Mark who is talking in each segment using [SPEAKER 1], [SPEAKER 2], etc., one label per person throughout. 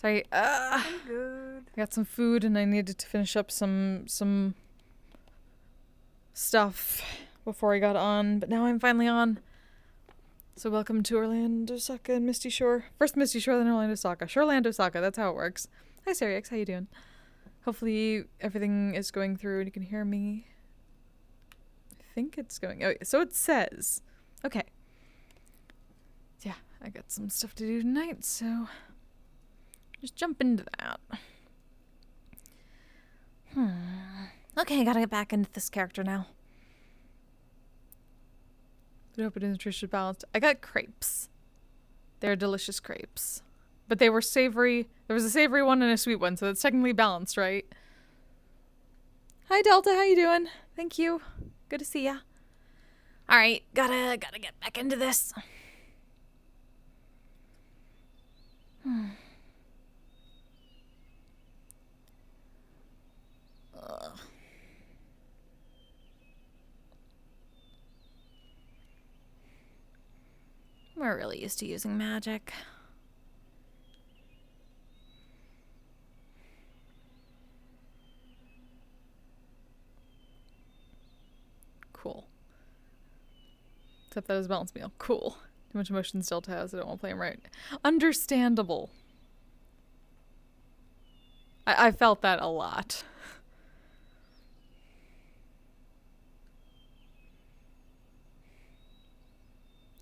[SPEAKER 1] Sorry.
[SPEAKER 2] I'm good.
[SPEAKER 1] I got some food and I needed to finish up some stuff before I got on, but now I'm finally on. So welcome to Shorelandosaka and Misty Shore. First Misty Shore, then Shorelandosaka. Shorelandosaka, that's how it works. Hi Sariex, how you doing? Hopefully everything is going through and you can hear me. I think it's going... Oh, so it says. Okay. Yeah, I got some stuff to do tonight, so... just jump into that. Okay, I gotta get back into this character now. I hope it is nutritious balanced. I got crepes. They're delicious crepes. But they were savory. There was a savory one and a sweet one, so that's technically balanced, right? Hi Delta, how you doing? Thank you. Good to see ya. Alright, gotta get back into this. We're really used to using magic. Cool. Except that was a balanced meal. Cool. Too much emotions Delta has. I don't want to play him right. Understandable. I felt that a lot.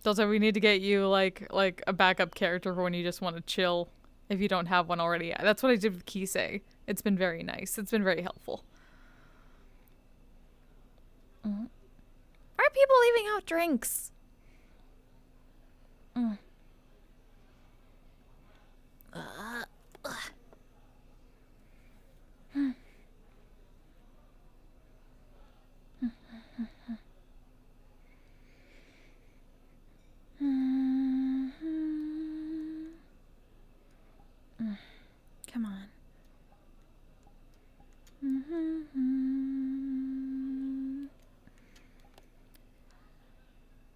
[SPEAKER 1] Delta, we need to get you like a backup character for when you just want to chill if you don't have one already. That's what I did with Kise. It's been very nice. It's been very helpful. Are people leaving out drinks? Come on.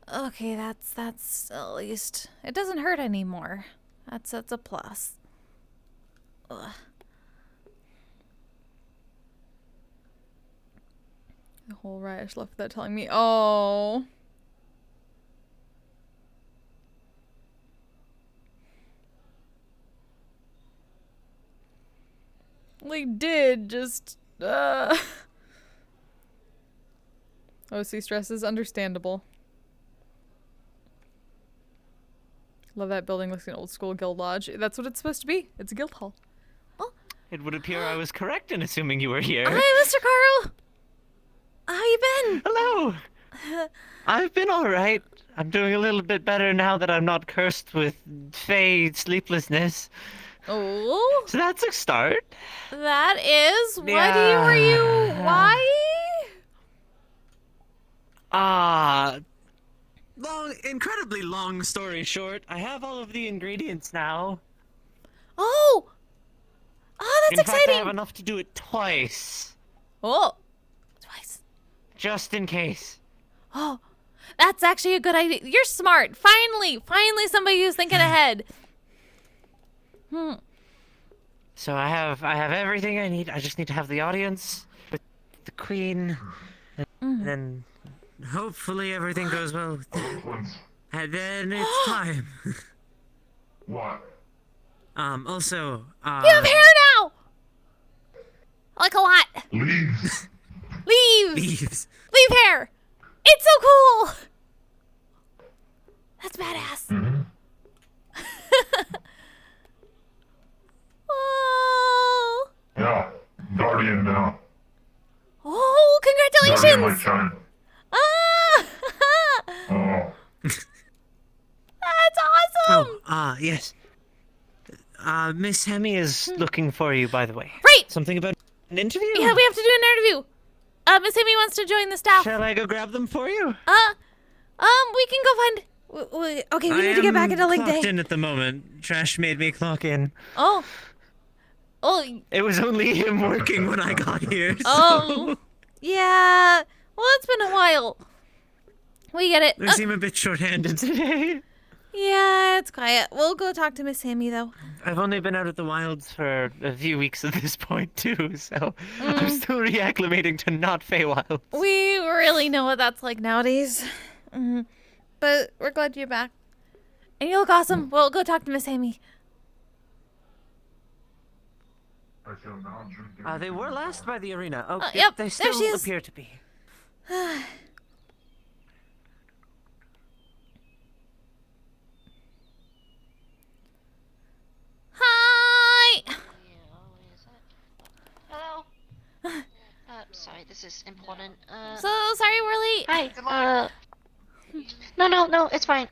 [SPEAKER 1] Okay, that's at least it doesn't hurt anymore. That's a plus. Ugh. The whole riot left without telling me. Oh. They did just OC stress is understandable. Love that building. Looks like an old school guild lodge. That's what it's supposed to be. It's a guild hall. Oh.
[SPEAKER 3] It would appear I was correct in assuming you were here.
[SPEAKER 1] Hi, Mr. Caro. How you been?
[SPEAKER 3] Hello. I've been all right. I'm doing a little bit better now that I'm not cursed with fey sleeplessness.
[SPEAKER 1] Oh.
[SPEAKER 3] So that's a start.
[SPEAKER 1] That is.
[SPEAKER 3] Yeah.
[SPEAKER 1] Were you? Why?
[SPEAKER 3] Incredibly long story short, I have all of the ingredients now.
[SPEAKER 1] Oh. Oh, that's
[SPEAKER 3] In fact,
[SPEAKER 1] exciting.
[SPEAKER 3] I have enough to do it twice.
[SPEAKER 1] Oh. Twice.
[SPEAKER 3] Just in case.
[SPEAKER 1] Oh. That's actually a good idea. You're smart. Finally somebody who's thinking ahead.
[SPEAKER 3] So I have everything I need. I just need to have the audience with the queen, and then hopefully everything goes well. And then it's time.
[SPEAKER 4] What?
[SPEAKER 3] Also,
[SPEAKER 1] You have hair now. Like a lot.
[SPEAKER 4] Leaves.
[SPEAKER 3] leaves.
[SPEAKER 1] Leave hair. It's so cool. That's badass.
[SPEAKER 4] Mm-hmm.
[SPEAKER 1] Oh.
[SPEAKER 4] Yeah. Guardian now.
[SPEAKER 1] Oh,
[SPEAKER 4] Guardian
[SPEAKER 1] congratulations.
[SPEAKER 4] like shine.
[SPEAKER 1] Ah.
[SPEAKER 4] Oh.
[SPEAKER 1] That's awesome.
[SPEAKER 3] Yes. Miss Hemi is looking for you, by the way.
[SPEAKER 1] Right.
[SPEAKER 3] Something about an interview?
[SPEAKER 1] Yeah, we have to do an interview. Miss Amy wants to join the staff.
[SPEAKER 3] Shall I go grab them for you?
[SPEAKER 1] We can go find... Okay, we need to get back into Link
[SPEAKER 3] clocked
[SPEAKER 1] Day.
[SPEAKER 3] in at the moment. Trash made me clock in.
[SPEAKER 1] Oh. Oh.
[SPEAKER 3] It was only him working when I got here.
[SPEAKER 1] Oh. Yeah. Well, it's been a while. We get it.
[SPEAKER 3] They seem a bit short-handed today.
[SPEAKER 1] Yeah, it's quiet. We'll go talk to Miss Sammy, though.
[SPEAKER 3] I've only been out of the wilds for a few weeks at this point too, so I'm still reacclimating to not Feywilds.
[SPEAKER 1] We really know what that's like nowadays. But we're glad you're back. And you look awesome. We'll go talk to Miss Sammy.
[SPEAKER 4] I shall now drink
[SPEAKER 3] They were last by the arena. Oh,
[SPEAKER 1] yep,
[SPEAKER 3] they
[SPEAKER 1] there
[SPEAKER 3] still
[SPEAKER 1] she is.
[SPEAKER 3] appear to be.
[SPEAKER 1] Hi!
[SPEAKER 2] Hello. Sorry, this is important.
[SPEAKER 1] So sorry we're late.
[SPEAKER 2] Hi. No, it's fine.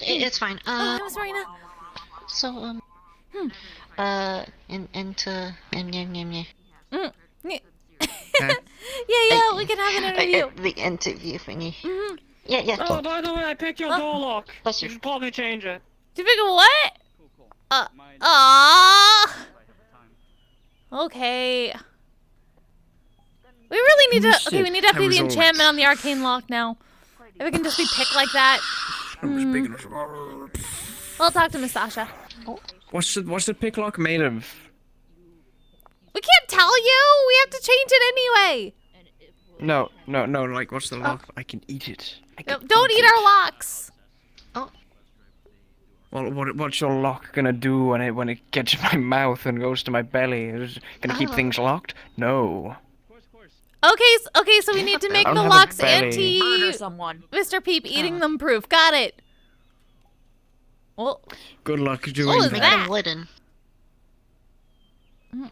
[SPEAKER 2] It's fine.
[SPEAKER 1] Hi, Miss Marina.
[SPEAKER 2] So, into,
[SPEAKER 1] Mm. Yeah, we can have an interview.
[SPEAKER 2] the interview thingy.
[SPEAKER 1] Mm-hmm.
[SPEAKER 2] Yeah.
[SPEAKER 5] Oh, by the way, I picked your door lock.
[SPEAKER 2] Bless
[SPEAKER 5] You
[SPEAKER 2] you.
[SPEAKER 5] should probably change it.
[SPEAKER 1] Do you think what? Okay. We really need to. Okay, we need to update the enchantment on the arcane lock now. If it can just be picked like that. We'll talk to Miss Sasha.
[SPEAKER 5] What's the pick lock made of?
[SPEAKER 1] We can't tell you. We have to change it anyway.
[SPEAKER 5] No. Like, what's the lock? I can eat it.
[SPEAKER 1] Don't eat our locks.
[SPEAKER 5] Well, what's your lock gonna do when it gets in my mouth and goes to my belly? Is it gonna keep things locked? No.
[SPEAKER 1] Okay, so we need to make
[SPEAKER 5] I
[SPEAKER 1] the
[SPEAKER 5] don't have a
[SPEAKER 1] locks
[SPEAKER 5] belly.
[SPEAKER 1] anti Mr. Peep eating them proof. Got it. Well,
[SPEAKER 5] Good luck doing
[SPEAKER 1] what was
[SPEAKER 5] that.
[SPEAKER 1] that?
[SPEAKER 2] Wooden.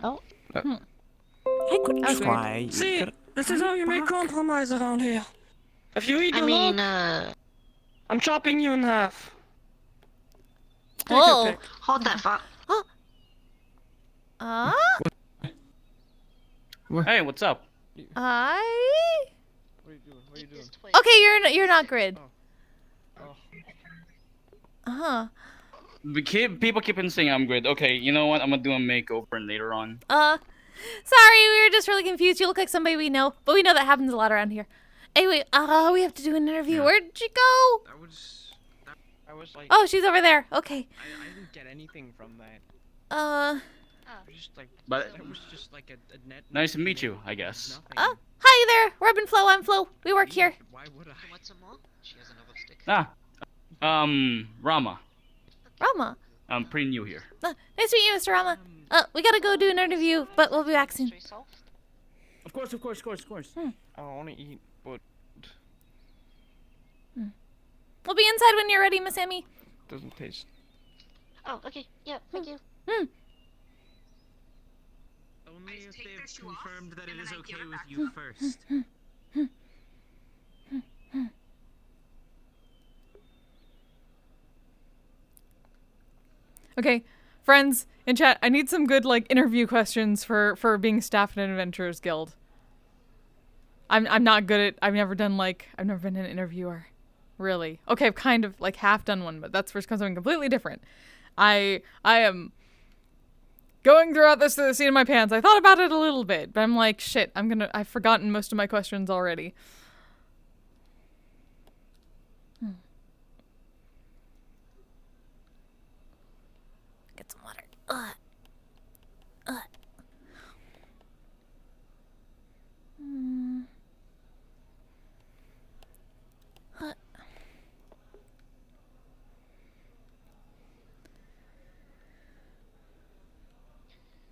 [SPEAKER 2] Oh.
[SPEAKER 5] I could try.
[SPEAKER 6] See, this is how you make compromise around here. If you eat
[SPEAKER 2] I
[SPEAKER 6] the
[SPEAKER 2] mean,
[SPEAKER 6] lock, I'm chopping you in half. Take your
[SPEAKER 1] Whoa.
[SPEAKER 6] pick.
[SPEAKER 2] hold that thought.
[SPEAKER 7] Hey, what's up?
[SPEAKER 1] I.
[SPEAKER 5] What are you doing?
[SPEAKER 1] Okay, you're not grid.
[SPEAKER 7] People keep on saying I'm grid. Okay, you know what? I'm gonna do a makeover later on.
[SPEAKER 1] Sorry, we were just really confused. You look like somebody we know, but we know that happens a lot around here. Anyway, we have to do an interview. Where'd you go?
[SPEAKER 5] I was like.
[SPEAKER 1] Oh, she's over there. Okay.
[SPEAKER 5] I didn't get anything from that. It was just like.
[SPEAKER 7] But
[SPEAKER 5] It was just like a net.
[SPEAKER 7] nice to meet you, I guess.
[SPEAKER 5] Nothing.
[SPEAKER 1] Hi there. We're Urban Flo. I'm Flo. We work here.
[SPEAKER 5] Why would I?
[SPEAKER 2] Want some more? She has another stick.
[SPEAKER 7] Rama.
[SPEAKER 1] Rama.
[SPEAKER 7] I'm pretty new here.
[SPEAKER 1] Nice to meet you, Mr. Rama. We gotta go do an interview, but we'll be back soon.
[SPEAKER 5] Of course. I want to eat, but
[SPEAKER 1] We'll be inside when you're ready, Miss Sammy.
[SPEAKER 5] it doesn't taste.
[SPEAKER 2] Oh, okay. Yeah, thank you.
[SPEAKER 3] Only if they've confirmed that it is okay with you first.
[SPEAKER 1] Okay, friends in chat, I need some good like interview questions for being staff in an Adventurers Guild. I'm not good at. I've never been an interviewer, really. Okay, I've kind of like half done one, but that's for something completely different. I am going throughout this to the seat of my pants. I thought about it a little bit, but I'm like, shit. I've forgotten most of my questions already. Get some water.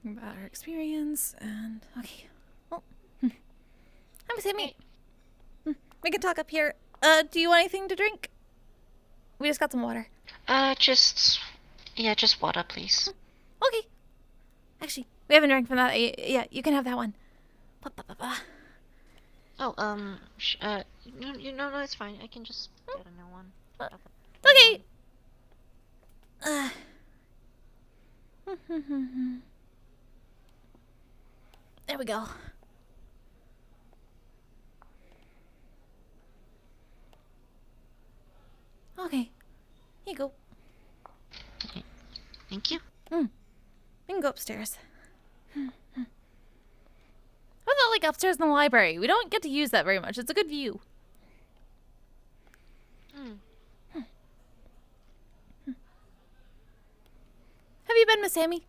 [SPEAKER 1] About our experience and okay. Oh, I'm Sammy. We can talk up here. Do you want anything to drink? We just got some water.
[SPEAKER 2] Just water, please.
[SPEAKER 1] Okay. Actually, we haven't drank from that. Yeah, you can have that one.
[SPEAKER 2] Oh, no, it's fine. I can just get a new one.
[SPEAKER 1] Okay. There we go. Okay. Here you go.
[SPEAKER 2] Thank you.
[SPEAKER 1] We can go upstairs. What about like upstairs in the library? We don't get to use that very much. It's a good view. Have you been, Miss Sammy?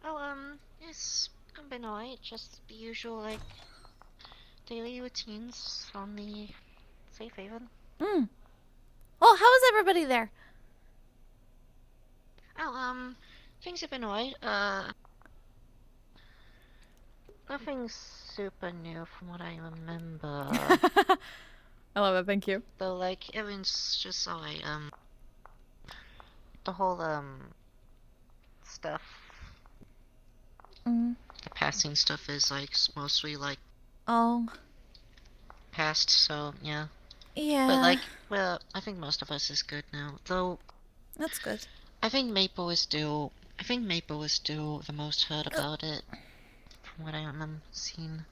[SPEAKER 2] Oh, yes, I've been alright. Just the usual, like, daily routines on the safe haven.
[SPEAKER 1] Mm. Well, how is everybody there?
[SPEAKER 2] Oh, things have been alright. Nothing super new from what I remember.
[SPEAKER 1] I love it, thank you.
[SPEAKER 2] Though, like, everyone's just alright. The whole, stuff,
[SPEAKER 1] Mm.
[SPEAKER 2] the passing stuff is, like, mostly, like,
[SPEAKER 1] Oh.
[SPEAKER 2] past, so, yeah.
[SPEAKER 1] Yeah.
[SPEAKER 2] But, like, well, I think most of us is good now. Though,
[SPEAKER 1] That's good.
[SPEAKER 2] I think Maple is still the most hurt about it. From what I remember seeing.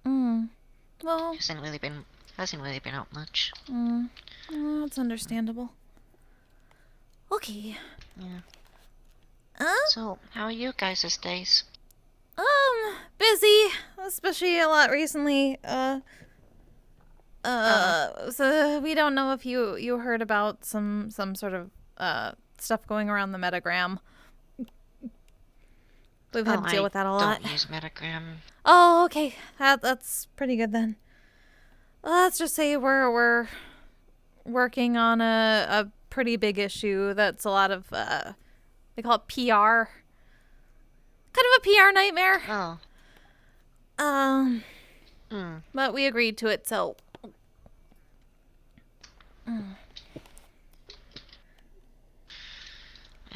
[SPEAKER 1] Mm. Well.
[SPEAKER 2] Hasn't really been out much.
[SPEAKER 1] Mm. Well, that's understandable. Okay.
[SPEAKER 2] Yeah.
[SPEAKER 1] Huh?
[SPEAKER 2] So, how are you guys' days?
[SPEAKER 1] Busy. Especially a lot recently. So we don't know if you heard about some sort of, stuff going around the metagram. We've had to deal with that a lot.
[SPEAKER 2] Don't use Metagram.
[SPEAKER 1] Oh, okay. That's pretty good then. Let's just say we're working on a pretty big issue that's a lot of, they call it PR. Kind of a PR nightmare.
[SPEAKER 2] Oh.
[SPEAKER 1] But we agreed to it, so.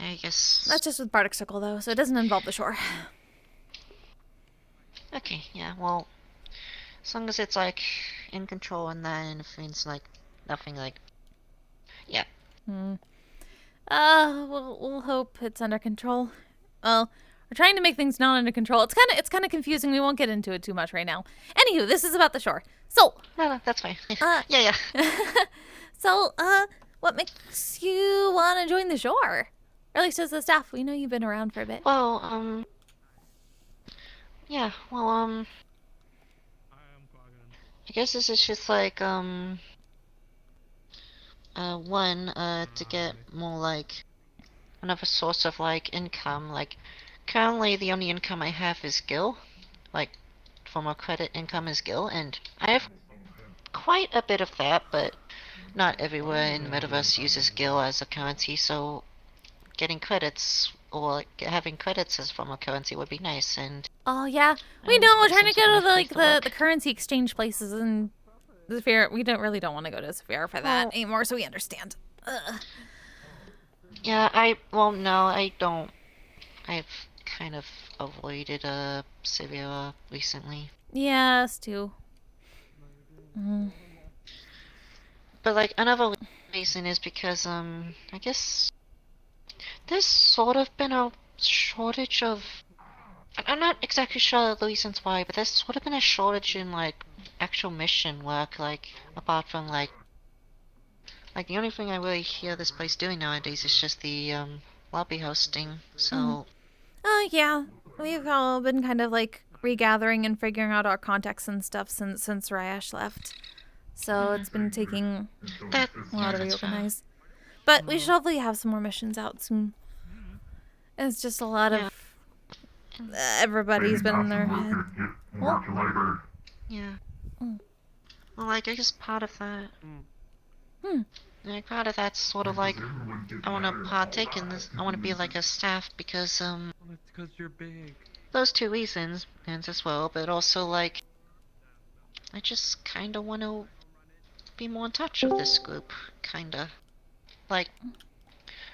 [SPEAKER 2] I guess.
[SPEAKER 1] That's just with Bardic Circle, though, so it doesn't involve the shore.
[SPEAKER 2] Okay, yeah, well. As long as it's, like, in control and that, and if it's, like, nothing, like. Yeah.
[SPEAKER 1] We'll hope it's under control. Well, we're trying to make things not under control. It's kind of confusing. We won't get into it too much right now. Anywho, this is about the shore. So.
[SPEAKER 2] No, that's fine. Yeah.
[SPEAKER 1] So, what makes you want to join the shore? Or at least as the staff. We know you've been around for a bit.
[SPEAKER 2] Well, yeah, well, I guess this is just like, to get more, like, another source of, like, income. Like, currently the only income I have is gil. Like, for more credit income is gil, and I have quite a bit of that, but not everywhere in the Metaverse uses gil as a currency, so getting credits, or like, having credits as form of currency would be nice, and...
[SPEAKER 1] Oh, yeah. We know. We're trying to go to the currency exchange places, and the fair. We don't want to go to the fair for that anymore, so we understand. Ugh.
[SPEAKER 2] Yeah, no, I don't. I've kind of avoided Sevilla recently.
[SPEAKER 1] Yeah, us too.
[SPEAKER 2] But, like, another reason is because, I guess there's sort of been a shortage of... I'm not exactly sure the reasons why, but there's sort of been a shortage in, like, actual mission work, like, apart from, like, the only thing I really hear this place doing nowadays is just the, lobby hosting, so...
[SPEAKER 1] Oh, yeah. We've all been kind of, like, regathering and figuring out our contacts and stuff since Ryash left. So it's been taking a while to reorganize. But we should hopefully have some more missions out soon. It's just a lot of... everybody's been in their head.
[SPEAKER 2] Yeah. Well, like, I guess part of that... Like, part of that's sort of like, I want to partake in this, I want to be like a staff because,
[SPEAKER 3] It's because you're big.
[SPEAKER 2] those two reasons, and as well, but also, like, I just kind of want to be more in touch with this group, kind of. Like,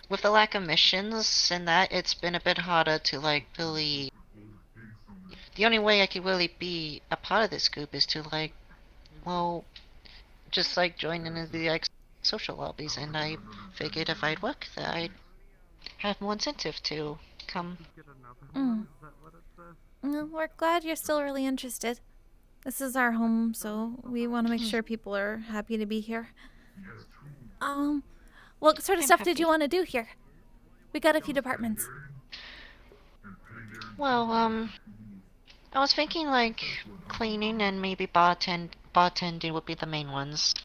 [SPEAKER 2] with the lack of missions and that, it's been a bit harder to, like, really... The only way I could really be a part of this group is to, like, well, just, like, join into the, like, social lobbies, and I figured if I'd work there, I'd have more incentive to come.
[SPEAKER 1] Well, we're glad you're still really interested. This is our home, so we want to make sure people are happy to be here. What sort of stuff did you want to do here? We got a few departments.
[SPEAKER 2] Well, I was thinking, like, cleaning and maybe bartending would be the main ones.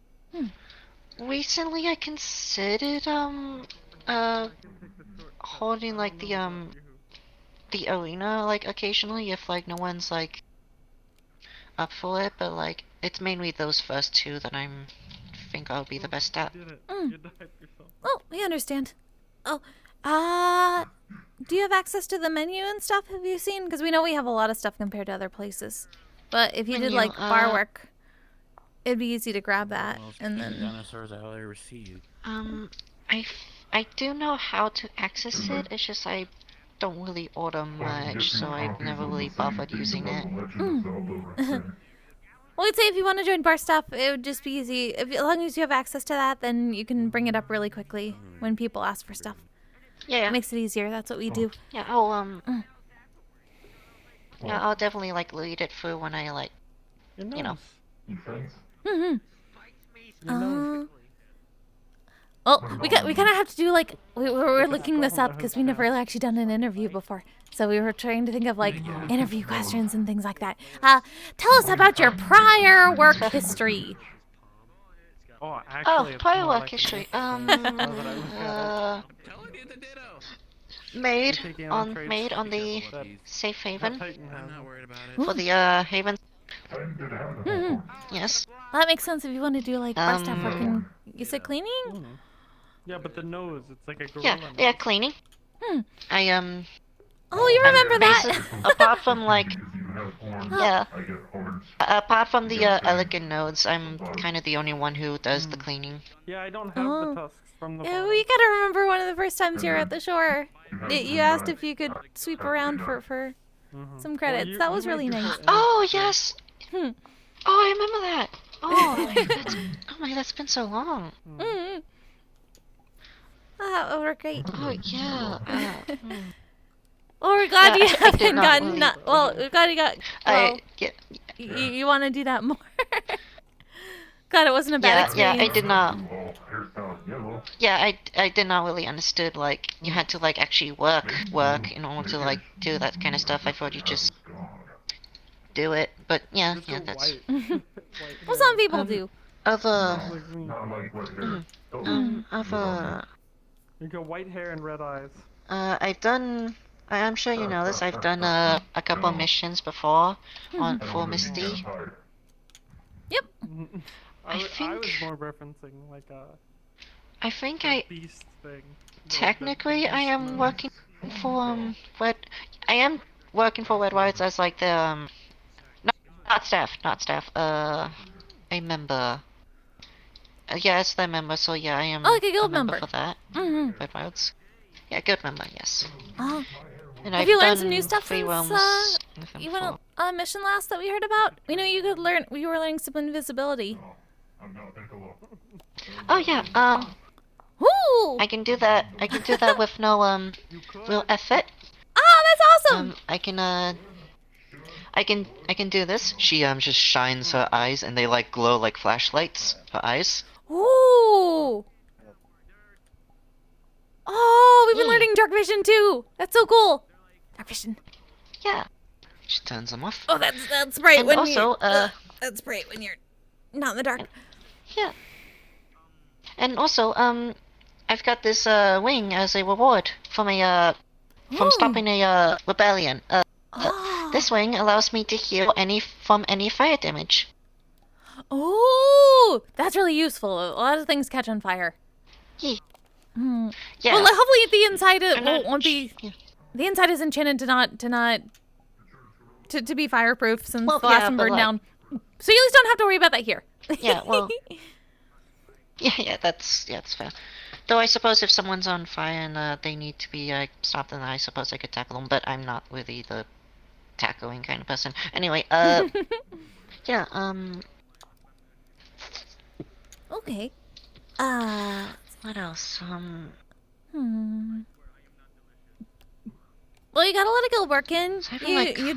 [SPEAKER 2] Recently I considered, holding like the arena like occasionally if like no one's like up for it, but like it's mainly those first two that I'm think I'll be the best at.
[SPEAKER 1] Oh, we understand. Oh, do you have access to the menu and stuff? Have you seen? Because we know we have a lot of stuff compared to other places. But if you did
[SPEAKER 2] Menu,
[SPEAKER 1] like bar work, it'd be easy to grab that and then.
[SPEAKER 3] Dinosaurs I already received.
[SPEAKER 2] I do know how to access it. It's just I don't really order much, so I've never really bothered using it.
[SPEAKER 1] Well, I'd say if you want to join bar stuff, it would just be easy. If, as long as you have access to that, then you can bring it up really quickly when people ask for stuff.
[SPEAKER 2] Yeah.
[SPEAKER 1] It makes it easier. That's what we do.
[SPEAKER 2] Yeah. I'll definitely like lead it through when I like, you know.
[SPEAKER 1] Well, we kind of have to do like we're looking this up because we never really actually done an interview before. So we were trying to think of like interview questions and things like that. Tell us about your prior work history.
[SPEAKER 2] Prior work history. Maid on the safe haven for the haven. Yes.
[SPEAKER 1] Well, that makes sense if you want to do like bar staff work and you said cleaning.
[SPEAKER 8] Yeah, but the nose, it's like a gorilla nose.
[SPEAKER 2] Yeah, cleaning. I
[SPEAKER 1] Oh, you remember that?
[SPEAKER 2] apart from like, yeah, apart from the elegant nodes, I'm kind of the only one who does the cleaning.
[SPEAKER 8] Yeah, I don't have the tusks from the
[SPEAKER 1] Yeah, we gotta remember one of the first times you were at the shore. You asked if you could sweep around for some credits. That was really nice.
[SPEAKER 2] Oh yes. Oh, I remember that. Oh, that's been so long.
[SPEAKER 1] That would work great.
[SPEAKER 2] Oh yeah.
[SPEAKER 1] Oh, we're glad you
[SPEAKER 2] I
[SPEAKER 1] haven't
[SPEAKER 2] did not
[SPEAKER 1] gotten.
[SPEAKER 2] really-
[SPEAKER 1] Well, we're glad you got. Well,
[SPEAKER 2] Yeah.
[SPEAKER 1] you want to do that more? God, it wasn't a bad experience.
[SPEAKER 2] Yeah, I did not. Yeah, I did not really understood like you had to like actually work in order to like do that kind of stuff. I thought you just do it, but yeah, that's
[SPEAKER 1] Well, some people do.
[SPEAKER 2] other.
[SPEAKER 8] You got white hair and red eyes.
[SPEAKER 2] I've done. I'm sure you know this. I've done a couple missions before for Misty.
[SPEAKER 1] Yep.
[SPEAKER 8] I was
[SPEAKER 2] think-
[SPEAKER 8] more referencing like
[SPEAKER 2] I think
[SPEAKER 8] a beast thing.
[SPEAKER 2] technically I am working for I am working for Red Whites as like the not staff. A member. Yeah, it's the member. So yeah, I am.
[SPEAKER 1] Oh, like a guild
[SPEAKER 2] a member
[SPEAKER 1] member.
[SPEAKER 2] for that.
[SPEAKER 1] Mm-hmm.
[SPEAKER 2] Red Whites. Yeah, guild member. Yes.
[SPEAKER 1] Oh.
[SPEAKER 2] And
[SPEAKER 1] Have
[SPEAKER 2] I've
[SPEAKER 1] you learned some
[SPEAKER 2] done
[SPEAKER 1] new stuff
[SPEAKER 2] 3
[SPEAKER 1] since
[SPEAKER 2] realms with them
[SPEAKER 1] you went
[SPEAKER 2] before.
[SPEAKER 1] on a mission last that we heard about? We know you could learn. We were learning some invisibility.
[SPEAKER 2] Oh yeah.
[SPEAKER 1] Woo!
[SPEAKER 2] I can do that. I can do that with no real effort.
[SPEAKER 1] Ah, that's awesome.
[SPEAKER 2] I can do this. She just shines her eyes and they like glow like flashlights. Her eyes.
[SPEAKER 1] Ooh. Oh, we've been
[SPEAKER 2] Yeah.
[SPEAKER 1] learning dark vision too. That's so cool. Dark vision.
[SPEAKER 2] Yeah. She turns them off.
[SPEAKER 1] Oh, that's bright
[SPEAKER 2] And
[SPEAKER 1] when
[SPEAKER 2] also,
[SPEAKER 1] you. That's bright when you're not in the dark.
[SPEAKER 2] Yeah. And also, I've got this wing as a reward from
[SPEAKER 1] Ooh.
[SPEAKER 2] stopping a rebellion.
[SPEAKER 1] Oh.
[SPEAKER 2] This wing allows me to heal from any fire damage.
[SPEAKER 1] Oh, that's really useful. A lot of things catch on fire.
[SPEAKER 2] Yeah.
[SPEAKER 1] Hmm.
[SPEAKER 2] Yeah.
[SPEAKER 1] Well, hopefully the inside
[SPEAKER 2] I'm not
[SPEAKER 1] won't be.
[SPEAKER 2] yeah.
[SPEAKER 1] The inside is enchanted to be fireproof since
[SPEAKER 2] Well,
[SPEAKER 1] the last
[SPEAKER 2] yeah,
[SPEAKER 1] one
[SPEAKER 2] but,
[SPEAKER 1] burned
[SPEAKER 2] like-
[SPEAKER 1] down. So you at least don't have to worry about that here.
[SPEAKER 2] Yeah, well. Yeah, that's fair. Though I suppose if someone's on fire and they need to be stopped, then I suppose I could tackle them. But I'm not really the tackling kind of person. Anyway, yeah,
[SPEAKER 1] Okay.
[SPEAKER 2] what else?
[SPEAKER 1] Well, you got a lot of guild work in.
[SPEAKER 2] So I feel like-
[SPEAKER 1] You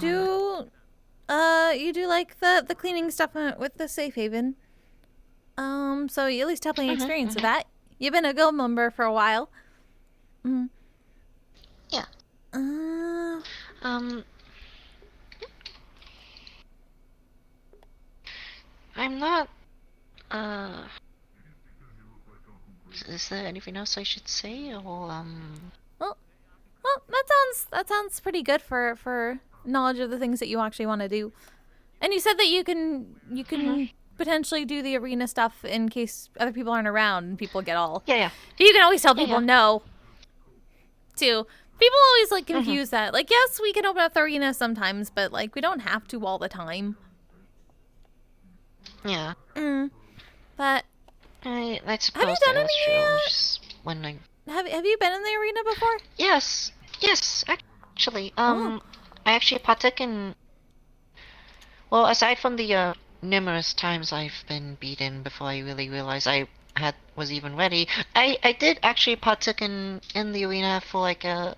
[SPEAKER 1] do like the cleaning stuff with the safe haven. So you at least have plenty of experience with that. You've been a guild member for a while.
[SPEAKER 2] Yeah. I'm not, is there anything else I should say, or,
[SPEAKER 1] Well, sounds pretty good for knowledge of the things that you actually want to do. And you said that you can potentially do the arena stuff in case other people aren't around and people get all.
[SPEAKER 2] Yeah.
[SPEAKER 1] But you can always tell
[SPEAKER 2] Yeah,
[SPEAKER 1] people
[SPEAKER 2] yeah.
[SPEAKER 1] no. Too. People always like confuse that. Like, yes, we can open up the arena sometimes, but like we don't have to all the time.
[SPEAKER 2] Yeah.
[SPEAKER 1] But
[SPEAKER 2] I suppose
[SPEAKER 1] have you done
[SPEAKER 2] that was true. I
[SPEAKER 1] any?
[SPEAKER 2] was just wondering.
[SPEAKER 1] Have you been in the arena before?
[SPEAKER 2] Yes, actually.
[SPEAKER 1] Oh.
[SPEAKER 2] I actually partook in. Well, aside from the numerous times I've been beaten before I really realized I was even ready, I did actually partook in the arena for like a.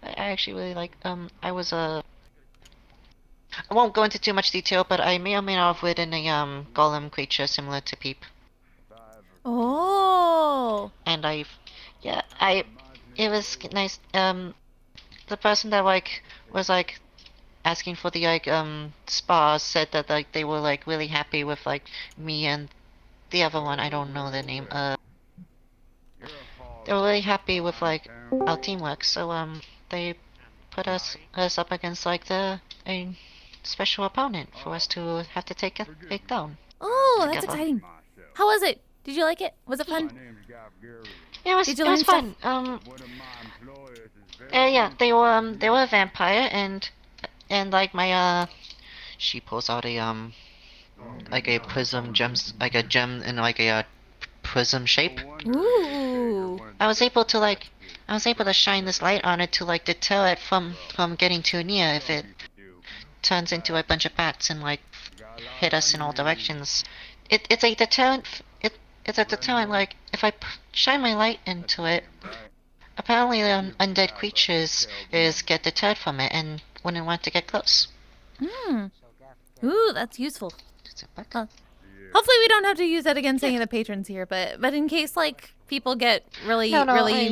[SPEAKER 2] I actually really like I was a. I won't go into too much detail, but I may or may not have ridden a golem creature similar to Peep,
[SPEAKER 1] Oh.
[SPEAKER 2] and it was nice. The person that like was like asking for the like spa said that like they were like really happy with like me and the other one, I don't know the name. They were really happy with like our teamwork, so they put us up against like a special opponent for us to have to take it down.
[SPEAKER 1] Oh, that's
[SPEAKER 2] Together.
[SPEAKER 1] exciting. How was it? Did you like it? Was it fun?
[SPEAKER 2] Yeah, it was
[SPEAKER 1] Did you
[SPEAKER 2] it was
[SPEAKER 1] learn
[SPEAKER 2] fun. Yeah, they were a vampire and like my she pulls out a like a prism gems, like a gem in like a prism shape.
[SPEAKER 1] Ooh.
[SPEAKER 2] I was able to shine this light on it to like deter it from getting too near if it turns into a bunch of bats and like hit us in all directions. It's a deterrent. It's a deterrent. Like if I shine my light into it, apparently undead creatures get deterred from it and wouldn't want to get close.
[SPEAKER 1] Ooh, that's useful. Hopefully we don't have to use that against any of the patrons here, but in case like people get really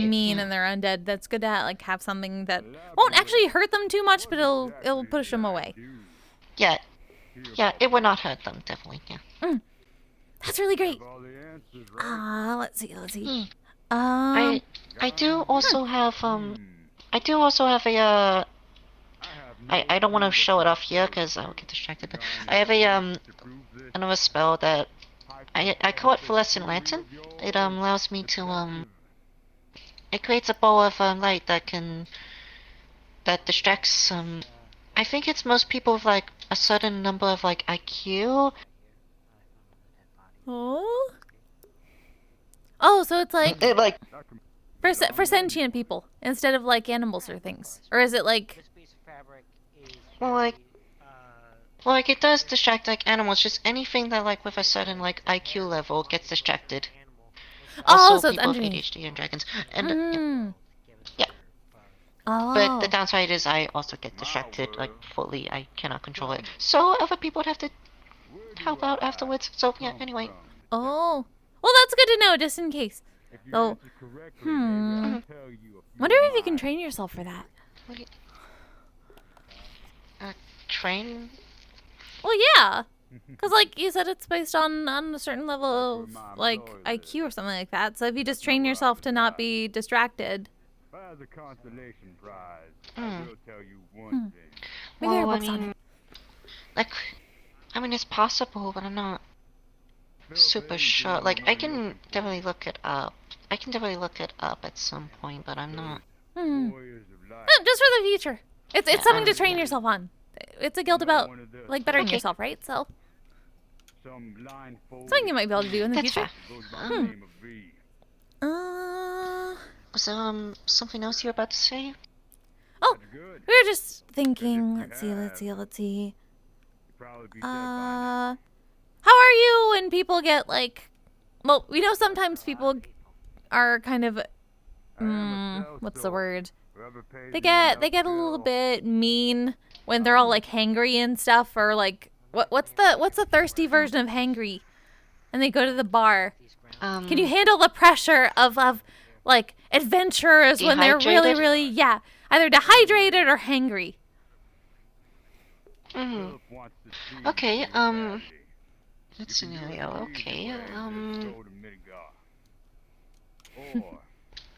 [SPEAKER 1] mean and they're undead, that's good to like have something that won't actually hurt them too much, but it'll push them away.
[SPEAKER 2] Yeah, it would not hurt them, definitely. Yeah.
[SPEAKER 1] That's really great. Let's see.
[SPEAKER 2] I do also have a I don't want to show it off here because I'll get distracted. But I have a another spell that I call it Fluorescent Lantern. It allows me to it creates a ball of light that distracts I think it's most people with like a certain number of like IQ.
[SPEAKER 1] Oh, so it's like
[SPEAKER 2] It like
[SPEAKER 1] for sentient people instead of like animals or things, or is it like?
[SPEAKER 2] well, it does distract like animals. Just anything that like with a certain like IQ level gets distracted.
[SPEAKER 1] Oh,
[SPEAKER 2] Also,
[SPEAKER 1] so it's
[SPEAKER 2] people with
[SPEAKER 1] underneath.
[SPEAKER 2] ADHD and dragons. And yeah.
[SPEAKER 1] Oh.
[SPEAKER 2] But the downside is I also get distracted like fully. I cannot control it. So other people would have to help out afterwards. So yeah. Anyway.
[SPEAKER 1] Oh. Well, that's good to know, just in case. Oh. Wonder if you can train yourself for that.
[SPEAKER 2] Train?
[SPEAKER 1] Well, yeah. Because, like you said, it's based on a certain level of, like, IQ or something like that. So if you just train yourself to not be distracted. Maybe there are books on it.
[SPEAKER 2] Like, I mean, it's possible, but I'm not super sure. Like, I can definitely look it up. At some point, but I'm not.
[SPEAKER 1] Just for the future. It's something to train yourself on. It's a guild about, like, bettering yourself, right? So, something you might be able to do in the future.
[SPEAKER 2] Was there something else you were about to say?
[SPEAKER 1] Oh, we were just thinking. Let's see. How are you when people get like? Well, we know sometimes people are kind of. What's the word? They get a little bit mean when they're all like hangry and stuff, or like what's the thirsty version of hangry? And they go to the bar. Can you handle the pressure of like adventurers when they're really either dehydrated or hangry?
[SPEAKER 2] Okay, that scenario, okay,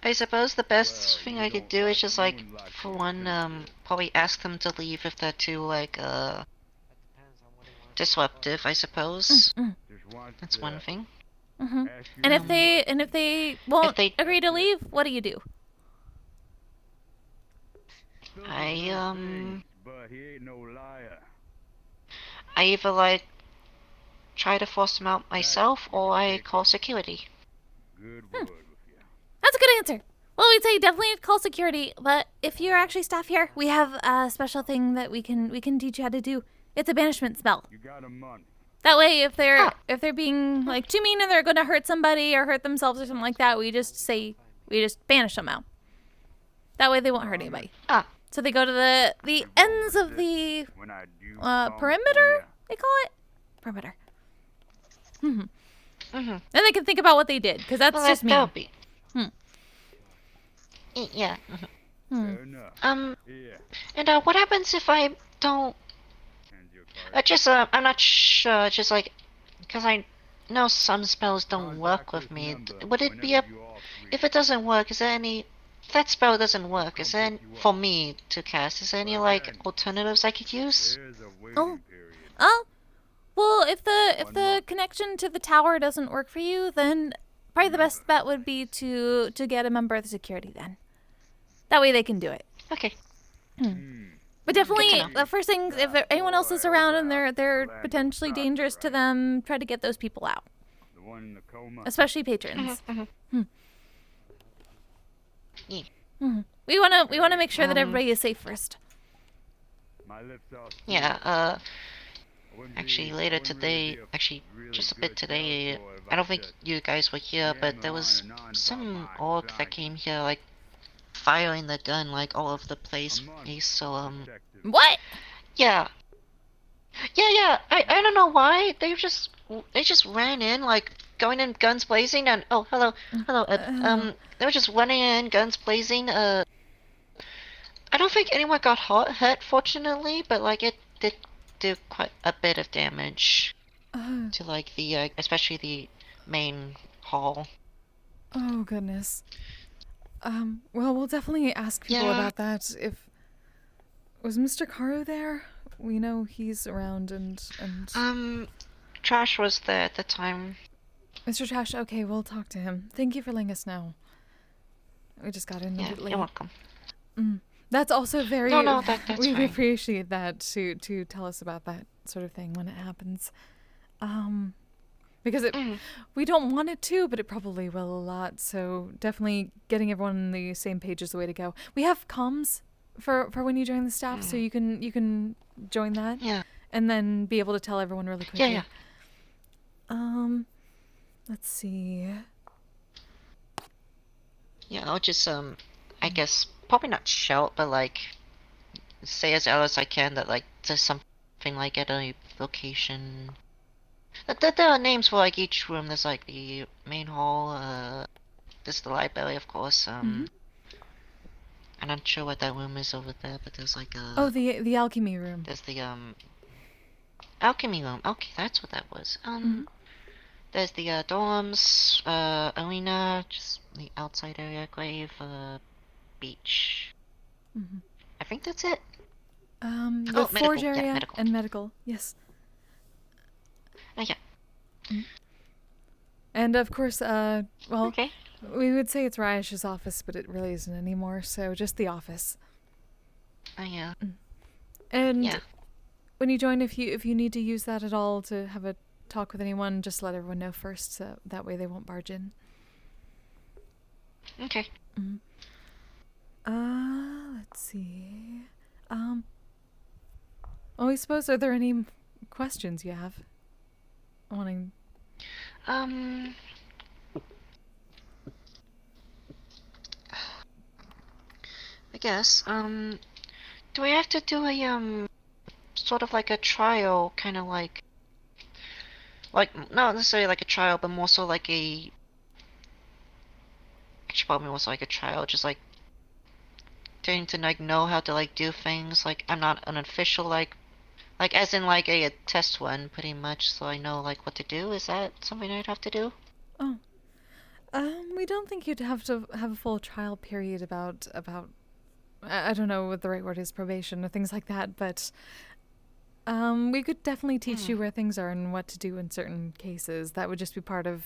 [SPEAKER 2] I suppose the best thing I could do is just like, for one, probably ask them to leave if they're too like disruptive. I suppose that's one thing.
[SPEAKER 1] And if they won't
[SPEAKER 2] they-
[SPEAKER 1] agree to leave, what do you do?
[SPEAKER 2] I
[SPEAKER 4] But he ain't no liar.
[SPEAKER 2] I either like try to force them out myself or I call security.
[SPEAKER 4] Good word with you.
[SPEAKER 1] That's a good answer. Well, we'd say definitely call security, but if you're actually staff here, we have a special thing that we can teach you how to do. It's a banishment spell.
[SPEAKER 4] You got a money.
[SPEAKER 1] That way, if they're being like too mean and they're gonna hurt somebody or hurt themselves or something like that, we just banish them out. That way, they won't hurt anybody. So they go to the ends of the
[SPEAKER 4] When I do
[SPEAKER 1] perimeter. They call it perimeter. And they can think about what they did, because that's
[SPEAKER 2] Well,
[SPEAKER 1] just me.
[SPEAKER 2] that'll be. Yeah.
[SPEAKER 4] Fair enough. Yeah.
[SPEAKER 2] And what happens if I don't?
[SPEAKER 4] And your card.
[SPEAKER 2] I'm not sure. Just like, because I know some spells don't work with me. Would it be if it doesn't work? Is there any? If that spell doesn't work, is there any, for me to cast? Is there any like alternatives I could use?
[SPEAKER 4] There's a waiting
[SPEAKER 1] Oh.
[SPEAKER 4] period.
[SPEAKER 1] Oh, well, if the connection to the tower doesn't work for you, then probably the best bet would be to get a member of the security then. That way they can do it.
[SPEAKER 2] Okay.
[SPEAKER 1] But definitely,
[SPEAKER 2] Good to know.
[SPEAKER 1] the first thing, if anyone else is around and they're potentially dangerous to them, try to get those people out,
[SPEAKER 4] The one in the coma.
[SPEAKER 1] especially patrons.
[SPEAKER 2] Yeah.
[SPEAKER 1] We wanna make sure that everybody is safe first.
[SPEAKER 4] My lips are
[SPEAKER 2] Yeah.
[SPEAKER 4] I wouldn't
[SPEAKER 2] Actually,
[SPEAKER 4] be-
[SPEAKER 2] later
[SPEAKER 4] wouldn't really
[SPEAKER 2] today,
[SPEAKER 4] be a
[SPEAKER 2] actually,
[SPEAKER 4] really
[SPEAKER 2] just a
[SPEAKER 4] good
[SPEAKER 2] bit today,
[SPEAKER 4] cowboy if
[SPEAKER 2] I don't think
[SPEAKER 4] just
[SPEAKER 2] you guys were here,
[SPEAKER 4] came
[SPEAKER 2] but there was
[SPEAKER 4] on and on
[SPEAKER 2] some
[SPEAKER 4] about my
[SPEAKER 2] orc that
[SPEAKER 4] value.
[SPEAKER 2] came here, like, firing the gun, like, all over the place.
[SPEAKER 4] A month
[SPEAKER 2] So,
[SPEAKER 4] detective.
[SPEAKER 1] What?
[SPEAKER 2] yeah. Yeah, I don't know why, they just ran in, like, going in guns blazing, and, oh, hello, they were just running in, guns blazing, I don't think anyone got hurt, fortunately, but, like, it did do quite a bit of damage to, like, the, especially the main hall.
[SPEAKER 1] Oh goodness. Well, we'll definitely ask people
[SPEAKER 2] Yeah.
[SPEAKER 1] about that. If was Mr. Karu there? We know he's around and
[SPEAKER 2] Trash was there at the time.
[SPEAKER 1] Mr. Trash. Okay, we'll talk to him. Thank you for letting us know. We just got in a
[SPEAKER 2] Yeah,
[SPEAKER 1] bit late.
[SPEAKER 2] you're welcome.
[SPEAKER 1] That's also very.
[SPEAKER 2] No, that's
[SPEAKER 1] we
[SPEAKER 2] fine.
[SPEAKER 1] appreciate that to tell us about that sort of thing when it happens. Because we don't want it to, but it probably will a lot. So definitely getting everyone on the same page is the way to go. We have comms for when you join the staff, so you can join that.
[SPEAKER 2] Yeah.
[SPEAKER 1] And then be able to tell everyone really quickly.
[SPEAKER 2] Yeah.
[SPEAKER 1] Let's see.
[SPEAKER 2] Yeah, I'll just, I guess, probably not shout, but, like, say as loud as I can that, like, there's something, like, at a location. There are names for, like, each room. There's, like, the main hall, there's the library, of course, I'm not sure what that room is over there, but there's, like, a...
[SPEAKER 1] Oh, the alchemy room.
[SPEAKER 2] There's the, alchemy room. Okay, that's what that was. There's the, dorms, arena, just the outside area, grave, beach. I think that's it.
[SPEAKER 1] The forge
[SPEAKER 2] medical. Yeah,
[SPEAKER 1] area
[SPEAKER 2] medical.
[SPEAKER 1] and medical. Yes.
[SPEAKER 2] Oh, yeah.
[SPEAKER 1] And of course, well,
[SPEAKER 2] Okay.
[SPEAKER 1] we would say it's Ryash's office, but it really isn't anymore. So just the office.
[SPEAKER 2] Oh, yeah.
[SPEAKER 1] And
[SPEAKER 2] Yeah.
[SPEAKER 1] when you join, if you need to use that at all to have a talk with anyone, just let everyone know first, so that way they won't barge in.
[SPEAKER 2] Okay.
[SPEAKER 1] Let's see. Well, I suppose, are there any questions you have? Wanting.
[SPEAKER 2] I guess, do I have to do a, sort of like a trial, kind of like, not necessarily like a trial, but more so like a, actually probably more so like a trial, just like, getting to, like, know how to, like, do things, like, I'm not an official, like, as in, like, a test one, pretty much, so I know, like, what to do. Is that something I'd have to do?
[SPEAKER 1] We don't think you'd have to have a full trial period about I don't know what the right word is, probation or things like that, but we could definitely teach you where things are and what to do in certain cases. That would just be part of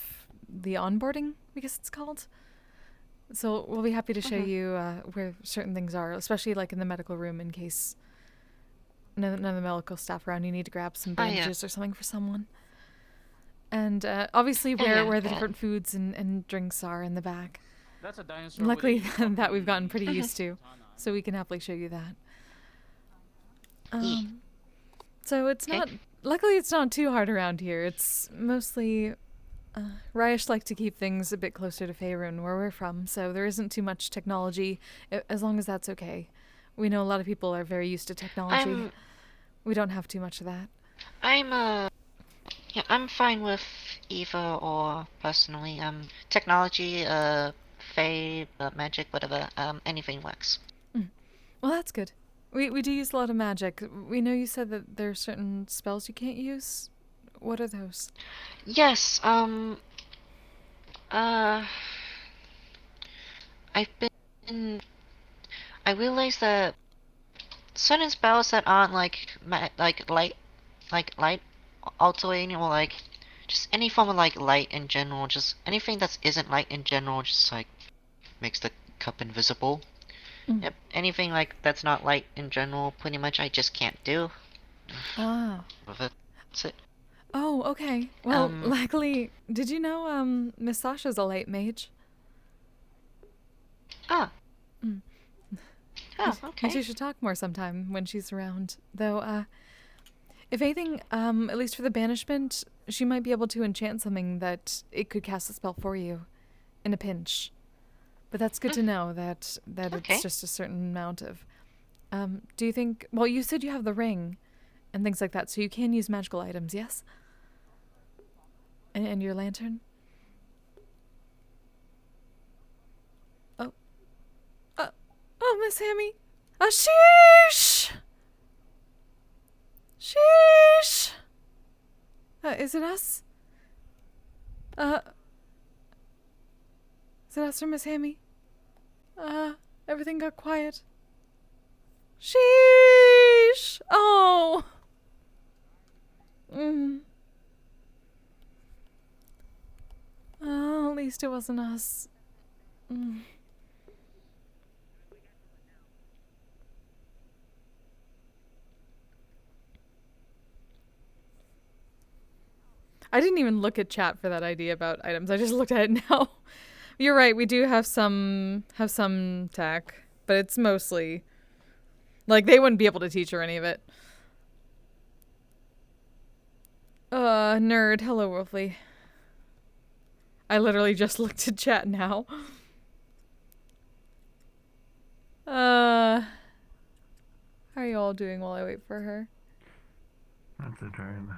[SPEAKER 1] the onboarding, I guess it's called. So we'll be happy to show you where certain things are, especially like in the medical room in case none of the medical staff around, you need to grab some bandages or something for someone. And obviously where the different foods and drinks are in the back.
[SPEAKER 7] That's a dinosaur.
[SPEAKER 1] Luckily that we've gotten pretty used to, so we can happily show you that. So it's not, luckily it's not too hard around here. It's mostly, Raish like to keep things a bit closer to Faerun, where we're from, so there isn't too much technology, as long as that's okay. We know a lot of people are very used to technology. We don't have too much of that.
[SPEAKER 2] I'm fine with either or, personally. Technology, fae, magic, whatever, anything works.
[SPEAKER 1] Well, that's good. We do use a lot of magic. We know you said that there are certain spells you can't use. What are those?
[SPEAKER 2] Yes, I realized that certain spells that aren't like light altering, or like just any form of like light in general, just anything that isn't light in general, just like makes the cup invisible. Yep, anything like that's not light in general, pretty much I just can't do. That's it.
[SPEAKER 1] Oh, okay. Well, luckily, did you know Miss Sasha's a light mage?
[SPEAKER 2] Okay.
[SPEAKER 1] You two should talk more sometime when she's around. Though, if anything, at least for the banishment, she might be able to enchant something that it could cast a spell for you in a pinch. But that's good to know that it's just a certain amount of. Do you think? Well, you said you have the ring, and things like that, so you can use magical items, yes? And your lantern. Oh, Miss Hammy. Sheesh! Sheesh! Is it us? Is it us or Miss Hammy? Everything got quiet. Sheesh! Oh! Oh, at least it wasn't us. I didn't even look at chat for that idea about items. I just looked at it now. You're right. We do have some tech, but it's mostly like they wouldn't be able to teach her any of it. Nerd. Hello, Wolfly. I literally just looked at chat now. How are you all doing while I wait for her?
[SPEAKER 9] That's a dream.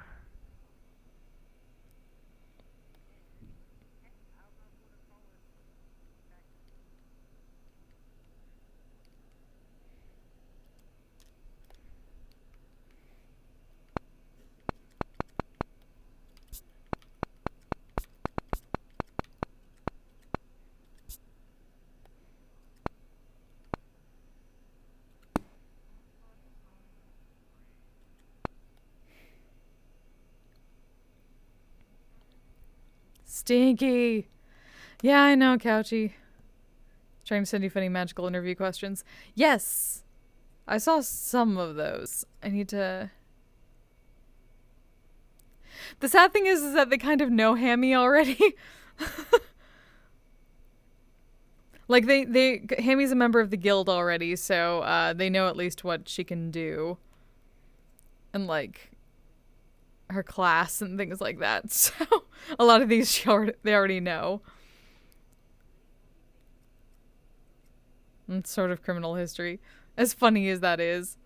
[SPEAKER 1] Stinky. Yeah, I know, Couchy. Trying to send you funny magical interview questions. Yes! I saw some of those. I need to... The sad thing is that they kind of know Hammy already. Like, Hammy's a member of the guild already, so they know at least what she can do. And, like, her class and things like that. So, a lot of these they already know. And sort of criminal history. As funny as that is.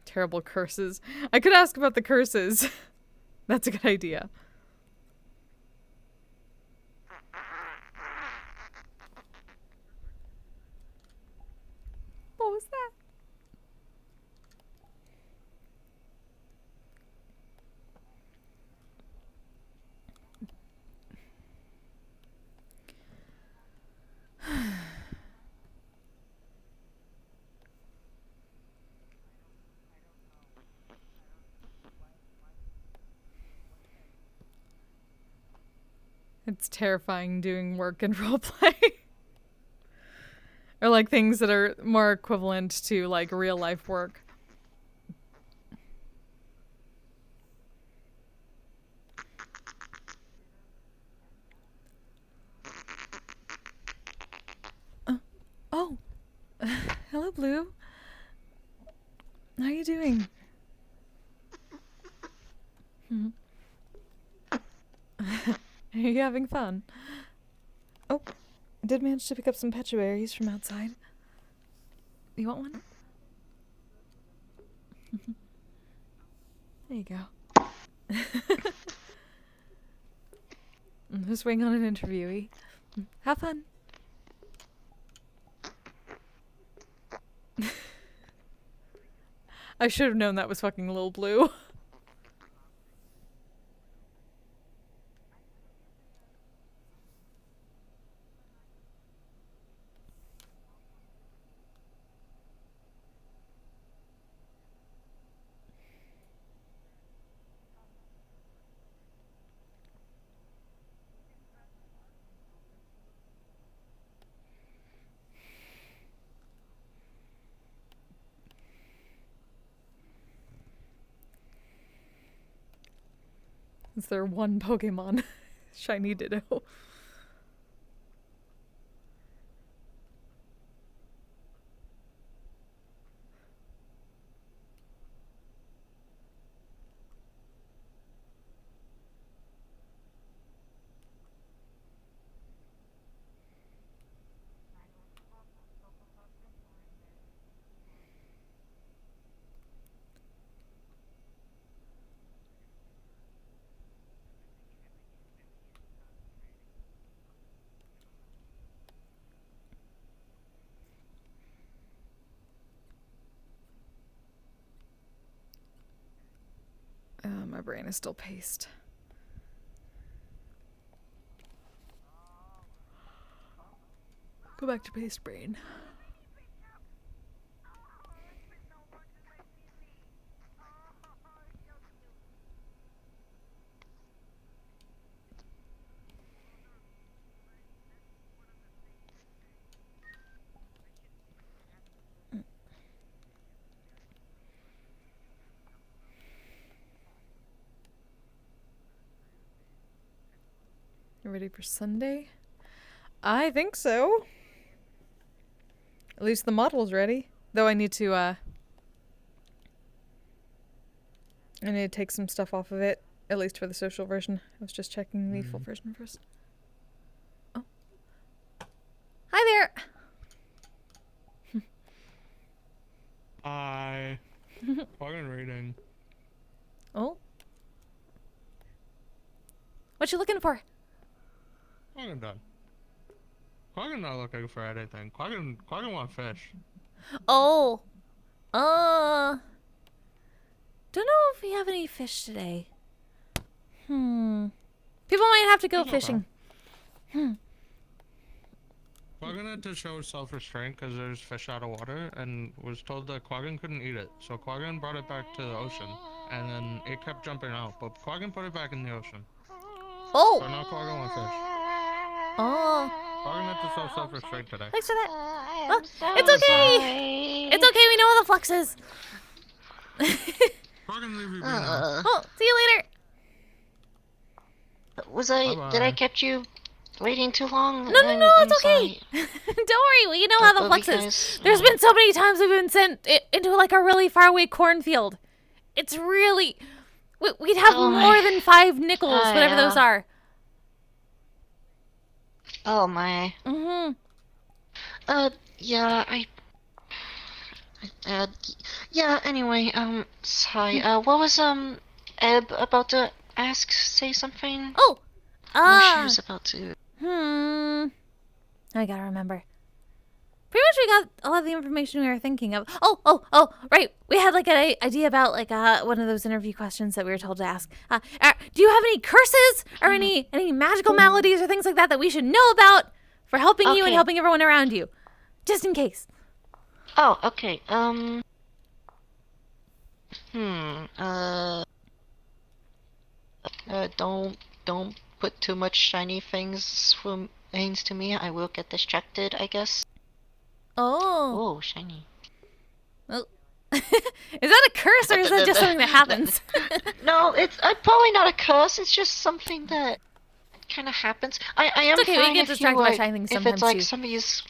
[SPEAKER 1] Terrible curses. I could ask about the curses. That's a good idea. What was that? It's terrifying doing work in roleplay. Or like things that are more equivalent to like real life work. Oh, hello, Blue. How are you doing? Are you having fun? Oh, I did manage to pick up some petuaries from outside. You want one? There you go. I'm just waiting on an interviewee. Have fun. I should have known that was fucking Lil Blue. Is there one Pokemon? Shiny Ditto. My brain is still paced. Go back to paced brain. You ready for Sunday? I think so. At least the model's ready. Though I need to take some stuff off of it. At least for the social version. I was just checking the full version first. Oh. Hi there!
[SPEAKER 10] Hi. Fucking reading.
[SPEAKER 1] Oh? What you looking for?
[SPEAKER 10] Fucking done. Quaggan not looking for anything. Quaggan want fish.
[SPEAKER 1] Oh. Don't know if we have any fish today. People might have to go
[SPEAKER 10] It's okay.
[SPEAKER 1] fishing.
[SPEAKER 10] Quaggan had to show self-restraint because there's fish out of water and was told that Quaggan couldn't eat it. So Quaggan brought it back to the ocean and then it kept jumping out. But Quaggan put it back in the ocean.
[SPEAKER 1] Oh!
[SPEAKER 10] So now Quaggan wants fish.
[SPEAKER 1] Oh.
[SPEAKER 10] Quaggan had to show self-restraint today.
[SPEAKER 1] Thanks for that.
[SPEAKER 2] I'm so
[SPEAKER 1] It's okay!
[SPEAKER 2] sorry.
[SPEAKER 1] It's okay, we know all the fluxes.
[SPEAKER 10] Quaggan, leave you be now.
[SPEAKER 1] Oh, see you later.
[SPEAKER 2] Did I kept you waiting too long?
[SPEAKER 1] No,
[SPEAKER 2] I'm
[SPEAKER 1] it's okay.
[SPEAKER 2] sorry.
[SPEAKER 1] Don't worry, we know how the flux is.
[SPEAKER 2] Because-
[SPEAKER 1] There's been so many times we've been sent into like a really far away cornfield. It's really... We'd have
[SPEAKER 2] Oh my-
[SPEAKER 1] more than 5 nickels,
[SPEAKER 2] Oh,
[SPEAKER 1] whatever
[SPEAKER 2] yeah.
[SPEAKER 1] those are.
[SPEAKER 2] Oh my.
[SPEAKER 1] Mm-hmm.
[SPEAKER 2] Yeah, yeah, anyway, sorry, what was, Eb about to say something?
[SPEAKER 1] Oh!
[SPEAKER 2] She was about to...
[SPEAKER 1] I gotta remember. Pretty much we got a lot of the information we were thinking of. Oh, right. We had like an idea about like one of those interview questions that we were told to ask. Do you have any curses or any magical maladies or things like that we should know about for helping you and
[SPEAKER 2] Okay.
[SPEAKER 1] helping everyone around you? Just in case.
[SPEAKER 2] Oh, okay, don't put too much shiny things to me, I will get distracted, I guess.
[SPEAKER 1] Oh.
[SPEAKER 2] Oh, shiny.
[SPEAKER 1] Oh. Is that a curse or is that just something that happens?
[SPEAKER 2] No, it's probably not a curse. It's just something that kind of happens. I am
[SPEAKER 1] It's okay, we
[SPEAKER 2] fine
[SPEAKER 1] get
[SPEAKER 2] if
[SPEAKER 1] distracted
[SPEAKER 2] you,
[SPEAKER 1] by
[SPEAKER 2] like,
[SPEAKER 1] shiny things
[SPEAKER 2] if
[SPEAKER 1] sometimes
[SPEAKER 2] it's like
[SPEAKER 1] too.
[SPEAKER 2] some of yous.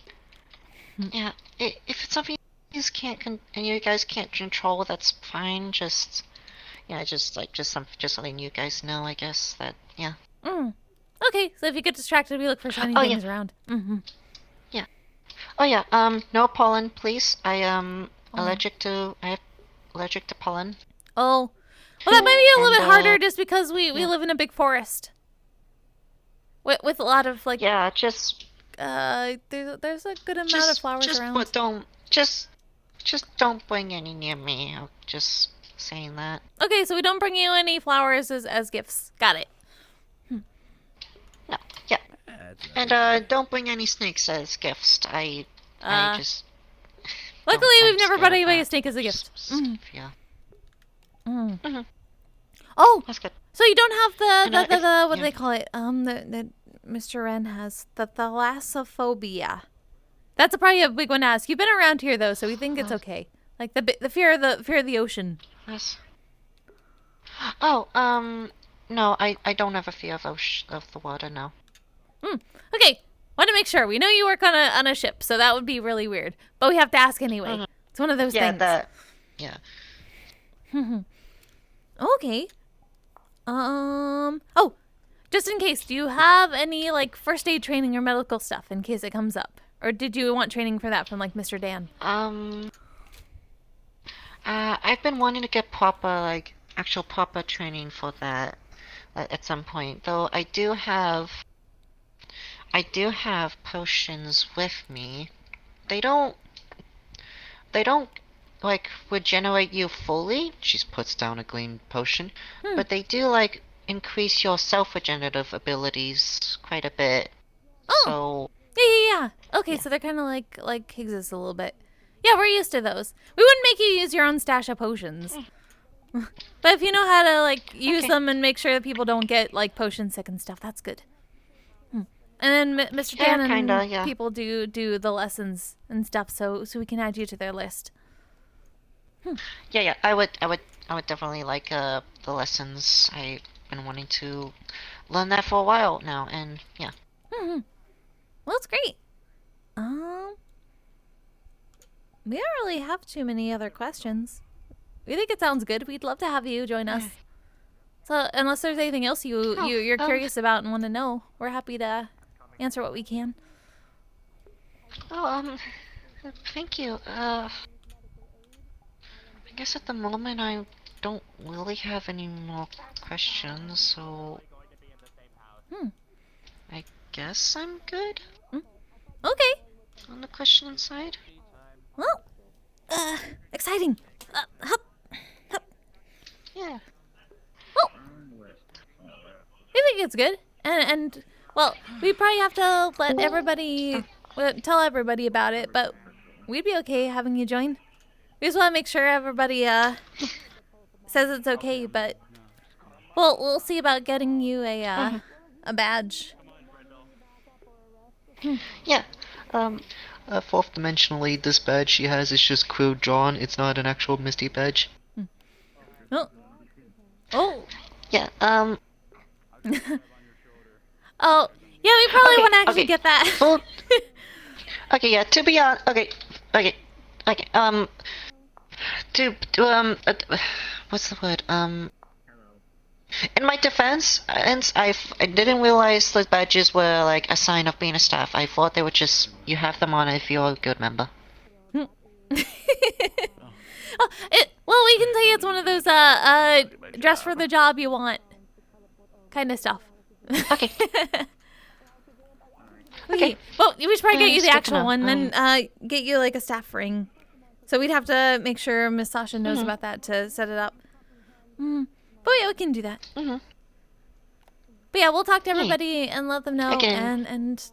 [SPEAKER 2] Yeah, if it's something you can't and you guys can't control, that's fine. Just letting you guys know, I guess that yeah.
[SPEAKER 1] Okay, so if you get distracted, we look for shiny things around.
[SPEAKER 2] Yeah. Oh yeah. No pollen, please. I am allergic to pollen.
[SPEAKER 1] Oh. Well, that might be a little bit harder
[SPEAKER 2] And,
[SPEAKER 1] just because we live in a big forest. With a lot of like
[SPEAKER 2] Yeah, just
[SPEAKER 1] there's a good amount of flowers around.
[SPEAKER 2] But just don't bring any near me. I'm just saying that.
[SPEAKER 1] Okay, so we don't bring you any flowers as gifts. Got it.
[SPEAKER 2] No, yeah. And don't bring any snakes as gifts. I just.
[SPEAKER 1] Luckily,
[SPEAKER 2] I'm
[SPEAKER 1] we've never
[SPEAKER 2] scared
[SPEAKER 1] brought
[SPEAKER 2] of
[SPEAKER 1] anybody a
[SPEAKER 2] that.
[SPEAKER 1] snake as a gift.
[SPEAKER 2] Yeah.
[SPEAKER 1] Oh,
[SPEAKER 2] That's good.
[SPEAKER 1] so you don't have the what do
[SPEAKER 2] yeah.
[SPEAKER 1] they call it? The Mr. Wren has the thalassophobia. That's probably a big one to ask. You've been around here though, so we think it's okay. Like the fear of the ocean.
[SPEAKER 2] Yes. Oh, no, I don't have a fear of the water, no.
[SPEAKER 1] Okay, want to make sure. We know you work on a ship, so that would be really weird. But we have to ask anyway. It's one of those things.
[SPEAKER 2] Yeah.
[SPEAKER 1] Okay. Oh, just in case, do you have any like first aid training or medical stuff in case it comes up, or did you want training for that from like Mr. Dan?
[SPEAKER 2] I've been wanting to get actual proper training for that at some point. Though I do have potions with me. They don't like regenerate you fully. She puts down a green potion, but they do like increase your self-regenerative abilities quite a bit.
[SPEAKER 1] Oh.
[SPEAKER 2] So
[SPEAKER 1] Yeah. Okay, so they're kind of like Kise's a little bit. Yeah, we're used to those. We wouldn't make you use your own stash of potions. But if you know how to like use them and make sure that people don't get like potion sick and stuff, that's good. And then Mr. Dan and people do the lessons and stuff, so we can add you to their list.
[SPEAKER 2] Yeah, I would definitely like the lessons. I've been wanting to learn that for a while now, and yeah.
[SPEAKER 1] Well, that's great. We don't really have too many other questions. We think it sounds good. We'd love to have you join us. So, unless there's anything else you're curious about and want to know, we're happy to answer what we can.
[SPEAKER 2] Thank you. I guess at the moment I don't really have any more questions, so I guess I'm good.
[SPEAKER 1] Okay.
[SPEAKER 2] On the question side.
[SPEAKER 1] Well, exciting. Hup.
[SPEAKER 2] Yeah.
[SPEAKER 1] Well, I think it's good. And well, we probably have to let everybody tell everybody about it, but we'd be okay having you join. We just want to make sure everybody says it's okay, but we'll see about getting you a badge.
[SPEAKER 2] Yeah. Fourth dimensionally, this badge she has is just crew drawn. It's not an actual Misty badge.
[SPEAKER 1] Oh.
[SPEAKER 2] Yeah.
[SPEAKER 1] Oh. Yeah, we probably want to actually get that.
[SPEAKER 2] Well, okay. Yeah. To be honest. Okay. What's the word? In my defense, I didn't realize the badges were like a sign of being a staff. I thought they were just you have them on if you're a good member.
[SPEAKER 1] Well, we can say it's one of those dress for the job you want kind of stuff.
[SPEAKER 2] Okay.
[SPEAKER 1] Okay. Well, we should probably get you the actual one, then get you like a staff ring. So we'd have to make sure Miss Sasha knows about that to set it up. But yeah, we can do that. But yeah, we'll talk to everybody and let them know. And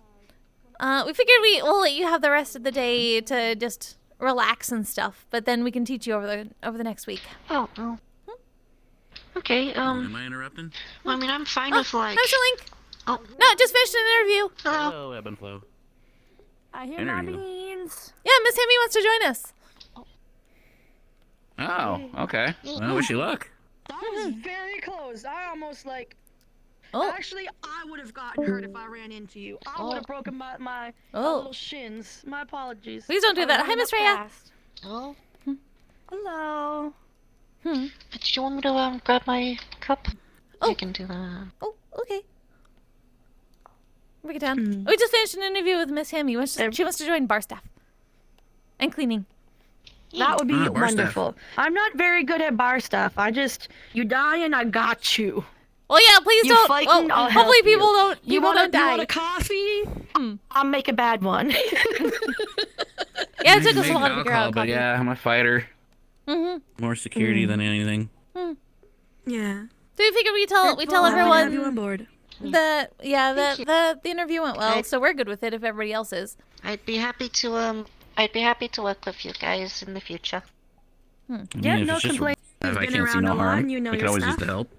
[SPEAKER 1] we figured we'll let you have the rest of the day to just relax and stuff. But then we can teach you over the next week.
[SPEAKER 2] Oh. Okay.
[SPEAKER 11] Am I interrupting?
[SPEAKER 2] Well, I mean, I'm fine with like.
[SPEAKER 1] How's the link?
[SPEAKER 2] Oh.
[SPEAKER 1] No, just finished an interview.
[SPEAKER 2] Hello.
[SPEAKER 9] Ebb and flow.
[SPEAKER 6] I hear
[SPEAKER 9] Interview.
[SPEAKER 6] my beans.
[SPEAKER 1] Yeah, Miss Hammy wants to join us.
[SPEAKER 9] Oh, okay. Well, I wish you luck.
[SPEAKER 6] That was very close. I almost like.
[SPEAKER 1] Oh.
[SPEAKER 6] Actually, I would have gotten hurt if I ran into you. I would have broken my little shins. My apologies.
[SPEAKER 1] Please don't do that. Hi, Miss Rhea.
[SPEAKER 2] Oh.
[SPEAKER 6] Hello.
[SPEAKER 1] Hmm.
[SPEAKER 2] Did you want me to grab my cup?
[SPEAKER 1] Oh.
[SPEAKER 2] I can do that.
[SPEAKER 1] Oh, okay. Bring it down. We just finished an interview with Miss Hammy. She wants to join bar staff. And cleaning.
[SPEAKER 6] That would be
[SPEAKER 9] bar
[SPEAKER 6] wonderful.
[SPEAKER 9] staff.
[SPEAKER 6] I'm not very good at bar stuff. You die and I got you.
[SPEAKER 1] Well, yeah, please
[SPEAKER 6] You
[SPEAKER 1] don't.
[SPEAKER 6] fighting, I'll help
[SPEAKER 1] hopefully people
[SPEAKER 6] you.
[SPEAKER 1] don't.
[SPEAKER 6] You
[SPEAKER 1] People
[SPEAKER 6] want
[SPEAKER 1] don't die.
[SPEAKER 6] a coffee? I'll make a bad one.
[SPEAKER 1] Yeah, it took us a
[SPEAKER 9] Make
[SPEAKER 1] while to figure
[SPEAKER 9] alcohol,
[SPEAKER 1] out
[SPEAKER 9] but
[SPEAKER 1] coffee.
[SPEAKER 9] yeah, I'm a fighter.
[SPEAKER 1] Mm-hmm.
[SPEAKER 9] More security than anything.
[SPEAKER 6] Yeah.
[SPEAKER 1] So we figured we tell
[SPEAKER 6] Have you on
[SPEAKER 1] everyone
[SPEAKER 6] board.
[SPEAKER 1] that the interview went well,
[SPEAKER 2] Okay.
[SPEAKER 1] so we're good with it if everybody else is.
[SPEAKER 2] I'd be happy to work with you guys in the future.
[SPEAKER 9] I mean,
[SPEAKER 6] Yeah,
[SPEAKER 9] if
[SPEAKER 6] no
[SPEAKER 9] it's just
[SPEAKER 6] complaints.
[SPEAKER 9] if
[SPEAKER 6] You've
[SPEAKER 9] I
[SPEAKER 6] been
[SPEAKER 9] can't see
[SPEAKER 6] around
[SPEAKER 9] no
[SPEAKER 6] a lot
[SPEAKER 9] harm.
[SPEAKER 6] and you know
[SPEAKER 9] I can
[SPEAKER 6] your
[SPEAKER 9] always use
[SPEAKER 6] stuff.
[SPEAKER 9] the help.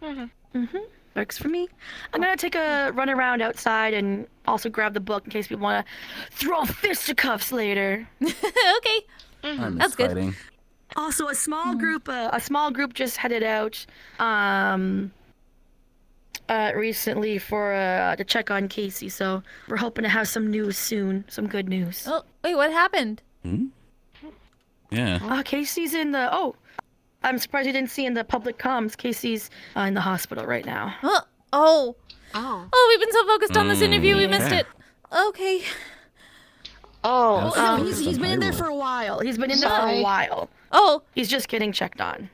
[SPEAKER 1] Mm-hmm.
[SPEAKER 6] Works for me. I'm gonna take a run around outside and also grab the book in case we want to throw fisticuffs later.
[SPEAKER 1] Okay.
[SPEAKER 9] I miss
[SPEAKER 1] That's good.
[SPEAKER 9] fighting.
[SPEAKER 6] Also, a small group just headed out recently for to check on Kise. So we're hoping to have some news soon, some good news.
[SPEAKER 1] Oh, wait, what happened?
[SPEAKER 9] Hmm? Yeah.
[SPEAKER 6] Casey's in the. Oh, I'm surprised you didn't see in the public comms. Casey's in the hospital right now.
[SPEAKER 1] Huh? Oh.
[SPEAKER 2] Oh.
[SPEAKER 1] Oh, we've been so focused on this interview, we missed
[SPEAKER 9] okay.
[SPEAKER 1] it. Okay.
[SPEAKER 2] Oh.
[SPEAKER 6] He's been in there for a while. He's been in there for a
[SPEAKER 2] Sorry.
[SPEAKER 6] while.
[SPEAKER 1] Oh.
[SPEAKER 6] He's just getting checked on.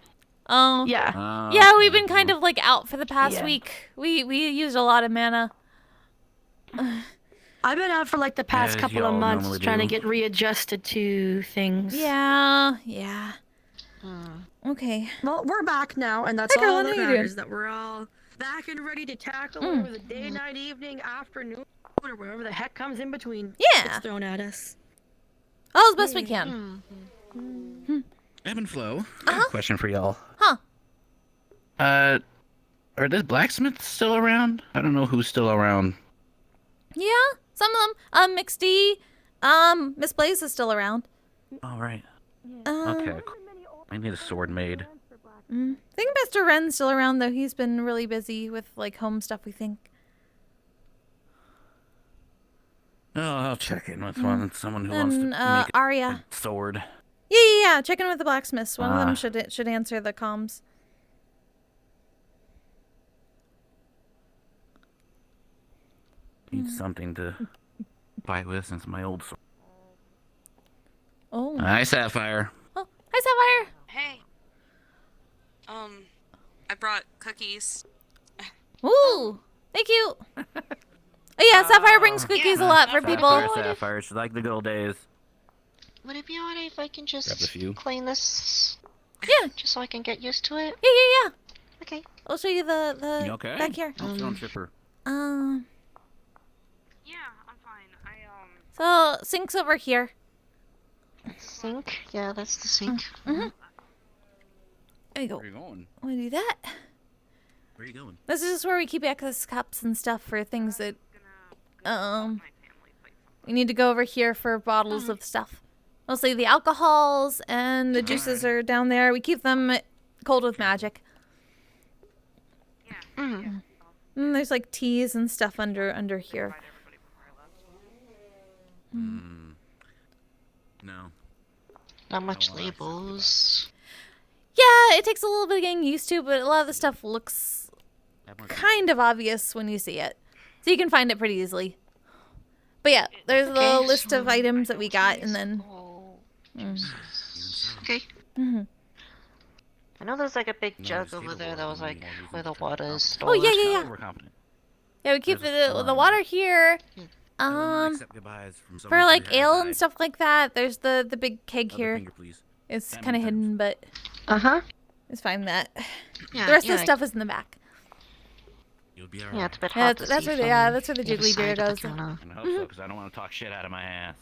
[SPEAKER 1] Oh.
[SPEAKER 6] Yeah.
[SPEAKER 1] Yeah, we've been kind of like out for the past
[SPEAKER 6] Yeah.
[SPEAKER 1] week. We used a lot of mana.
[SPEAKER 6] I've been out for like the past
[SPEAKER 9] As
[SPEAKER 6] couple of
[SPEAKER 9] y'all
[SPEAKER 6] months
[SPEAKER 9] normally
[SPEAKER 6] trying to
[SPEAKER 9] do.
[SPEAKER 6] get readjusted to things.
[SPEAKER 1] Yeah.
[SPEAKER 2] Hmm.
[SPEAKER 1] Okay.
[SPEAKER 6] Well, we're back now, and that's
[SPEAKER 1] Hi,
[SPEAKER 6] all
[SPEAKER 1] Caroline,
[SPEAKER 6] that
[SPEAKER 1] how you doing?
[SPEAKER 6] matters. That we're all back and ready to tackle whatever the day, night, evening, afternoon, or whatever the heck comes in between.
[SPEAKER 1] Yeah.
[SPEAKER 6] Gets thrown at us.
[SPEAKER 1] Oh, as best we can.
[SPEAKER 9] Ebb and flow. I have a question for y'all.
[SPEAKER 1] Huh.
[SPEAKER 9] Are the blacksmiths still around? I don't know who's still around.
[SPEAKER 1] Yeah, some of them. Mixed Miss Blaze is still around.
[SPEAKER 9] All right.
[SPEAKER 1] Um,
[SPEAKER 9] Okay. I need a sword made.
[SPEAKER 1] I think Mr. Wren's still around, though. He's been really busy with, like, home stuff, we think.
[SPEAKER 9] Oh, I'll check in with someone who wants to
[SPEAKER 1] And,
[SPEAKER 9] make
[SPEAKER 1] Arya.
[SPEAKER 9] a sword.
[SPEAKER 1] Yeah. Check in with the blacksmiths. One of them
[SPEAKER 9] Ah.
[SPEAKER 1] should answer the comms.
[SPEAKER 9] Need something to fight with since my old sword.
[SPEAKER 1] Oh.
[SPEAKER 9] Hi, Sapphire.
[SPEAKER 1] Oh, hi, Sapphire.
[SPEAKER 11] Hey. I brought cookies.
[SPEAKER 1] Ooh, thank you. Oh, yeah, Sapphire brings cookies a lot for people.
[SPEAKER 9] Sapphire. It's like the good old days.
[SPEAKER 2] Would it be alright if I can
[SPEAKER 9] Grab a
[SPEAKER 2] just
[SPEAKER 9] few.
[SPEAKER 2] clean this?
[SPEAKER 1] Yeah.
[SPEAKER 2] Just so I can get used to it?
[SPEAKER 1] Yeah.
[SPEAKER 2] Okay.
[SPEAKER 1] I'll show you the
[SPEAKER 9] You okay?
[SPEAKER 1] back here.
[SPEAKER 9] I'm feeling chipper.
[SPEAKER 11] Yeah, I'm fine.
[SPEAKER 1] So sink's over here.
[SPEAKER 2] Sink? Yeah, that's the sink.
[SPEAKER 1] There you go.
[SPEAKER 9] Where are you going?
[SPEAKER 1] Want to do that?
[SPEAKER 9] Where are you going?
[SPEAKER 1] This is just where we keep excess cups and stuff for things that we need to go over here for bottles of stuff. Mostly the alcohols and the juices are down there. We keep them cold with magic. And there's like teas and stuff under here.
[SPEAKER 9] No.
[SPEAKER 2] Not much labels.
[SPEAKER 1] Yeah, it takes a little bit of getting used to, but a lot of the stuff looks kind of obvious when you see it. So you can find it pretty easily. But yeah, there's the list of items that we got, and then...
[SPEAKER 2] Okay. I know there's like a big jug over there that was like where the water is stored.
[SPEAKER 1] Oh, yeah.
[SPEAKER 9] Overconfident.
[SPEAKER 1] Yeah, we keep the water here.
[SPEAKER 9] Accept goodbyes from
[SPEAKER 1] For
[SPEAKER 9] someone
[SPEAKER 1] like
[SPEAKER 9] who has
[SPEAKER 1] ale
[SPEAKER 9] died.
[SPEAKER 1] and stuff like that, there's the big keg
[SPEAKER 9] Other
[SPEAKER 1] here.
[SPEAKER 9] finger, please.
[SPEAKER 1] It's
[SPEAKER 9] That
[SPEAKER 1] kind of
[SPEAKER 9] many
[SPEAKER 1] hidden, but
[SPEAKER 2] Uh-huh.
[SPEAKER 1] it's fine that.
[SPEAKER 2] Yeah,
[SPEAKER 1] The rest
[SPEAKER 2] yeah,
[SPEAKER 1] of the stuff is in the back.
[SPEAKER 9] You'll be alright.
[SPEAKER 2] Yeah, it's a bit
[SPEAKER 1] Yeah,
[SPEAKER 2] hard
[SPEAKER 1] that's
[SPEAKER 2] to
[SPEAKER 1] where
[SPEAKER 2] see
[SPEAKER 1] that's where the
[SPEAKER 2] from the
[SPEAKER 1] jiggly bear
[SPEAKER 2] side of the
[SPEAKER 1] goes.
[SPEAKER 2] counter.
[SPEAKER 9] I hope so, because I don't want to talk shit out of my ass.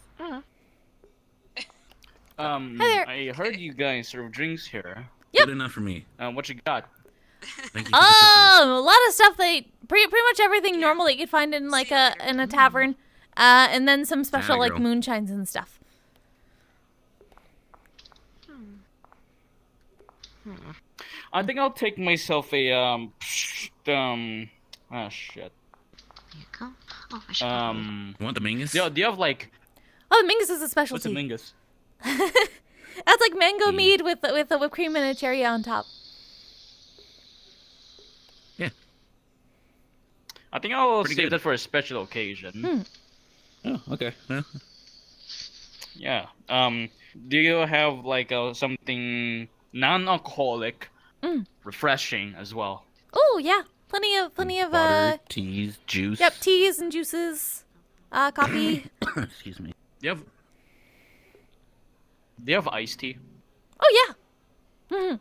[SPEAKER 1] Hi there.
[SPEAKER 7] I heard you guys serve drinks here.
[SPEAKER 1] Yep.
[SPEAKER 9] Good enough for me.
[SPEAKER 7] What you got?
[SPEAKER 9] Thank you. For the
[SPEAKER 1] A lot of stuff that pretty much everything normal that you'd find in like a tavern, and then some special like
[SPEAKER 9] girl.
[SPEAKER 1] moonshines and stuff.
[SPEAKER 7] I think I'll take myself a ah shit.
[SPEAKER 2] There you go. Oh, I should probably...
[SPEAKER 9] You want the mingus?
[SPEAKER 7] Do you have like
[SPEAKER 1] Oh, the mingus is a
[SPEAKER 7] what's
[SPEAKER 1] specialty.
[SPEAKER 7] a mingus?
[SPEAKER 1] That's like mango mead with the whipped cream and a cherry on top.
[SPEAKER 9] Yeah.
[SPEAKER 7] I think I'll
[SPEAKER 9] Pretty
[SPEAKER 7] save
[SPEAKER 9] good.
[SPEAKER 7] that for a special occasion.
[SPEAKER 9] Oh, okay. Well,
[SPEAKER 7] Yeah. Do you have like something non-alcoholic, refreshing as well?
[SPEAKER 1] Oh yeah, plenty of
[SPEAKER 9] butter, teas, juice.
[SPEAKER 1] Yep, teas and juices, coffee.
[SPEAKER 9] Excuse me.
[SPEAKER 7] Do you have iced tea?
[SPEAKER 1] Oh yeah.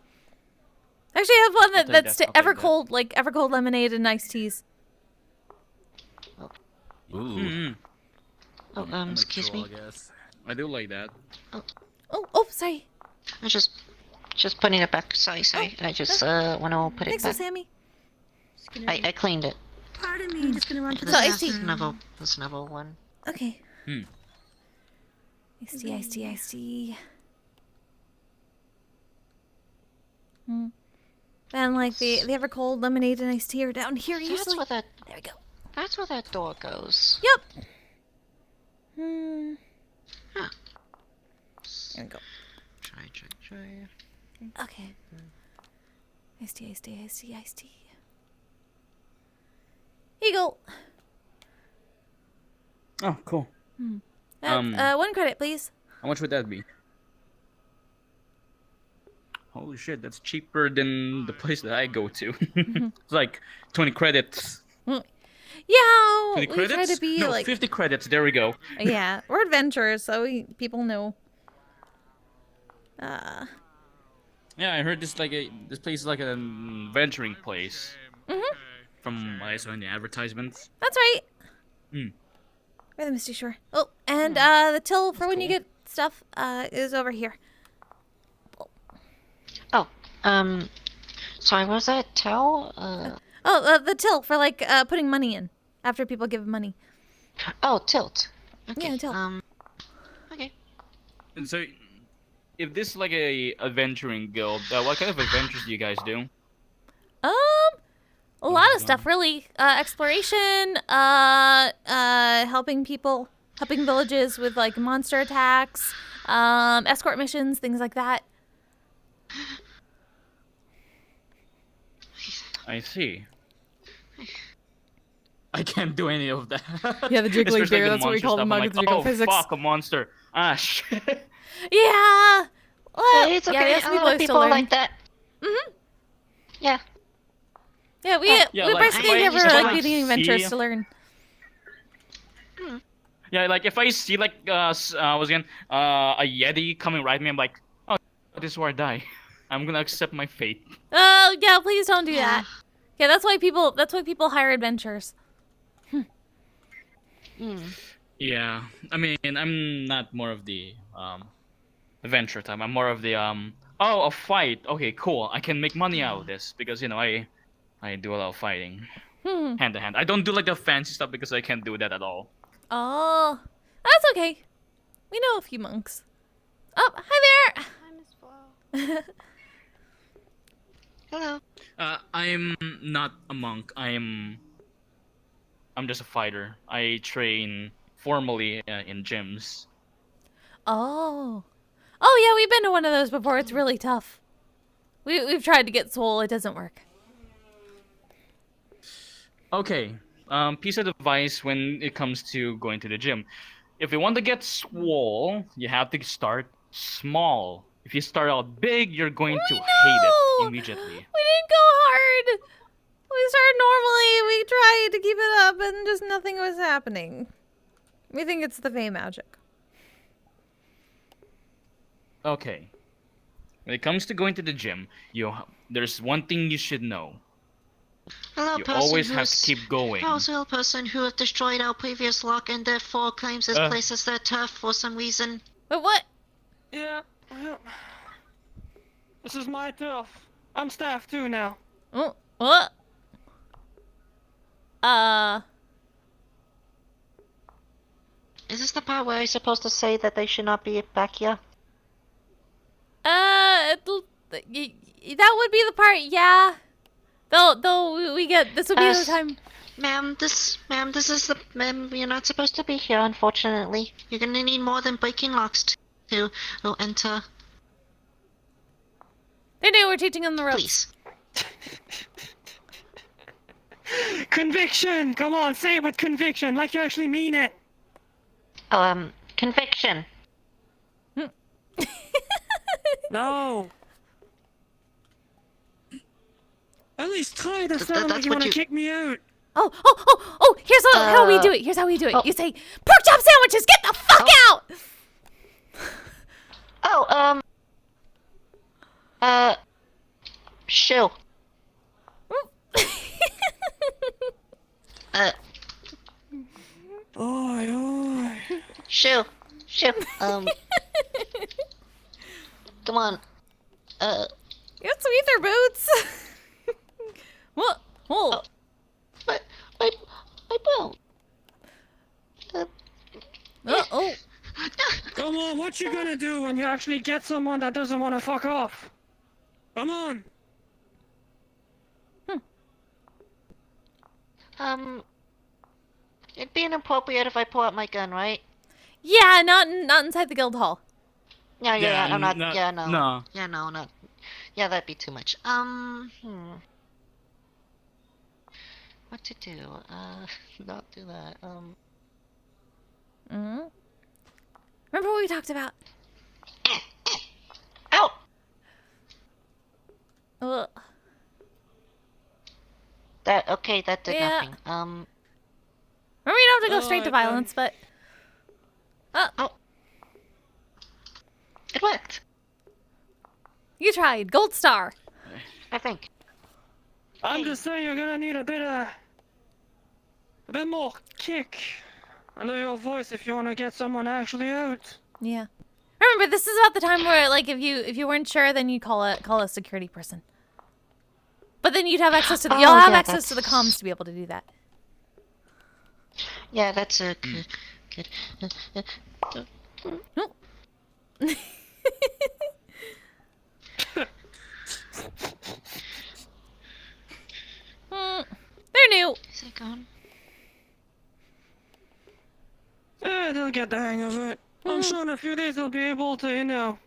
[SPEAKER 1] Actually, I have one
[SPEAKER 7] I'll take
[SPEAKER 1] that's
[SPEAKER 7] that, I'll take
[SPEAKER 1] Evercold, like Evercold lemonade and iced teas.
[SPEAKER 9] Ooh.
[SPEAKER 2] Oh, excuse me.
[SPEAKER 7] I do like that.
[SPEAKER 1] Oh, sorry.
[SPEAKER 2] I just putting it back. Sorry. I just want to put it
[SPEAKER 1] Thanks,
[SPEAKER 2] back.
[SPEAKER 1] Sammy.
[SPEAKER 2] I cleaned it.
[SPEAKER 6] Pardon me, just gonna run to the
[SPEAKER 1] So iced tea.
[SPEAKER 2] This level one.
[SPEAKER 1] Okay. Iced tea. And like the Evercold lemonade and iced tea are down here
[SPEAKER 2] That's
[SPEAKER 1] usually.
[SPEAKER 2] where that.
[SPEAKER 1] There we go.
[SPEAKER 2] That's where that door goes.
[SPEAKER 1] Yep.
[SPEAKER 2] Huh.
[SPEAKER 1] There we go.
[SPEAKER 2] Try.
[SPEAKER 1] Okay. Iced tea. Here you go.
[SPEAKER 7] Oh, cool.
[SPEAKER 1] One credit, please.
[SPEAKER 7] How much would that be? Holy shit, that's cheaper than the place that I go to. It's like 20 credits.
[SPEAKER 1] Yeah,
[SPEAKER 7] 20
[SPEAKER 1] we
[SPEAKER 7] credits?
[SPEAKER 1] try to be
[SPEAKER 7] no,
[SPEAKER 1] like
[SPEAKER 7] 50 credits. There we go.
[SPEAKER 1] yeah, we're adventurers, so people know.
[SPEAKER 7] Yeah, I heard this this place is like an venturing place. From what I saw in the advertisements.
[SPEAKER 1] That's right. We're the Misty Shore. Oh, and the till for when you get stuff is over here.
[SPEAKER 2] Oh, sorry, what was that? Tell?
[SPEAKER 1] The till for like putting money in after people give money.
[SPEAKER 2] Oh, tilt. Okay.
[SPEAKER 1] Yeah, tilt.
[SPEAKER 2] Okay.
[SPEAKER 7] And so, if this is like a adventuring guild, what kind of adventures do you guys do?
[SPEAKER 1] A lot of stuff, really. Exploration, helping villages with like monster attacks, escort missions, things like that.
[SPEAKER 7] I see. I can't do any of that.
[SPEAKER 1] Yeah, the jiggly
[SPEAKER 7] Especially
[SPEAKER 1] bear,
[SPEAKER 7] the
[SPEAKER 1] that's what we
[SPEAKER 7] monster
[SPEAKER 1] call
[SPEAKER 7] stuff.
[SPEAKER 1] them
[SPEAKER 7] I'm
[SPEAKER 1] among
[SPEAKER 7] like,
[SPEAKER 1] the
[SPEAKER 7] oh,
[SPEAKER 1] physics.
[SPEAKER 7] fuck, a monster. Ah, shit.
[SPEAKER 1] Yeah. Well,
[SPEAKER 2] It's okay.
[SPEAKER 1] yeah, there's
[SPEAKER 2] A
[SPEAKER 1] people
[SPEAKER 2] lot
[SPEAKER 1] who
[SPEAKER 2] of
[SPEAKER 1] still
[SPEAKER 2] people
[SPEAKER 1] learn.
[SPEAKER 2] like that. Yeah.
[SPEAKER 1] Yeah, we
[SPEAKER 7] like,
[SPEAKER 1] basically
[SPEAKER 7] if I
[SPEAKER 1] never
[SPEAKER 7] just,
[SPEAKER 1] like
[SPEAKER 7] like,
[SPEAKER 1] beating adventures
[SPEAKER 7] see-
[SPEAKER 1] to learn.
[SPEAKER 7] Yeah, like if I see like a yeti coming right at me, I'm like, oh, this is where I die. I'm gonna accept my fate.
[SPEAKER 1] Oh yeah, please don't do that. Yeah, that's why people hire adventurers.
[SPEAKER 7] Yeah, I mean, I'm not more of the adventure type. I'm more of the oh, a fight. Okay, cool. I can make money out of this because I do a lot of fighting, hand to hand. I don't do like the fancy stuff because I can't do that at all.
[SPEAKER 1] Oh, that's okay. We know a few monks. Oh, hi there.
[SPEAKER 2] Hi, Miss Flo. Hello.
[SPEAKER 7] I'm not a monk. I'm just a fighter. I train formally in gyms.
[SPEAKER 1] Oh yeah, we've been to one of those before. It's really tough. We've tried to get soul. It doesn't work.
[SPEAKER 7] Okay. Piece of advice when it comes to going to the gym. If you want to get swole, you have to start small. If you start out big, you're going to hate it immediately.
[SPEAKER 1] We didn't go hard. We started normally. We tried to keep it up, and just nothing was happening. We think it's the Fey magic.
[SPEAKER 7] Okay. When it comes to going to the gym, there's one thing you should know.
[SPEAKER 2] Hello,
[SPEAKER 7] You
[SPEAKER 2] person
[SPEAKER 7] always have
[SPEAKER 2] who's-
[SPEAKER 7] to keep going.
[SPEAKER 2] Hello, person who have destroyed our previous lock and therefore claims this place as their turf for some reason.
[SPEAKER 1] But what?
[SPEAKER 8] Yeah, well, this is my turf. I'm staff too now.
[SPEAKER 1] Oh, what?
[SPEAKER 2] Is this the part where I'm supposed to say that they should not be back here?
[SPEAKER 1] That would be the part, yeah. Though we get, this would be the time.
[SPEAKER 2] Ma'am, you're not supposed to be here, unfortunately. You're gonna need more than breaking locks to enter.
[SPEAKER 1] They do, we're teaching them the ropes.
[SPEAKER 2] Please.
[SPEAKER 5] Conviction! Come on, say it with conviction, like you actually mean it.
[SPEAKER 2] Conviction.
[SPEAKER 5] No. At least try to sound like you want to kick me out.
[SPEAKER 1] Oh, here's how we do it. Here's how we do it. You say, pork chop sandwiches, get the fuck out!
[SPEAKER 2] Shoo.
[SPEAKER 5] Oi.
[SPEAKER 2] Shoo. Come on.
[SPEAKER 1] You have some ether boots. What? Oh.
[SPEAKER 2] My belt.
[SPEAKER 1] Oh.
[SPEAKER 5] Come on, what you gonna do when you actually get someone that doesn't want to fuck off? Come on.
[SPEAKER 2] It'd be inappropriate if I pull out my gun, right?
[SPEAKER 1] Yeah, not inside the guild hall.
[SPEAKER 2] Yeah, I'm not.
[SPEAKER 7] No.
[SPEAKER 2] Yeah, no. Yeah, no, not. Yeah, that'd be too much. What to do? Not do that.
[SPEAKER 1] Remember what we talked about?
[SPEAKER 2] Ow!
[SPEAKER 1] Ugh.
[SPEAKER 2] That did
[SPEAKER 1] Yeah.
[SPEAKER 2] nothing.
[SPEAKER 1] Remember, you don't have to go straight to violence, but.
[SPEAKER 2] Oh. It worked.
[SPEAKER 1] You tried. Gold star.
[SPEAKER 2] I think.
[SPEAKER 5] I'm just saying you're gonna need a bit more kick under your voice if you want to get someone actually out.
[SPEAKER 1] Yeah. Remember, this is about the time where, like, if you weren't sure, then you call a security person. But then you'd have access to the, you'll have access to the comms to be able to do that.
[SPEAKER 2] Yeah, that's a good.
[SPEAKER 1] They're new.
[SPEAKER 2] Is it gone?
[SPEAKER 5] Yeah, they'll get the hang of it. I'm sure in a few days they'll be able to,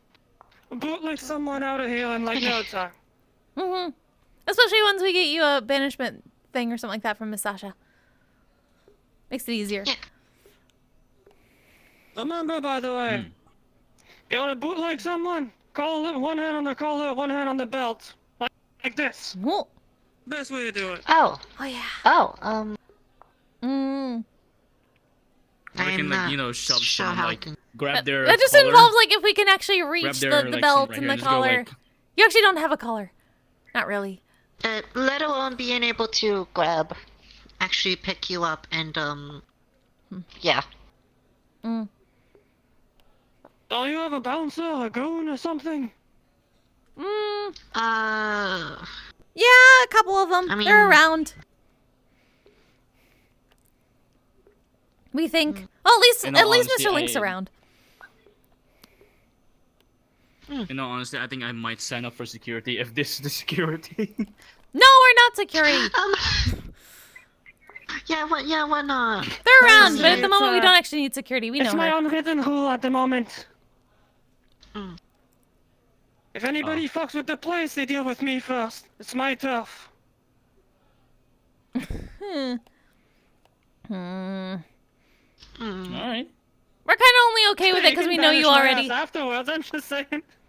[SPEAKER 5] bootleg someone out of here in like no time.
[SPEAKER 1] Especially once we get you a banishment thing or something like that from Miss Sasha. Makes it easier.
[SPEAKER 2] Yeah.
[SPEAKER 5] Remember, by the way, you want to bootleg someone? Call it one hand on the collar, one hand on the belt. Like this.
[SPEAKER 1] Whoa.
[SPEAKER 5] Best way to do it.
[SPEAKER 2] Oh.
[SPEAKER 1] Oh, yeah.
[SPEAKER 2] Oh,
[SPEAKER 7] We can, like, shove some, like, grab their
[SPEAKER 1] That just
[SPEAKER 7] collar.
[SPEAKER 1] involves, like, if we can actually reach
[SPEAKER 7] their,
[SPEAKER 1] the
[SPEAKER 7] like,
[SPEAKER 1] belt
[SPEAKER 7] right
[SPEAKER 1] and
[SPEAKER 7] here,
[SPEAKER 1] the
[SPEAKER 7] just go,
[SPEAKER 1] collar.
[SPEAKER 7] like-
[SPEAKER 1] You actually don't have a collar. Not really.
[SPEAKER 2] Let alone being able to grab, actually pick you up, and yeah.
[SPEAKER 5] Don't you have a bouncer, a goon, or something?
[SPEAKER 1] Yeah, a couple of them.
[SPEAKER 2] I mean-
[SPEAKER 1] They're around. We think. Well,
[SPEAKER 7] In
[SPEAKER 1] at
[SPEAKER 7] all
[SPEAKER 1] least
[SPEAKER 7] honesty,
[SPEAKER 1] Mr. Link's
[SPEAKER 7] I-
[SPEAKER 1] around.
[SPEAKER 7] Honestly, I think I might sign up for security if this is the security.
[SPEAKER 1] No, we're not security.
[SPEAKER 2] Yeah, why not?
[SPEAKER 1] They're around, but at the
[SPEAKER 5] It's,
[SPEAKER 1] moment we don't actually need security. We know
[SPEAKER 5] It's my
[SPEAKER 1] her.
[SPEAKER 5] unwritten rule at the moment. If anybody fucks with the place, they deal with me first. It's my turf.
[SPEAKER 7] Alright.
[SPEAKER 1] We're kind of only okay with it because we know you already.
[SPEAKER 5] Afterwards, I'm just saying.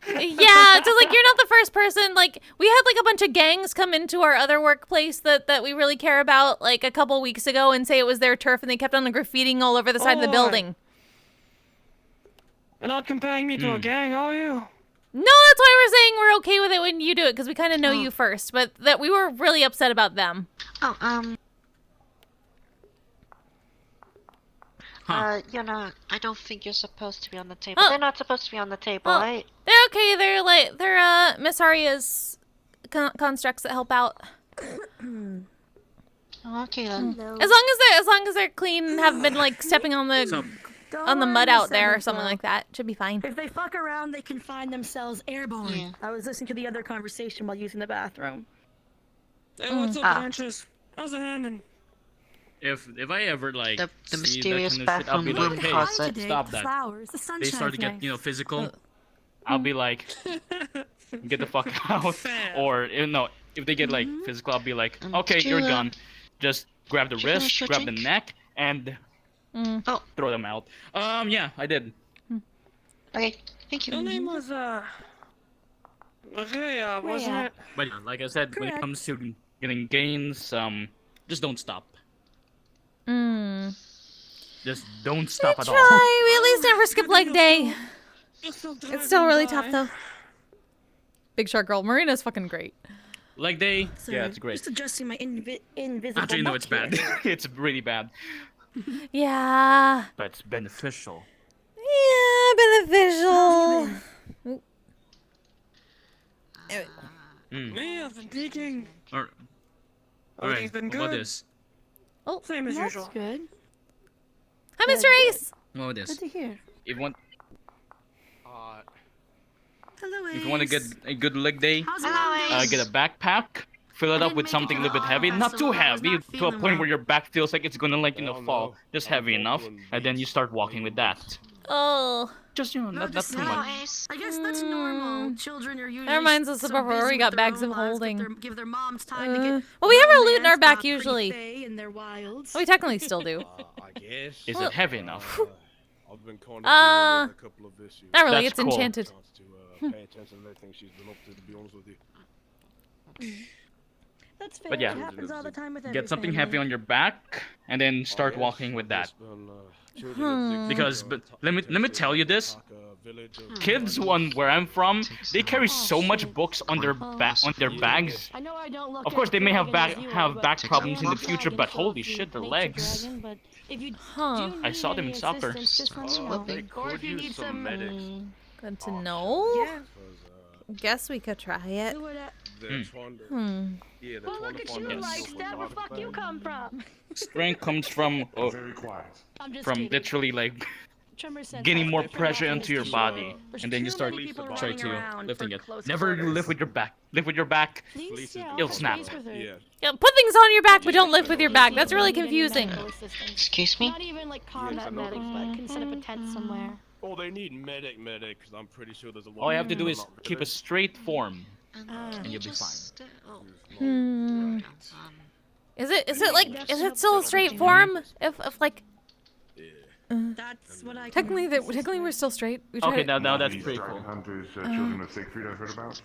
[SPEAKER 1] Yeah, so like you're not the first person. Like we had like a bunch of gangs come into our other workplace that we really care about like a couple weeks ago and say it was their turf, and they kept on graffitiing all over the side of the
[SPEAKER 5] Oh,
[SPEAKER 1] building.
[SPEAKER 5] You're not comparing me to a gang, are you?
[SPEAKER 1] No, that's why we're saying we're okay with it when you do it because we kind of know you first. But that we were really upset about them.
[SPEAKER 2] Oh, you're not. I don't think you're supposed to be on the table.
[SPEAKER 1] Oh.
[SPEAKER 2] They're not supposed to be on the table,
[SPEAKER 1] Oh.
[SPEAKER 2] right?
[SPEAKER 1] They're okay. They're Miss Arya's constructs that help out.
[SPEAKER 2] Okay then.
[SPEAKER 1] As long as they're clean and haven't been like stepping on the mud out there or something like that, should be fine.
[SPEAKER 6] If they fuck around, they can find themselves airborne.
[SPEAKER 2] Yeah.
[SPEAKER 6] I was listening to the other conversation while using the bathroom.
[SPEAKER 5] Hey, what's up, Branches? How's it happening?
[SPEAKER 7] If I ever like
[SPEAKER 2] The
[SPEAKER 7] see
[SPEAKER 2] mysterious
[SPEAKER 7] that kind of shit, I'll be
[SPEAKER 2] bathroom
[SPEAKER 7] like,
[SPEAKER 2] room
[SPEAKER 7] hey,
[SPEAKER 2] closet.
[SPEAKER 7] stop that.
[SPEAKER 6] Flowers, the
[SPEAKER 7] They
[SPEAKER 6] sunshine's
[SPEAKER 7] start to get
[SPEAKER 6] nice.
[SPEAKER 7] physical. I'll be like, get the fuck out. Or no, if they get like physical, I'll be like, okay,
[SPEAKER 2] Did you,
[SPEAKER 7] you're gone. Just grab the
[SPEAKER 2] did you
[SPEAKER 7] wrist,
[SPEAKER 2] finish your
[SPEAKER 7] grab the
[SPEAKER 2] drink?
[SPEAKER 7] neck, and
[SPEAKER 2] Oh.
[SPEAKER 7] throw them out. Yeah, I did.
[SPEAKER 2] Okay, thank you.
[SPEAKER 5] Your name was, Maria, wasn't it?
[SPEAKER 7] But yeah, like I said, when it
[SPEAKER 6] Correct.
[SPEAKER 7] comes to getting gains, just don't stop. Just don't stop at all.
[SPEAKER 1] Try. We at least never skip leg day. It's still really tough though. Big Shark Girl. Marina's fucking great.
[SPEAKER 7] Leg day,
[SPEAKER 6] Sorry,
[SPEAKER 7] yeah, it's great.
[SPEAKER 6] Just adjusting my invisible
[SPEAKER 7] Actually, no,
[SPEAKER 6] butt
[SPEAKER 7] it's bad.
[SPEAKER 6] here.
[SPEAKER 7] It's really bad.
[SPEAKER 1] Yeah.
[SPEAKER 7] But it's beneficial.
[SPEAKER 1] Yeah, beneficial.
[SPEAKER 5] Me, I've been peeking.
[SPEAKER 7] Alright,
[SPEAKER 5] Everything's been
[SPEAKER 7] what about
[SPEAKER 5] good.
[SPEAKER 7] this?
[SPEAKER 1] Oh,
[SPEAKER 5] Same as
[SPEAKER 6] That's
[SPEAKER 5] usual.
[SPEAKER 6] good.
[SPEAKER 1] hi, Mr. Ace.
[SPEAKER 7] What about this?
[SPEAKER 6] Good to hear.
[SPEAKER 7] If you want,
[SPEAKER 6] Hello, Ace.
[SPEAKER 7] if you want to get a good leg day,
[SPEAKER 6] How's it
[SPEAKER 7] get a backpack. Fill it up with something a little bit heavy, not too heavy, to a point where your back feels like it's gonna like fall. Just heavy enough, and then you start walking with that.
[SPEAKER 1] Oh.
[SPEAKER 7] Just not too much.
[SPEAKER 6] I guess that's normal. Children are usually
[SPEAKER 1] That reminds us of
[SPEAKER 6] so
[SPEAKER 1] before
[SPEAKER 6] busy
[SPEAKER 1] we got
[SPEAKER 6] with their
[SPEAKER 1] bags
[SPEAKER 6] own
[SPEAKER 1] of
[SPEAKER 6] lives,
[SPEAKER 1] holding.
[SPEAKER 6] give their moms time to get
[SPEAKER 1] Well, we have our loot in our
[SPEAKER 6] romance,
[SPEAKER 1] back
[SPEAKER 6] pretty
[SPEAKER 1] usually.
[SPEAKER 6] fae in their wilds.
[SPEAKER 1] We technically still do.
[SPEAKER 12] I guess.
[SPEAKER 7] Is it heavy enough?
[SPEAKER 12] I've been kind of dealing with a couple of issues.
[SPEAKER 1] Not really.
[SPEAKER 7] That's
[SPEAKER 1] It's
[SPEAKER 7] cool.
[SPEAKER 1] enchanted.
[SPEAKER 12] To pay attention to everything she's been up to be honest with you.
[SPEAKER 6] That's fair.
[SPEAKER 7] But yeah.
[SPEAKER 6] It happens all the time with every
[SPEAKER 7] Get something
[SPEAKER 6] family.
[SPEAKER 7] heavy on your back, and then start walking with that. Because, but let me tell you this. Kids where I'm from, they carry so much books on their bags.
[SPEAKER 6] I know I don't look
[SPEAKER 7] Of course,
[SPEAKER 6] as
[SPEAKER 7] they may have
[SPEAKER 6] dragon as you are, but
[SPEAKER 7] back problems in the
[SPEAKER 6] I am
[SPEAKER 7] future,
[SPEAKER 6] dragon,
[SPEAKER 7] but
[SPEAKER 6] so
[SPEAKER 7] holy
[SPEAKER 6] if you
[SPEAKER 7] shit, their
[SPEAKER 6] nature
[SPEAKER 7] legs.
[SPEAKER 6] dragon, but if you
[SPEAKER 1] Huh.
[SPEAKER 6] do
[SPEAKER 7] I
[SPEAKER 6] need
[SPEAKER 7] saw them
[SPEAKER 6] any
[SPEAKER 7] in soccer.
[SPEAKER 6] assistance, just let me know.
[SPEAKER 12] They
[SPEAKER 6] Or
[SPEAKER 12] could
[SPEAKER 6] if you
[SPEAKER 12] use
[SPEAKER 6] need
[SPEAKER 12] some
[SPEAKER 6] some
[SPEAKER 12] medics.
[SPEAKER 1] Good to know.
[SPEAKER 6] Yeah.
[SPEAKER 1] Guess we could try it.
[SPEAKER 6] Who would
[SPEAKER 12] They're trying to,
[SPEAKER 6] Well,
[SPEAKER 12] yeah, they're trying
[SPEAKER 6] look
[SPEAKER 12] to
[SPEAKER 6] at
[SPEAKER 12] find
[SPEAKER 6] you,
[SPEAKER 12] out
[SPEAKER 6] like,
[SPEAKER 12] stuff
[SPEAKER 6] Stab, where
[SPEAKER 12] about
[SPEAKER 6] fuck
[SPEAKER 12] the
[SPEAKER 6] you come from?
[SPEAKER 7] Strength comes from
[SPEAKER 6] I'm just
[SPEAKER 7] from
[SPEAKER 6] kidding.
[SPEAKER 7] literally like
[SPEAKER 6] Tremor said
[SPEAKER 7] getting
[SPEAKER 6] that.
[SPEAKER 7] more
[SPEAKER 6] Tremor
[SPEAKER 7] pressure
[SPEAKER 6] said
[SPEAKER 7] into your
[SPEAKER 6] that.
[SPEAKER 7] body,
[SPEAKER 6] There's
[SPEAKER 7] and then you
[SPEAKER 6] too
[SPEAKER 7] start
[SPEAKER 6] many people
[SPEAKER 7] try
[SPEAKER 6] running
[SPEAKER 7] to
[SPEAKER 6] around
[SPEAKER 7] lifting
[SPEAKER 6] for
[SPEAKER 7] it.
[SPEAKER 6] close
[SPEAKER 7] Never
[SPEAKER 6] quarters.
[SPEAKER 7] lift with your back. Lift with your back.
[SPEAKER 6] Please, yeah,
[SPEAKER 7] It'll
[SPEAKER 6] I'll
[SPEAKER 7] snap.
[SPEAKER 6] please with her.
[SPEAKER 12] Yeah.
[SPEAKER 1] Yeah, put things on your back, but don't lift with your back. That's really
[SPEAKER 6] Need any
[SPEAKER 1] confusing.
[SPEAKER 6] medical assistance.
[SPEAKER 2] Excuse me?
[SPEAKER 6] Not even like combat medics, but can set up a tent somewhere.
[SPEAKER 12] Oh, they need medic, because I'm pretty sure there's a lot
[SPEAKER 7] All you
[SPEAKER 12] of
[SPEAKER 7] have to do
[SPEAKER 12] people
[SPEAKER 7] is
[SPEAKER 12] in that
[SPEAKER 7] keep a
[SPEAKER 12] village.
[SPEAKER 7] straight form,
[SPEAKER 6] Ah.
[SPEAKER 7] and you'll be fine.
[SPEAKER 1] Hmm. Is it still a straight form? If like
[SPEAKER 6] That's what I can
[SPEAKER 1] technically we're still straight. We
[SPEAKER 7] Okay,
[SPEAKER 1] try,
[SPEAKER 7] now that's pretty cool.
[SPEAKER 13] Hunters, children of Siegfried, I've heard about.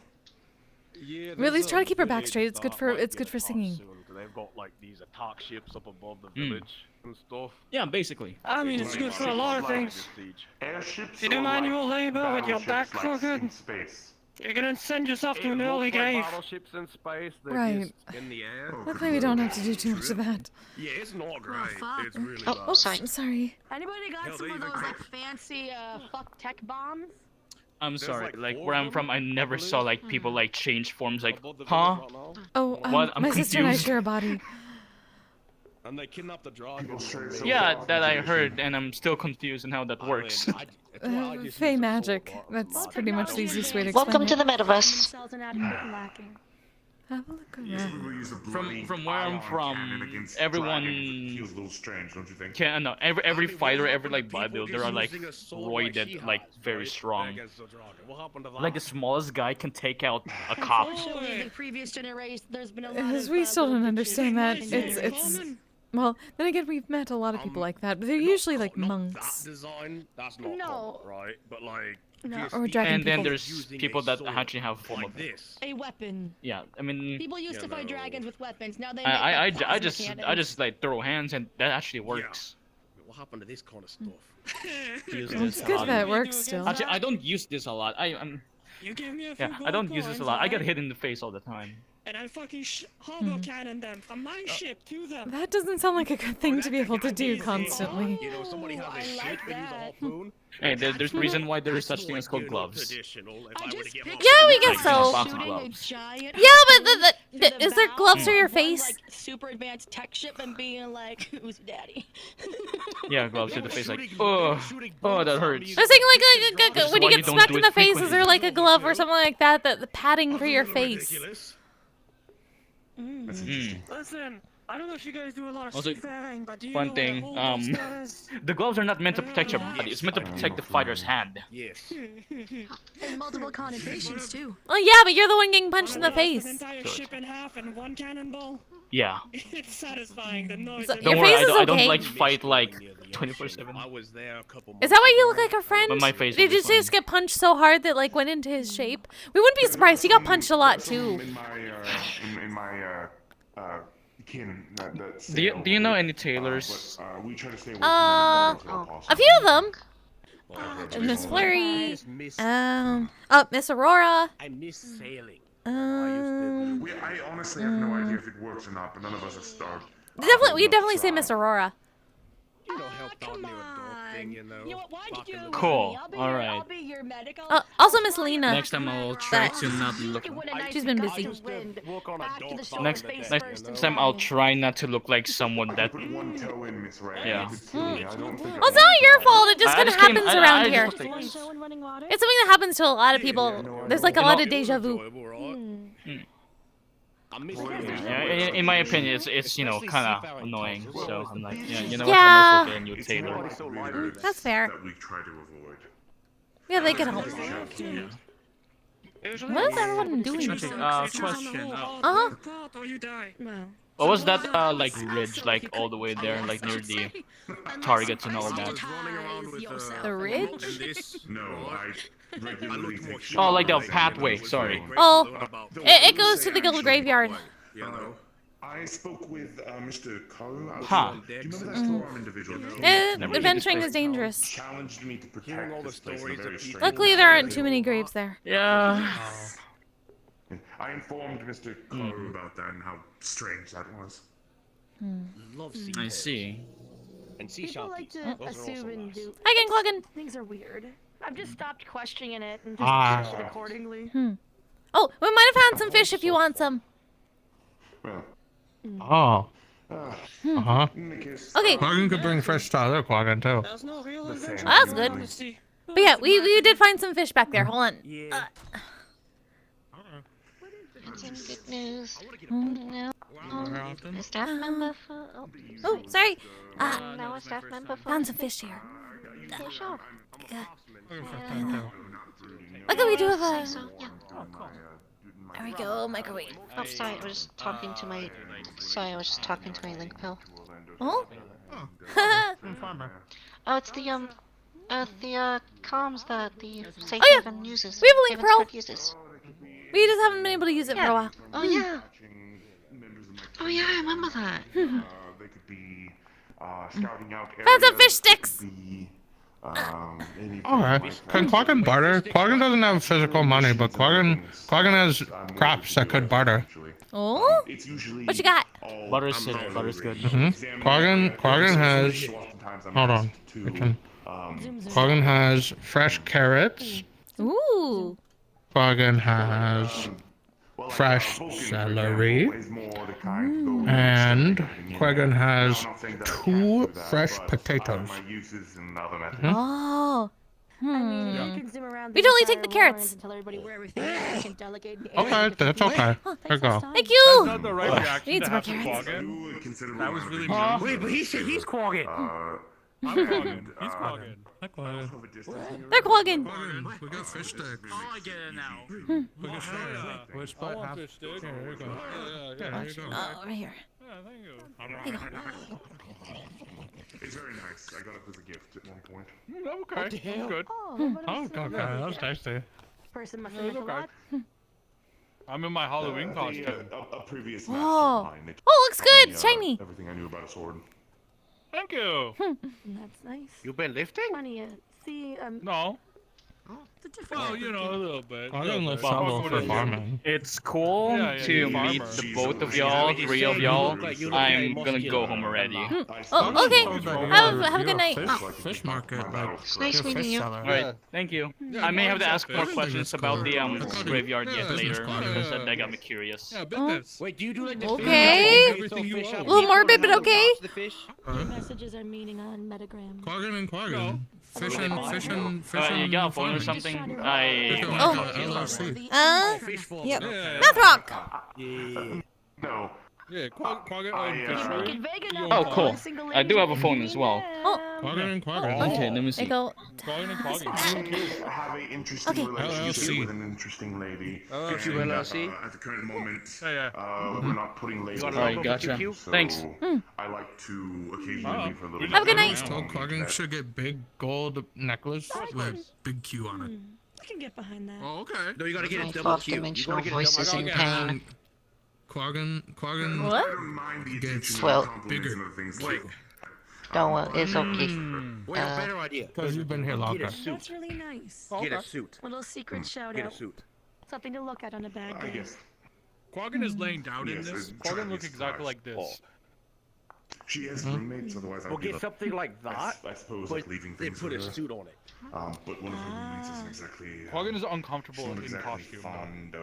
[SPEAKER 12] Yeah,
[SPEAKER 1] we at least
[SPEAKER 12] there's
[SPEAKER 1] try
[SPEAKER 12] a
[SPEAKER 1] to keep our back
[SPEAKER 12] village
[SPEAKER 1] straight. It's good
[SPEAKER 12] that
[SPEAKER 1] for
[SPEAKER 12] might
[SPEAKER 1] it's
[SPEAKER 12] get
[SPEAKER 1] good for
[SPEAKER 12] it
[SPEAKER 1] singing.
[SPEAKER 12] soon, 'cause they've got like these attack ships up above the
[SPEAKER 7] Hmm.
[SPEAKER 12] village and stuff.
[SPEAKER 7] Yeah, basically.
[SPEAKER 5] I mean, it's good for a lot of things.
[SPEAKER 13] Airships
[SPEAKER 5] If you do manual labor with your back crooked,
[SPEAKER 13] in space.
[SPEAKER 5] you're gonna send yourself to an
[SPEAKER 12] It
[SPEAKER 5] early
[SPEAKER 12] looks like
[SPEAKER 5] grave.
[SPEAKER 12] battleships in space. They're
[SPEAKER 1] Right.
[SPEAKER 12] just in the air.
[SPEAKER 1] Luckily, we don't have to do too much of that.
[SPEAKER 12] Yeah, it's not great.
[SPEAKER 6] fuck.
[SPEAKER 12] It's really
[SPEAKER 2] Oh,
[SPEAKER 12] bad.
[SPEAKER 2] oh, sorry.
[SPEAKER 1] I'm sorry.
[SPEAKER 6] Anybody got
[SPEAKER 12] Hell,
[SPEAKER 6] some
[SPEAKER 12] they
[SPEAKER 6] of
[SPEAKER 12] even
[SPEAKER 6] those like
[SPEAKER 12] got-
[SPEAKER 6] fancy fuck tech bombs?
[SPEAKER 7] I'm sorry.
[SPEAKER 12] like
[SPEAKER 7] Like
[SPEAKER 12] four
[SPEAKER 7] where
[SPEAKER 12] of
[SPEAKER 7] I'm
[SPEAKER 12] them,
[SPEAKER 7] from, I never saw like people like change forms. Like,
[SPEAKER 12] Above the village
[SPEAKER 7] huh?
[SPEAKER 12] right now.
[SPEAKER 1] Oh,
[SPEAKER 7] What? I'm
[SPEAKER 1] my sister and I
[SPEAKER 7] confused.
[SPEAKER 1] share a body.
[SPEAKER 12] And they kidnapped the dragon.
[SPEAKER 7] Yeah, that I heard, and I'm still confused on how that works.
[SPEAKER 1] Fey magic. That's pretty much the easiest way to explain
[SPEAKER 2] Welcome
[SPEAKER 1] it.
[SPEAKER 2] to the Metaverse.
[SPEAKER 6] Themselves inadequate and lacking.
[SPEAKER 1] Have a look around.
[SPEAKER 7] From where I'm from, everyone
[SPEAKER 13] feels a little strange, don't you think?
[SPEAKER 7] can no every fighter, every like bodybuilder are like roided, like very strong. Like the smallest guy can take out a cop.
[SPEAKER 6] Unfortunately, the previous generation, there's been a lot
[SPEAKER 1] As
[SPEAKER 6] of,
[SPEAKER 1] we still don't
[SPEAKER 6] little
[SPEAKER 1] understand that.
[SPEAKER 6] bitches.
[SPEAKER 1] It's well. Then again, we've met a lot of people like that, but they're usually like monks.
[SPEAKER 12] That design, that's not
[SPEAKER 6] No.
[SPEAKER 12] common, right? But like,
[SPEAKER 6] No.
[SPEAKER 12] if
[SPEAKER 1] Or
[SPEAKER 12] you're
[SPEAKER 1] dragon
[SPEAKER 7] And then
[SPEAKER 1] people.
[SPEAKER 7] there's
[SPEAKER 12] using
[SPEAKER 7] people
[SPEAKER 12] a
[SPEAKER 7] that
[SPEAKER 12] sword
[SPEAKER 7] actually have form
[SPEAKER 12] like
[SPEAKER 7] of
[SPEAKER 12] this.
[SPEAKER 6] A weapon.
[SPEAKER 7] yeah. I mean,
[SPEAKER 6] People used to fight
[SPEAKER 12] no.
[SPEAKER 6] dragons with weapons. Now they make
[SPEAKER 7] I
[SPEAKER 6] like plasma
[SPEAKER 7] just
[SPEAKER 6] cannons.
[SPEAKER 7] like throw hands, and that actually works.
[SPEAKER 12] What happened to this kind of stuff?
[SPEAKER 7] Use
[SPEAKER 1] Well,
[SPEAKER 7] this
[SPEAKER 1] it's
[SPEAKER 7] a
[SPEAKER 1] good
[SPEAKER 7] lot.
[SPEAKER 1] that it works still.
[SPEAKER 7] Actually, I don't use this a lot. I'm
[SPEAKER 5] You gave me a few
[SPEAKER 7] yeah, I don't
[SPEAKER 5] gold
[SPEAKER 7] use this a
[SPEAKER 5] coins,
[SPEAKER 7] lot. I get
[SPEAKER 5] alright?
[SPEAKER 7] hit in the face all the time.
[SPEAKER 5] and I fucking hobo cannon them from my ship to them.
[SPEAKER 1] That doesn't sound like a good thing to be able to do constantly.
[SPEAKER 12] You know, somebody has a ship and use a harpoon.
[SPEAKER 7] Hey, there's a reason why there is such thing as called gloves.
[SPEAKER 1] Yeah, we guess so.
[SPEAKER 7] Boxing gloves.
[SPEAKER 1] Yeah, but is there gloves for your face?
[SPEAKER 6] Like super advanced tech ship and being like, who's daddy?
[SPEAKER 7] Yeah, gloves to the face, like, oh, that hurts.
[SPEAKER 1] I was thinking like when you get smacked in the face, is there like a glove or something like that, the padding for your face?
[SPEAKER 5] Listen, I don't know if you guys do a lot of
[SPEAKER 7] Also,
[SPEAKER 5] seafaring, but do you
[SPEAKER 7] one
[SPEAKER 5] know
[SPEAKER 7] thing,
[SPEAKER 5] what a holdup does?
[SPEAKER 7] the gloves are not meant to protect your body. It's meant to protect the fighter's hand.
[SPEAKER 12] Yes.
[SPEAKER 6] And multiple connotations too.
[SPEAKER 1] Oh yeah, but you're the one getting punched in the
[SPEAKER 5] An
[SPEAKER 1] face.
[SPEAKER 5] entire ship in half and one cannonball.
[SPEAKER 7] Yeah.
[SPEAKER 5] It's satisfying. The noise.
[SPEAKER 1] So,
[SPEAKER 5] of
[SPEAKER 1] your
[SPEAKER 7] Don't worry,
[SPEAKER 1] face is
[SPEAKER 7] I don't
[SPEAKER 1] okay.
[SPEAKER 7] like fight like 24/7.
[SPEAKER 12] I was there a couple
[SPEAKER 1] Is that why you look like our friend?
[SPEAKER 7] But my face
[SPEAKER 1] Did
[SPEAKER 7] will
[SPEAKER 1] you
[SPEAKER 7] be
[SPEAKER 1] just get punched so hard that like went into his shape? We wouldn't be surprised. He got punched a lot too.
[SPEAKER 13] In my kin.
[SPEAKER 7] Do you know any tailors?
[SPEAKER 13] We try to stay away
[SPEAKER 1] A few of them. Miss Flurry. Miss Aurora.
[SPEAKER 12] I miss sailing.
[SPEAKER 13] I honestly have no idea if it works or not, but none of us are starved.
[SPEAKER 1] We definitely say Miss Aurora.
[SPEAKER 12] You know, help out near a dog thing, you know.
[SPEAKER 6] You know what? Why'd you do it?
[SPEAKER 7] Cool.
[SPEAKER 6] I'll be
[SPEAKER 7] All
[SPEAKER 6] your,
[SPEAKER 7] right.
[SPEAKER 6] I'll be your medical.
[SPEAKER 1] Also Miss Lena.
[SPEAKER 7] Next time I will try to not look.
[SPEAKER 1] She's been busy.
[SPEAKER 12] Walk on a dog
[SPEAKER 7] Next time I'll try not to look like someone that.
[SPEAKER 13] Put one toe in, Miss Ray.
[SPEAKER 7] Yeah.
[SPEAKER 1] Well, it's not your fault. It just kind of happens around here.
[SPEAKER 7] just think-
[SPEAKER 1] It's something that happens to a lot of people. There's like a lot of deja vu.
[SPEAKER 7] Yeah, in my opinion, it's you know kind of annoying. So I'm like, yeah, you know
[SPEAKER 1] Yeah.
[SPEAKER 7] what? I'm just looking at you, Taylor.
[SPEAKER 1] That's fair.
[SPEAKER 13] That we try to avoid.
[SPEAKER 1] Yeah, they can help. What is everyone doing?
[SPEAKER 7] Question.
[SPEAKER 1] Uh-huh.
[SPEAKER 7] What was that like ridge like all the way there, like near the targets and all that?
[SPEAKER 1] The ridge?
[SPEAKER 13] No, I regularly take
[SPEAKER 7] Oh, like the pathway. Sorry.
[SPEAKER 1] Oh, it goes to the guild graveyard.
[SPEAKER 13] I spoke with Mr. Karu.
[SPEAKER 7] Huh.
[SPEAKER 13] Do you remember that strong individual?
[SPEAKER 1] Adventuring is dangerous.
[SPEAKER 13] Challenged me to protect this place in a very strange
[SPEAKER 1] Luckily, there aren't too many graves there.
[SPEAKER 7] Yeah.
[SPEAKER 13] I informed Mr. Karu about that and how strange that was.
[SPEAKER 7] I see.
[SPEAKER 12] And sea
[SPEAKER 6] People like to assume and do.
[SPEAKER 1] Hi, Cloggin.
[SPEAKER 6] Things are weird. I've just stopped questioning it and just judged it accordingly.
[SPEAKER 1] Oh, we might have found some fish if you want some.
[SPEAKER 13] Well,
[SPEAKER 10] Oh. Uh-huh.
[SPEAKER 1] Okay,
[SPEAKER 10] Quaggan could bring fish to other Quaggan too.
[SPEAKER 5] There's no real adventure.
[SPEAKER 1] that's good. But yeah, we did find some fish back there. Hold on.
[SPEAKER 2] It's in good news. No. A staff member for.
[SPEAKER 1] Oh, sorry.
[SPEAKER 2] No, a staff member for.
[SPEAKER 1] Found some fish here.
[SPEAKER 2] Yeah, sure.
[SPEAKER 1] Look what we do with
[SPEAKER 2] So, yeah.
[SPEAKER 1] There we go, microwave.
[SPEAKER 2] Oh, sorry, I was just talking to my. Sorry, I was just talking to my link pill.
[SPEAKER 1] Oh?
[SPEAKER 2] Oh, it's the comms that the safe
[SPEAKER 1] Oh, yeah.
[SPEAKER 2] haven uses.
[SPEAKER 1] We have a link
[SPEAKER 2] Haven's
[SPEAKER 1] pearl.
[SPEAKER 2] clerk uses.
[SPEAKER 1] We just haven't been able to use it for a while.
[SPEAKER 2] Oh yeah. Oh yeah, I remember that.
[SPEAKER 13] They could be scouting out
[SPEAKER 1] Found some
[SPEAKER 13] areas,
[SPEAKER 1] fish sticks.
[SPEAKER 13] could be, anything
[SPEAKER 10] Alright.
[SPEAKER 13] like
[SPEAKER 10] Can
[SPEAKER 13] that.
[SPEAKER 10] Quaggan barter? Quaggan doesn't have physical money, but Quaggan has crops that could barter.
[SPEAKER 1] Oh?
[SPEAKER 13] It's usually
[SPEAKER 1] What you got?
[SPEAKER 13] all
[SPEAKER 7] Butter's good.
[SPEAKER 10] Mm-hmm. Quaggan has. Hold on. I can. Quaggan has fresh carrots.
[SPEAKER 1] Ooh.
[SPEAKER 10] Quaggan has fresh celery. And Quaggan has 2 fresh potatoes.
[SPEAKER 1] Oh.
[SPEAKER 6] I mean, you can zoom around
[SPEAKER 1] We
[SPEAKER 6] the
[SPEAKER 1] totally take the
[SPEAKER 6] entire
[SPEAKER 1] carrots.
[SPEAKER 6] lines and tell everybody where everything is. I can delegate the
[SPEAKER 10] Okay,
[SPEAKER 6] area.
[SPEAKER 10] that's okay.
[SPEAKER 1] Oh,
[SPEAKER 10] There you go.
[SPEAKER 1] Thank you.
[SPEAKER 8] Not the right reaction
[SPEAKER 1] Need
[SPEAKER 8] to
[SPEAKER 1] some more
[SPEAKER 8] have to
[SPEAKER 1] carrots.
[SPEAKER 8] Quaggan. That was really
[SPEAKER 10] Huh?
[SPEAKER 8] mean.
[SPEAKER 9] Wait, but he said he's Quaggan.
[SPEAKER 8] I'm Quaggan. He's Quaggan.
[SPEAKER 1] They're clogging.
[SPEAKER 10] Quaggan, we got fish sticks.
[SPEAKER 7] Oh, I get it now.
[SPEAKER 10] We got fish sticks.
[SPEAKER 8] I want fish sticks.
[SPEAKER 10] Here you go.
[SPEAKER 8] Yeah,
[SPEAKER 10] There you go.
[SPEAKER 1] Oh, right here.
[SPEAKER 8] yeah, thank you.
[SPEAKER 1] There you go.
[SPEAKER 13] It's very nice. I got it as a gift at one point.
[SPEAKER 8] Okay, I'm good.
[SPEAKER 6] Oh,
[SPEAKER 10] Oh, okay, that was tasty.
[SPEAKER 6] person must have meant a
[SPEAKER 8] okay.
[SPEAKER 6] lot.
[SPEAKER 8] I'm in my Halloween costume.
[SPEAKER 13] A previous
[SPEAKER 1] Whoa.
[SPEAKER 13] master of mine.
[SPEAKER 1] Oh, looks good. It's shiny.
[SPEAKER 13] Everything I knew about a sword.
[SPEAKER 8] Thank you.
[SPEAKER 6] That's nice.
[SPEAKER 9] You been lifting?
[SPEAKER 6] Funny, see,
[SPEAKER 8] No.
[SPEAKER 11] Well,
[SPEAKER 5] you know, a little bit.
[SPEAKER 10] Quaggan lives solo for farming.
[SPEAKER 7] It's cool
[SPEAKER 5] Yeah,
[SPEAKER 7] to
[SPEAKER 5] yeah,
[SPEAKER 7] meet
[SPEAKER 5] farmer.
[SPEAKER 7] the both of y'all, three of y'all. I'm gonna go home already.
[SPEAKER 1] Oh, okay. Have a good night.
[SPEAKER 10] Fish market, like,
[SPEAKER 2] It's nice
[SPEAKER 10] you're a
[SPEAKER 2] meeting
[SPEAKER 10] fish
[SPEAKER 2] you.
[SPEAKER 10] seller.
[SPEAKER 7] Alright, thank you. I may have to ask more questions about the graveyard yet
[SPEAKER 10] business
[SPEAKER 7] later,
[SPEAKER 10] card.
[SPEAKER 7] because that got me curious.
[SPEAKER 5] Yeah, business.
[SPEAKER 9] Wait, do you do like the
[SPEAKER 1] Okay.
[SPEAKER 5] Everything you
[SPEAKER 1] A
[SPEAKER 5] own.
[SPEAKER 1] little morbid, but okay.
[SPEAKER 9] The fish?
[SPEAKER 6] Your messages are meeting on Metagram.
[SPEAKER 10] Quaggan and Quaggan. Fish and
[SPEAKER 7] You got a phone or something?
[SPEAKER 10] LLC.
[SPEAKER 1] Yep.
[SPEAKER 5] Yeah.
[SPEAKER 1] Math rock.
[SPEAKER 13] No.
[SPEAKER 5] Yeah, Quaggan owned
[SPEAKER 13] I,
[SPEAKER 5] fishery.
[SPEAKER 7] Oh, cool. I do have a phone as well.
[SPEAKER 1] Oh.
[SPEAKER 10] Quaggan and Quaggan.
[SPEAKER 7] Okay, let me see.
[SPEAKER 1] They go.
[SPEAKER 5] Quaggan and Quaggan.
[SPEAKER 13] I have an interesting
[SPEAKER 1] Okay.
[SPEAKER 13] relationship
[SPEAKER 10] LLC.
[SPEAKER 13] with an interesting lady.
[SPEAKER 9] If you LLC?
[SPEAKER 13] At the current moment,
[SPEAKER 5] Yeah.
[SPEAKER 13] we're not putting labels on
[SPEAKER 7] Alright,
[SPEAKER 13] it,
[SPEAKER 7] gotcha.
[SPEAKER 13] so
[SPEAKER 7] Thanks.
[SPEAKER 13] I like to occasionally leave a little.
[SPEAKER 1] Have a good night.
[SPEAKER 10] Told Quaggan should get big gold necklace with big Q on it.
[SPEAKER 6] I can get behind that.
[SPEAKER 10] Oh, okay.
[SPEAKER 9] No, you gotta get
[SPEAKER 2] My
[SPEAKER 9] a double Q. You
[SPEAKER 2] fourth-dimensional
[SPEAKER 9] gotta get a
[SPEAKER 2] voices
[SPEAKER 9] double
[SPEAKER 2] in
[SPEAKER 9] Q.
[SPEAKER 2] pain.
[SPEAKER 10] Quaggan.
[SPEAKER 1] What?
[SPEAKER 13] I don't mind the
[SPEAKER 10] Gets
[SPEAKER 13] attention
[SPEAKER 2] Well-
[SPEAKER 13] and compliments and other things
[SPEAKER 9] Wait.
[SPEAKER 13] like
[SPEAKER 2] No, it's okay.
[SPEAKER 9] Wait, a better idea.
[SPEAKER 10] Because you've been here longer.
[SPEAKER 9] Get a suit.
[SPEAKER 6] That's really nice.
[SPEAKER 9] Get a suit.
[SPEAKER 6] Little secret shout
[SPEAKER 9] Get a
[SPEAKER 6] out.
[SPEAKER 9] suit.
[SPEAKER 6] Something to look at on a bad
[SPEAKER 13] I
[SPEAKER 6] day.
[SPEAKER 13] guess
[SPEAKER 5] Quaggan is laying down in
[SPEAKER 13] Yes,
[SPEAKER 5] this.
[SPEAKER 13] it's
[SPEAKER 5] Quaggan
[SPEAKER 13] trying
[SPEAKER 5] looks
[SPEAKER 13] to
[SPEAKER 5] exactly
[SPEAKER 13] surprise.
[SPEAKER 5] like this.
[SPEAKER 13] she has roommates, otherwise I'd
[SPEAKER 9] We'll
[SPEAKER 13] be
[SPEAKER 9] get
[SPEAKER 13] like,
[SPEAKER 9] something like that,
[SPEAKER 13] I suppose
[SPEAKER 9] but
[SPEAKER 13] like leaving
[SPEAKER 9] they
[SPEAKER 13] things
[SPEAKER 9] put
[SPEAKER 13] with
[SPEAKER 9] a
[SPEAKER 13] her.
[SPEAKER 9] suit on it.
[SPEAKER 13] But one of her roommates isn't exactly.
[SPEAKER 5] Quaggan is
[SPEAKER 13] she's
[SPEAKER 5] uncomfortable
[SPEAKER 13] not
[SPEAKER 5] in
[SPEAKER 13] exactly
[SPEAKER 5] costume. though.
[SPEAKER 13] fond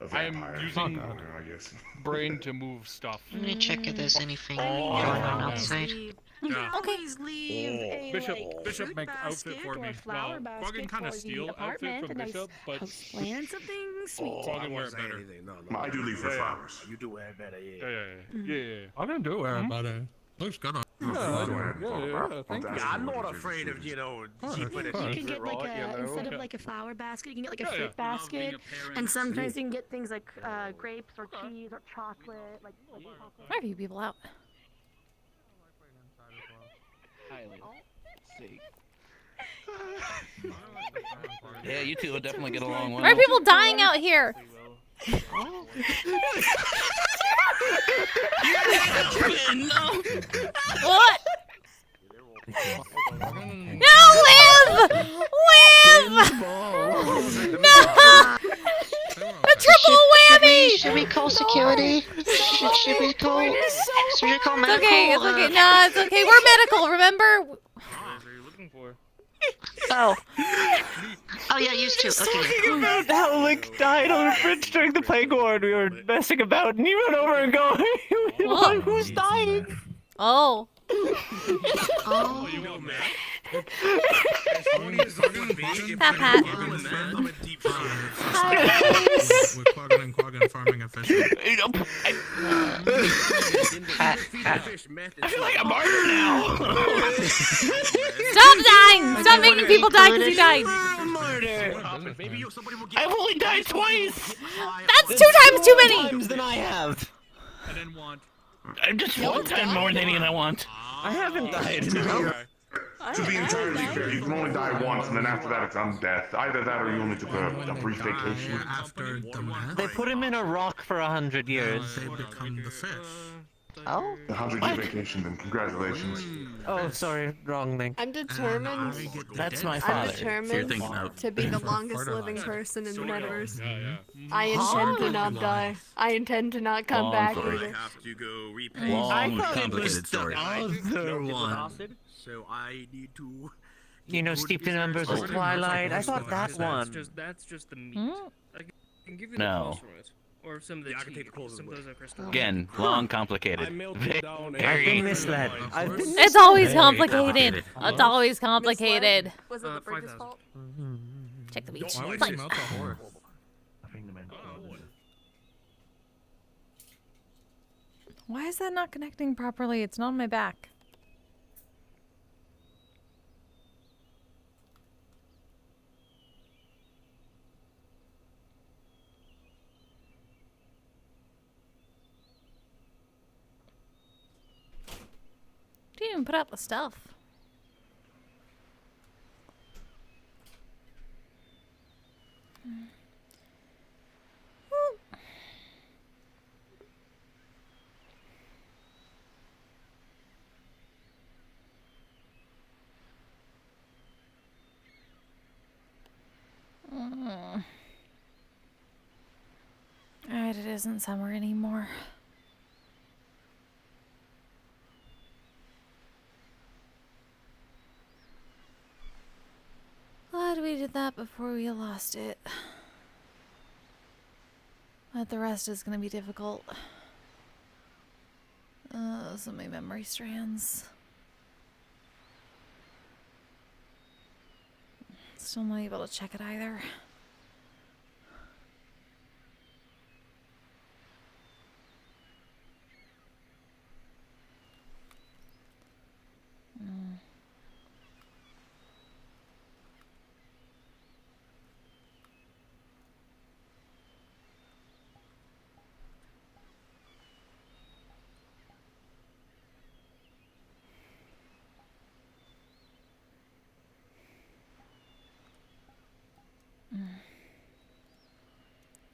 [SPEAKER 13] of
[SPEAKER 5] I am
[SPEAKER 13] vampire.
[SPEAKER 5] using-
[SPEAKER 13] I guess.
[SPEAKER 5] Brain to move stuff.
[SPEAKER 2] Let me check if there's anything
[SPEAKER 6] I mean,
[SPEAKER 2] going
[SPEAKER 6] you
[SPEAKER 2] on
[SPEAKER 6] can
[SPEAKER 2] outside.
[SPEAKER 6] You
[SPEAKER 5] Yeah.
[SPEAKER 6] can always leave a
[SPEAKER 5] Bishop
[SPEAKER 6] fruit
[SPEAKER 5] make outfit
[SPEAKER 6] basket
[SPEAKER 5] for
[SPEAKER 6] or
[SPEAKER 5] me.
[SPEAKER 6] a flower
[SPEAKER 5] Well,
[SPEAKER 6] basket
[SPEAKER 5] Quaggan kind of
[SPEAKER 6] for the
[SPEAKER 5] steal outfit
[SPEAKER 6] apartment,
[SPEAKER 5] from
[SPEAKER 6] a nice
[SPEAKER 5] Bishop, but
[SPEAKER 6] house plants and things. Sweet.
[SPEAKER 5] Quaggan wear it better.
[SPEAKER 9] No,
[SPEAKER 13] I do leave for
[SPEAKER 5] Yeah, yeah.
[SPEAKER 13] flowers.
[SPEAKER 9] You do wear better,
[SPEAKER 5] Yeah,
[SPEAKER 9] yeah.
[SPEAKER 5] yeah.
[SPEAKER 10] Quaggan do wear it better. Looks good on.
[SPEAKER 13] Go ahead and follow her.
[SPEAKER 5] Thank
[SPEAKER 13] Don't
[SPEAKER 5] you.
[SPEAKER 13] ask
[SPEAKER 9] I'm
[SPEAKER 13] her what
[SPEAKER 9] not
[SPEAKER 13] it is
[SPEAKER 9] afraid
[SPEAKER 13] she
[SPEAKER 9] of,
[SPEAKER 13] is.
[SPEAKER 9] you know,
[SPEAKER 10] Course,
[SPEAKER 9] cheap
[SPEAKER 10] of
[SPEAKER 9] with
[SPEAKER 6] You
[SPEAKER 10] course.
[SPEAKER 6] can get like
[SPEAKER 9] right, you
[SPEAKER 6] a,
[SPEAKER 9] know?
[SPEAKER 6] instead of like a flower basket, you can get like a
[SPEAKER 5] Yeah,
[SPEAKER 6] fruit
[SPEAKER 5] yeah.
[SPEAKER 6] basket. And sometimes you can get things like grapes or cheese or chocolate, like chocolate.
[SPEAKER 1] Why are you people out?
[SPEAKER 9] Yeah, you two will definitely get along well.
[SPEAKER 1] Why are people dying out here? What? No, live! Live! No! A triple whammy!
[SPEAKER 2] Should we call security? Should we call? Should we call
[SPEAKER 1] It's
[SPEAKER 2] medical?
[SPEAKER 1] okay, it's okay. No, it's okay. We're medical, remember?
[SPEAKER 5] What are you looking for?
[SPEAKER 2] Oh. Oh yeah, used to. Okay.
[SPEAKER 3] About how Link died on a bridge during the plague war, and we were messing about, and you run over and go,
[SPEAKER 1] What?
[SPEAKER 3] who's dying?
[SPEAKER 1] Oh.
[SPEAKER 2] Oh.
[SPEAKER 5] You go, man.
[SPEAKER 1] That Pat.
[SPEAKER 10] With Quaggan and Quaggan farming and fishing.
[SPEAKER 2] Pat.
[SPEAKER 3] I feel like a martyr now.
[SPEAKER 1] Stop dying! Stop making people die because you died.
[SPEAKER 3] I'm a martyr. I've only died twice.
[SPEAKER 1] That's 2 times too many!
[SPEAKER 3] Times than I have.
[SPEAKER 5] I didn't want.
[SPEAKER 3] Just one time more than I want. I haven't died.
[SPEAKER 13] To be entirely fair, you can only die once, and then after that it's undeath. Either that or you only took a brief vacation.
[SPEAKER 10] After the math,
[SPEAKER 3] They put him in a rock for 100 years.
[SPEAKER 10] they become the fish.
[SPEAKER 2] Oh.
[SPEAKER 13] A 100-year vacation, then congratulations.
[SPEAKER 3] Oh, sorry, wrong link.
[SPEAKER 14] I'm determined.
[SPEAKER 3] That's my
[SPEAKER 14] I'm
[SPEAKER 3] father.
[SPEAKER 14] determined to be the longest living person in the metaverse.
[SPEAKER 5] Yeah.
[SPEAKER 14] I intend to not die. I intend to not come back either.
[SPEAKER 9] Have to go repay.
[SPEAKER 3] I thought it was the other one.
[SPEAKER 9] So I need to.
[SPEAKER 3] You know, steeped in embers of twilight. I thought that one.
[SPEAKER 5] That's just the meat. I can give you the
[SPEAKER 3] No.
[SPEAKER 5] clothes from it. Or some of the cheese. Some of those are crystal.
[SPEAKER 3] Again, long, complicated.
[SPEAKER 10] I've
[SPEAKER 3] Very misled. I've been
[SPEAKER 1] It's always
[SPEAKER 3] very
[SPEAKER 1] complicated. It's always complicated.
[SPEAKER 14] Was it the bridge's fault?
[SPEAKER 1] Check the beach.
[SPEAKER 10] Why would
[SPEAKER 1] Fine.
[SPEAKER 10] you melt a horse?
[SPEAKER 1] Why is that not connecting properly? It's not on my back. Didn't even put out the stuff. isn't summer anymore. Glad we did that before we lost it. But the rest is gonna be difficult. So many memory strands. Still not able to check it either.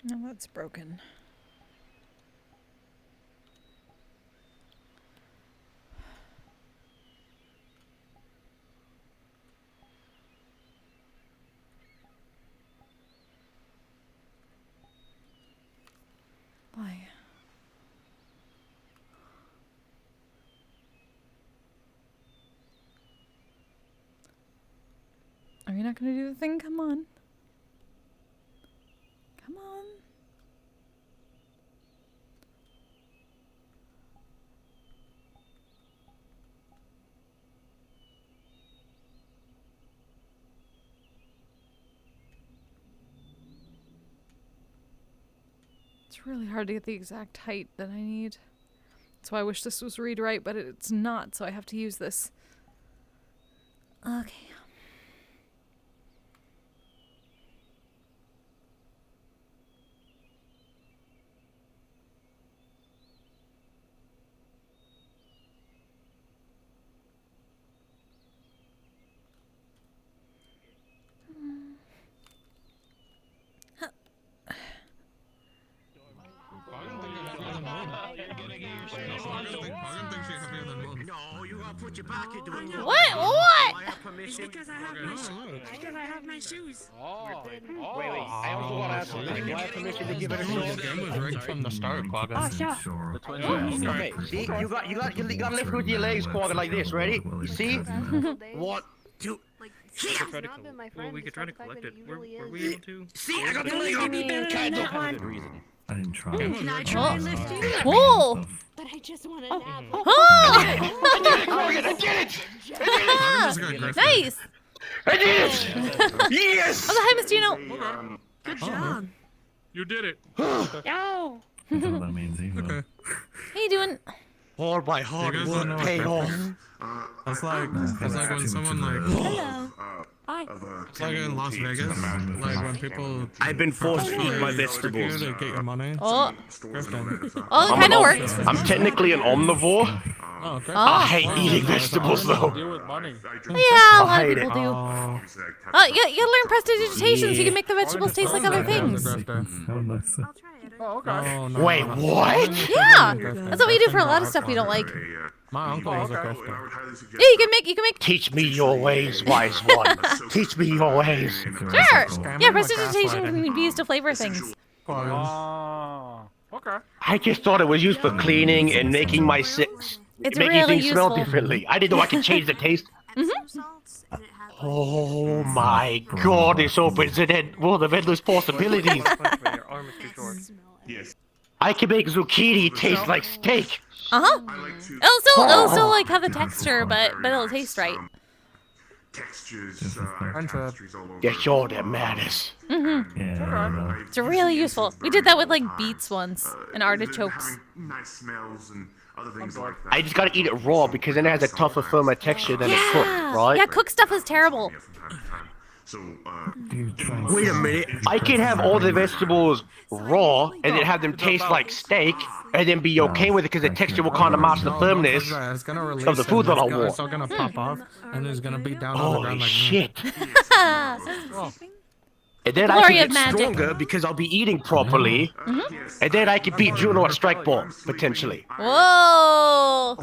[SPEAKER 1] No, that's broken. Why? Are you not gonna do the thing? Come on. Come on. It's really hard to get the exact height that I need. That's why I wish this was read right, but it's not, so I have to use this. Okay.
[SPEAKER 3] No, you gotta put your back into it.
[SPEAKER 1] What? What?
[SPEAKER 5] It's because I have my shoes.
[SPEAKER 12] Oh. Wait. I also want to ask something. Do I have permission to give it a shot?
[SPEAKER 10] This game was rigged from the start, Quagga.
[SPEAKER 12] Okay, see? You got to lift with your legs, Quagga, like this. Ready? You see? 1, 2.
[SPEAKER 7] Well, we could try to collect it. Were we able to?
[SPEAKER 12] See, I got the leg up. Kind of.
[SPEAKER 9] I didn't try.
[SPEAKER 14] Can I try lifting?
[SPEAKER 1] Cool.
[SPEAKER 14] But I just want to nap.
[SPEAKER 12] I did it!
[SPEAKER 1] Nice.
[SPEAKER 12] I did it! Yes!
[SPEAKER 1] Oh, hi, Miss Gino.
[SPEAKER 14] Good job.
[SPEAKER 10] You did it.
[SPEAKER 6] Yo!
[SPEAKER 9] I know that means either.
[SPEAKER 1] How you doing?
[SPEAKER 12] All my hard work paid off.
[SPEAKER 10] That's like when someone like.
[SPEAKER 14] Hello.
[SPEAKER 10] It's like in Las Vegas, like when people.
[SPEAKER 12] I've been forced to eat my vegetables.
[SPEAKER 10] To get your money.
[SPEAKER 1] Oh.
[SPEAKER 10] Griffin.
[SPEAKER 1] Oh, it kind of worked.
[SPEAKER 12] I'm technically an omnivore.
[SPEAKER 10] Oh, Griffin.
[SPEAKER 12] I hate eating vegetables though.
[SPEAKER 1] Yeah, a lot of
[SPEAKER 12] hate
[SPEAKER 1] people
[SPEAKER 12] it.
[SPEAKER 1] do.
[SPEAKER 10] Oh.
[SPEAKER 1] You gotta learn prestidigitation so you can make the vegetables taste like other things.
[SPEAKER 8] Oh, okay.
[SPEAKER 10] Oh, no.
[SPEAKER 12] Wait, what?
[SPEAKER 1] Yeah, that's what we do for a lot of stuff we don't like.
[SPEAKER 10] My uncle was a Griffin.
[SPEAKER 1] Yeah, you can make.
[SPEAKER 12] Teach me your ways, wise one. Teach me your ways.
[SPEAKER 1] Sure. Yeah, prestidigitation can be used to flavor things.
[SPEAKER 8] Oh, okay.
[SPEAKER 12] I just thought it was used for cleaning and making my
[SPEAKER 1] It's
[SPEAKER 12] making
[SPEAKER 1] really
[SPEAKER 12] things smell
[SPEAKER 1] useful.
[SPEAKER 12] differently. I didn't know I could change the taste. Oh my god, this opens a world of endless possibilities.
[SPEAKER 4] Yes.
[SPEAKER 12] I can make zucchini taste like steak.
[SPEAKER 1] It'll still like have the texture, but it'll taste right.
[SPEAKER 4] Textures,
[SPEAKER 12] Get sure that matters.
[SPEAKER 9] Yeah.
[SPEAKER 1] It's really useful. We did that with like beets once and artichokes.
[SPEAKER 13] Nice smells and other things like that.
[SPEAKER 12] I just gotta eat it raw because then it has a tougher, firmer texture than it's cooked, right?
[SPEAKER 1] Yeah, cooked stuff is terrible.
[SPEAKER 13] So,
[SPEAKER 12] Wait a minute. I can have all the vegetables raw and then have them taste like steak and then be okay with it because the texture will kind of match the firmness
[SPEAKER 10] It's gonna release
[SPEAKER 12] of the food that I
[SPEAKER 10] It's all
[SPEAKER 12] want.
[SPEAKER 10] gonna pop off, and it's gonna be down on the
[SPEAKER 12] Holy
[SPEAKER 10] ground like
[SPEAKER 12] shit. And then I
[SPEAKER 1] Glory
[SPEAKER 12] can
[SPEAKER 1] of
[SPEAKER 12] get
[SPEAKER 1] magic.
[SPEAKER 12] stronger because I'll be eating properly. And then I can beat Juno at strike ball, potentially.
[SPEAKER 1] Whoa!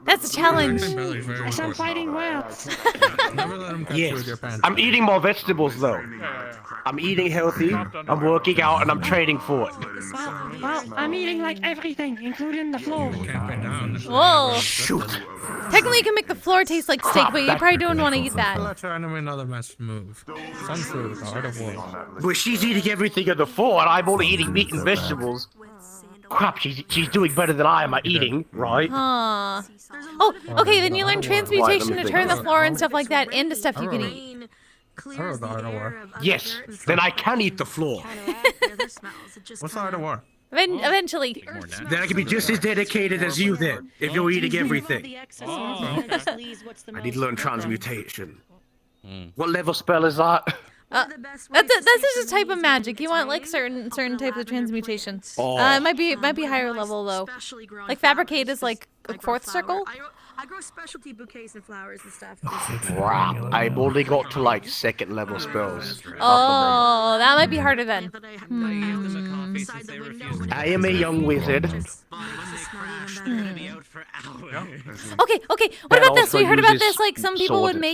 [SPEAKER 1] That's a challenge.
[SPEAKER 5] Yes, I'm fighting well.
[SPEAKER 10] Never let him catch you with your
[SPEAKER 12] Yes.
[SPEAKER 10] pants.
[SPEAKER 12] I'm eating more vegetables though. I'm eating healthy, I'm working out, and I'm training for it.
[SPEAKER 5] Well, I'm eating like everything, including the floor.
[SPEAKER 1] Whoa.
[SPEAKER 12] Shoot.
[SPEAKER 1] Technically, you can make the floor taste like steak, but you probably don't want to eat that.
[SPEAKER 10] Let your enemy know the best move. Sun food, the art of war.
[SPEAKER 12] But she's eating everything on the floor, and I'm only eating meat and vegetables. Crap, she's doing better than I am at eating, right?
[SPEAKER 1] Huh. Oh, okay, then you learn transmutation to
[SPEAKER 12] think.
[SPEAKER 1] turn the floor and stuff like that into stuff you can eat.
[SPEAKER 10] Heard the art of war.
[SPEAKER 12] Yes, then I can eat the floor.
[SPEAKER 10] What's the art of war?
[SPEAKER 1] Eventually.
[SPEAKER 12] Then I can be just as dedicated as you then, if you're eating everything. I need to learn transmutation. What level spell is that?
[SPEAKER 1] That's just a type of magic. You want like certain types of transmutation.
[SPEAKER 12] Oh.
[SPEAKER 1] It might be higher level though. Like fabricate is like a fourth circle.
[SPEAKER 6] I grow specialty bouquets and flowers and stuff.
[SPEAKER 12] Crap, I've only got to like second level spells.
[SPEAKER 1] Oh, that might be harder then.
[SPEAKER 12] I am a young wizard.
[SPEAKER 1] Okay. What about this? We heard about this. Like some people would make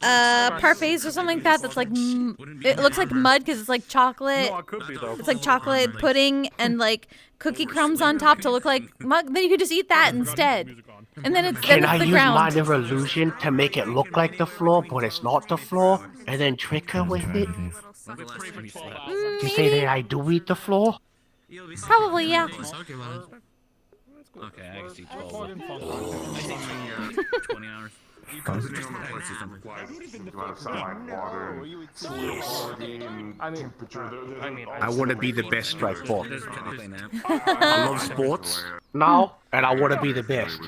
[SPEAKER 1] parfaits or something like that. That's like it looks like mud because it's like chocolate.
[SPEAKER 8] No, it could be though.
[SPEAKER 1] It's like chocolate pudding and like cookie crumbs on top to look like mug. Then you could just eat that instead. And then it's
[SPEAKER 12] Can I
[SPEAKER 1] the
[SPEAKER 12] use
[SPEAKER 1] ground.
[SPEAKER 12] minor illusion to make it look like the floor, but it's not the floor, and then trick her with it? You say that I do eat the floor?
[SPEAKER 1] Probably, yeah.
[SPEAKER 9] Okay, I can see 12. I see 20 hours.
[SPEAKER 12] I want to be the best strike ball. I love sports now, and I want to be the best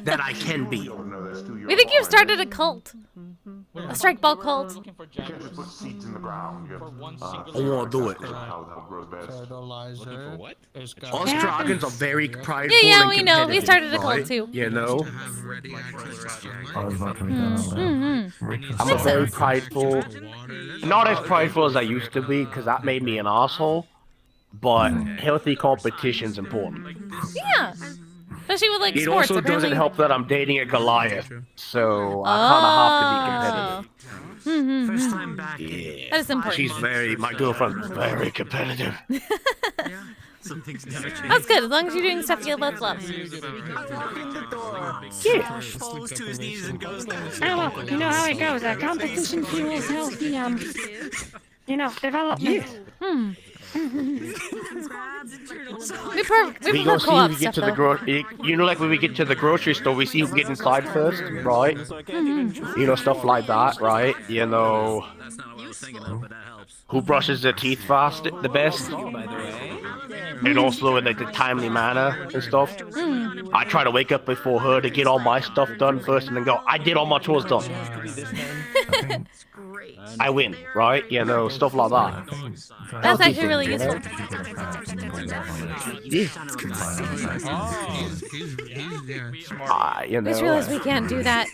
[SPEAKER 12] that I can be.
[SPEAKER 1] We think you've started a cult. A strike ball cult.
[SPEAKER 13] You can't just put seeds in the ground. You have
[SPEAKER 12] I want to do it.
[SPEAKER 13] how grows best.
[SPEAKER 12] Us dragons are very prideful
[SPEAKER 1] Yeah,
[SPEAKER 12] and
[SPEAKER 1] we know. We
[SPEAKER 12] competitive,
[SPEAKER 1] started a cult
[SPEAKER 12] right?
[SPEAKER 1] too.
[SPEAKER 12] You know?
[SPEAKER 1] Mm-hmm.
[SPEAKER 12] I'm a very prideful, not as prideful as I used to be, because that made me an asshole. But healthy competition's important.
[SPEAKER 1] Yeah. Especially with like
[SPEAKER 12] It
[SPEAKER 1] sports.
[SPEAKER 12] also
[SPEAKER 1] apparently.
[SPEAKER 12] doesn't help that I'm dating a Goliath, so I kind of have to be competitive.
[SPEAKER 1] First time back.
[SPEAKER 12] Yeah.
[SPEAKER 1] That is important.
[SPEAKER 12] My girlfriend's very competitive.
[SPEAKER 9] Some things never change.
[SPEAKER 1] That's good, as long as you're doing stuff you both love.
[SPEAKER 12] Yeah.
[SPEAKER 9] Falls to his knees and goes down.
[SPEAKER 5] Oh, well, you know how it goes. Competition fuels healthy, development.
[SPEAKER 1] We
[SPEAKER 12] go
[SPEAKER 1] prefer
[SPEAKER 12] see
[SPEAKER 1] co-op
[SPEAKER 12] who we get
[SPEAKER 1] stuff
[SPEAKER 12] to the
[SPEAKER 1] though.
[SPEAKER 12] you know, like when we get to the grocery store, we see who get inside first, right? You know, stuff like that, right? You know,
[SPEAKER 9] That's not what I was thinking of, but that helps.
[SPEAKER 12] who brushes their teeth the best, and also in like the timely manner and stuff. I try to wake up before her to get all my stuff done first, and then go, I did all my chores done. I win, right? You know, stuff like that.
[SPEAKER 1] That's actually really useful.
[SPEAKER 12] You know.
[SPEAKER 1] I just realized we can't do that.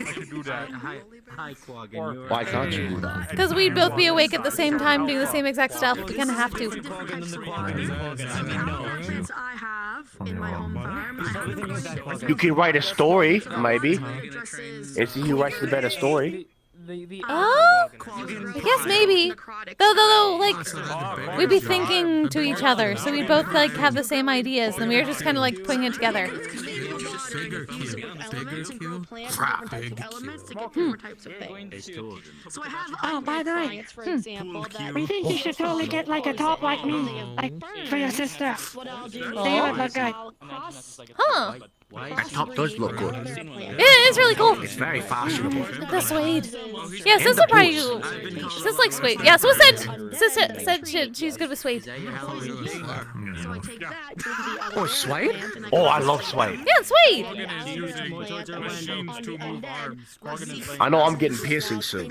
[SPEAKER 12] Why can't you do that?
[SPEAKER 1] Because we'd both be awake at the same time doing the same exact stuff. We kind of have to.
[SPEAKER 12] You can write a story, maybe. And see who writes the better story.
[SPEAKER 1] Oh, I guess maybe. Though, like, we'd be thinking to each other, so we'd both like have the same ideas, and we were just kind of like putting it together.
[SPEAKER 5] Oh, by the way, we think you should totally get like a top like me, like for your sister. They would look good.
[SPEAKER 1] Huh.
[SPEAKER 12] That top does look good.
[SPEAKER 1] It is really cool.
[SPEAKER 12] It's very fashionable.
[SPEAKER 1] Look at the suede. Yeah, Sis will probably. Sis likes suede. Yeah, so said she's good with suede.
[SPEAKER 12] Oh, suede? Oh, I love suede.
[SPEAKER 1] Yeah, suede.
[SPEAKER 12] I know I'm getting piercings soon.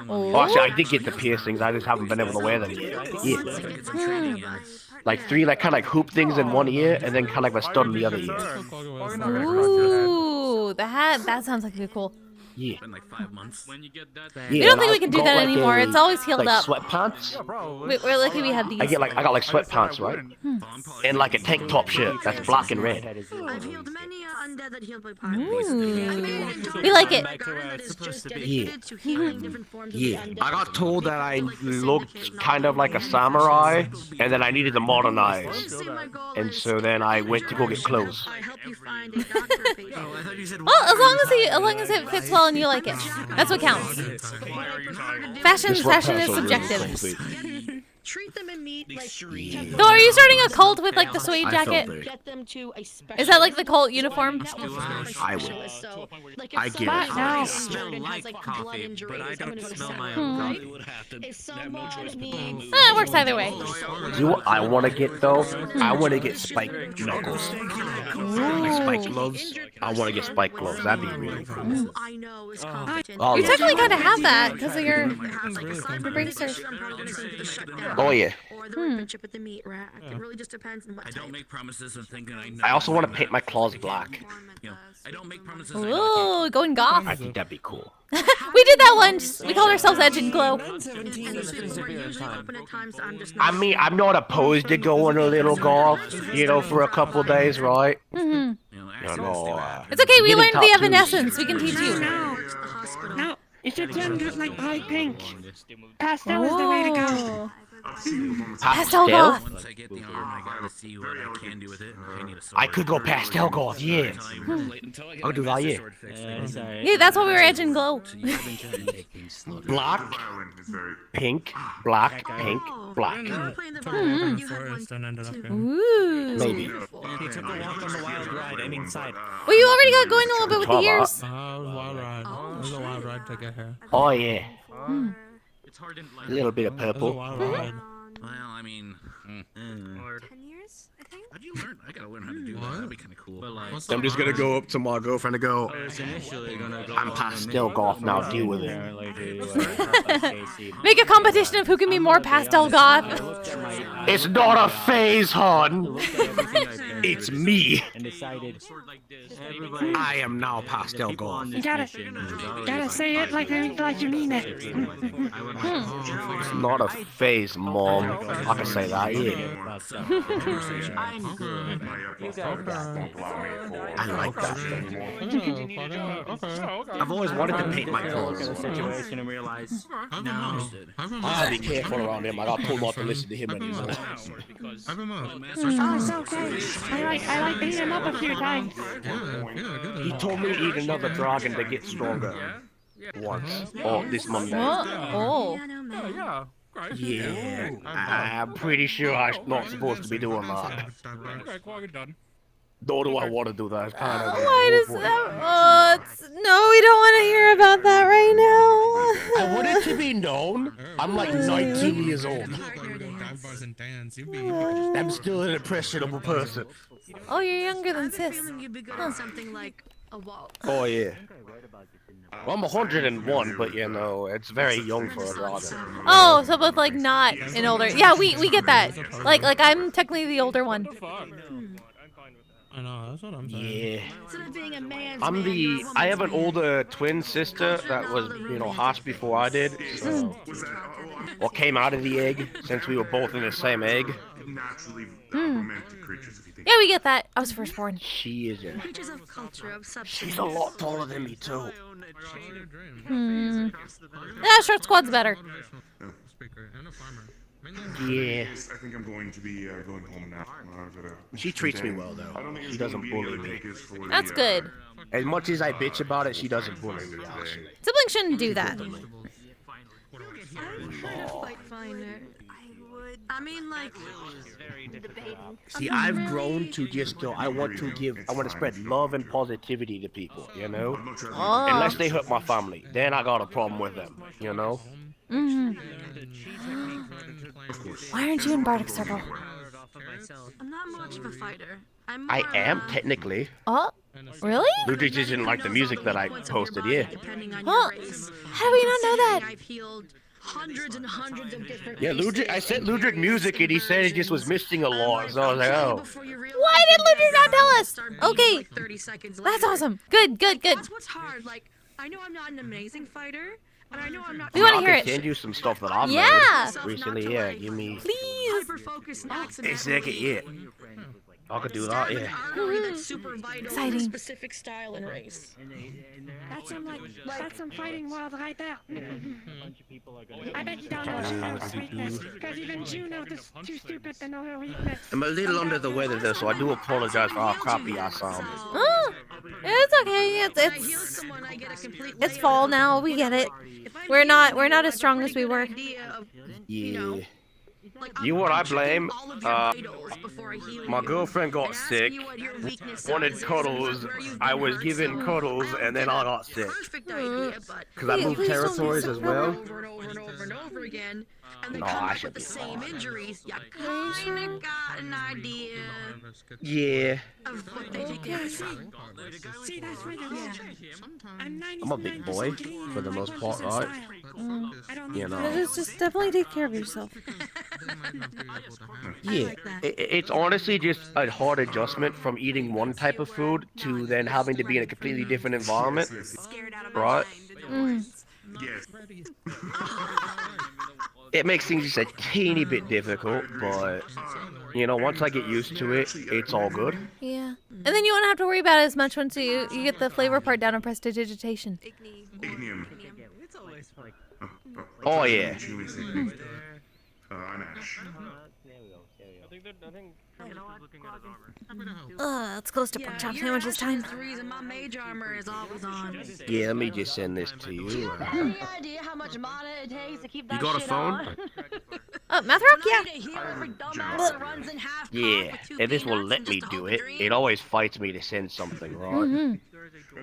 [SPEAKER 12] Oh, actually, I did get the piercings. I just haven't been able to wear them yet. Yeah. Like 3 like kind of like hoop things in one ear, and then kind of like a stud in the other ear.
[SPEAKER 1] Ooh, that sounds like it'd be cool.
[SPEAKER 12] Yeah.
[SPEAKER 9] Been like 5 months.
[SPEAKER 7] When you get that,
[SPEAKER 1] We don't think we can do that anymore. It's always healed
[SPEAKER 12] like
[SPEAKER 1] up.
[SPEAKER 12] Sweatpants.
[SPEAKER 1] We're lucky we have these.
[SPEAKER 12] I got like sweatpants, right? And like a tank top shirt that's black and red.
[SPEAKER 6] I've healed many undead that healed by
[SPEAKER 1] We like it.
[SPEAKER 12] Yeah. I got told that I looked kind of like a samurai, and then I needed to modernize. And so then I went to go get clothes.
[SPEAKER 1] Well, as long as it fits well and you like it, that's what counts. Fashion is subjective.
[SPEAKER 6] Treat them and meet like.
[SPEAKER 1] So are you starting a cult with like the suede jacket?
[SPEAKER 6] Get them to a special.
[SPEAKER 1] Is that like the cult uniform?
[SPEAKER 12] I would. I get
[SPEAKER 6] it.
[SPEAKER 9] I smell like coffee, but I don't smell my own coffee.
[SPEAKER 6] If someone needs.
[SPEAKER 1] It works either way.
[SPEAKER 12] You know what I want to get though? I want to get spike knuckles. Like spike gloves. I want to get spike gloves. That'd be really cool.
[SPEAKER 6] I know is competent.
[SPEAKER 12] Oh,
[SPEAKER 1] You
[SPEAKER 12] yeah.
[SPEAKER 1] technically kind of have that because of your bracer.
[SPEAKER 12] Oh yeah.
[SPEAKER 6] Or the workmanship at the meat rack. It really just depends on what
[SPEAKER 9] I don't make promises of thinking I know.
[SPEAKER 12] I also want to paint my claws black.
[SPEAKER 9] You know, I don't make promises.
[SPEAKER 1] Ooh, going goth.
[SPEAKER 12] I think that'd be cool.
[SPEAKER 1] We did that once. We called ourselves Edge and Glow.
[SPEAKER 12] I mean, I'm not opposed to going a little golf, for a couple days, right?
[SPEAKER 1] Mm-hmm.
[SPEAKER 12] It's
[SPEAKER 1] It's okay. We learned the Evanescence. We can teach you.
[SPEAKER 5] No, you should turn just like bright pink. Pastel is the way to go.
[SPEAKER 1] Pastel goth.
[SPEAKER 9] Once I get the arm, I gotta see what I can do with it. I need a sword.
[SPEAKER 12] I could go pastel goth, yeah. I'll do that, yeah.
[SPEAKER 1] Yeah, that's why we were Edge and Glow.
[SPEAKER 12] Black, pink, black, pink, black.
[SPEAKER 1] Ooh.
[SPEAKER 12] Maybe.
[SPEAKER 3] He took a walk on the wild ride, aiming side.
[SPEAKER 1] Well, you already got going a little bit with the ears.
[SPEAKER 10] It was a wild ride. It was a wild ride to get here.
[SPEAKER 12] Oh yeah.
[SPEAKER 1] Hmm.
[SPEAKER 12] A little bit of
[SPEAKER 10] It was a
[SPEAKER 12] purple.
[SPEAKER 10] wild ride.
[SPEAKER 9] Well, I mean,
[SPEAKER 11] 10 years, I think.
[SPEAKER 9] how'd you learn? I gotta learn how to do that. That'd be kind of cool.
[SPEAKER 12] I'm just gonna go up to my girlfriend and go, I'm pastel goth now, deal with it.
[SPEAKER 1] Make a competition of who can be more pastel goth.
[SPEAKER 12] It's not a phase, hon. It's me. I am now pastel goth.
[SPEAKER 5] You gotta say it like you mean it.
[SPEAKER 12] It's not a phase, mom. I can say that, yeah. I like that. I've always wanted to paint my clothes.
[SPEAKER 3] Situation and realize.
[SPEAKER 12] I gotta be careful around him. I got told not to listen to him anymore.
[SPEAKER 5] Oh, so good. I like beating him up a few times.
[SPEAKER 12] He told me to eat another dragon to get stronger. Once. Oh, this Monday.
[SPEAKER 1] What? Oh.
[SPEAKER 12] Yeah. I'm pretty sure I'm not supposed to be doing that. Nor do I want to do that. It's kind of
[SPEAKER 1] Why does that? Oh, no, we don't want to hear about that right now.
[SPEAKER 12] I want it to be known. I'm like 19 years old. I'm still an impressionable person.
[SPEAKER 1] Oh, you're younger than sis.
[SPEAKER 6] You'd be good at something like a wall.
[SPEAKER 12] Oh yeah. Well, I'm 101, but it's very young for a dragon.
[SPEAKER 1] Oh, so both like not an older. Yeah, we get that. Like I'm technically the older one.
[SPEAKER 10] I know, that's what I'm saying.
[SPEAKER 12] Yeah.
[SPEAKER 6] Instead of being a man's
[SPEAKER 12] I'm
[SPEAKER 6] man, you're a
[SPEAKER 12] I have an
[SPEAKER 6] woman's man.
[SPEAKER 12] older twin sister that was, hatched before I did. So, or came out of the egg since we were both in the same egg.
[SPEAKER 13] Romantic creatures, if you think.
[SPEAKER 1] Yeah, we get that. I was firstborn.
[SPEAKER 12] She is a.
[SPEAKER 6] Creatures of culture, of substance.
[SPEAKER 12] She's a lot taller than me too.
[SPEAKER 1] Yeah, short squad's better.
[SPEAKER 12] Yeah.
[SPEAKER 13] I think I'm going to be going home now.
[SPEAKER 12] She treats me well though. She doesn't bully me.
[SPEAKER 1] That's good.
[SPEAKER 12] As much as I bitch about it, she doesn't bully me actually.
[SPEAKER 1] Siblings shouldn't do that.
[SPEAKER 6] Quite finer. I mean, like, debating.
[SPEAKER 12] See, I've grown to just go. I want to spread love and positivity to people.
[SPEAKER 1] Oh.
[SPEAKER 12] Unless they hurt my family, then I got a problem with them.
[SPEAKER 1] Mm-hmm. Why aren't you in Bardic Circle?
[SPEAKER 6] I'm not much of a fighter.
[SPEAKER 12] I am technically.
[SPEAKER 1] Oh, really?
[SPEAKER 12] Ludwig just didn't like the music that I posted. Yeah.
[SPEAKER 1] Huh? How do we not know that?
[SPEAKER 6] I've healed hundreds and hundreds of different.
[SPEAKER 12] Yeah, Ludwig. I sent Ludwig music, and he said he just was missing a lot. So I was like, oh.
[SPEAKER 1] Why did Ludwig not tell us? Okay. That's awesome. Good.
[SPEAKER 6] That's what's hard. Like,
[SPEAKER 15] I know I'm not an amazing fighter, and I know I'm not.
[SPEAKER 1] We want to hear
[SPEAKER 12] I
[SPEAKER 1] it.
[SPEAKER 12] can send you some stuff that I've
[SPEAKER 1] Yeah.
[SPEAKER 12] made recently. Yeah, give me.
[SPEAKER 1] Please.
[SPEAKER 15] Hyper-focus and
[SPEAKER 12] A second, yeah. I could do that, yeah.
[SPEAKER 15] That's super vital
[SPEAKER 1] Exciting.
[SPEAKER 15] to a specific style and race.
[SPEAKER 5] That's some fighting world right there. I bet you don't know Juno's weakness, because even Juno is too stupid to know her weakness.
[SPEAKER 12] I'm a little under the weather though, so I do apologize for how crappy I sound.
[SPEAKER 1] Oh, it's okay. It's fall now. We get it. We're not as strong as we were.
[SPEAKER 12] Yeah. You what I blame? My girlfriend got sick, wanted cuddles, I was given cuddles, and then I got sick. Because I moved territories as well. No, I should be fine.
[SPEAKER 15] Injuries. You kinda got an idea
[SPEAKER 12] Yeah.
[SPEAKER 15] of what they think they're doing.
[SPEAKER 5] See, that's where you're
[SPEAKER 12] I'm a big boy, for the most part, right? You know.
[SPEAKER 1] Just definitely take care of yourself.
[SPEAKER 12] Yeah, it's honestly just a hard adjustment from eating one type of food to then having to be in a completely different environment, right? It makes things just a teeny bit difficult, but you know, once I get used to it, it's all good.
[SPEAKER 1] Yeah. And then you won't have to worry about it as much once you get the flavor part down and prestidigitation.
[SPEAKER 12] Oh yeah.
[SPEAKER 1] It's close to pork chop sandwiches time.
[SPEAKER 15] The reason my mage armor is always on.
[SPEAKER 12] Yeah, let me just send this to you.
[SPEAKER 6] Any idea how much mana it takes to keep that
[SPEAKER 12] You got a
[SPEAKER 6] shit
[SPEAKER 12] phone?
[SPEAKER 6] on?
[SPEAKER 1] Mathrock, yeah.
[SPEAKER 12] Yeah, and this will let me do it. It always fights me to send something, right?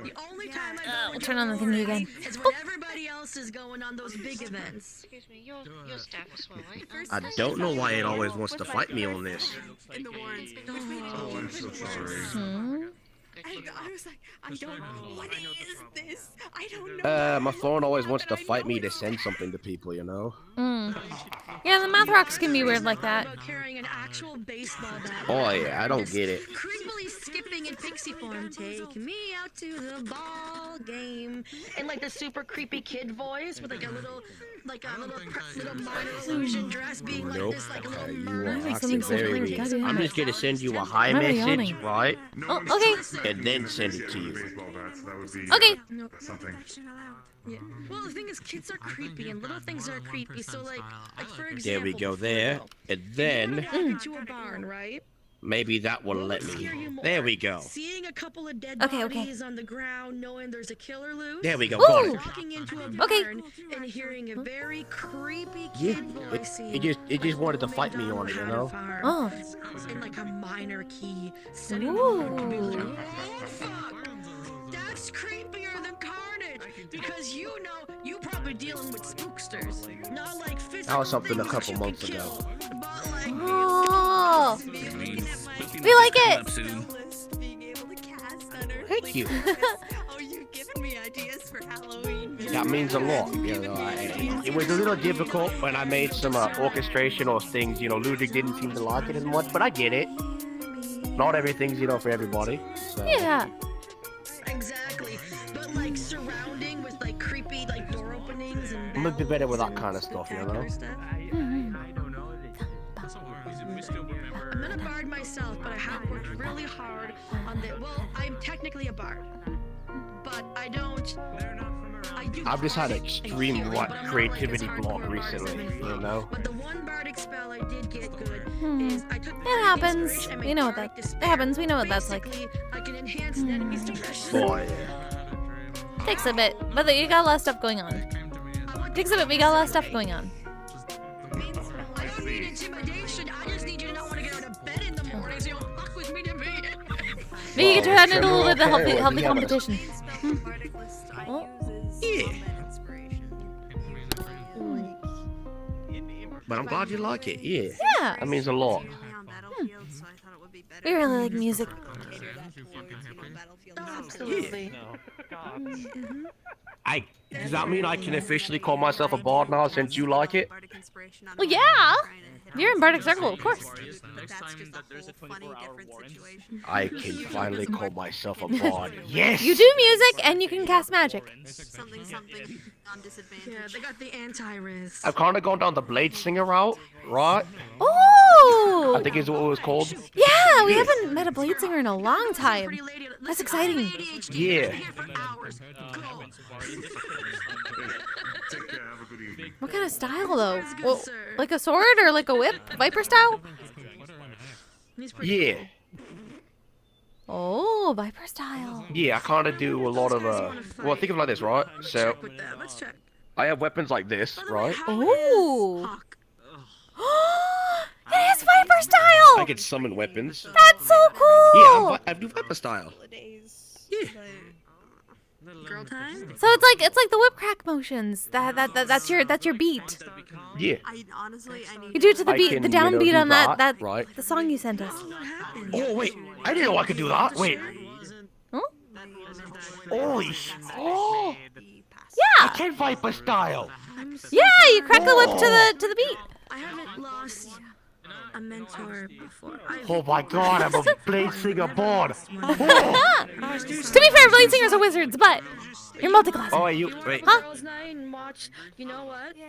[SPEAKER 15] The only time
[SPEAKER 1] We'll turn on the thingy again.
[SPEAKER 15] is when everybody else is going on those big events.
[SPEAKER 2] Excuse me, your staff as well, right?
[SPEAKER 12] I don't know why it always wants to fight me on this.
[SPEAKER 15] In the warrens.
[SPEAKER 13] Oh, I'm so sorry.
[SPEAKER 15] I was like, I don't know. What is this? I don't know.
[SPEAKER 12] My phone always wants to fight me to send something to people, you know?
[SPEAKER 1] Yeah, the math rocks can be weird like that.
[SPEAKER 15] Carrying an actual baseball bat.
[SPEAKER 12] Oh yeah, I don't get it.
[SPEAKER 15] Creepily skipping in pixie form. Take me out to the ball game.
[SPEAKER 6] In like the super creepy kid voice with like a little minor
[SPEAKER 15] illusion dress being like
[SPEAKER 12] Nope.
[SPEAKER 15] this, like a little
[SPEAKER 12] You are
[SPEAKER 1] Make
[SPEAKER 12] acting
[SPEAKER 1] something
[SPEAKER 12] very
[SPEAKER 1] so
[SPEAKER 12] weird.
[SPEAKER 1] weird.
[SPEAKER 12] I'm just gonna send you a hi
[SPEAKER 1] I'm
[SPEAKER 12] message,
[SPEAKER 1] yawning.
[SPEAKER 12] right?
[SPEAKER 1] Oh, okay.
[SPEAKER 12] And then send it to you.
[SPEAKER 1] Okay.
[SPEAKER 13] Something.
[SPEAKER 15] Yeah. Well, the thing is, kids are creepy, and little things are creepy. So, like for example,
[SPEAKER 12] There we go there. And then
[SPEAKER 15] walk into a barn, right?
[SPEAKER 12] maybe that will let me. There we go.
[SPEAKER 15] Seeing a couple of dead
[SPEAKER 1] Okay.
[SPEAKER 15] bodies on the ground, knowing there's a killer loose.
[SPEAKER 12] There we go. Got it.
[SPEAKER 15] Walking into a barn and hearing a very creepy
[SPEAKER 12] Yeah,
[SPEAKER 15] kid voice.
[SPEAKER 12] it just wanted to fight me on it, you know?
[SPEAKER 1] Oh.
[SPEAKER 15] In like a minor key. Setting
[SPEAKER 1] Ooh.
[SPEAKER 15] the to be like, oh fuck! That's creepier than carnage because you know you probably dealing with spooksters, not like physical.
[SPEAKER 12] That was something a
[SPEAKER 15] things
[SPEAKER 12] couple
[SPEAKER 15] that you
[SPEAKER 12] months
[SPEAKER 15] can
[SPEAKER 12] ago.
[SPEAKER 15] kill, but like
[SPEAKER 1] Oh. We like it.
[SPEAKER 11] Being able to cast under
[SPEAKER 12] Thank you.
[SPEAKER 11] Oh, you've given me ideas for Halloween.
[SPEAKER 12] That means a lot. You know, it was a little difficult when I made some orchestration or things. You know, Ludwig didn't seem to like it as much, but I get it. Not everything's, you know, for everybody. So.
[SPEAKER 1] Yeah.
[SPEAKER 15] exactly, but like surrounding with like creepy like door openings and.
[SPEAKER 12] I'm a bit better with that kind of stuff, you know?
[SPEAKER 15] I'm not a bard myself, but I have worked really hard on the. Well, I'm technically a bard, but I don't. I do.
[SPEAKER 12] I've just had an
[SPEAKER 15] craft and
[SPEAKER 12] extreme
[SPEAKER 15] healing,
[SPEAKER 12] what
[SPEAKER 15] but I'm not
[SPEAKER 12] creativity
[SPEAKER 15] like as
[SPEAKER 12] block
[SPEAKER 15] hardcore
[SPEAKER 12] recently,
[SPEAKER 15] bards as
[SPEAKER 12] you know?
[SPEAKER 15] But the one bardic spell I did get good is I took.
[SPEAKER 1] It happens. We know what that. It happens. We know what that's like.
[SPEAKER 15] Basically, I can enhance an enemy's depression.
[SPEAKER 12] Boy.
[SPEAKER 1] Takes a bit, but you got a lot of stuff going on. Takes a bit, we got a lot of stuff going on.
[SPEAKER 15] I don't need intimidation. I just need you to not want to get out of bed in the morning so you don't fuck with me to be.
[SPEAKER 1] Maybe you could turn it a little bit of
[SPEAKER 12] okay,
[SPEAKER 1] healthy
[SPEAKER 12] we have a-
[SPEAKER 1] competition.
[SPEAKER 11] Oh.
[SPEAKER 12] Yeah. But I'm glad you like it, yeah.
[SPEAKER 1] Yeah.
[SPEAKER 12] That means a lot.
[SPEAKER 1] We really like music.
[SPEAKER 6] Absolutely.
[SPEAKER 12] Does that mean I can officially call myself a bard now since you like it?
[SPEAKER 1] Well, yeah. You're in Bardic Circle, of course.
[SPEAKER 12] I can finally call myself a bard. Yes!
[SPEAKER 1] You do music and you can cast magic.
[SPEAKER 15] Something on disadvantage. Yeah, they got the anti-riz.
[SPEAKER 12] I've kind of gone down the blade singer route, right?
[SPEAKER 1] Oh!
[SPEAKER 12] I think is what it was called.
[SPEAKER 1] Yeah, we haven't met a blade singer in a long time. That's exciting.
[SPEAKER 12] Yeah.
[SPEAKER 1] What kind of style, though? Well, like a sword or like a whip? Viper style?
[SPEAKER 12] Yeah.
[SPEAKER 1] Oh, Viper style.
[SPEAKER 12] Yeah, I kind of do a lot of, well, think of it like this, right? So, I have weapons like this, right?
[SPEAKER 1] Ooh. It is Viper style!
[SPEAKER 12] I can summon weapons.
[SPEAKER 1] That's so cool!
[SPEAKER 12] Yeah, I do Viper style.
[SPEAKER 15] Girl time?
[SPEAKER 1] So it's like the whip crack motions. That's your beat.
[SPEAKER 12] Yeah.
[SPEAKER 1] You do it to the beat, the downbeat on that
[SPEAKER 12] right.
[SPEAKER 1] the song you sent us.
[SPEAKER 12] Oh wait, I didn't know I could do that. Wait.
[SPEAKER 1] Huh?
[SPEAKER 12] Holy oh.
[SPEAKER 1] Yeah.
[SPEAKER 12] I can Viper style.
[SPEAKER 1] Yeah, you crack the whip to the beat.
[SPEAKER 15] I haven't lost a mentor before.
[SPEAKER 12] Oh my god, I'm a blade singer bard. Oh.
[SPEAKER 1] To be fair, blade singers are wizards, but you're multiclass.
[SPEAKER 12] Oh, you wait.
[SPEAKER 1] Huh?
[SPEAKER 15] Watch. You know what? Yeah.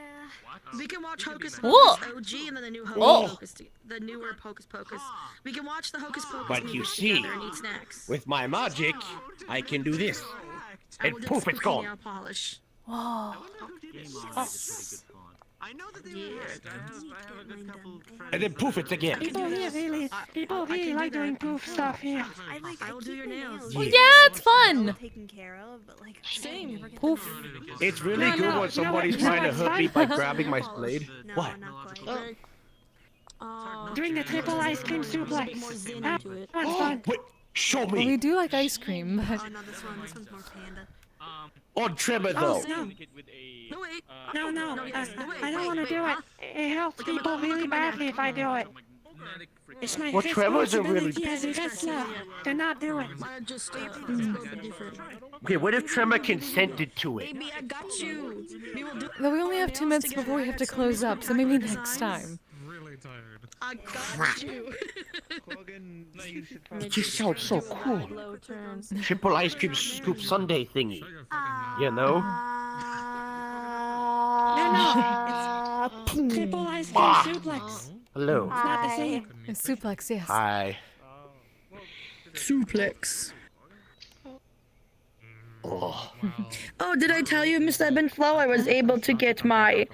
[SPEAKER 15] We can watch Hocus
[SPEAKER 1] Whoa.
[SPEAKER 15] Pocus OG and then the new
[SPEAKER 1] Whoa.
[SPEAKER 15] Hocus Pocus, the newer Hocus Pocus. We can watch the Hocus Pocus
[SPEAKER 12] But you
[SPEAKER 15] movies
[SPEAKER 12] see,
[SPEAKER 15] together and eat snacks.
[SPEAKER 12] with my magic, I can do this.
[SPEAKER 15] I
[SPEAKER 12] And
[SPEAKER 15] will do
[SPEAKER 12] poof,
[SPEAKER 15] some
[SPEAKER 12] it's gone.
[SPEAKER 15] nail polish.
[SPEAKER 1] Whoa.
[SPEAKER 12] And then poof, it's again.
[SPEAKER 5] People really like doing poof stuff here.
[SPEAKER 15] I will do your nails.
[SPEAKER 1] Yeah, it's fun.
[SPEAKER 11] Taken care of, but like
[SPEAKER 15] Same.
[SPEAKER 1] Poof.
[SPEAKER 12] It's really good when somebody's trying to hurt me by grabbing my blade. What?
[SPEAKER 5] Doing the triple ice cream suplex. That's fun.
[SPEAKER 12] Wait, show
[SPEAKER 1] Well,
[SPEAKER 12] me.
[SPEAKER 1] we do like ice cream, but
[SPEAKER 15] Oh no, this one's more panda.
[SPEAKER 12] On Tremor though.
[SPEAKER 5] No.
[SPEAKER 15] No wait.
[SPEAKER 5] No,
[SPEAKER 15] wait,
[SPEAKER 5] I don't want to do it. It helps people really badly if I do it. It's my
[SPEAKER 12] Well, Trevor's a really-
[SPEAKER 5] responsibility as a wrestler to not do it.
[SPEAKER 15] Just different.
[SPEAKER 12] Okay, what if Tremor consented to it?
[SPEAKER 15] Baby, I got you. We will do.
[SPEAKER 1] we only have 2 minutes before we have to close up, so maybe next time.
[SPEAKER 10] Really tired.
[SPEAKER 15] I got you.
[SPEAKER 12] It just sounds so cool. Triple ice cream scoop sundae thingy. You know?
[SPEAKER 5] No. Triple ice cream
[SPEAKER 12] Ah.
[SPEAKER 5] suplex.
[SPEAKER 12] Hello.
[SPEAKER 5] It's not the same.
[SPEAKER 1] A suplex, yes.
[SPEAKER 12] Hi.
[SPEAKER 6] Suplex.
[SPEAKER 12] Oh.
[SPEAKER 6] Oh, did I tell you, Mr. Ebb and Flow? I was able to get my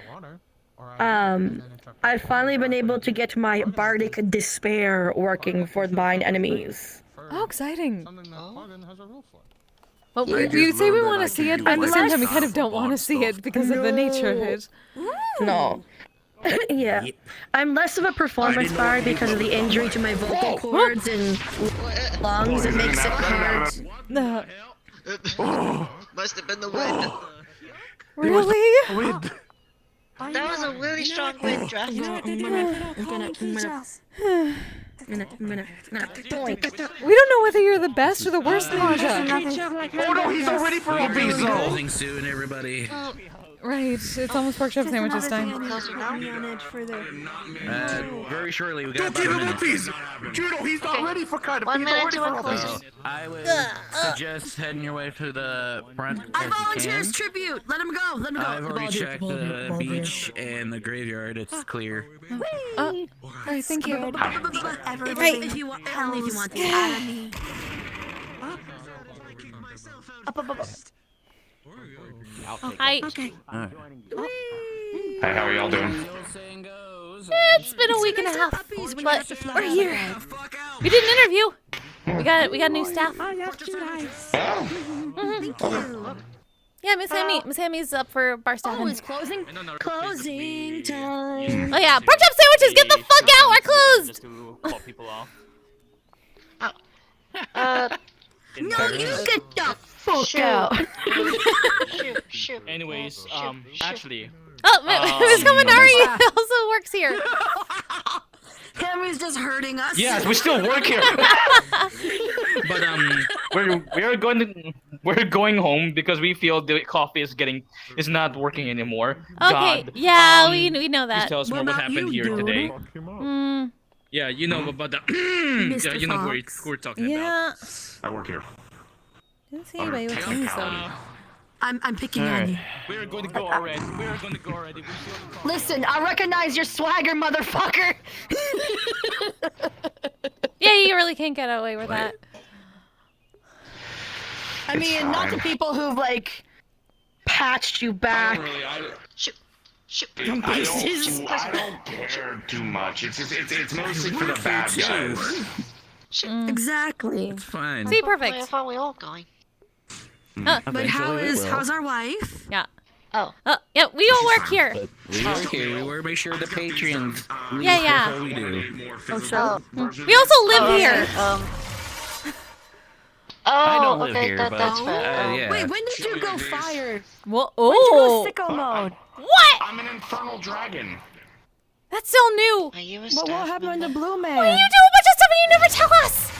[SPEAKER 6] I've finally been able to get my Bardic Despair working for mine enemies.
[SPEAKER 1] Oh, exciting. Well,
[SPEAKER 12] I
[SPEAKER 1] we
[SPEAKER 12] just
[SPEAKER 1] say we
[SPEAKER 12] learned
[SPEAKER 1] want
[SPEAKER 12] that
[SPEAKER 1] to
[SPEAKER 12] I
[SPEAKER 1] see
[SPEAKER 12] can
[SPEAKER 1] it,
[SPEAKER 12] do
[SPEAKER 1] but at the same time we
[SPEAKER 12] like
[SPEAKER 1] kind of don't want to see it because of the nature of it.
[SPEAKER 6] No. Yeah. I'm less of a performance bard because of the injury to my vocal cords and lungs. It makes it hard.
[SPEAKER 1] No.
[SPEAKER 2] Must have been the wind.
[SPEAKER 1] Really?
[SPEAKER 12] Wind.
[SPEAKER 2] That was a really strong wind, Draft.
[SPEAKER 6] I'm gonna boink.
[SPEAKER 1] We don't know whether you're the best or the worst, Naja.
[SPEAKER 12] Oh no, he's already for a visa.
[SPEAKER 9] Closing soon, everybody.
[SPEAKER 1] Right, it's almost pork chop sandwiches time.
[SPEAKER 9] Very shortly, we
[SPEAKER 12] Don't
[SPEAKER 9] got
[SPEAKER 12] give
[SPEAKER 9] about a
[SPEAKER 12] him a
[SPEAKER 9] minute.
[SPEAKER 12] visa. Judo, he's not ready for kind of.
[SPEAKER 2] 1
[SPEAKER 12] He's
[SPEAKER 2] minute
[SPEAKER 12] not
[SPEAKER 2] to
[SPEAKER 12] ready
[SPEAKER 2] one
[SPEAKER 12] for a
[SPEAKER 2] closing.
[SPEAKER 12] visa.
[SPEAKER 9] I would suggest heading your way to the front
[SPEAKER 15] I
[SPEAKER 9] as you
[SPEAKER 15] volunteer
[SPEAKER 9] can.
[SPEAKER 15] as tribute. Let him go. Let him go.
[SPEAKER 9] I've already checked the beach and the graveyard. It's clear.
[SPEAKER 1] Alright, thank you.
[SPEAKER 15] If you want, only if you want to. Enemy.
[SPEAKER 1] Hi.
[SPEAKER 9] Alright.
[SPEAKER 13] Hey, how are y'all doing?
[SPEAKER 1] It's been a week and a half, but we're here. We did an interview. We got new staff.
[SPEAKER 5] Oh, that's too nice.
[SPEAKER 15] Thank you.
[SPEAKER 1] Yeah, Miss Hammy's up for bar staff.
[SPEAKER 15] Oh, it's closing. Closing time.
[SPEAKER 1] Oh yeah, pork chop sandwiches, get the fuck out. We're closed.
[SPEAKER 7] Just to call people off.
[SPEAKER 15] No, you get the
[SPEAKER 6] Fuck out.
[SPEAKER 2] Shoot.
[SPEAKER 7] Anyways, actually,
[SPEAKER 1] Oh, Miss Kaminari also works here.
[SPEAKER 15] Hammy's just hurting us.
[SPEAKER 12] Yes, we still work here.
[SPEAKER 7] But we're going home because we feel the coffee is not working anymore.
[SPEAKER 1] Okay,
[SPEAKER 7] God.
[SPEAKER 1] yeah, we know
[SPEAKER 7] Please
[SPEAKER 1] that.
[SPEAKER 7] tell us what happened here today. Yeah, you know about the. Yeah, you know who we're talking about.
[SPEAKER 13] I work here.
[SPEAKER 1] Didn't see anybody with wings though.
[SPEAKER 15] I'm picking on you.
[SPEAKER 7] We're going to go already. We're going to go already.
[SPEAKER 6] Listen, I recognize your swagger, motherfucker.
[SPEAKER 1] Yeah, you really can't get away with that.
[SPEAKER 6] I mean, not the people who've like patched you back.
[SPEAKER 13] I don't care too much. It's mostly for the bad guys.
[SPEAKER 15] Exactly.
[SPEAKER 9] It's fine.
[SPEAKER 1] See, perfect.
[SPEAKER 2] I thought we all going.
[SPEAKER 15] But how's our wife?
[SPEAKER 1] Yeah.
[SPEAKER 2] Oh.
[SPEAKER 1] Yeah, we all work here.
[SPEAKER 9] We work here. We want to make sure the patrons.
[SPEAKER 1] Yeah.
[SPEAKER 9] That's what we do.
[SPEAKER 1] We also live here.
[SPEAKER 9] I don't live
[SPEAKER 2] okay,
[SPEAKER 9] here,
[SPEAKER 2] that's
[SPEAKER 9] but
[SPEAKER 2] fair.
[SPEAKER 9] yeah.
[SPEAKER 15] Wait, when did you go fire?
[SPEAKER 1] Well,
[SPEAKER 6] When'd you go sicko mode?
[SPEAKER 1] What?
[SPEAKER 13] I'm an infernal dragon.
[SPEAKER 1] That's still new.
[SPEAKER 2] Are you a
[SPEAKER 6] But what happened to Blue Man?
[SPEAKER 1] Why do you do a bunch of stuff and you never tell us?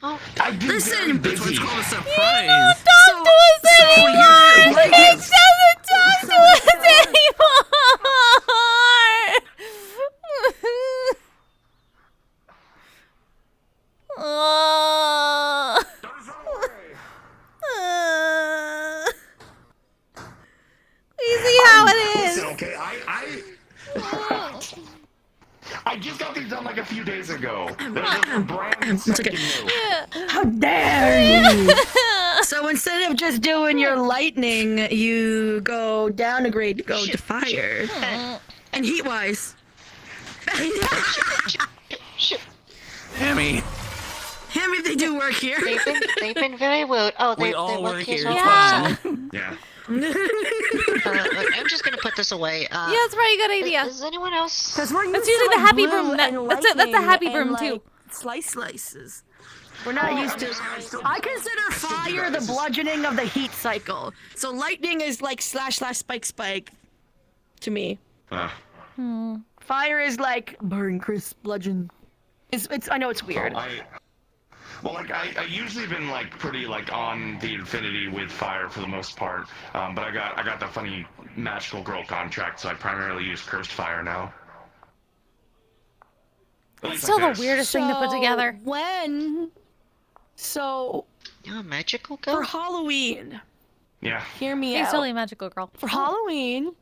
[SPEAKER 13] I did
[SPEAKER 15] Listen,
[SPEAKER 9] That's what's called a
[SPEAKER 1] You
[SPEAKER 9] surprise.
[SPEAKER 1] don't talk to us anymore. He doesn't talk to us anymore. We see how it is.
[SPEAKER 13] Listen, okay, I just got these done like a few days ago. They're brand spanking new.
[SPEAKER 6] How dare you! So instead of just doing your lightning, you go down a grade to go to fire.
[SPEAKER 15] And heat-wise.
[SPEAKER 9] Hammy.
[SPEAKER 15] Hammy, they do work here.
[SPEAKER 2] They've been very rude. Oh,
[SPEAKER 9] We
[SPEAKER 2] they
[SPEAKER 9] all
[SPEAKER 2] work
[SPEAKER 9] work
[SPEAKER 2] here.
[SPEAKER 9] here.
[SPEAKER 2] So
[SPEAKER 1] Yeah.
[SPEAKER 13] Yeah.
[SPEAKER 2] look, I'm just gonna put this away.
[SPEAKER 1] Yeah, that's a very good idea.
[SPEAKER 2] Is anyone else?
[SPEAKER 6] Because we're
[SPEAKER 1] That's
[SPEAKER 6] used
[SPEAKER 1] usually
[SPEAKER 6] to
[SPEAKER 1] the happy
[SPEAKER 6] blue
[SPEAKER 1] broom.
[SPEAKER 6] and
[SPEAKER 1] That's a happy
[SPEAKER 6] lightning
[SPEAKER 1] broom
[SPEAKER 6] and,
[SPEAKER 1] too.
[SPEAKER 6] like, slices. We're not used to. I consider fire the bludgeoning of the heat cycle. So lightning is like slash spike to me. Fire is like burn, crisp, bludgeon. It's. I know it's weird.
[SPEAKER 13] I usually been like pretty like on the infinity with fire for the most part, but I got the funny magical girl contract, so I primarily use cursed fire now.
[SPEAKER 1] It's still the weirdest thing to put together.
[SPEAKER 6] So
[SPEAKER 2] You're a magical
[SPEAKER 6] for
[SPEAKER 2] girl?
[SPEAKER 6] Halloween,
[SPEAKER 13] Yeah.
[SPEAKER 6] hear me
[SPEAKER 1] He's
[SPEAKER 6] out.
[SPEAKER 1] totally a magical girl.
[SPEAKER 6] For Halloween,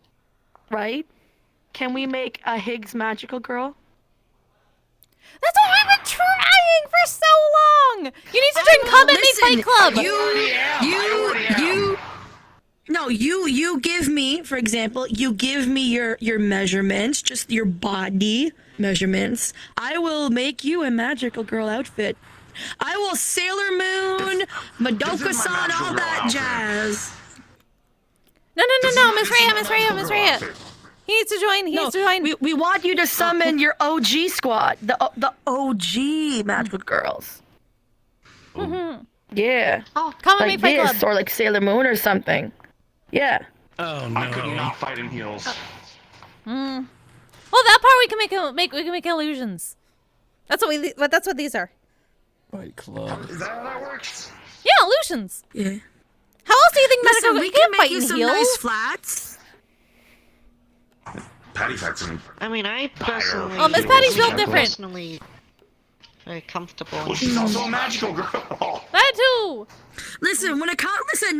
[SPEAKER 6] right? Can we make a Higgs magical girl?
[SPEAKER 1] That's what we've been trying for so long. You need to join Combat Mate Fight Club.
[SPEAKER 15] You give me, for example, you give me your measurements, just your body measurements. I will make you a magical girl outfit. I will Sailor Moon, Madoka-san, all that jazz.
[SPEAKER 1] No, Miss Rhea. He needs to join. He needs to join.
[SPEAKER 6] We want you to summon your OG squad, the OG magical girls. Yeah.
[SPEAKER 2] Oh,
[SPEAKER 1] Combat
[SPEAKER 6] Like
[SPEAKER 1] Mate Fight
[SPEAKER 6] this,
[SPEAKER 1] Club.
[SPEAKER 6] or like Sailor Moon or something. Yeah.
[SPEAKER 9] Oh
[SPEAKER 13] I could
[SPEAKER 9] no.
[SPEAKER 13] not fight in heels.
[SPEAKER 1] Well, that part we can make illusions. That's what these are.
[SPEAKER 9] Fight Club.
[SPEAKER 13] Is that how that works?
[SPEAKER 1] Yeah, illusions.
[SPEAKER 15] Yeah.
[SPEAKER 1] How else do you think
[SPEAKER 15] Listen,
[SPEAKER 1] magical?
[SPEAKER 15] we
[SPEAKER 1] You
[SPEAKER 15] can
[SPEAKER 1] can't
[SPEAKER 15] make
[SPEAKER 1] fight
[SPEAKER 15] you
[SPEAKER 1] in
[SPEAKER 15] some
[SPEAKER 1] heels.
[SPEAKER 15] nice flats.
[SPEAKER 13] Patty fights in.
[SPEAKER 2] I mean, I personally.
[SPEAKER 1] Oh, Miss Patty's built different.
[SPEAKER 2] Personally, very comfortable.
[SPEAKER 13] Well, she's also a magical girl.
[SPEAKER 1] That too.
[SPEAKER 15] Listen,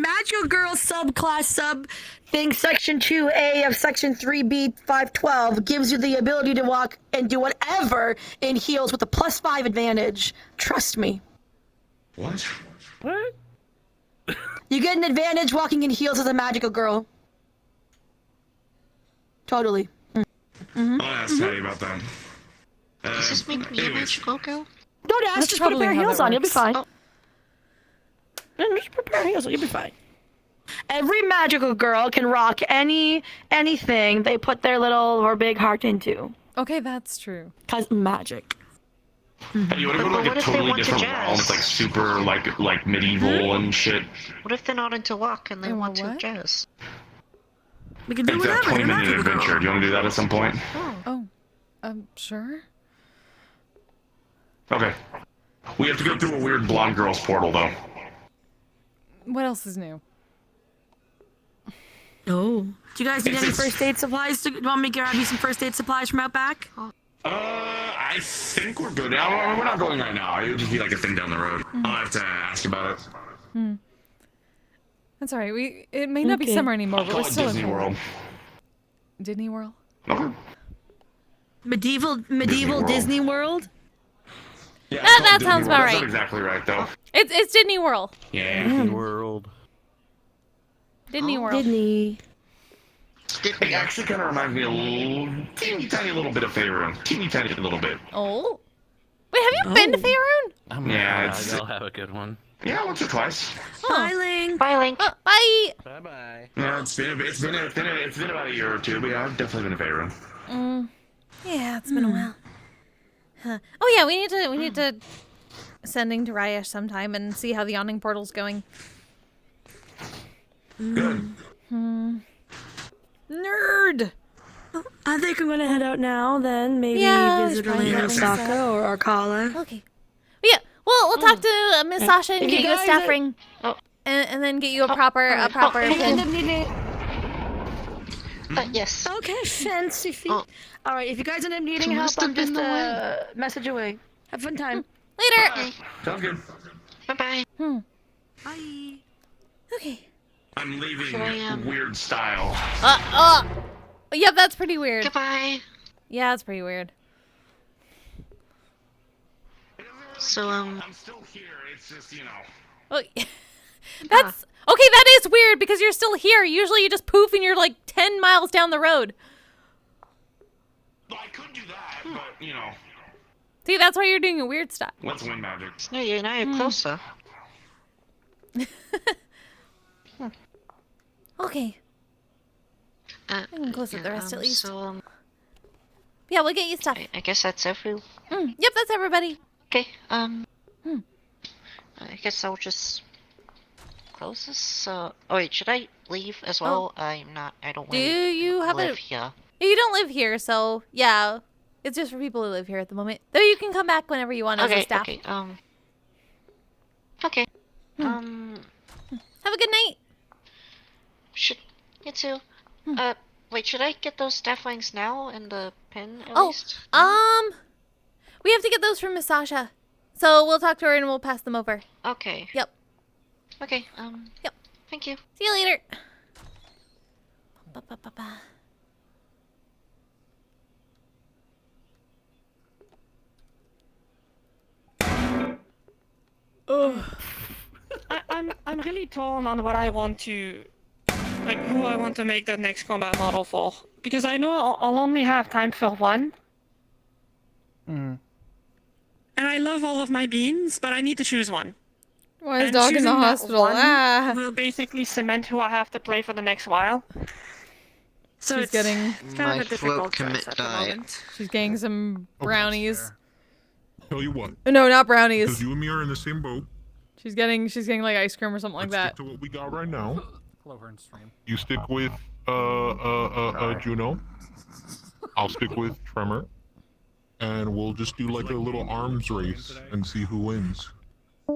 [SPEAKER 15] magical girl
[SPEAKER 6] Subclass sub thing, section 2A of section 3B 512 gives you the ability to walk and do whatever in heels with a +5 advantage. Trust me.
[SPEAKER 13] What?
[SPEAKER 6] You get an advantage walking in heels as a magical girl. Totally.
[SPEAKER 13] I'll ask Patty about that.
[SPEAKER 2] Does this make me a magical girl?
[SPEAKER 6] Don't ask,
[SPEAKER 1] That's
[SPEAKER 6] just put a
[SPEAKER 1] probably
[SPEAKER 6] pair of
[SPEAKER 1] how
[SPEAKER 6] heels
[SPEAKER 1] that
[SPEAKER 6] on, you'll be
[SPEAKER 1] works.
[SPEAKER 6] fine.
[SPEAKER 2] Oh.
[SPEAKER 6] Just put a pair of heels on, you'll be fine. Every magical girl can rock anything they put their little or big heart into.
[SPEAKER 1] Okay, that's true.
[SPEAKER 6] 'Cause magic.
[SPEAKER 13] Hey, you wanna go to
[SPEAKER 2] But
[SPEAKER 13] like
[SPEAKER 2] what
[SPEAKER 13] a
[SPEAKER 2] if they
[SPEAKER 13] totally
[SPEAKER 2] want to
[SPEAKER 13] different
[SPEAKER 2] jazz?
[SPEAKER 13] realm? It's like super like medieval and shit.
[SPEAKER 2] What if they're not into rock and they want to
[SPEAKER 1] what?
[SPEAKER 2] jazz?
[SPEAKER 15] We can do
[SPEAKER 13] It's a
[SPEAKER 15] whatever.
[SPEAKER 13] 20-minute
[SPEAKER 15] magical girl.
[SPEAKER 13] adventure. Do you want to do that at some point?
[SPEAKER 1] Oh, sure.
[SPEAKER 13] Okay. We have to go through a weird blonde girl's portal, though.
[SPEAKER 1] What else is new?
[SPEAKER 15] Oh. Do you guys need any first aid supplies? Do you want me to grab you some first aid supplies from out back?
[SPEAKER 13] I think we're good. Now, we're not going right now. It would just be like a thing down the road. I'll have to ask about it.
[SPEAKER 1] That's alright. It may not be summer anymore, but we're still
[SPEAKER 13] Disney
[SPEAKER 1] okay.
[SPEAKER 13] World.
[SPEAKER 1] Disney World?
[SPEAKER 13] Okay.
[SPEAKER 15] Medieval Disney World?
[SPEAKER 13] Yeah,
[SPEAKER 1] that sounds about
[SPEAKER 13] That's
[SPEAKER 1] right.
[SPEAKER 13] not exactly right, though.
[SPEAKER 1] It's Disney World.
[SPEAKER 13] Yeah.
[SPEAKER 9] Disney World.
[SPEAKER 1] Disney World.
[SPEAKER 15] Disney.
[SPEAKER 13] It actually kind of reminds me a little, teeny tiny little bit of Faerun. Teeny tiny little bit.
[SPEAKER 1] Oh. Wait, have you been to Faerun?
[SPEAKER 13] Yeah,
[SPEAKER 9] I'll have a good one.
[SPEAKER 13] Yeah, once or twice.
[SPEAKER 15] Bye, Link.
[SPEAKER 2] Bye, Link.
[SPEAKER 1] Bye.
[SPEAKER 9] Bye bye.
[SPEAKER 13] Yeah, it's been about a year or two, but yeah, I've definitely been to Faerun.
[SPEAKER 1] Yeah, it's been a while. Huh. Oh yeah, we need to sending to Ryesh sometime and see how the yawning portal's going.
[SPEAKER 13] Good.
[SPEAKER 1] Nerd.
[SPEAKER 15] I think I'm gonna head out now. Then maybe visit Shorelandosaka or Arcala.
[SPEAKER 1] Okay. Yeah. We'll talk to Miss Sasha and get you a staff ring, and then get you a proper pin.
[SPEAKER 2] Yes.
[SPEAKER 15] Okay, fancy feet. All right, if you guys end up needing help, I'm just message away. Have a fun time.
[SPEAKER 1] Later.
[SPEAKER 13] Sounds good.
[SPEAKER 2] Bye-bye.
[SPEAKER 15] Bye.
[SPEAKER 1] Okay.
[SPEAKER 13] I'm leaving weird style.
[SPEAKER 1] Yeah, that's pretty weird.
[SPEAKER 2] Goodbye.
[SPEAKER 1] Yeah, that's pretty weird.
[SPEAKER 2] So,
[SPEAKER 13] I'm still here. It's just, you know.
[SPEAKER 1] Well, that's okay. That is weird because you're still here. Usually, you just poof and you're like 10 miles down the road.
[SPEAKER 13] Well, I could do that, but you know.
[SPEAKER 1] See, that's why you're doing a weird stuff.
[SPEAKER 13] What's wind magic?
[SPEAKER 2] no, you're now you're closer.
[SPEAKER 1] Okay. I can close up the rest at least.
[SPEAKER 2] So,
[SPEAKER 1] yeah, we'll get you stuff.
[SPEAKER 2] I guess that's every.
[SPEAKER 1] Yep, that's everybody.
[SPEAKER 2] Okay. I guess I'll just close this. So, oh wait, should I leave as well? I don't
[SPEAKER 1] Do you have
[SPEAKER 2] live here.
[SPEAKER 1] You don't live here, so yeah, it's just for people who live here at the moment. Though you can come back whenever you want as a staff.
[SPEAKER 2] Okay. Okay.
[SPEAKER 1] Have a good night.
[SPEAKER 2] You too. Wait, should I get those staff wings now and the pin at least?
[SPEAKER 1] We have to get those from Miss Sasha. So we'll talk to her and we'll pass them over.
[SPEAKER 2] Okay.
[SPEAKER 1] Yep.
[SPEAKER 2] Okay,
[SPEAKER 1] Yep.
[SPEAKER 2] Thank you.
[SPEAKER 1] See you later.
[SPEAKER 5] I'm really torn on what I want to, like, who I want to make the next combat model for, because I know I'll only have time for one. And I love all of my beans, but I need to choose one.
[SPEAKER 1] Why is
[SPEAKER 5] And
[SPEAKER 1] dog in the
[SPEAKER 5] choosing that
[SPEAKER 1] hospital?
[SPEAKER 5] one will basically cement who I have to play for the next while. So
[SPEAKER 1] She's
[SPEAKER 5] it's
[SPEAKER 1] getting
[SPEAKER 5] kind of a difficult choice at the moment.
[SPEAKER 1] She's getting some brownies.
[SPEAKER 4] Tell you what.
[SPEAKER 1] No, not brownies.
[SPEAKER 4] Because you and me are in the same boat.
[SPEAKER 1] She's getting like ice cream or something like that.
[SPEAKER 4] Stick to what we got right now.
[SPEAKER 16] Clover and stream.
[SPEAKER 4] You stick with Juno. I'll stick with Tremor. And we'll just do like a little arms race and see who wins.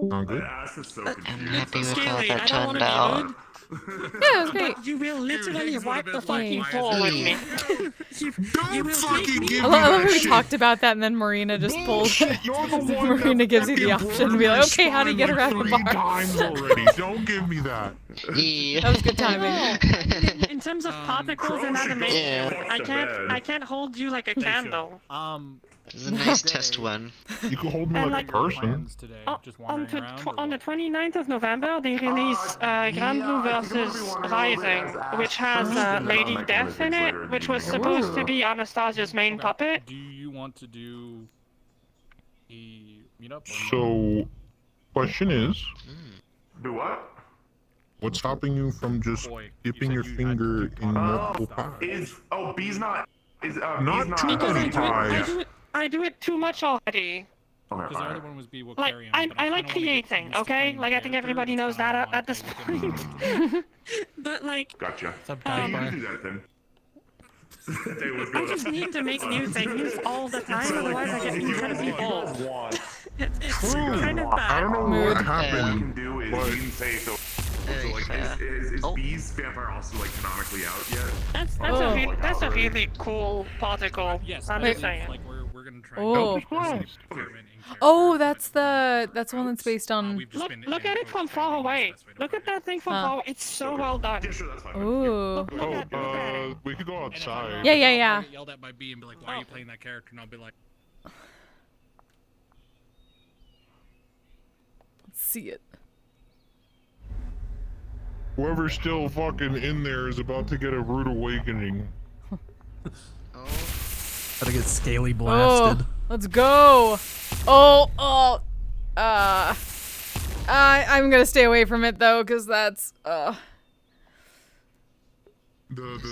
[SPEAKER 4] Sound good?
[SPEAKER 2] I'm happy with how
[SPEAKER 5] Scaly,
[SPEAKER 2] that
[SPEAKER 5] I don't wanna
[SPEAKER 2] turned
[SPEAKER 5] be
[SPEAKER 2] out.
[SPEAKER 5] rude,
[SPEAKER 1] Yeah, it was great.
[SPEAKER 5] but you will literally wipe the fucking floor with me.
[SPEAKER 4] Don't fucking give
[SPEAKER 1] I
[SPEAKER 4] me
[SPEAKER 1] love
[SPEAKER 4] that
[SPEAKER 1] how we
[SPEAKER 4] shit.
[SPEAKER 1] talked about that and then Marina just pulls.
[SPEAKER 4] You're the one
[SPEAKER 1] Marina gives you the
[SPEAKER 4] fucking
[SPEAKER 1] option to be like,
[SPEAKER 4] burned
[SPEAKER 1] okay, how do you get
[SPEAKER 4] like
[SPEAKER 1] around the
[SPEAKER 4] 3
[SPEAKER 1] bar?
[SPEAKER 4] times already. Don't give me that.
[SPEAKER 2] Yeah.
[SPEAKER 1] That was good timing.
[SPEAKER 5] In terms of particles and animation,
[SPEAKER 2] Yeah.
[SPEAKER 5] I can't hold you like a candle.
[SPEAKER 2] This is a nice test one.
[SPEAKER 4] You can hold me
[SPEAKER 5] And
[SPEAKER 4] like a person.
[SPEAKER 5] On the 29th of November, they release Grand Blue versus Rising, which has Lady Death in it, which was supposed to be Anastasia's main puppet.
[SPEAKER 16] Do you want to do a meetup?
[SPEAKER 4] So, question is,
[SPEAKER 13] Do what?
[SPEAKER 4] what's stopping you from just dipping your finger in multiple pies?
[SPEAKER 13] B's not.
[SPEAKER 4] Not too
[SPEAKER 5] Because
[SPEAKER 4] many pies.
[SPEAKER 5] I do it too much already.
[SPEAKER 16] Because the other one was be
[SPEAKER 5] Like,
[SPEAKER 16] Wakarian.
[SPEAKER 5] I like creating, okay? Like, I think everybody knows that at this point. But, like,
[SPEAKER 13] Gotcha.
[SPEAKER 5] Um,
[SPEAKER 13] do that then.
[SPEAKER 5] I just need to make new things all the time, otherwise I get incredibly bored. It's It's kind of
[SPEAKER 4] I
[SPEAKER 5] bad.
[SPEAKER 4] don't know
[SPEAKER 1] Mood.
[SPEAKER 4] what happened,
[SPEAKER 17] do is
[SPEAKER 4] but
[SPEAKER 17] you can say so. So like, is Bee's vampire also like canonically out yet?
[SPEAKER 5] That's a really cool particle.
[SPEAKER 16] Yes,
[SPEAKER 5] I'm
[SPEAKER 16] I
[SPEAKER 5] just
[SPEAKER 16] believe,
[SPEAKER 5] saying.
[SPEAKER 16] like we're gonna try.
[SPEAKER 1] Oh.
[SPEAKER 16] And experiment in character.
[SPEAKER 1] Oh, that's the one that's based on.
[SPEAKER 5] Look at it from far away. Look at that thing from far away. It's so well done.
[SPEAKER 1] Ooh.
[SPEAKER 5] Look at it.
[SPEAKER 4] We could go outside.
[SPEAKER 1] Yeah.
[SPEAKER 16] I'll get yelled at by B and be like, "Why are you playing that character?" And I'll be like,
[SPEAKER 1] Let's see it.
[SPEAKER 4] Whoever's still fucking in there is about to get a rude awakening.
[SPEAKER 18] Gotta get scaly blasted.
[SPEAKER 1] Oh, let's go. Oh. I'm gonna stay away from it though, cause that's
[SPEAKER 4] The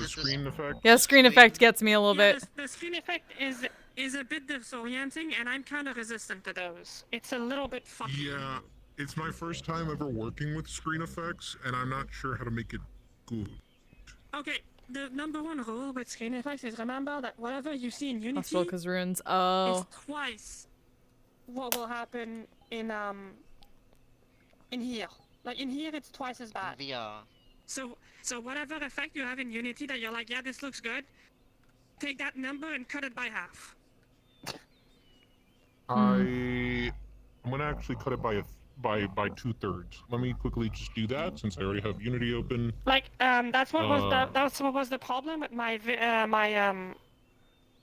[SPEAKER 4] screen effect.
[SPEAKER 1] Yeah, screen effect gets me a little bit.
[SPEAKER 5] The screen effect is a bit disorienting, and I'm kind of resistant to those. It's a little bit funky.
[SPEAKER 4] Yeah, it's my first time ever working with screen effects, and I'm not sure how to make it good.
[SPEAKER 5] Okay, the number one rule with screen effects is remember that whatever you see in Unity
[SPEAKER 1] Hospital cause runes.
[SPEAKER 5] is
[SPEAKER 1] Oh.
[SPEAKER 5] twice what will happen in here. Like in here, it's twice as bad.
[SPEAKER 2] VR.
[SPEAKER 5] So whatever effect you have in Unity that you're like, yeah, this looks good, take that number and cut it by half.
[SPEAKER 4] I'm gonna actually cut it by 2/3. Let me quickly just do that since I already have Unity open.
[SPEAKER 5] Like that's what was the problem with my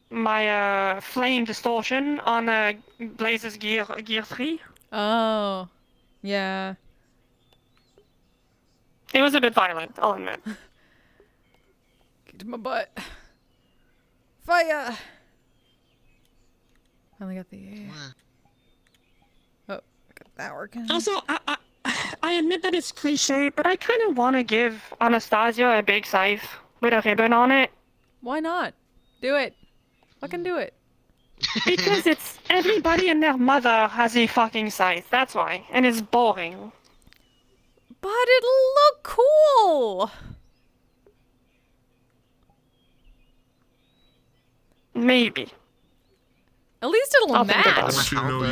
[SPEAKER 5] my flame distortion on Blaze's Gear 3.
[SPEAKER 1] Oh. Yeah.
[SPEAKER 5] It was a bit violent, I'll admit.
[SPEAKER 1] Get to my butt. Fire! Finally got the. Oh, got that working.
[SPEAKER 5] Also, I admit that it's cliche, but I kind of want to give Anastasia a big scythe with a ribbon on it.
[SPEAKER 1] Why not? Do it. Fucking do it.
[SPEAKER 5] Because it's everybody and their mother has a fucking scythe. That's why, and it's boring.
[SPEAKER 1] But it'll look cool.
[SPEAKER 5] Maybe.
[SPEAKER 1] At least it'll match.
[SPEAKER 4] I want you to know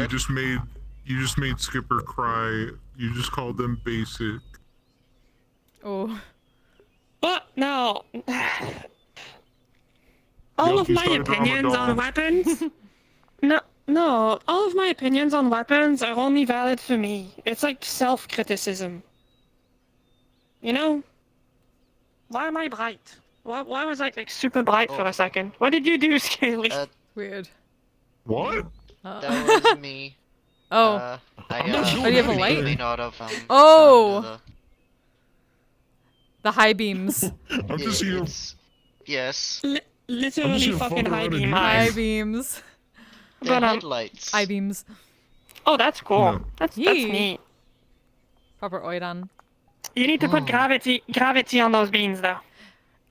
[SPEAKER 4] you just made Skipper cry. You just called them basic.
[SPEAKER 1] Oh.
[SPEAKER 5] But no. All of my opinions on weapons. No, all of my opinions on weapons are only valid for me. It's like self-criticism. You know? Why am I bright? Why was I like super bright for a second? What did you do, Scaly?
[SPEAKER 1] Weird.
[SPEAKER 4] What?
[SPEAKER 2] That was me.
[SPEAKER 1] Oh.
[SPEAKER 2] I
[SPEAKER 1] do you have a light?
[SPEAKER 2] made out of,
[SPEAKER 1] Oh. The high beams.
[SPEAKER 4] I'm just here.
[SPEAKER 2] Yes.
[SPEAKER 5] Literally fucking high beam
[SPEAKER 1] High
[SPEAKER 5] eyes.
[SPEAKER 1] beams.
[SPEAKER 2] They're
[SPEAKER 5] But
[SPEAKER 2] headlights.
[SPEAKER 1] High beams.
[SPEAKER 5] Oh, that's cool.
[SPEAKER 4] No.
[SPEAKER 5] That's
[SPEAKER 1] Yee.
[SPEAKER 5] neat.
[SPEAKER 1] Proper oidon.
[SPEAKER 5] You need to put gravity on those beans though.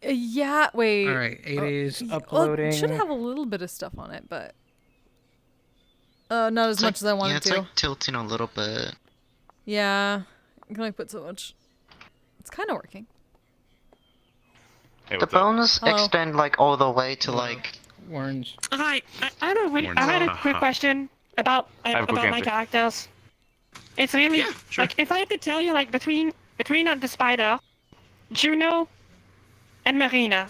[SPEAKER 1] Yeah, wait.
[SPEAKER 3] All right, it is
[SPEAKER 1] well,
[SPEAKER 3] uploading.
[SPEAKER 1] it should have a little bit of stuff on it, but not as much as I wanted
[SPEAKER 2] it's
[SPEAKER 1] to.
[SPEAKER 2] like tilting a little bit.
[SPEAKER 1] Yeah, I can only put so much. It's kind of working.
[SPEAKER 2] The bones
[SPEAKER 1] Hello.
[SPEAKER 2] extend like all the way to like.
[SPEAKER 3] Orange.
[SPEAKER 5] Hi, I had a quick question about
[SPEAKER 13] have a quick
[SPEAKER 5] my
[SPEAKER 13] answer.
[SPEAKER 5] characters. It's really like if I had to tell you like between the spider, Juno, and Marina,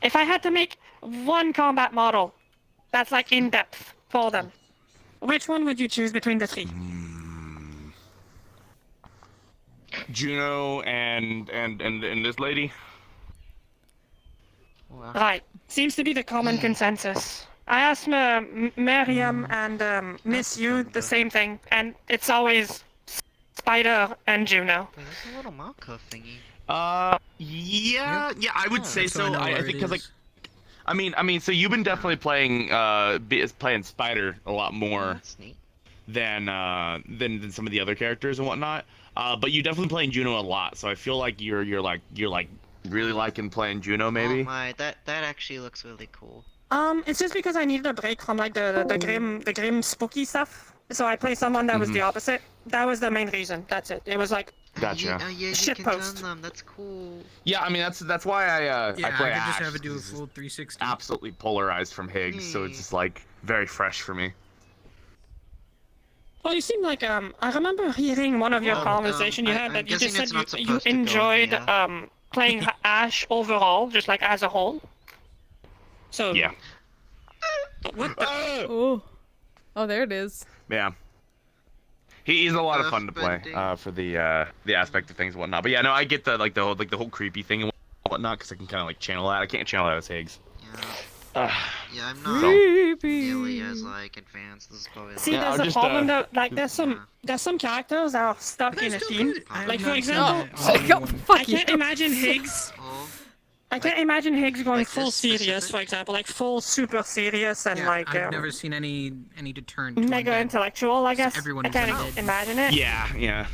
[SPEAKER 5] if I had to make one combat model that's like in depth for them, which one would you choose between the three?
[SPEAKER 13] Juno and this lady.
[SPEAKER 5] Right, seems to be the common consensus. I asked Miriam and Miss Yu the same thing, and it's always Spider and Juno.
[SPEAKER 2] Wait, there's a little marker thingy.
[SPEAKER 13] Yeah, I would say
[SPEAKER 18] So I
[SPEAKER 13] so.
[SPEAKER 18] know
[SPEAKER 13] I
[SPEAKER 18] where
[SPEAKER 13] think
[SPEAKER 18] it
[SPEAKER 13] because like,
[SPEAKER 18] is.
[SPEAKER 13] I mean, so you've been definitely playing playing Spider a lot more
[SPEAKER 2] That's neat.
[SPEAKER 13] than some of the other characters and whatnot. But you definitely playing Juno a lot, so I feel like you're really liking playing Juno maybe.
[SPEAKER 2] Oh my, that actually looks really cool.
[SPEAKER 5] It's just because I needed a break from like the grim spooky stuff. So I played someone that was the opposite. That was the main reason. That's it. It was like
[SPEAKER 13] Gotcha.
[SPEAKER 2] Oh yeah, you
[SPEAKER 5] Shit
[SPEAKER 2] can
[SPEAKER 5] post.
[SPEAKER 2] turn them. That's cool.
[SPEAKER 13] Yeah, I mean that's why I
[SPEAKER 18] Yeah,
[SPEAKER 13] play
[SPEAKER 18] I could
[SPEAKER 13] Ash.
[SPEAKER 18] just have it do a
[SPEAKER 13] 'cause
[SPEAKER 18] full
[SPEAKER 13] it's
[SPEAKER 18] 360.
[SPEAKER 13] absolutely polarized from Higgs, so it's just like very fresh for me.
[SPEAKER 5] Well, you seem like I remember hearing one of your conversation you had that you just said you enjoyed playing Ash overall, just like as a whole. So
[SPEAKER 12] Yeah.
[SPEAKER 5] What the?
[SPEAKER 1] Oh, there it is.
[SPEAKER 12] Yeah. He's a lot of fun to play for the aspect of things and whatnot. But yeah, no, I get the the whole creepy thing and whatnot because I can kind of like channel that. I can't channel that as Higgs.
[SPEAKER 2] Yeah, I'm not nearly as like advanced. This is probably
[SPEAKER 5] See, there's a problem though. Like, there's some characters that are stuck in a scene. Like, for example, I can't imagine Higgs. I can't imagine Higgs going full serious, for example, like full super serious and like.
[SPEAKER 19] I've never seen any deterrent.
[SPEAKER 5] Mega intellectual, I guess.
[SPEAKER 19] Everyone
[SPEAKER 5] I can't imagine it.
[SPEAKER 12] Yeah.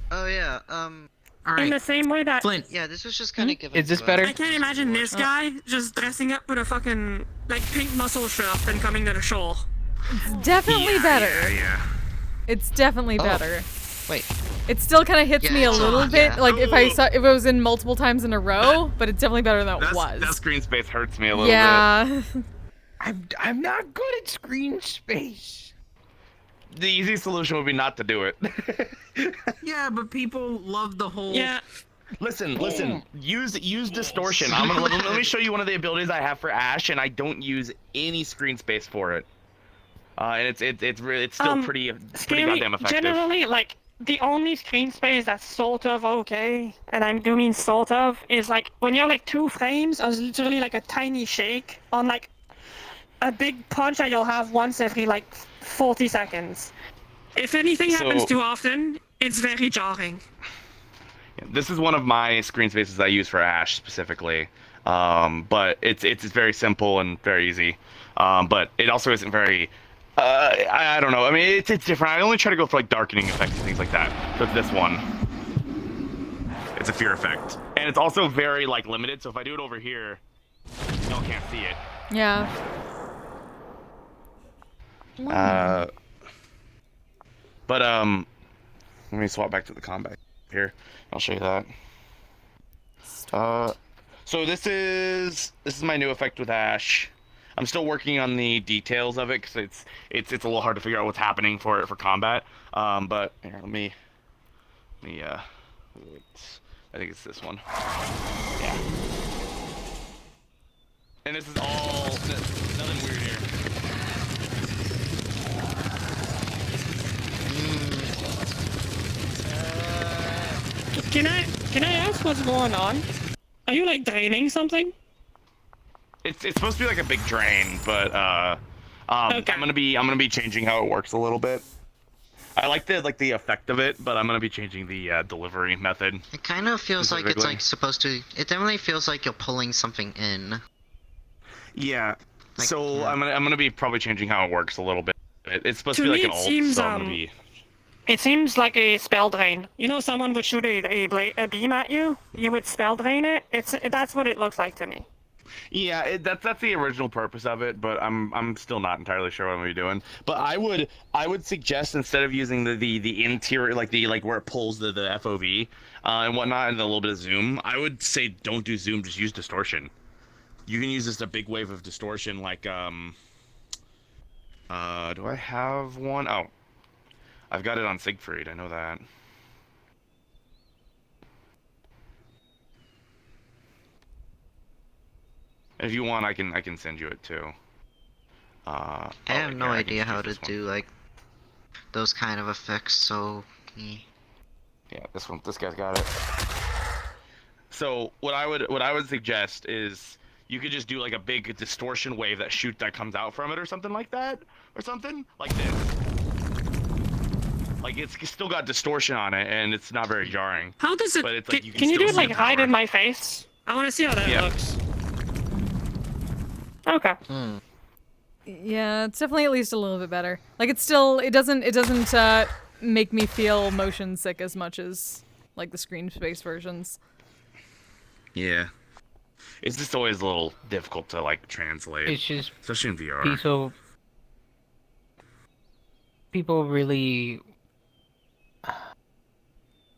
[SPEAKER 2] Oh yeah.
[SPEAKER 5] In the same way that.
[SPEAKER 19] Flint.
[SPEAKER 2] Yeah, this was just kind of given.
[SPEAKER 19] Is this better?
[SPEAKER 5] I can't imagine this guy just dressing up with a fucking like pink muscle shirt and coming to the shore.
[SPEAKER 1] It's definitely better.
[SPEAKER 12] Yeah.
[SPEAKER 1] It's definitely better.
[SPEAKER 2] Wait.
[SPEAKER 1] It still kind of hits me a little bit, like if it was in multiple times in a row, but it's definitely better than it was.
[SPEAKER 12] That screen space hurts me a little bit.
[SPEAKER 3] I'm not good at screen space.
[SPEAKER 12] The easy solution would be not to do it.
[SPEAKER 19] Yeah, but people love the whole.
[SPEAKER 5] Yeah.
[SPEAKER 12] Listen. Use distortion. Let me show you one of the abilities I have for Ash, and I don't use any screen space for it. And it's still pretty goddamn effective.
[SPEAKER 5] Generally, like the only screen space that's sort of okay, and I'm doing sort of, is like when you're like 2 frames, or literally like a tiny shake on like a big punch that you'll have once every like 40 seconds. If anything happens too often, it's very jarring.
[SPEAKER 12] Yeah, this is one of my screen spaces I use for Ash specifically, but it's very simple and very easy. But it also isn't very. I don't know. I mean, it's different. I only try to go for like darkening effects and things like that. So it's this one. It's a fear effect, and it's also very like limited. So if I do it over here, y'all can't see it.
[SPEAKER 1] Yeah.
[SPEAKER 12] But let me swap back to the combat here. I'll show you that. So this is my new effect with Ash. I'm still working on the details of it because it's a little hard to figure out what's happening for combat. But here, let me I think it's this one. Yeah. And this is all nothing weird here.
[SPEAKER 5] Can I ask what's going on? Are you like draining something?
[SPEAKER 12] It's supposed to be like a big drain, but okay. I'm gonna be changing how it works a little bit. I like the effect of it, but I'm gonna be changing the delivery method.
[SPEAKER 2] It kind of feels like it's like supposed to. It definitely feels like you're pulling something in.
[SPEAKER 12] Yeah.
[SPEAKER 2] Like,
[SPEAKER 12] so yeah. I'm gonna be probably changing how it works a little bit. It's supposed to be like an ult, so I'm gonna be.
[SPEAKER 5] It seems like a spell drain. You know, someone would shoot a beam at you. You would spell drain it. That's what it looks like to me.
[SPEAKER 12] Yeah, that's the original purpose of it, but I'm still not entirely sure what I'm gonna be doing. But I would suggest instead of using the interior like where it pulls the FOV and whatnot and a little bit of zoom, I would say don't do zoom, just use distortion. You can use just a big wave of distortion like do I have one? Oh, I've got it on Siegfried, I know that. If you want, I can send you it too.
[SPEAKER 2] I have no idea how to do like those kind of effects, so.
[SPEAKER 12] Yeah, this guy's got it. So what I would suggest is you could just do like a big distortion wave that comes out from it or something like that, or something like this. Like it's still got distortion on it and it's not very jarring.
[SPEAKER 5] How does it?
[SPEAKER 12] But it's like
[SPEAKER 5] can you do it like right in my face? I want to see how that looks. Okay.
[SPEAKER 1] Yeah, it's definitely at least a little bit better. Like it doesn't make me feel motion sick as much as like the screen space versions.
[SPEAKER 12] Yeah. It's just always a little difficult to like translate.
[SPEAKER 3] It's just
[SPEAKER 12] especially in VR.
[SPEAKER 3] People really,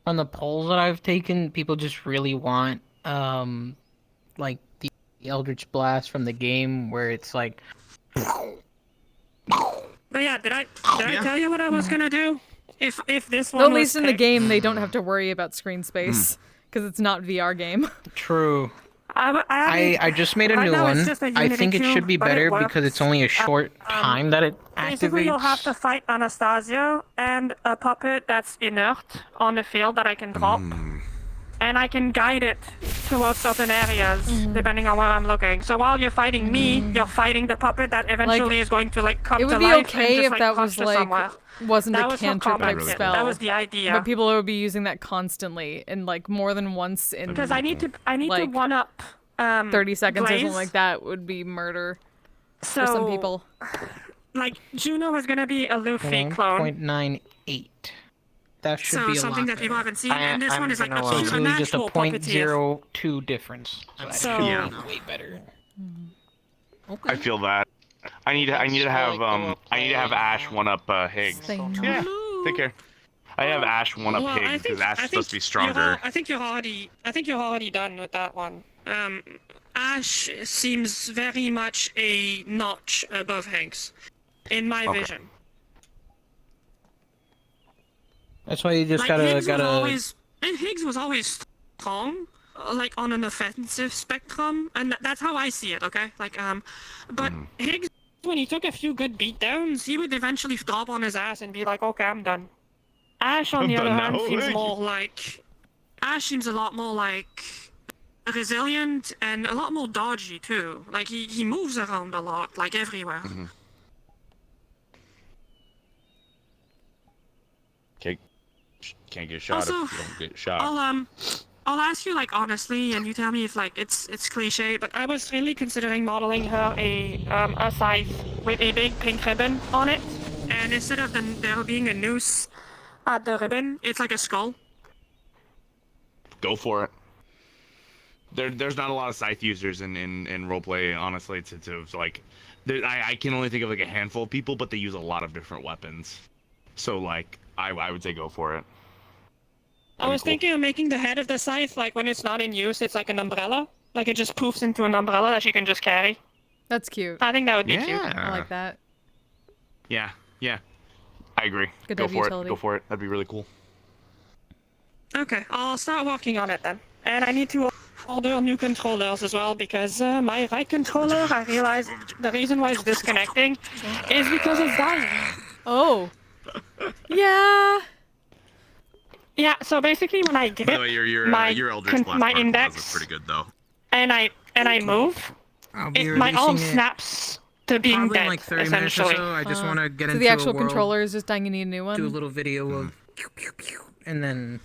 [SPEAKER 3] on the polls that I've taken, people just really want like the Eldritch Blast from the game where it's like.
[SPEAKER 5] But yeah, Chat, did I tell you what I was gonna do? If this one
[SPEAKER 1] Well, at
[SPEAKER 5] was
[SPEAKER 1] least in the
[SPEAKER 5] picked-
[SPEAKER 1] game, they don't have to worry about screen space because it's not VR game.
[SPEAKER 20] True.
[SPEAKER 5] I
[SPEAKER 20] just made a
[SPEAKER 5] right
[SPEAKER 20] new
[SPEAKER 5] now it's
[SPEAKER 20] one.
[SPEAKER 5] just a
[SPEAKER 20] I
[SPEAKER 5] Unity
[SPEAKER 20] think it should
[SPEAKER 5] cube,
[SPEAKER 20] be
[SPEAKER 5] but it
[SPEAKER 20] better
[SPEAKER 5] works.
[SPEAKER 20] because it's only a short time that it
[SPEAKER 5] Basically, you'll have
[SPEAKER 20] activates.
[SPEAKER 5] to fight Anastasio and a puppet that's inert on the field that I can drop. And I can guide it towards certain areas, depending on where I'm looking. So while you're fighting me, you're fighting the puppet that eventually is going to, like, come
[SPEAKER 1] It
[SPEAKER 5] to
[SPEAKER 1] would be
[SPEAKER 5] life
[SPEAKER 1] okay
[SPEAKER 5] and just,
[SPEAKER 1] if
[SPEAKER 5] like,
[SPEAKER 1] that
[SPEAKER 5] crush
[SPEAKER 1] was
[SPEAKER 5] to
[SPEAKER 1] like
[SPEAKER 5] somewhere.
[SPEAKER 1] wasn't
[SPEAKER 5] That
[SPEAKER 1] a
[SPEAKER 5] was for
[SPEAKER 1] cantrip type
[SPEAKER 5] combat.
[SPEAKER 1] spell.
[SPEAKER 5] That was the idea.
[SPEAKER 1] But people would be using that constantly and like more than once in
[SPEAKER 5] Because I need to
[SPEAKER 1] like,
[SPEAKER 5] one up
[SPEAKER 1] 30 seconds or
[SPEAKER 5] Blaze.
[SPEAKER 1] something like that would be murder for some
[SPEAKER 5] So,
[SPEAKER 1] people.
[SPEAKER 5] Like, Juno is gonna be a Luffy clone.
[SPEAKER 20] 0.98. That should
[SPEAKER 5] So
[SPEAKER 20] be a
[SPEAKER 5] something
[SPEAKER 20] lot
[SPEAKER 5] that people
[SPEAKER 20] better.
[SPEAKER 5] haven't seen, and this one is like
[SPEAKER 20] So it's
[SPEAKER 5] an
[SPEAKER 20] really just a
[SPEAKER 5] actual puppeteer.
[SPEAKER 20] 0.02 difference. So that
[SPEAKER 5] So-
[SPEAKER 20] should
[SPEAKER 5] Yeah.
[SPEAKER 20] be way better.
[SPEAKER 12] I feel that. I need to have Ash one up Higgs. Yeah, take care. I have Ash one up
[SPEAKER 5] Well, I
[SPEAKER 12] Higgs because
[SPEAKER 5] think-
[SPEAKER 12] Ash
[SPEAKER 5] I
[SPEAKER 12] is supposed to be
[SPEAKER 5] think
[SPEAKER 12] stronger.
[SPEAKER 5] I think you're already done with that one. Ash seems very much a notch above Hanks, in my
[SPEAKER 12] Okay.
[SPEAKER 5] vision.
[SPEAKER 20] That's why you just
[SPEAKER 5] Like,
[SPEAKER 20] gotta
[SPEAKER 5] Higgs was always strong, like on an offensive spectrum, and that's how I see it. Okay, like but Higgs, when he took a few good beatdowns, he would eventually drop on his ass and be like, "Okay, I'm done." Ash, on
[SPEAKER 12] I'm
[SPEAKER 5] the
[SPEAKER 12] done
[SPEAKER 5] other hand,
[SPEAKER 12] now.
[SPEAKER 5] seems
[SPEAKER 12] Hey.
[SPEAKER 5] more like Ash seems a lot more like resilient and a lot more dodgy too. Like he moves around a lot, like everywhere.
[SPEAKER 12] Can't get shot
[SPEAKER 5] Also,
[SPEAKER 12] if you don't get shot.
[SPEAKER 5] I'll ask you like honestly, and you tell me if like it's cliche, but I was really considering modeling her a scythe with a big pink ribbon on it, and instead of there being a noose at the ribbon, it's like a skull.
[SPEAKER 12] Go for it. There's not a lot of scythe users in roleplay, honestly. To like, I can only think of like a handful of people, but they use a lot of different weapons. So like, I would say go for it.
[SPEAKER 5] I was thinking of making the head of the scythe, like when it's not in use, it's like an umbrella. Like it just poofs into an umbrella that you can just carry.
[SPEAKER 1] That's cute.
[SPEAKER 5] I think that would be cute.
[SPEAKER 1] I like that.
[SPEAKER 12] Yeah, I agree.
[SPEAKER 1] Good
[SPEAKER 12] Go
[SPEAKER 1] to have
[SPEAKER 12] for
[SPEAKER 1] utility.
[SPEAKER 12] it. Go for it. That'd be really cool.
[SPEAKER 5] Okay, I'll start working on it then. And I need to order new controllers as well because my right controller, I realized the reason why it's disconnecting is because it's dying.
[SPEAKER 1] Oh. Yeah.
[SPEAKER 5] Yeah, so basically when I grip
[SPEAKER 12] By the way, your
[SPEAKER 5] my,
[SPEAKER 12] Eldritch Blast
[SPEAKER 5] my
[SPEAKER 12] Particle
[SPEAKER 5] index
[SPEAKER 12] is pretty good though.
[SPEAKER 5] and I move,
[SPEAKER 20] I'll be
[SPEAKER 5] my arm
[SPEAKER 20] releasing it
[SPEAKER 5] snaps to being
[SPEAKER 20] probably
[SPEAKER 5] dead,
[SPEAKER 20] in like 30 minutes or
[SPEAKER 5] essentially.
[SPEAKER 20] so. I just want to get
[SPEAKER 1] So
[SPEAKER 20] into
[SPEAKER 1] the actual
[SPEAKER 20] a world,
[SPEAKER 1] controller is just dying. You need a new one.
[SPEAKER 20] do a little video of and then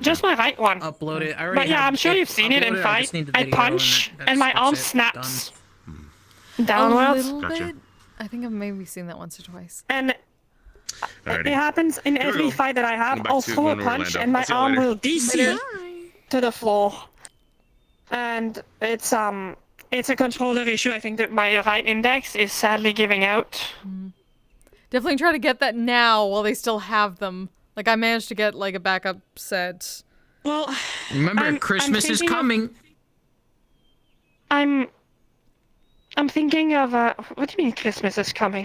[SPEAKER 5] Just my right one.
[SPEAKER 20] upload it. I already
[SPEAKER 5] But yeah,
[SPEAKER 20] have
[SPEAKER 5] I'm sure you've seen it in
[SPEAKER 20] uploaded, I
[SPEAKER 5] fight.
[SPEAKER 20] just need the
[SPEAKER 5] I
[SPEAKER 20] video
[SPEAKER 5] punch,
[SPEAKER 20] and
[SPEAKER 5] and my
[SPEAKER 20] that's
[SPEAKER 5] arm
[SPEAKER 20] it.
[SPEAKER 5] snaps
[SPEAKER 1] A
[SPEAKER 5] downwards.
[SPEAKER 1] little bit. I think I've maybe seen that once or twice.
[SPEAKER 5] And
[SPEAKER 12] Alrighty.
[SPEAKER 5] it happens in
[SPEAKER 12] Here we
[SPEAKER 5] every
[SPEAKER 12] go.
[SPEAKER 5] fight that I have.
[SPEAKER 12] Going back
[SPEAKER 5] I'll
[SPEAKER 12] to
[SPEAKER 5] throw a
[SPEAKER 12] going to
[SPEAKER 5] punch,
[SPEAKER 12] Orlando.
[SPEAKER 5] and my
[SPEAKER 12] I'll see you
[SPEAKER 5] arm
[SPEAKER 12] later.
[SPEAKER 5] will DC to the floor. And it's a controller issue. I think that my right index is sadly giving out.
[SPEAKER 1] Definitely try to get that now while they still have them. Like I managed to get like a backup set.
[SPEAKER 5] Well,
[SPEAKER 20] Remember, Christmas is
[SPEAKER 5] thinking of-
[SPEAKER 20] coming.
[SPEAKER 5] I'm thinking of what do you mean Christmas is coming?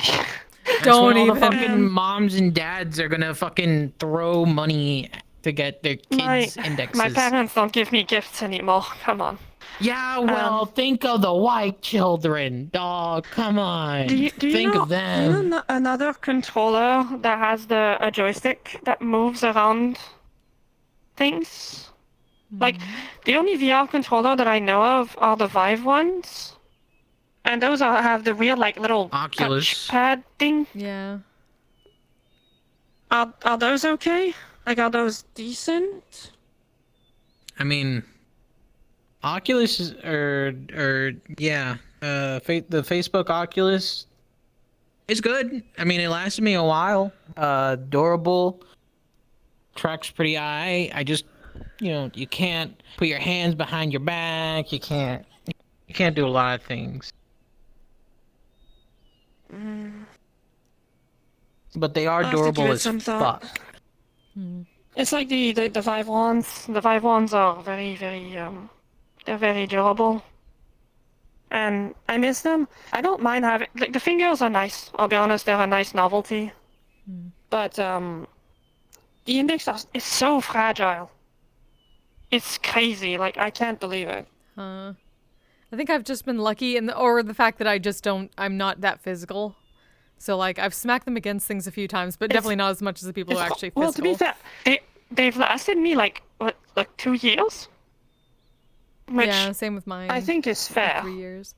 [SPEAKER 20] That's
[SPEAKER 1] Don't
[SPEAKER 20] when all
[SPEAKER 1] even.
[SPEAKER 20] the fucking moms and dads are gonna fucking throw money to get their kids' indexes.
[SPEAKER 5] My parents don't give me gifts anymore. Come on.
[SPEAKER 20] Yeah, well, think of the white children, dog. Come on.
[SPEAKER 5] Do you
[SPEAKER 20] think
[SPEAKER 5] know,
[SPEAKER 20] of them.
[SPEAKER 5] Do you know another controller that has a joystick that moves around things? Like, the only VR controller that I know of are the Vive ones. And those have the weird, like, little
[SPEAKER 20] Oculus
[SPEAKER 5] pad thing.
[SPEAKER 1] Yeah.
[SPEAKER 5] Are those okay? Like, are those decent?
[SPEAKER 20] I mean, Oculus is, yeah, the Facebook Oculus is good. I mean, it lasted me a while. Durable, tracks pretty high. I just, you can't put your hands behind your back. You can't do a lot of things. But they are
[SPEAKER 5] I'll have to give
[SPEAKER 20] durable
[SPEAKER 5] it
[SPEAKER 20] as
[SPEAKER 5] some thought.
[SPEAKER 20] fuck.
[SPEAKER 5] It's like the Vive ones. The Vive ones are very, very, they're very durable. and I miss them. I don't mind having like the fingers are nice. I'll be honest, they're a nice novelty. But the index is so fragile. It's crazy. Like I can't believe it.
[SPEAKER 1] I think I've just been lucky or the fact that I'm not that physical. So like I've smacked them against things a few times, but definitely not as much as the people who are actually physical.
[SPEAKER 5] Well, to be fair, they've lasted me like 2 years. Which
[SPEAKER 1] yeah, same with mine.
[SPEAKER 5] I think is fair.
[SPEAKER 1] 3 years.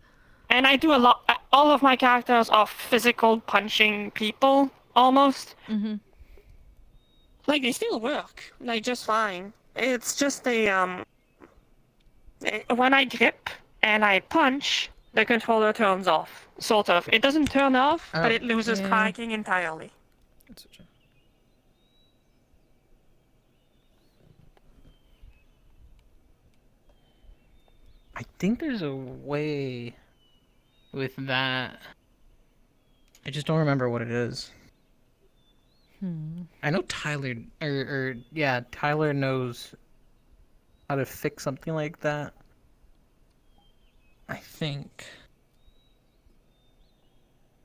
[SPEAKER 5] And I do a lot. All of my characters are physical punching people, almost.
[SPEAKER 1] Mm-hmm.
[SPEAKER 5] Like they still work, like just fine. It's just when I grip and I punch, the controller turns off. Sort of. It doesn't turn off, but it loses tracking entirely.
[SPEAKER 20] I think there's a way with that. I just don't remember what it is. I know Tyler, Tyler knows how to fix something like that. I think.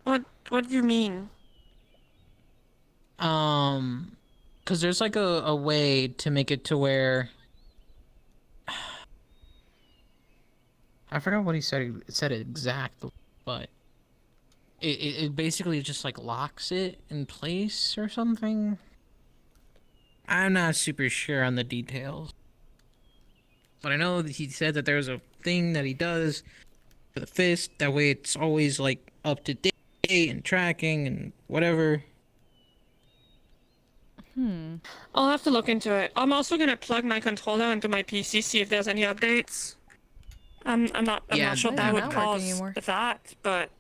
[SPEAKER 5] What do you mean?
[SPEAKER 20] Cause there's like a way to make it to where I forgot what he said. It said it exactly, but it basically just like locks it in place or something. I'm not super sure on the details, but I know that he said that there's a thing that he does for the fist. That way, it's always like up to date and tracking and whatever.
[SPEAKER 5] I'll have to look into it. I'm also gonna plug my controller into my PC, see if there's any updates. I'm not sure that would cause that, but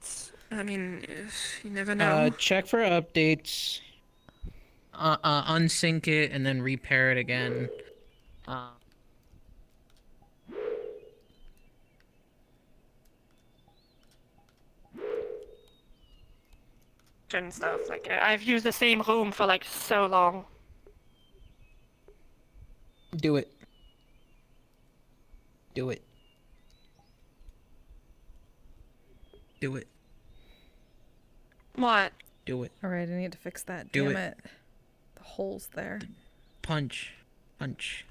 [SPEAKER 5] I mean, you never know.
[SPEAKER 20] Check for updates. Unsync it and then repair it again.
[SPEAKER 5] And stuff like I've used the same room for like so long.
[SPEAKER 20] Do it. Do it. Do it.
[SPEAKER 5] What?
[SPEAKER 20] Do it.
[SPEAKER 1] All right, I need to fix that.
[SPEAKER 20] Do
[SPEAKER 1] Damn
[SPEAKER 20] it.
[SPEAKER 1] The holes there.
[SPEAKER 20] Punch. Punch.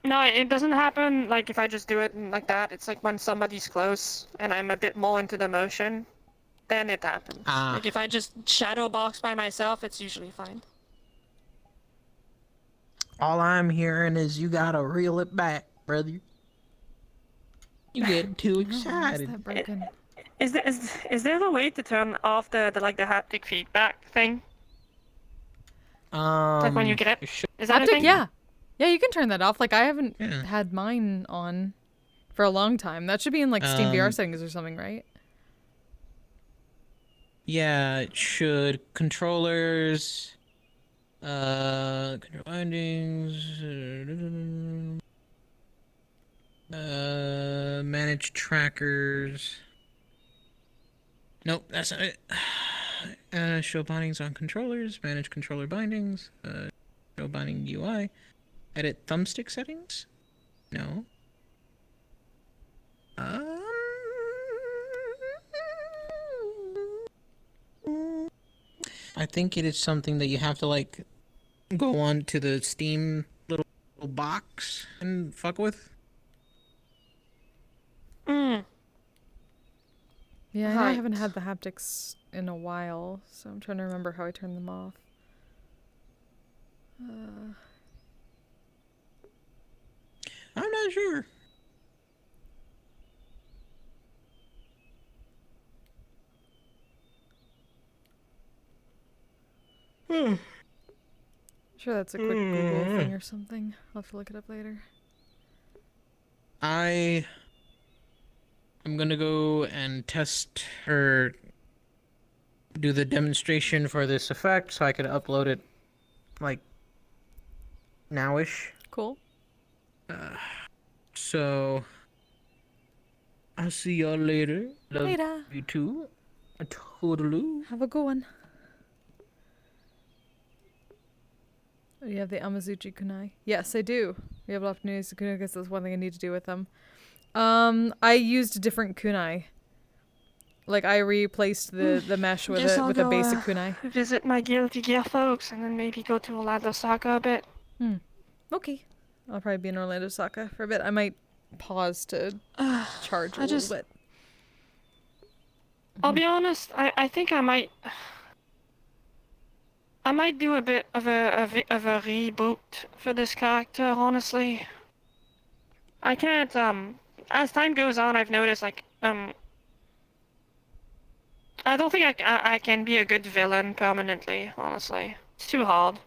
[SPEAKER 5] No, it doesn't happen like if I just do it like that. It's like when somebody's close and I'm a bit more into the motion, then it happens. Like if I just shadow box by myself, it's usually fine.
[SPEAKER 20] All I'm hearing is you gotta reel it back, brother. You get too excited.
[SPEAKER 5] Is there a way to turn off the haptic feedback thing? Like when you get it? Is that a
[SPEAKER 1] Haptic,
[SPEAKER 5] thing?
[SPEAKER 1] yeah. Yeah, you can turn that off. Like I haven't had mine on for a long time. That should be in like Steam VR settings or something, right?
[SPEAKER 20] Yeah, it should. Controllers, control bindings, manage trackers. Nope, that's not it. Show bindings on controllers, manage controller bindings, show binding UI, edit thumbstick settings? No. I think it is something that you have to like go on to the Steam little box and fuck with.
[SPEAKER 1] Yeah, I know I haven't had the haptics in a while, so I'm trying to remember how I turned them off.
[SPEAKER 20] I'm not sure.
[SPEAKER 1] Sure, that's a quick Google thing or something. I'll have to look it up later.
[SPEAKER 20] I'm gonna go and test or do the demonstration for this effect so I can upload it like nowish.
[SPEAKER 1] Cool.
[SPEAKER 20] So I'll see y'all later. Love
[SPEAKER 1] Later.
[SPEAKER 20] you too. A toodaloo.
[SPEAKER 1] Have a good one. Oh, you have the Amazuchi kunai? Yes, I do. We have opportunities to kunai because that's one thing I need to do with them. I used a different kunai. Like I replaced the mesh with
[SPEAKER 5] Guess I'll
[SPEAKER 1] a
[SPEAKER 5] go,
[SPEAKER 1] basic kunai.
[SPEAKER 5] visit my Guilty Gear folks, and then maybe go to Shorelandosaka a bit.
[SPEAKER 1] Okay. I'll probably be in Shorelandosaka for a bit. I might pause to charge a little bit.
[SPEAKER 5] I'll be honest. I think I might do a bit of a reboot for this character. Honestly, I can't. As time goes on, I've noticed I don't think I can be a good villain permanently. Honestly, it's too hard.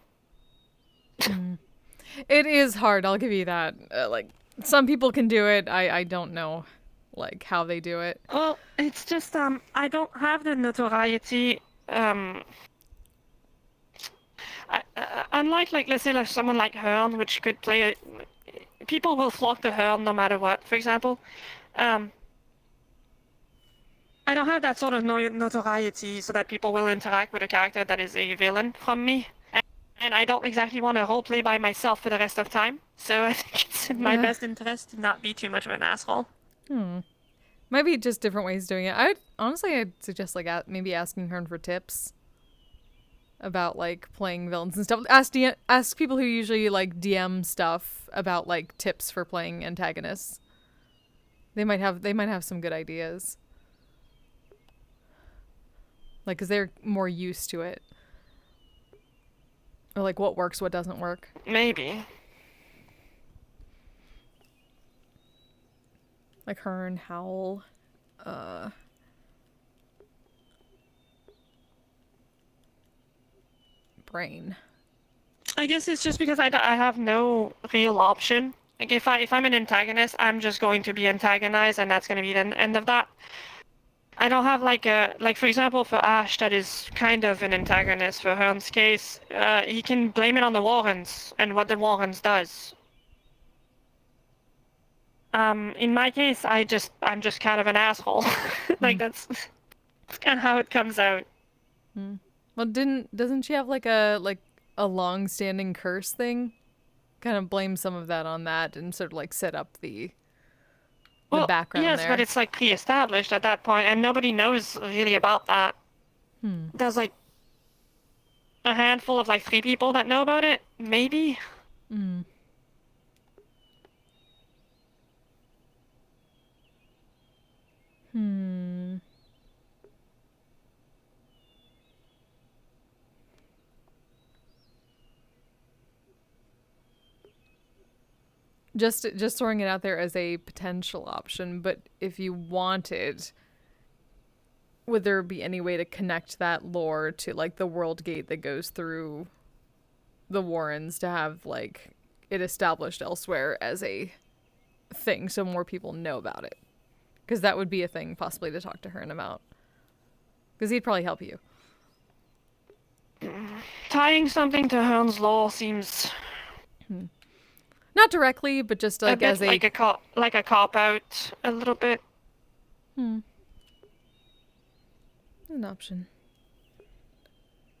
[SPEAKER 1] It is hard. I'll give you that. Like some people can do it. I don't know, like how they do it.
[SPEAKER 5] Well, it's just I don't have the notoriety. Unlike let's say someone like Hearn, which could play people will flock to Hearn no matter what. For example, I don't have that sort of notoriety so that people will interact with a character that is a villain from me. And I don't exactly want to roleplay by myself for the rest of time. So I think it's in my best interest to not be too much of an asshole.
[SPEAKER 1] Might be just different ways of doing it. I'd suggest like maybe asking Hearn for tips about like playing villains and stuff. Ask people who usually like DM stuff about like tips for playing antagonists. They might have some good ideas. Like, 'cause they're more used to it. Or like what works, what doesn't work.
[SPEAKER 5] Maybe.
[SPEAKER 1] Like Hearn, Howl, Brain.
[SPEAKER 5] I guess it's just because I have no real option. Like if I'm an antagonist, I'm just going to be antagonized, and that's going to be the end of that. I don't have like for example for Ash, that is kind of an antagonist. For Hearn's case, he can blame it on the Warrens and what the Warrens does. In my case, I'm just kind of an asshole. Like that's kind of how it comes out.
[SPEAKER 1] Well, doesn't she have like a long-standing curse thing? Kind of blame some of that on that and sort of like set up the background
[SPEAKER 5] yes,
[SPEAKER 1] there.
[SPEAKER 5] but it's like pre-established at that point, and nobody knows really about that. There's like a handful of like 3 people that know about it, maybe.
[SPEAKER 1] Just throwing it out there as a potential option, but if you wanted, would there be any way to connect that lore to like the world gate that goes through the Warrens to have like it established elsewhere as a thing so more people know about it? Because that would be a thing possibly to talk to Hearn about. Because he'd probably help you.
[SPEAKER 5] Tying something to Hearn's lore seems
[SPEAKER 1] not directly, but just like as a
[SPEAKER 5] like a cop out a little bit.
[SPEAKER 1] An option.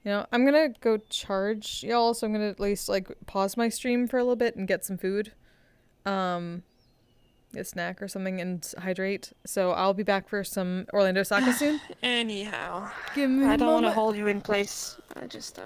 [SPEAKER 1] You know, I'm gonna go charge y'all, so I'm gonna at least like pause my stream for a little bit and get some food. Get a snack or something and hydrate. So I'll be back for some Shorelandosaka soon.
[SPEAKER 5] Anyhow,
[SPEAKER 1] Give me
[SPEAKER 5] I don't want to
[SPEAKER 1] moment.
[SPEAKER 5] hold you in place. I just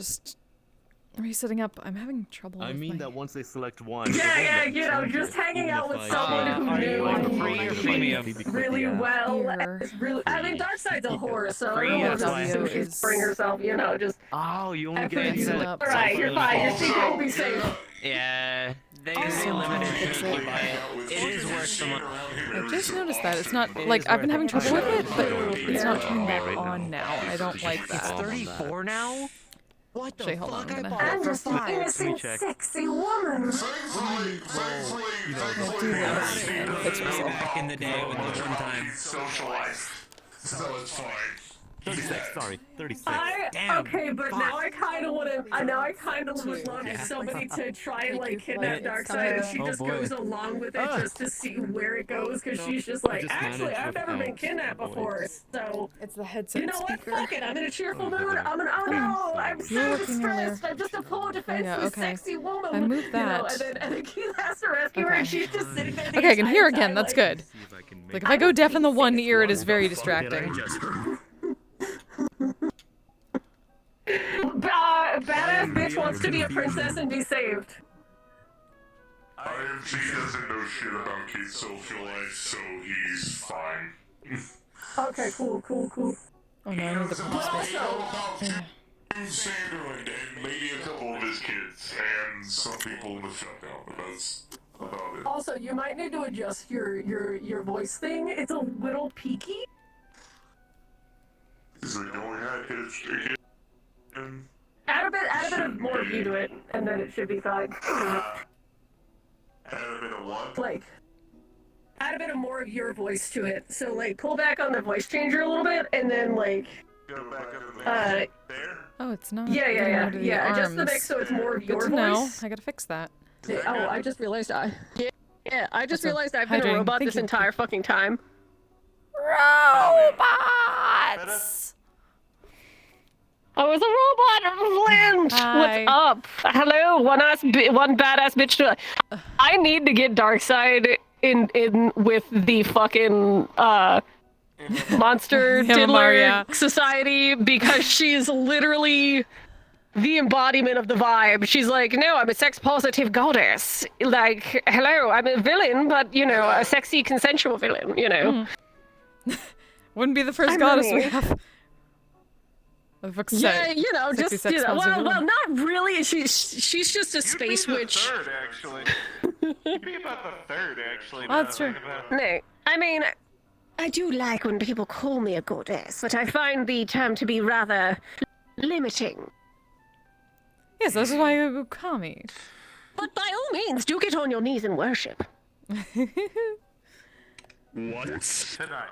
[SPEAKER 1] just resetting up. I'm having trouble.
[SPEAKER 9] I
[SPEAKER 1] with
[SPEAKER 9] mean
[SPEAKER 1] my...
[SPEAKER 9] that once they select one.
[SPEAKER 14] Yeah, you know, just hanging out with someone who knew really well. Really, I mean, Darkseid's a whore, so everyone's bring herself, you know, just.
[SPEAKER 9] Oh, you only
[SPEAKER 14] get
[SPEAKER 9] get
[SPEAKER 14] it. Alright, you're fine. Your secret will be safe.
[SPEAKER 3] Yeah, they limited it, but it is worth the money.
[SPEAKER 1] I just noticed that it's not like I've been having trouble with it, but it's not turning back on now. I don't like that.
[SPEAKER 3] It's 34 now. What the
[SPEAKER 1] hold on,
[SPEAKER 3] fuck?
[SPEAKER 14] I'm just an innocent, sexy woman.
[SPEAKER 3] Back in the day with the one time.
[SPEAKER 17] Socialized. So it's fine.
[SPEAKER 9] 36, sorry, 36.
[SPEAKER 14] Okay, but now I kind of want to. Now I kind of would love somebody to try and like kidnap Darkseid, and she just goes along with it just to see where it goes, because she's just like, actually, I've never been kidnapped before, so
[SPEAKER 1] it's the headset.
[SPEAKER 14] You know what?
[SPEAKER 1] Speaker.
[SPEAKER 14] Fuck it. I'm in a cheerful mood. I'm so distressed. I'm just a poor defenseless, sexy woman.
[SPEAKER 1] I moved that.
[SPEAKER 14] And then Keith has to rescue her, and she's just sitting there.
[SPEAKER 1] Okay, I can hear again. That's good. Like if I go deaf in the one ear, it is very distracting.
[SPEAKER 14] Badass bitch wants to be a princess and be saved.
[SPEAKER 17] She doesn't know shit about kids' social life, so he's fine.
[SPEAKER 14] Okay, cool.
[SPEAKER 1] Oh no, I need the
[SPEAKER 17] Sunderland and maybe a couple of his kids, and some people in the shutdown, but that's about it.
[SPEAKER 14] Also, you might need to adjust your voice thing. It's a little peaky.
[SPEAKER 17] Is it going at his
[SPEAKER 14] Add a bit of more view to it, and then it should be fine.
[SPEAKER 17] Add a bit of what?
[SPEAKER 14] Like, add a bit of more of your voice to it. So, like, pull back on the voice changer a little bit, and then, like,
[SPEAKER 1] Oh, it's not.
[SPEAKER 14] Yeah. Adjust the mix so it's more of your
[SPEAKER 1] Good to know.
[SPEAKER 14] voice.
[SPEAKER 1] I gotta fix that.
[SPEAKER 14] Oh, I just realized I just realized I've
[SPEAKER 1] Hi,
[SPEAKER 14] been a
[SPEAKER 1] Jane.
[SPEAKER 14] robot
[SPEAKER 1] Thank
[SPEAKER 14] this
[SPEAKER 1] you.
[SPEAKER 14] entire fucking time.
[SPEAKER 1] Robots!
[SPEAKER 14] I was a robot, Flint!
[SPEAKER 1] Hi.
[SPEAKER 14] What's up? Hello, one badass bitch. I need to get Darkseid in with the fucking monster diddler
[SPEAKER 1] yeah.
[SPEAKER 14] society, because she's literally the embodiment of the vibe. She's like, no, I'm a sex positive goddess. Like, hello, I'm a villain, but you know, a sexy consensual villain. You know.
[SPEAKER 1] Wouldn't be the first
[SPEAKER 14] I'm
[SPEAKER 1] goddess we
[SPEAKER 14] ready.
[SPEAKER 1] have.
[SPEAKER 14] Yeah, you know,
[SPEAKER 1] Sexy
[SPEAKER 14] just
[SPEAKER 1] sex
[SPEAKER 14] you know,
[SPEAKER 1] positive
[SPEAKER 14] well,
[SPEAKER 1] villain.
[SPEAKER 14] not really. She's just a space witch.
[SPEAKER 17] Third, actually. You'd be about the third, actually.
[SPEAKER 1] Oh, that's true.
[SPEAKER 14] No, I mean, I do like when people call me a goddess, but I find the term to be rather limiting.
[SPEAKER 1] Yes, this is why you call me.
[SPEAKER 14] But by all means, do get on your knees and worship.
[SPEAKER 17] What? Tonight.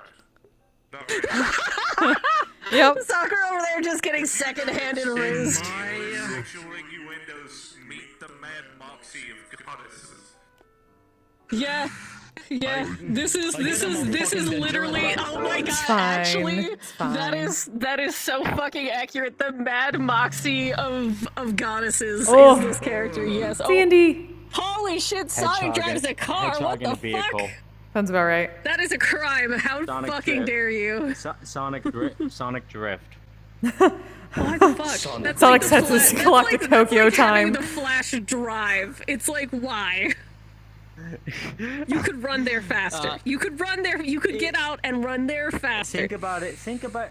[SPEAKER 1] Yep.
[SPEAKER 14] Soccer over there just getting second-handed rizzed.
[SPEAKER 17] Sexual innuendos meet the mad moxie of goddesses.
[SPEAKER 14] Yeah. This is literally. Oh my god!
[SPEAKER 1] fine.
[SPEAKER 14] Actually,
[SPEAKER 1] It's fine.
[SPEAKER 14] that is so fucking accurate. The mad moxie of goddesses
[SPEAKER 1] Oh.
[SPEAKER 14] is this character. Yes.
[SPEAKER 1] D&D.
[SPEAKER 14] Holy shit! Sonic drives a car. What the fuck?
[SPEAKER 1] Sounds about right.
[SPEAKER 14] That is a crime. How
[SPEAKER 9] Sonic
[SPEAKER 14] fucking
[SPEAKER 9] Drift.
[SPEAKER 14] dare you?
[SPEAKER 9] Sonic Drift.
[SPEAKER 14] What the fuck? That's
[SPEAKER 1] Sonic
[SPEAKER 14] the
[SPEAKER 1] sets his
[SPEAKER 14] Flash-
[SPEAKER 1] clock to
[SPEAKER 14] that's like
[SPEAKER 1] Tokyo
[SPEAKER 14] having
[SPEAKER 1] time.
[SPEAKER 14] The Flash drive. It's like, why? You could run there faster. You could run there. You could get out and run there faster.
[SPEAKER 3] Think about it. Think about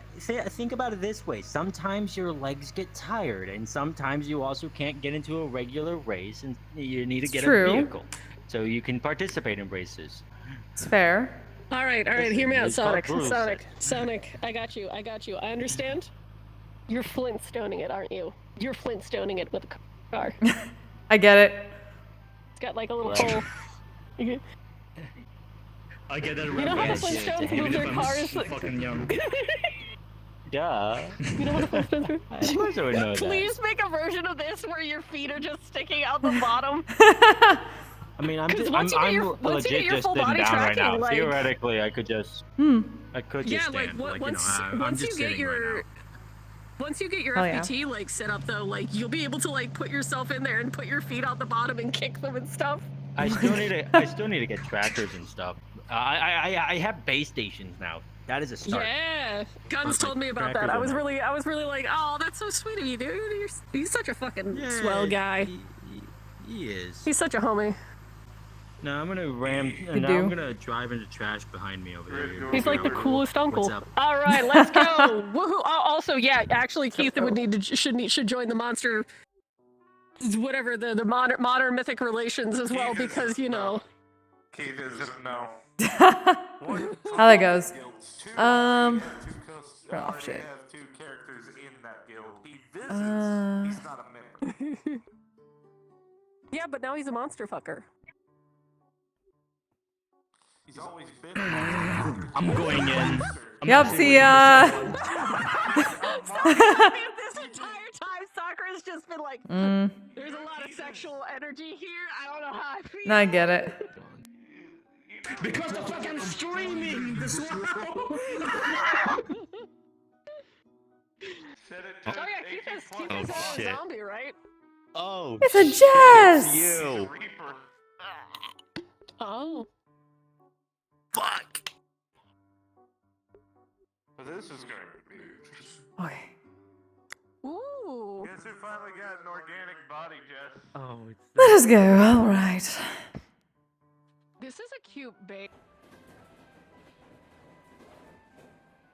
[SPEAKER 3] it this way. Sometimes your legs get tired, and sometimes you also can't get into a regular race, and you need to get
[SPEAKER 1] true.
[SPEAKER 3] a vehicle, so you can participate in races.
[SPEAKER 1] It's fair.
[SPEAKER 14] All right. Hear me out,
[SPEAKER 3] It's called
[SPEAKER 14] Sonic.
[SPEAKER 3] rules.
[SPEAKER 14] Sonic. I got you. I understand. You're Flintstoning it, aren't you? You're Flintstoning it with a car.
[SPEAKER 1] I get it.
[SPEAKER 14] It's got like a little
[SPEAKER 3] Right.
[SPEAKER 14] hole.
[SPEAKER 21] I get that
[SPEAKER 14] You know how the Flintstones move their cars?
[SPEAKER 21] fucking young.
[SPEAKER 3] Duh.
[SPEAKER 14] You know how the Flintstones move?
[SPEAKER 3] Of course I would know that.
[SPEAKER 14] Please make a version of this where your feet are just sticking out the bottom.
[SPEAKER 3] I mean, I'm
[SPEAKER 14] 'Cause
[SPEAKER 3] just,
[SPEAKER 14] once you get your-
[SPEAKER 3] I'm
[SPEAKER 14] once you get
[SPEAKER 3] legit
[SPEAKER 14] your
[SPEAKER 3] just
[SPEAKER 14] full
[SPEAKER 3] sitting
[SPEAKER 14] body
[SPEAKER 3] down right
[SPEAKER 14] tracking,
[SPEAKER 3] now.
[SPEAKER 14] like-
[SPEAKER 3] Theoretically, I could just, I could just
[SPEAKER 14] Yeah,
[SPEAKER 3] stand.
[SPEAKER 14] like
[SPEAKER 3] like,
[SPEAKER 14] once
[SPEAKER 3] I'm
[SPEAKER 14] once
[SPEAKER 3] just
[SPEAKER 14] you get
[SPEAKER 3] sitting
[SPEAKER 14] your
[SPEAKER 3] right
[SPEAKER 14] once you get your
[SPEAKER 1] Hell yeah.
[SPEAKER 14] FPT like set up though, like you'll be able to like put yourself in there and put your feet out the bottom and kick them and stuff.
[SPEAKER 3] I still need to get trackers and stuff. I have base stations now.
[SPEAKER 9] That is a start.
[SPEAKER 14] Yeah, Guns
[SPEAKER 9] But,
[SPEAKER 14] told me about
[SPEAKER 9] crackers
[SPEAKER 14] that. I
[SPEAKER 9] are
[SPEAKER 14] was
[SPEAKER 9] nice.
[SPEAKER 14] really like, oh, that's so sweet of you, dude. He's such a fucking swell guy.
[SPEAKER 9] He is.
[SPEAKER 14] He's such a homie.
[SPEAKER 9] Now I'm gonna ram.
[SPEAKER 14] You
[SPEAKER 9] Now I'm
[SPEAKER 14] do.
[SPEAKER 9] gonna drive into trash behind me over there.
[SPEAKER 14] He's like the coolest uncle.
[SPEAKER 9] What's up?
[SPEAKER 14] All right, let's go. Woohoo! Also, yeah, actually, Keith would need to should join the monster, whatever the modern mythic relations as well, because you know.
[SPEAKER 17] Keith is no.
[SPEAKER 1] How that goes. Oh shit.
[SPEAKER 17] Two characters in that guild. He visits.
[SPEAKER 1] He's
[SPEAKER 17] not a member.
[SPEAKER 14] Yeah, but now he's a monster fucker.
[SPEAKER 17] He's always been.
[SPEAKER 9] I'm going in.
[SPEAKER 1] Yep, see ya.
[SPEAKER 14] This entire time, Sakura's just been like,
[SPEAKER 1] Mm.
[SPEAKER 14] there's a lot of sexual energy here. I don't know how I feel.
[SPEAKER 1] No, I get it.
[SPEAKER 12] Because the fucking streaming this
[SPEAKER 14] Oh yeah, Keith is a
[SPEAKER 9] shit.
[SPEAKER 14] zombie, right?
[SPEAKER 9] Oh.
[SPEAKER 1] It's a
[SPEAKER 9] shit,
[SPEAKER 1] Jess!
[SPEAKER 9] It's you.
[SPEAKER 14] Oh.
[SPEAKER 9] Fuck.
[SPEAKER 17] But this is going to be interesting.
[SPEAKER 1] Okay.
[SPEAKER 14] Ooh.
[SPEAKER 17] Guess who finally got an organic body, Jess?
[SPEAKER 9] Oh, it's.
[SPEAKER 1] Let us go. All right.
[SPEAKER 14] This is a cute babe.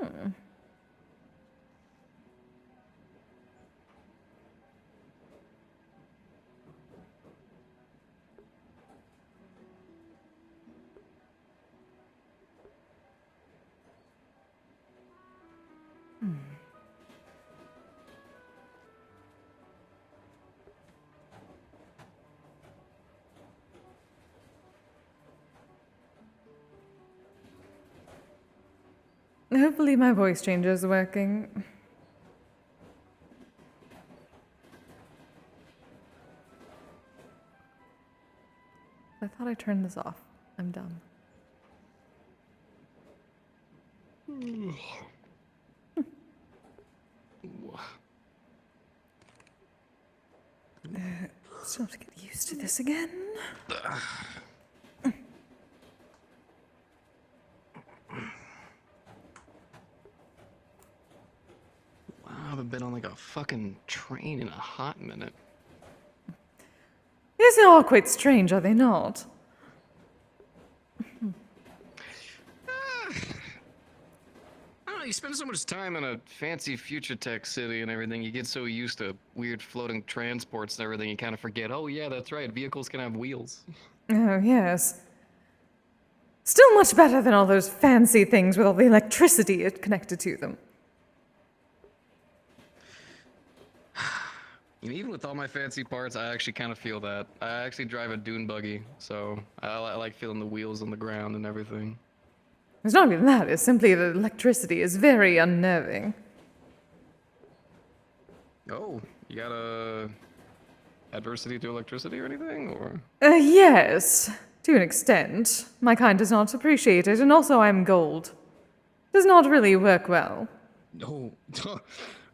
[SPEAKER 1] Hmm. Hopefully my voice changer is working. I thought I turned this off. I'm dumb. Still have to get used to this again.
[SPEAKER 21] Wow, I haven't been on like a fucking train in a hot minute.
[SPEAKER 1] Yes, they are quite strange, are they not?
[SPEAKER 21] I don't know, you spend so much time in a fancy future tech city and everything, you get so used to weird floating transports and everything, you kind of forget, oh yeah, that's right, vehicles can have wheels.
[SPEAKER 1] Oh, yes. Still much better than all those fancy things with all the electricity connected to them.
[SPEAKER 21] Even with all my fancy parts, I actually kind of feel that. I actually drive a dune buggy, so I like feeling the wheels on the ground and everything.
[SPEAKER 1] It's not even that, it's simply the electricity is very unnerving.
[SPEAKER 21] Oh, you got a adversity to electricity or anything, or?
[SPEAKER 1] Yes, to an extent. My kind does not appreciate it, and also I'm gold. Does not really work well.
[SPEAKER 21] No,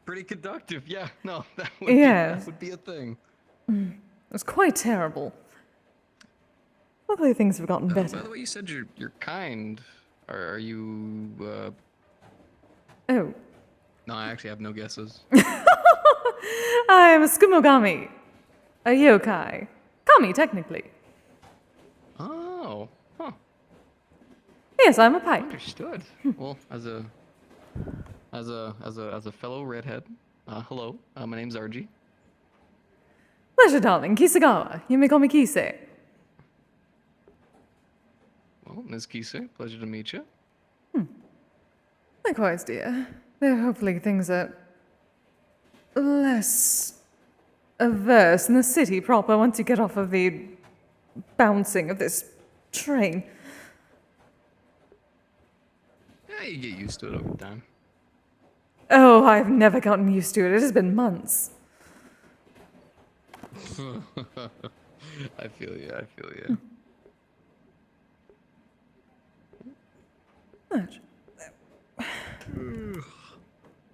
[SPEAKER 21] pretty conductive. Yeah, no, that
[SPEAKER 1] Yes.
[SPEAKER 21] would be a thing.
[SPEAKER 1] It was quite terrible. Luckily things have gotten
[SPEAKER 21] By
[SPEAKER 1] better.
[SPEAKER 21] the way, you said you're kind. Are you?
[SPEAKER 1] Oh.
[SPEAKER 21] No, I actually have no guesses.
[SPEAKER 1] I am a Skumogami. A yokai. Kami, technically.
[SPEAKER 21] Oh, huh.
[SPEAKER 1] Yes, I'm a pipe.
[SPEAKER 21] Understood. Well, as a fellow redhead, hello. My name's Argy.
[SPEAKER 1] Pleasure, darling. Kisagawa. You may call me Kise.
[SPEAKER 21] Well, Ms. Kise, pleasure to meet you.
[SPEAKER 1] Likewise, dear. Though hopefully things are less averse in the city proper once you get off of the bouncing of this train.
[SPEAKER 21] Yeah, you get used to it over time.
[SPEAKER 1] Oh, I've never gotten used to it. It has been months.
[SPEAKER 21] I feel you. I feel you.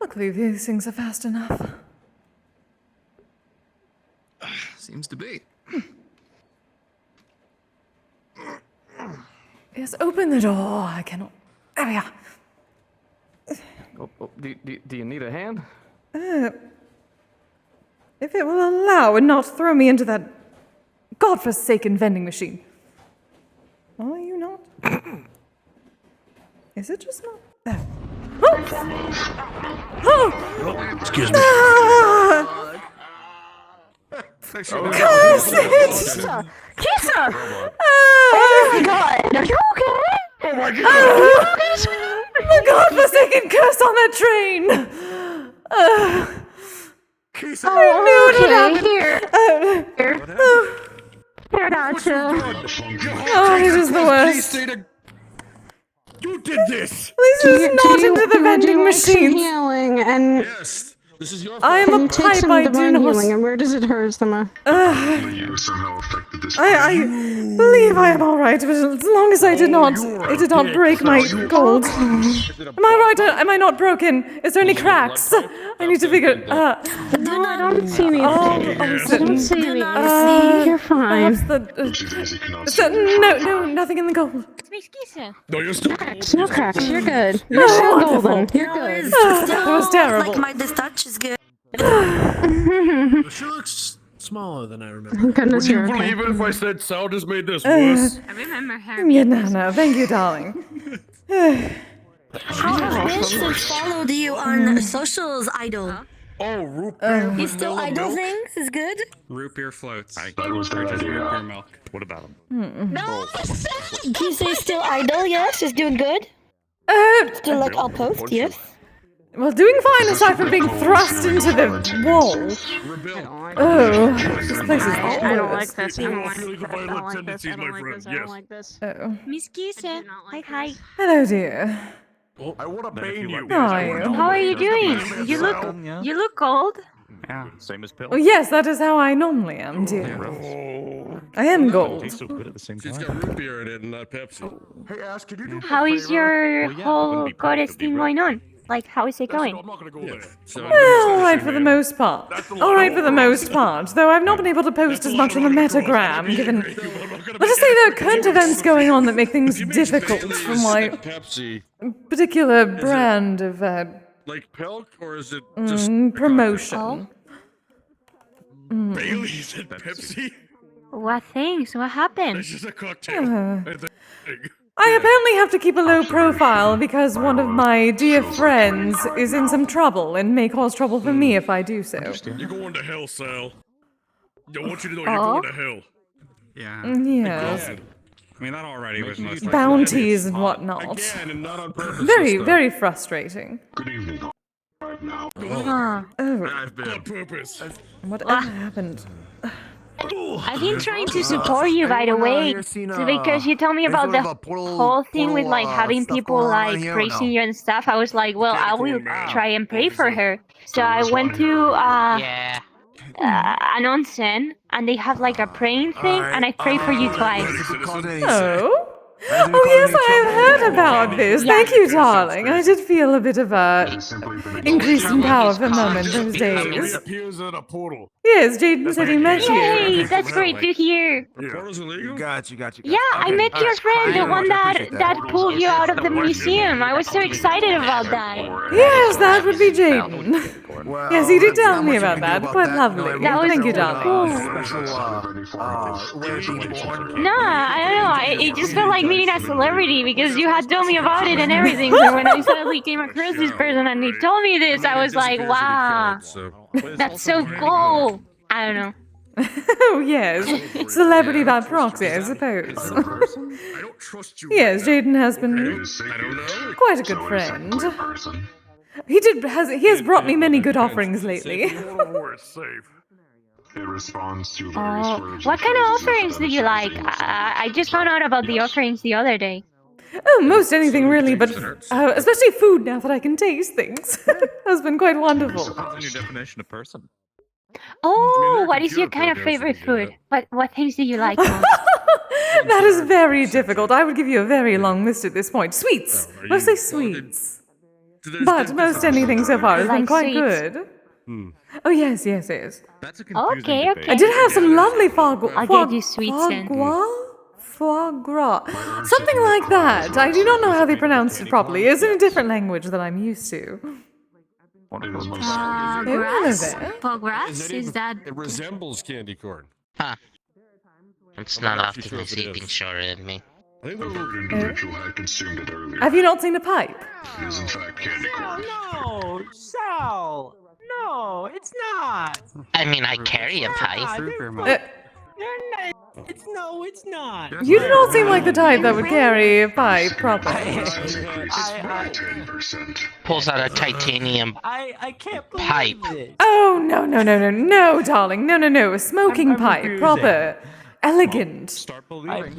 [SPEAKER 1] Luckily, these things are fast enough.
[SPEAKER 21] Seems to be.
[SPEAKER 1] Yes, open the door. I cannot. There we are.
[SPEAKER 21] Do you need a hand?
[SPEAKER 1] If it will allow and not throw me into that godforsaken vending machine. Are you not? Is it just not? There. Oh!
[SPEAKER 12] Excuse me.
[SPEAKER 1] Curse it!
[SPEAKER 6] Kisa! Oh my god, are you okay?
[SPEAKER 12] Oh my
[SPEAKER 1] god! The godforsaken curse on that train!
[SPEAKER 6] Okay, here. Here, gotcha.
[SPEAKER 1] Oh, this is the worst.
[SPEAKER 12] You did this!
[SPEAKER 1] This is not into the vending machines.
[SPEAKER 5] Healing and
[SPEAKER 12] Yes. This is your
[SPEAKER 1] I am a
[SPEAKER 5] take
[SPEAKER 1] pipe,
[SPEAKER 5] some
[SPEAKER 1] I do
[SPEAKER 5] divine
[SPEAKER 1] not...
[SPEAKER 5] healing. And where does it hurt the most?
[SPEAKER 17] You somehow affected this.
[SPEAKER 1] I believe I am alright, but as long as I did not break my gold. Am I right? Am I not broken? Is there any cracks? I need to figure.
[SPEAKER 5] No, I don't see anything.
[SPEAKER 1] I
[SPEAKER 5] don't see anything. You're fine.
[SPEAKER 1] No, nothing in the gold.
[SPEAKER 12] No, you're still
[SPEAKER 5] No cracks. You're good. You're still golden. You're good.
[SPEAKER 1] That was terrible.
[SPEAKER 15] Like my touch is good.
[SPEAKER 12] She looks smaller than I remember.
[SPEAKER 5] Thank goodness
[SPEAKER 12] Would you
[SPEAKER 5] you're okay.
[SPEAKER 12] believe it if I said Sal just made this worse?
[SPEAKER 11] I remember her.
[SPEAKER 1] Yeah, no, thank you, darling.
[SPEAKER 15] How Vincent followed you on socials, Idol.
[SPEAKER 12] Oh, root beer.
[SPEAKER 15] You still Idol things is good.
[SPEAKER 16] Root beer floats.
[SPEAKER 17] That was their
[SPEAKER 16] Just
[SPEAKER 17] idea.
[SPEAKER 16] root beer milk.
[SPEAKER 17] What about him?
[SPEAKER 15] No, Kise is still Idol. Yes, is doing good. Still like I'll post. Yes.
[SPEAKER 1] Well, doing fine aside from being thrust into the wall. Oh, this place is
[SPEAKER 5] I don't like
[SPEAKER 1] worst.
[SPEAKER 5] this. I don't like
[SPEAKER 12] Feeling the
[SPEAKER 5] this. I don't
[SPEAKER 12] violent
[SPEAKER 5] like this.
[SPEAKER 12] tendencies,
[SPEAKER 5] I
[SPEAKER 12] my
[SPEAKER 5] don't like
[SPEAKER 12] friend.
[SPEAKER 5] this. I don't
[SPEAKER 12] Yes.
[SPEAKER 5] like this.
[SPEAKER 1] Oh.
[SPEAKER 11] Miss Kise. Hi.
[SPEAKER 1] Hello, dear.
[SPEAKER 12] I want to bane you.
[SPEAKER 1] How are you?
[SPEAKER 11] How are you doing? You look old.
[SPEAKER 17] Yeah, same as Pill.
[SPEAKER 1] Oh, yes, that is how I normally am, dear. I am gold.
[SPEAKER 17] Tastes so good at the same
[SPEAKER 12] She's
[SPEAKER 17] time.
[SPEAKER 12] got root beer in it and not Pepsi. Hey, Ash, could you do
[SPEAKER 11] How is your whole goddess thing going on? Like, how is it going?
[SPEAKER 12] I'm not gonna go there.
[SPEAKER 1] Well, all right for the most part. All right for the most part, though I've not been able to post as much on the metagram, given, let's just say there are current events going on that make things difficult for my
[SPEAKER 12] Pepsi.
[SPEAKER 1] particular brand of
[SPEAKER 12] Like Pelk, or is it just
[SPEAKER 1] promotion.
[SPEAKER 12] Bailey's and Pepsi?
[SPEAKER 11] What things? What happened?
[SPEAKER 12] It's just a cocktail.
[SPEAKER 1] I apparently have to keep a low profile because one of my dear friends is in some trouble and may cause trouble for me if I do so.
[SPEAKER 12] You're going to hell, Sal. I want you to know you're going to hell.
[SPEAKER 16] Yeah.
[SPEAKER 1] Yes.
[SPEAKER 16] I mean, that already was most
[SPEAKER 1] Bounties and whatnot.
[SPEAKER 12] Again, and not on purpose.
[SPEAKER 1] Very, very frustrating.
[SPEAKER 17] Good evening. Right now.
[SPEAKER 1] Oh,
[SPEAKER 12] I've been on purpose.
[SPEAKER 1] whatever happened?
[SPEAKER 11] I've been trying to support you, by the way, because you told me about the whole thing with like having people like praising you and stuff. I was like, well, I will try and pray for her. So I went to an onsen, and they have like a praying thing, and I prayed for you twice.
[SPEAKER 1] Oh? Oh, yes, I've heard about this. Thank you, darling. I did feel a bit of a increase in power for a moment those days.
[SPEAKER 12] Appears at a portal.
[SPEAKER 1] Yes, Jaden said he met you.
[SPEAKER 11] Yay, that's great to hear.
[SPEAKER 12] Portal's illegal?
[SPEAKER 9] Got you.
[SPEAKER 11] Yeah, I met your friend, the one that pulled you out of the museum. I was so excited about that.
[SPEAKER 1] Yes, that would be Jaden. Yes, he did tell me about that. Quite lovely.
[SPEAKER 11] That was
[SPEAKER 1] Thank you, darling.
[SPEAKER 11] No, I don't know. It just felt like meeting a celebrity because you had told me about it and everything. So when I suddenly came across this person and he told me this, I was like, wow, that's so cool. I don't know.
[SPEAKER 1] Oh, yes. Celebrity by proxy, I suppose.
[SPEAKER 12] I don't trust you.
[SPEAKER 1] Yes, Jaden has been quite a good friend. He has brought me many good offerings lately.
[SPEAKER 17] It responds to various words.
[SPEAKER 11] What kind of offerings do you like? I just found out about the offerings the other day.
[SPEAKER 1] Oh, most anything really, but especially food now that I can taste things. Has been quite wonderful.
[SPEAKER 17] Depends on your definition of person.
[SPEAKER 11] Oh, what is your kind of favorite food? What things do you like most?
[SPEAKER 1] That is very difficult. I would give you a very long list at this point. Sweets. Mostly sweets. But most anything so far has been quite good. Oh, yes.
[SPEAKER 17] That's a confusing
[SPEAKER 11] Okay.
[SPEAKER 1] I did have some lovely
[SPEAKER 11] I'll get you sweets then.
[SPEAKER 1] foie gras. Something like that. I do not know how they pronounced it properly. It's in a different language that I'm used to.
[SPEAKER 11] Grass? Grass? Is that...
[SPEAKER 8] It resembles candy corn.
[SPEAKER 2] Huh. It's not often this eating shorter than me.
[SPEAKER 17] I think the individual had consumed it earlier.
[SPEAKER 1] Have you not seen the pipe?
[SPEAKER 17] It is in fact candy corn.
[SPEAKER 3] No, Sal. No, it's not.
[SPEAKER 2] I mean, I carry a pipe.
[SPEAKER 3] It's not.
[SPEAKER 1] You do not seem like the type that would carry a pipe properly.
[SPEAKER 2] Pulls out a titanium
[SPEAKER 3] I can't believe
[SPEAKER 2] pipe.
[SPEAKER 3] it.
[SPEAKER 1] Oh, no, darling. No. A smoking pipe. Proper. Elegant.
[SPEAKER 8] Start believing.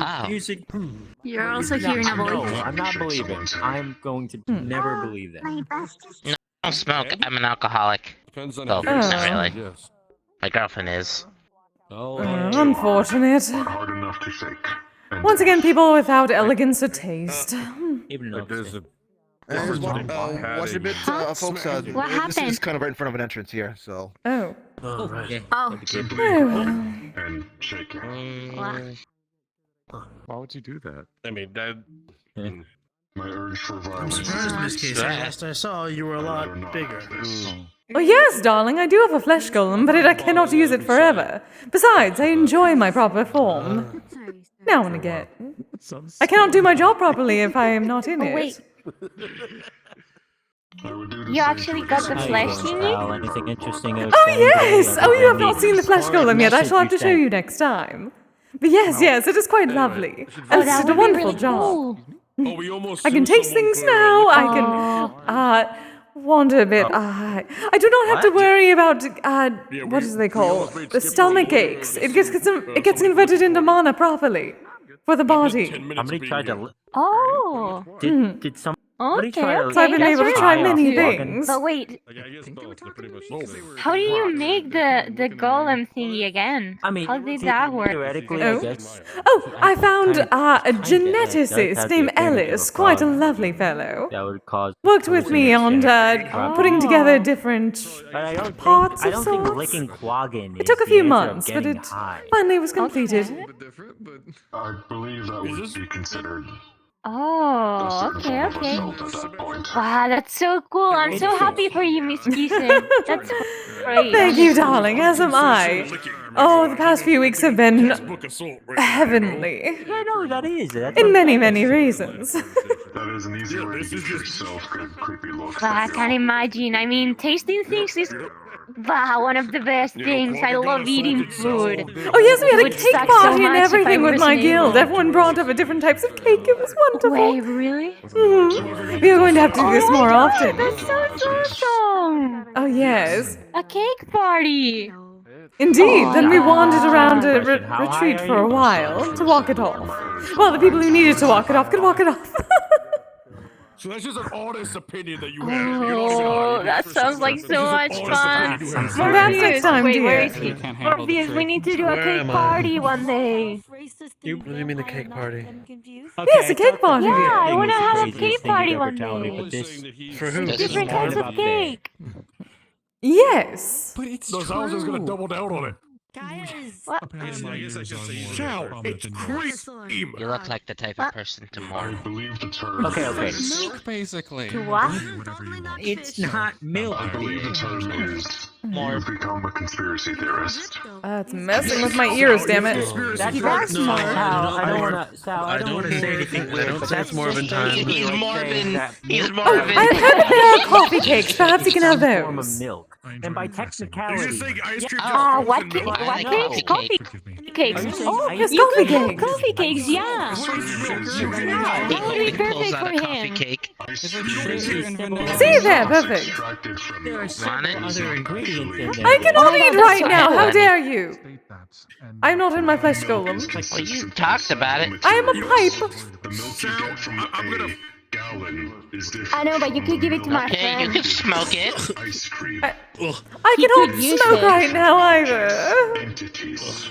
[SPEAKER 11] You're also hearing a voice.
[SPEAKER 9] No, I'm not believing. I'm going to never believe that.
[SPEAKER 2] No, I don't smoke. I'm an alcoholic.
[SPEAKER 8] Depends on
[SPEAKER 2] Well,
[SPEAKER 8] how
[SPEAKER 2] not really.
[SPEAKER 8] Yes.
[SPEAKER 2] My girlfriend is.
[SPEAKER 1] Unfortunate.
[SPEAKER 17] Hard enough to shake.
[SPEAKER 1] Once again, people without elegance or taste.
[SPEAKER 9] There's a
[SPEAKER 22] Watch a bit, folks.
[SPEAKER 11] What happened?
[SPEAKER 22] This is kind of right in front of an entrance here, so.
[SPEAKER 1] Oh.
[SPEAKER 22] Oh, right.
[SPEAKER 11] Oh.
[SPEAKER 17] And shake it.
[SPEAKER 8] Why would you do that? I mean, that.
[SPEAKER 17] My urge for
[SPEAKER 18] I'm
[SPEAKER 17] violence.
[SPEAKER 18] surprised, Miss Kise. Last I saw, you were a lot bigger.
[SPEAKER 1] Oh yes, darling, I do have a flesh golem, but I cannot use it forever. Besides, I enjoy my proper form. Now and again. I cannot do my job properly if I am not in it.
[SPEAKER 11] Wait. You actually got the flesh thingy?
[SPEAKER 9] anything interesting?
[SPEAKER 1] Oh yes! Oh, you have not seen the flesh golem yet. I shall have to show you next time. But yes, it is quite lovely. And
[SPEAKER 11] that
[SPEAKER 1] it's did a
[SPEAKER 11] would be
[SPEAKER 1] wonderful
[SPEAKER 11] really
[SPEAKER 1] job.
[SPEAKER 11] cool.
[SPEAKER 8] Oh, we almost.
[SPEAKER 1] I can taste things now. I can wander a bit. I do not have to worry about what is they call the stomach aches. It gets converted into mana properly for the body.
[SPEAKER 9] Somebody tried to.
[SPEAKER 11] Oh.
[SPEAKER 9] Did somebody try to?
[SPEAKER 1] So I've been able to try many things.
[SPEAKER 11] But wait,
[SPEAKER 8] I guess both. They're pretty much.
[SPEAKER 11] how do you make the golem thingy again?
[SPEAKER 9] I mean,
[SPEAKER 11] how did that work?
[SPEAKER 9] Theoretically,
[SPEAKER 1] Oh.
[SPEAKER 9] I guess.
[SPEAKER 1] Oh, I found a geneticist named Ellis, quite a lovely fellow.
[SPEAKER 9] That would cause.
[SPEAKER 1] Worked with me on putting together different
[SPEAKER 9] But I don't
[SPEAKER 1] parts
[SPEAKER 9] think, I
[SPEAKER 1] of
[SPEAKER 9] don't think
[SPEAKER 1] sorts.
[SPEAKER 9] licking quaggin is
[SPEAKER 1] It took a
[SPEAKER 9] the
[SPEAKER 1] few
[SPEAKER 9] answer of
[SPEAKER 1] months, but
[SPEAKER 9] getting
[SPEAKER 1] it
[SPEAKER 9] high.
[SPEAKER 1] finally was completed.
[SPEAKER 17] I believe that would be considered.
[SPEAKER 11] Oh, okay. Wow, that's so cool. I'm so happy for you, Miss Kise. That's great.
[SPEAKER 1] Thank you, darling, as am I. Oh, the past few weeks have been heavenly.
[SPEAKER 9] Yeah, no, that is.
[SPEAKER 1] In many, many reasons.
[SPEAKER 17] That is an easy way to give yourself good creepy looks.
[SPEAKER 11] Wow, I can't imagine. I mean, tasting things is one of the best things. I love eating food.
[SPEAKER 1] Oh yes, we had a
[SPEAKER 11] Would
[SPEAKER 1] cake
[SPEAKER 11] suck so
[SPEAKER 1] party and
[SPEAKER 11] much if
[SPEAKER 1] everything
[SPEAKER 11] I
[SPEAKER 1] with my
[SPEAKER 11] wasn't
[SPEAKER 1] guild.
[SPEAKER 11] able.
[SPEAKER 1] Everyone brought over different types of cake. It was wonderful.
[SPEAKER 11] Wait, really?
[SPEAKER 1] We are going to have to do this more often.
[SPEAKER 11] That sounds awesome.
[SPEAKER 1] Oh yes.
[SPEAKER 11] A cake party.
[SPEAKER 1] Indeed, then we wandered around a retreat for a while to walk it off. Well, the people who needed to walk it off could walk it off.
[SPEAKER 8] So that's just an honest opinion that you have.
[SPEAKER 11] Oh, that sounds like so much fun.
[SPEAKER 1] Well, that's next time,
[SPEAKER 11] Wait,
[SPEAKER 1] dear.
[SPEAKER 11] where is he? Morpheus, we need to do a cake party one day.
[SPEAKER 18] What do you mean the cake party?
[SPEAKER 1] Yes, a cake party.
[SPEAKER 11] Yeah, I want to have a cake party one day.
[SPEAKER 18] For who?
[SPEAKER 11] Different kinds of cake.
[SPEAKER 1] Yes.
[SPEAKER 8] But it's true. I was just gonna double down on it.
[SPEAKER 11] What?
[SPEAKER 8] Shout, it's cream.
[SPEAKER 2] You look like the type of person to mourn.
[SPEAKER 17] I believe the term.
[SPEAKER 9] Okay.
[SPEAKER 16] Milk, basically.
[SPEAKER 11] To what?
[SPEAKER 9] It's not milk.
[SPEAKER 17] I believe the term is. You've become a conspiracy theorist.
[SPEAKER 1] It's messing with my ears, damn it.
[SPEAKER 11] That's not smart.
[SPEAKER 9] Sal, I don't want to say anything weird, but that's more of a time.
[SPEAKER 2] He's Morbin. He's
[SPEAKER 1] Oh,
[SPEAKER 2] Morbin.
[SPEAKER 1] I have heard that there are coffee cakes. Perhaps you can have
[SPEAKER 9] form of
[SPEAKER 1] those.
[SPEAKER 9] milk. And by technicality,
[SPEAKER 11] Ah, what cakes? Coffee cakes. Oh,
[SPEAKER 1] yes,
[SPEAKER 11] you
[SPEAKER 1] coffee
[SPEAKER 11] could have
[SPEAKER 1] cakes.
[SPEAKER 11] coffee cakes, yeah. That would be perfect for him.
[SPEAKER 2] Cake.
[SPEAKER 1] See there, perfect.
[SPEAKER 9] there are certain
[SPEAKER 2] Want it?
[SPEAKER 9] other ingredients in there.
[SPEAKER 1] I cannot eat
[SPEAKER 11] that's
[SPEAKER 1] right
[SPEAKER 11] so
[SPEAKER 1] now. How
[SPEAKER 2] funny.
[SPEAKER 1] dare you? I'm not in my flesh golem.
[SPEAKER 2] Well, you talked about it.
[SPEAKER 1] I am a pipe.
[SPEAKER 17] The milk you get from a gallon is different.
[SPEAKER 11] I know, but you could give it to my
[SPEAKER 2] Okay, you
[SPEAKER 11] friend.
[SPEAKER 2] can smoke it.
[SPEAKER 17] Ice cream.
[SPEAKER 1] I
[SPEAKER 11] He
[SPEAKER 1] cannot
[SPEAKER 11] could use
[SPEAKER 1] smoke
[SPEAKER 11] it.
[SPEAKER 1] right now either.
[SPEAKER 17] Entities.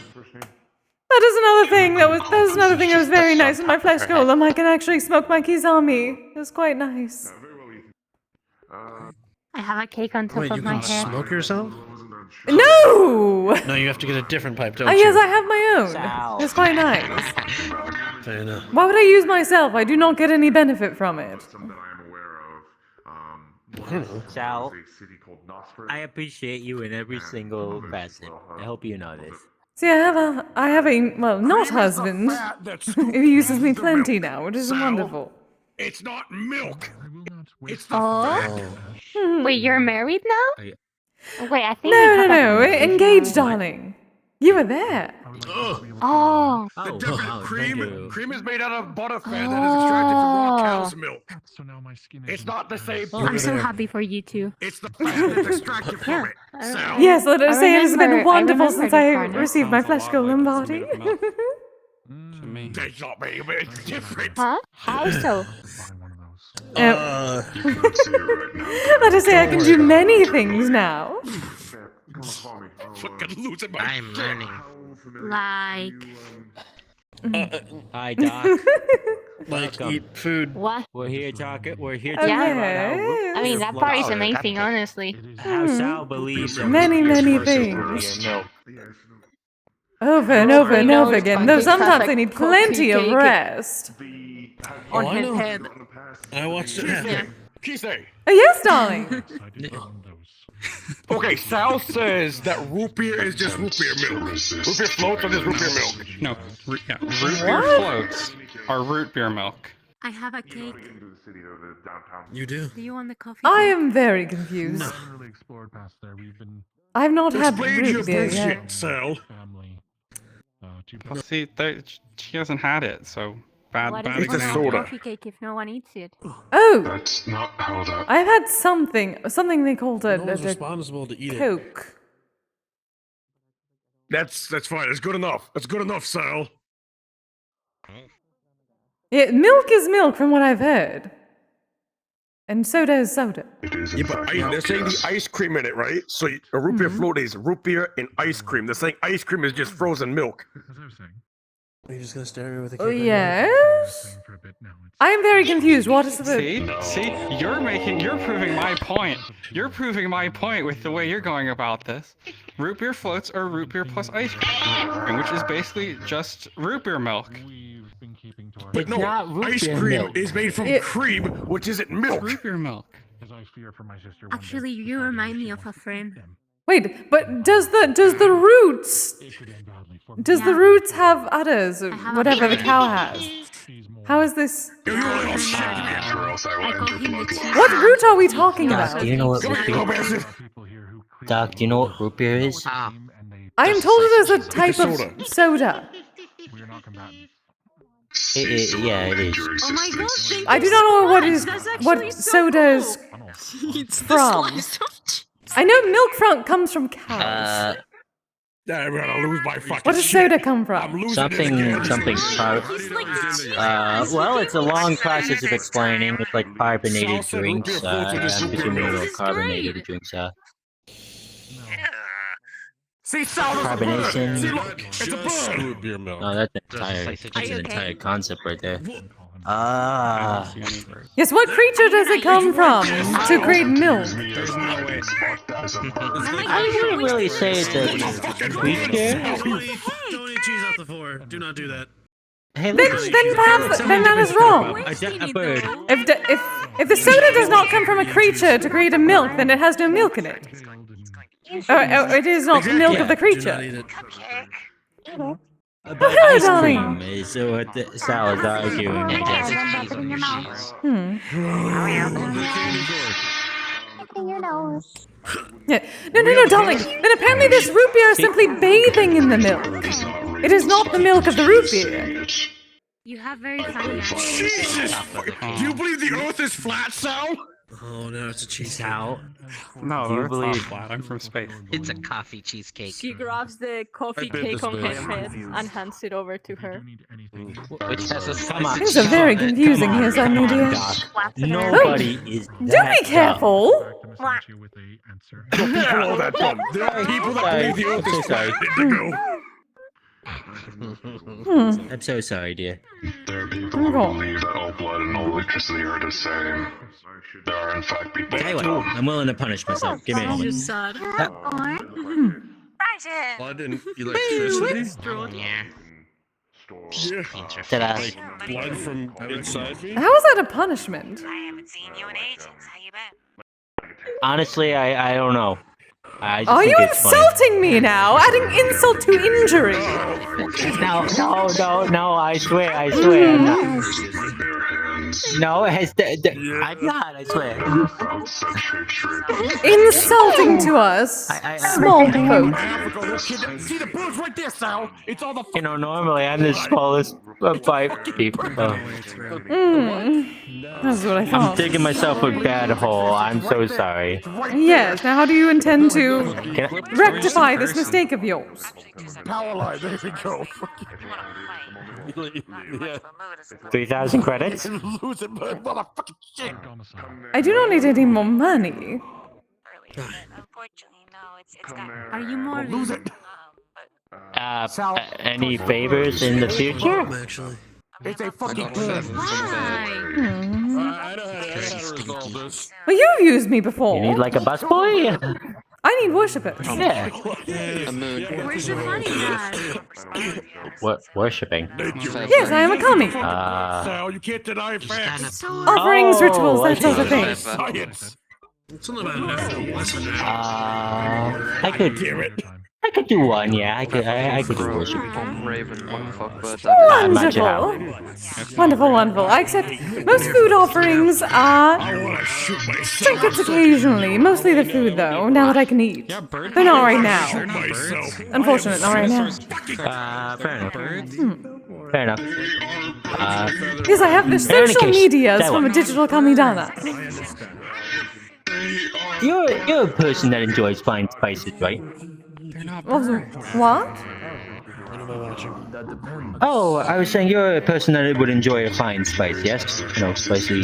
[SPEAKER 1] That is another thing that was another thing that was very nice in my flesh golem. I can actually smoke my Kizami. It was quite nice.
[SPEAKER 11] I have a cake on top
[SPEAKER 18] Wait,
[SPEAKER 11] of
[SPEAKER 18] you
[SPEAKER 11] my
[SPEAKER 18] can
[SPEAKER 11] head.
[SPEAKER 18] smoke yourself?
[SPEAKER 1] No!
[SPEAKER 18] No, you have to get a different pipe, don't you?
[SPEAKER 1] Yes, I have my own.
[SPEAKER 9] Sal.
[SPEAKER 1] It's quite nice. Why would I use myself? I do not get any benefit from it.
[SPEAKER 3] Sal, I appreciate you in every single facet. I hope you know this.
[SPEAKER 1] See, I have a, well, not husband. He uses me plenty now, which is wonderful.
[SPEAKER 8] It's not milk. It's the
[SPEAKER 11] Oh. Wait, you're married now? Wait, I think.
[SPEAKER 1] No, engaged, darling. You were there.
[SPEAKER 11] Oh.
[SPEAKER 8] The different cream is made out of butter fat that is extracted from raw cow's milk. So now my skin is. It's not the same.
[SPEAKER 11] I'm so happy for you too.
[SPEAKER 8] It's the fat that's extracted from it.
[SPEAKER 1] Yes, let us say it has been wonderful since I received my flesh golem body.
[SPEAKER 8] That's not me, but it's different.
[SPEAKER 11] Huh? How so?
[SPEAKER 1] Let us say I can do many things now.
[SPEAKER 3] I'm learning.
[SPEAKER 11] Like.
[SPEAKER 3] Hi, Doc.
[SPEAKER 18] Like eat food.
[SPEAKER 11] What?
[SPEAKER 3] We're here talking. We're here
[SPEAKER 1] Oh,
[SPEAKER 3] talking
[SPEAKER 1] yeah.
[SPEAKER 3] about how
[SPEAKER 11] I mean, that part is amazing, honestly.
[SPEAKER 3] how Sal believes that
[SPEAKER 1] Many,
[SPEAKER 3] root beer
[SPEAKER 1] many
[SPEAKER 3] is supposed to
[SPEAKER 1] things.
[SPEAKER 3] be milk.
[SPEAKER 1] Over and over and over again. Though
[SPEAKER 6] Pancake has,
[SPEAKER 1] sometimes
[SPEAKER 6] like,
[SPEAKER 1] they need plenty of
[SPEAKER 6] cookie cake.
[SPEAKER 1] rest.
[SPEAKER 6] On
[SPEAKER 18] I
[SPEAKER 6] his
[SPEAKER 18] know.
[SPEAKER 6] head.
[SPEAKER 18] I watched it happen.
[SPEAKER 8] Kise.
[SPEAKER 1] Oh, yes, darling.
[SPEAKER 8] Okay, Sal says that root beer is just root beer milk. Root beer floats are just root beer milk.
[SPEAKER 16] No, root beer floats are root beer milk.
[SPEAKER 11] I have a cake.
[SPEAKER 18] You do.
[SPEAKER 11] Do you want the coffee?
[SPEAKER 1] I am very confused. I've not had
[SPEAKER 8] Explain your
[SPEAKER 1] root beer
[SPEAKER 8] bullshit,
[SPEAKER 1] yet.
[SPEAKER 8] Sal.
[SPEAKER 16] Well, see, she hasn't had it, so bad.
[SPEAKER 11] What
[SPEAKER 16] bad
[SPEAKER 11] is
[SPEAKER 8] It's a
[SPEAKER 11] a
[SPEAKER 8] soda.
[SPEAKER 11] coffee cake if no one eats it?
[SPEAKER 1] Oh,
[SPEAKER 17] That's not how that.
[SPEAKER 1] I've had something they called
[SPEAKER 18] No one's
[SPEAKER 1] a
[SPEAKER 18] responsible to eat it.
[SPEAKER 1] Coke.
[SPEAKER 8] That's fine. That's good enough. That's good enough, Sal.
[SPEAKER 1] Yeah, milk is milk from what I've heard. And soda is soda.
[SPEAKER 17] It is in
[SPEAKER 8] Yeah, but
[SPEAKER 17] fact
[SPEAKER 8] they're
[SPEAKER 17] milk,
[SPEAKER 8] saying
[SPEAKER 17] yes.
[SPEAKER 8] the ice cream in it, right? So a root beer float is root beer and ice cream. They're saying ice cream is just frozen milk.
[SPEAKER 18] Are you just gonna stare at me with a
[SPEAKER 1] Oh,
[SPEAKER 18] cake?
[SPEAKER 1] yes? I am very confused. What is the...
[SPEAKER 16] See, you're proving my point. You're proving my point with the way you're going about this. Root beer floats are root beer plus ice cream, which is basically just root beer milk.
[SPEAKER 8] But
[SPEAKER 3] It's
[SPEAKER 8] no,
[SPEAKER 3] not root
[SPEAKER 8] ice
[SPEAKER 3] beer
[SPEAKER 8] cream
[SPEAKER 3] milk.
[SPEAKER 8] is made from cream, which isn't milk.
[SPEAKER 16] Root beer milk.
[SPEAKER 11] Actually, you remind me of a friend.
[SPEAKER 1] Wait, but does the roots have udders or whatever the cow has? How is this? What root are we talking about?
[SPEAKER 3] Do you know what root beer? Doc, do you know what root beer is?
[SPEAKER 1] I am told it is a type of soda.
[SPEAKER 3] Yeah, it is.
[SPEAKER 6] Oh my god, thank
[SPEAKER 1] I
[SPEAKER 6] you
[SPEAKER 1] do not
[SPEAKER 6] so
[SPEAKER 1] know what
[SPEAKER 6] much.
[SPEAKER 1] is
[SPEAKER 6] That's actually
[SPEAKER 1] what
[SPEAKER 6] so
[SPEAKER 1] soda is
[SPEAKER 6] cool. It's the
[SPEAKER 1] from.
[SPEAKER 6] slice of
[SPEAKER 1] I know milk comes from cows.
[SPEAKER 8] I'm gonna lose my fucking
[SPEAKER 1] What does
[SPEAKER 8] shit.
[SPEAKER 1] soda come from?
[SPEAKER 3] Something well, it's a long process of explaining. It's like carbonated drinks, presumably carbonated drinks,
[SPEAKER 8] See, Sal,
[SPEAKER 3] carbonation.
[SPEAKER 8] See, look, it's a bird.
[SPEAKER 18] Root beer milk.
[SPEAKER 3] Oh, that's an entire concept right there. Ah.
[SPEAKER 1] Yes, what creature does it come from to create milk?
[SPEAKER 3] I wouldn't really say it's a creature.
[SPEAKER 18] Don't eat cheese off the floor. Do not do that.
[SPEAKER 3] Hey,
[SPEAKER 1] Then perhaps that is wrong.
[SPEAKER 3] A bird.
[SPEAKER 1] If the soda does not come from a creature to create a milk, then it has no milk in it. Or it is not the milk of the creature.
[SPEAKER 3] About
[SPEAKER 1] hello,
[SPEAKER 3] ice
[SPEAKER 1] darling.
[SPEAKER 3] cream is what the Sal is arguing, I guess.
[SPEAKER 1] Yeah. No, darling. Then apparently this root beer is simply bathing in the milk. It is not the milk of the root beer.
[SPEAKER 11] You have very funny eyes.
[SPEAKER 8] Jesus! Do you believe the earth is flat, Sal?
[SPEAKER 18] Oh no, it's a cheese
[SPEAKER 3] Sal.
[SPEAKER 16] No,
[SPEAKER 3] Do you
[SPEAKER 16] it's not
[SPEAKER 3] believe-
[SPEAKER 16] flat. I'm from space.
[SPEAKER 5] It's a coffee cheesecake.
[SPEAKER 6] She grabs the coffee
[SPEAKER 18] bet
[SPEAKER 6] cake
[SPEAKER 18] this
[SPEAKER 6] on
[SPEAKER 18] bit.
[SPEAKER 6] his head and hands it over to her.
[SPEAKER 5] Which has a
[SPEAKER 3] Come on.
[SPEAKER 1] Things are very confusing here, son,
[SPEAKER 3] Come on,
[SPEAKER 1] dear.
[SPEAKER 3] Doc. Nobody is
[SPEAKER 1] Do
[SPEAKER 3] that
[SPEAKER 1] be careful.
[SPEAKER 8] People are that dumb. There are people that believe the earth is flat. Indigo.
[SPEAKER 3] I'm so sorry, dear.
[SPEAKER 17] There are people who believe that all blood and all electricity are the same. There are in fact people.
[SPEAKER 3] Tell you what, I'm willing to punish myself. Give me a moment.
[SPEAKER 6] sad.
[SPEAKER 18] Blood and electricity?
[SPEAKER 5] Yeah.
[SPEAKER 3] Ta-da.
[SPEAKER 8] Blood from inside me?
[SPEAKER 1] How is that a punishment?
[SPEAKER 3] Honestly, I don't know. I just
[SPEAKER 1] Are
[SPEAKER 3] think
[SPEAKER 1] you
[SPEAKER 3] it's funny.
[SPEAKER 1] insulting me now? Adding insult to injury.
[SPEAKER 3] No, I swear, I'm not. No, it has I'm not, I swear.
[SPEAKER 1] Insulting to us. Small folk.
[SPEAKER 8] See the birds right there, Sal. It's all the
[SPEAKER 3] You know, normally I'm the smallest of 5 people.
[SPEAKER 1] That's what I
[SPEAKER 3] I'm
[SPEAKER 1] thought.
[SPEAKER 3] digging myself a bad hole. I'm so sorry.
[SPEAKER 1] Yes, now how do you intend to
[SPEAKER 3] Can I-
[SPEAKER 1] rectify this mistake of yours?
[SPEAKER 8] power line. There we go. Yeah.
[SPEAKER 3] 3,000 credits?
[SPEAKER 8] Lose it, motherfucking shit.
[SPEAKER 1] I do not need any more money.
[SPEAKER 11] Are you more
[SPEAKER 8] Lose it.
[SPEAKER 3] Any favors in the future?
[SPEAKER 18] Actually.
[SPEAKER 8] It's a fucking bird.
[SPEAKER 1] Hmm.
[SPEAKER 8] I know how to resolve this.
[SPEAKER 1] Well, you've used me before.
[SPEAKER 3] You need like a busboy?
[SPEAKER 1] I need worshippers.
[SPEAKER 3] Yeah.
[SPEAKER 11] Where's your money at?
[SPEAKER 3] What? Worshipping?
[SPEAKER 1] Yes, I am a kami.
[SPEAKER 8] Sal, you can't deny facts.
[SPEAKER 1] Offerings, rituals, that sort of thing.
[SPEAKER 8] Science.
[SPEAKER 18] It's only about less than that.
[SPEAKER 3] I could do one, yeah. I could do worship.
[SPEAKER 1] Wonderful. Wonderful. I accept most food offerings are trinkets occasionally. Mostly the food, though, now that I can eat. They're not right now. Unfortunate, not right now.
[SPEAKER 3] Fair enough. Fair enough.
[SPEAKER 1] Yes, I have the social medias from a digital kamidana.
[SPEAKER 3] You're a person that enjoys fine spices, right?
[SPEAKER 1] What?
[SPEAKER 3] Oh, I was saying you're a person that would enjoy a fine spice, yes? You know, spicy.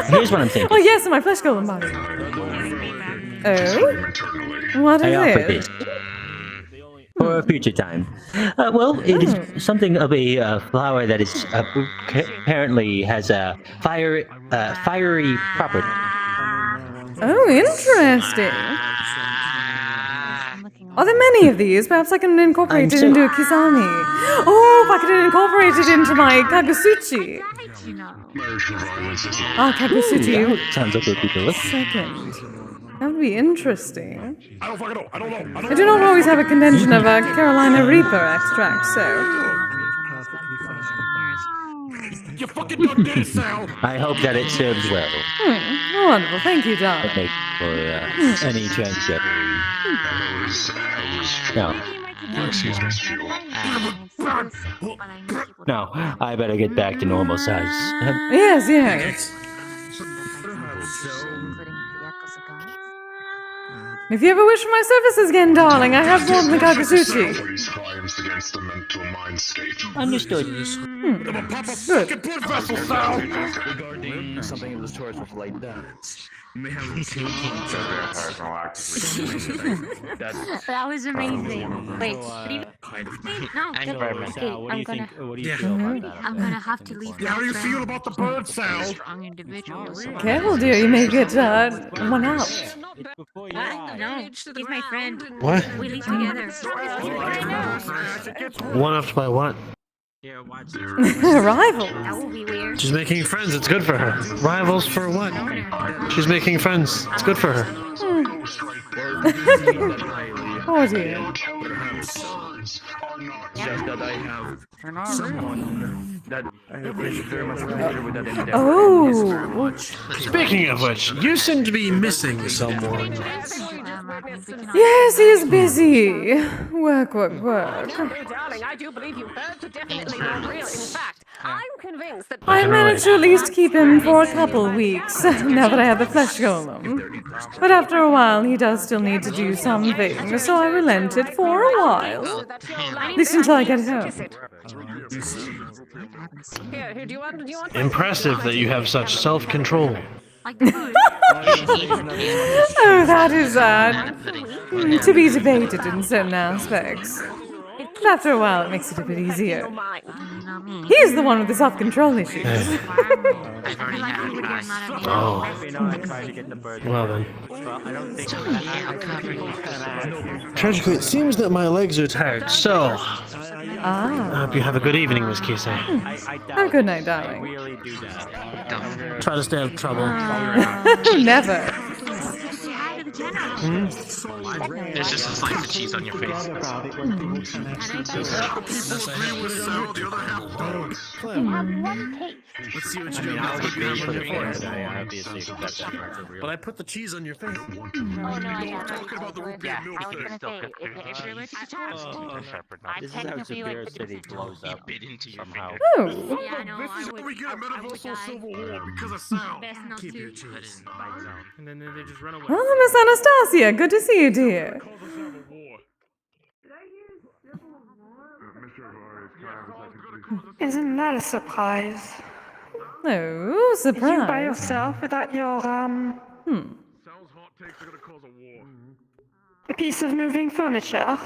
[SPEAKER 3] Here's what I'm thinking.
[SPEAKER 1] Oh, yes, my flesh golem body. Oh? What
[SPEAKER 3] I offer
[SPEAKER 1] is
[SPEAKER 3] this
[SPEAKER 1] it?
[SPEAKER 3] for a future time. Well, it is something of a flower that is apparently has a fiery property.
[SPEAKER 1] Oh, interesting. Are there many of these? Perhaps I can incorporate it into a kisame. Oh, if I could incorporate it into my kagusuchi. Ah, kagusuchi.
[SPEAKER 3] Sounds like it would be delicious.
[SPEAKER 1] Second. That would be interesting.
[SPEAKER 8] I don't fucking know. I don't know.
[SPEAKER 1] I do not always have a contention of Carolina Reaper extract, so.
[SPEAKER 8] You fucking done did it, Sal.
[SPEAKER 3] I hope that it serves well.
[SPEAKER 1] Wonderful. Thank you, darling.
[SPEAKER 3] Thank you for any transcript. No.
[SPEAKER 17] Excuse me.
[SPEAKER 3] No, I better get back to normal size.
[SPEAKER 1] Yes, yes. If you ever wish for my services again, darling, I have more than the kagusuchi.
[SPEAKER 3] Understood.
[SPEAKER 1] Good.
[SPEAKER 8] Regarding something of the sort with light dance. You may have
[SPEAKER 11] That was amazing. Wait, what do you... No, okay,
[SPEAKER 3] What do you think? What do you feel about that?
[SPEAKER 11] I'm gonna have to leave.
[SPEAKER 8] How do you feel about the bird, Sal?
[SPEAKER 11] Strong individual.
[SPEAKER 1] Careful, dear, you may get one out.
[SPEAKER 11] No, he's my friend.
[SPEAKER 18] What?
[SPEAKER 11] We live together.
[SPEAKER 18] One up by what?
[SPEAKER 1] Rival.
[SPEAKER 11] That will be weird.
[SPEAKER 18] She's making friends. It's good for her. Rivals for what? She's making friends. It's good for her.
[SPEAKER 1] Oh dear.
[SPEAKER 8] Just that I have someone that is very much familiar with that endeavor.
[SPEAKER 1] Oh.
[SPEAKER 18] Speaking of which, you seem to be missing someone.
[SPEAKER 1] Yes, he is busy. Work.
[SPEAKER 14] Darling, I do believe you birds are definitely not real. In fact, I'm convinced that
[SPEAKER 1] I managed to at least keep him for a couple weeks, now that I have the flesh golem. But after a while, he does still need to do something, so I relented for a while. At least until I get home.
[SPEAKER 14] Here, do you want
[SPEAKER 18] Impressive that you have such self-control.
[SPEAKER 1] Oh, that is, to be debated in certain aspects. But after a while, it makes it a bit easier. He's the one with the self-control issues.
[SPEAKER 18] Oh. Well then. Tragically, it seems that my legs are tired, so... I hope you have a good evening, Miss Kise.
[SPEAKER 1] Have a good night, darling.
[SPEAKER 18] Try to stay out of trouble.
[SPEAKER 1] Never.
[SPEAKER 3] It's just like the cheese on your face.
[SPEAKER 18] Let's see what you do. But I put the cheese on your face.
[SPEAKER 3] This is how Superior City blows up somehow.
[SPEAKER 1] Oh.
[SPEAKER 8] This is how we get a Metaverse Civil War because of sound.
[SPEAKER 18] Keep your cheese. And then they just run away.
[SPEAKER 1] Oh, Miss Anastasia, good to see you, dear.
[SPEAKER 5] Isn't that a surprise?
[SPEAKER 1] Oh, surprise.
[SPEAKER 5] You by yourself without your, a piece of moving furniture?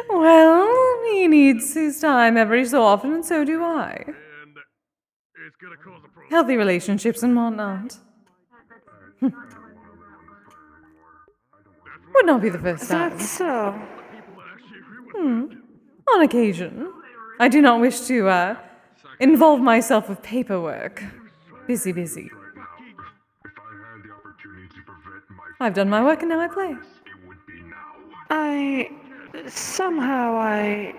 [SPEAKER 1] Well, he needs his time every so often, and so do I. Healthy relationships and whatnot. Would not be the first time.
[SPEAKER 5] That's so.
[SPEAKER 1] On occasion. I do not wish to, involve myself with paperwork. Busy, busy. I've done my work and now I play.
[SPEAKER 5] Somehow I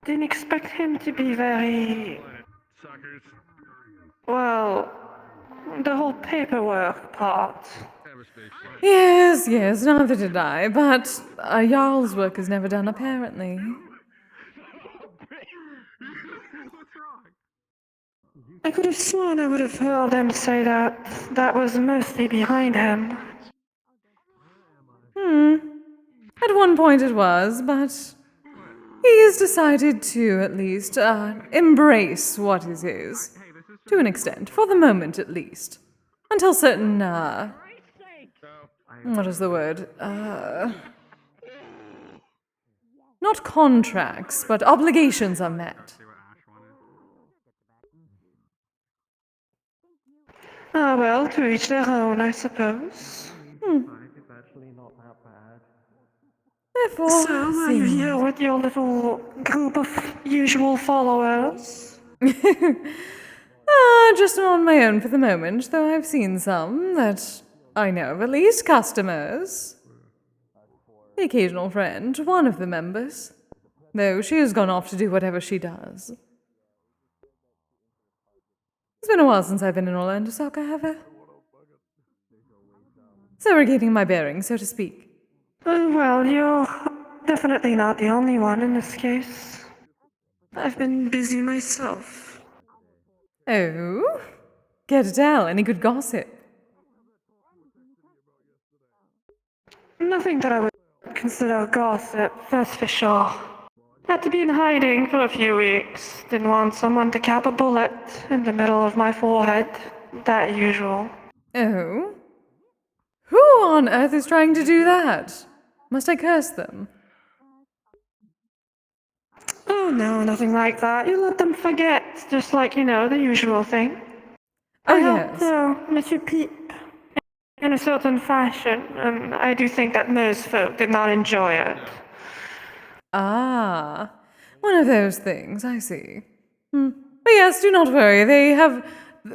[SPEAKER 5] didn't expect him to be very... Well, the whole paperwork part.
[SPEAKER 1] Yes, neither did I, but a Jarl's work is never done, apparently.
[SPEAKER 5] I could have sworn I would have heard him say that was mostly behind him.
[SPEAKER 1] At one point it was, but he has decided to, at least, embrace what is his. To an extent, for the moment at least. Until certain, what is the word? Not contracts, but obligations are met.
[SPEAKER 5] Ah, well, to each their own, I suppose.
[SPEAKER 1] Therefore,
[SPEAKER 5] so, are you here with your little group of usual followers?
[SPEAKER 1] Just on my own for the moment, though I've seen some that I know of at least customers. The occasional friend, one of the members. Though she has gone off to do whatever she does. It's been a while since I've been in Shorelandosaka, have I? So regaining my bearings, so to speak.
[SPEAKER 5] Well, you're definitely not the only one in this case. I've been busy myself.
[SPEAKER 1] Oh? Care to tell? Any good gossip?
[SPEAKER 5] Nothing that I would consider gossip, that's for sure. Had to be in hiding for a few weeks. Didn't want someone to cap a bullet in the middle of my forehead. That usual.
[SPEAKER 1] Oh? Who on earth is trying to do that? Must I curse them?
[SPEAKER 5] Oh no, nothing like that. You let them forget, just like, the usual thing.
[SPEAKER 1] Oh,
[SPEAKER 5] I
[SPEAKER 1] yes.
[SPEAKER 5] helped Monsieur Peep in a certain fashion, and I do think that most folk did not enjoy it.
[SPEAKER 1] Ah, one of those things, I see. But yes, do not worry, they have,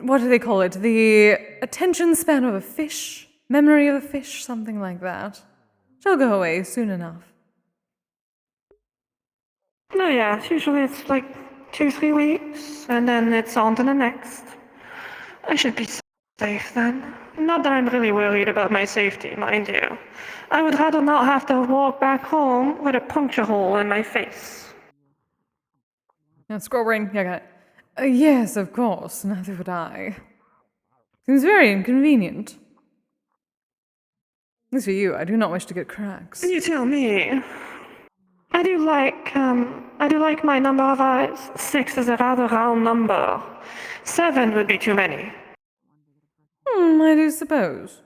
[SPEAKER 1] what do they call it, the attention span of a fish? Memory of a fish, something like that. She'll go away soon enough.
[SPEAKER 5] No, yeah, usually it's like 2-3 weeks, and then it's on to the next. I should be safe then. Not that I'm really worried about my safety, mind you. I would rather not have to walk back home with a puncture hole in my face.
[SPEAKER 1] Now, scroll ring, yeah, got it. Yes, of course, neither would I. Seems very inconvenient. At least for you, I do not wish to get cracks.
[SPEAKER 5] You tell me. I do like my number of eyes. 6 is a rather round number. 7 would be too many.
[SPEAKER 1] I do suppose.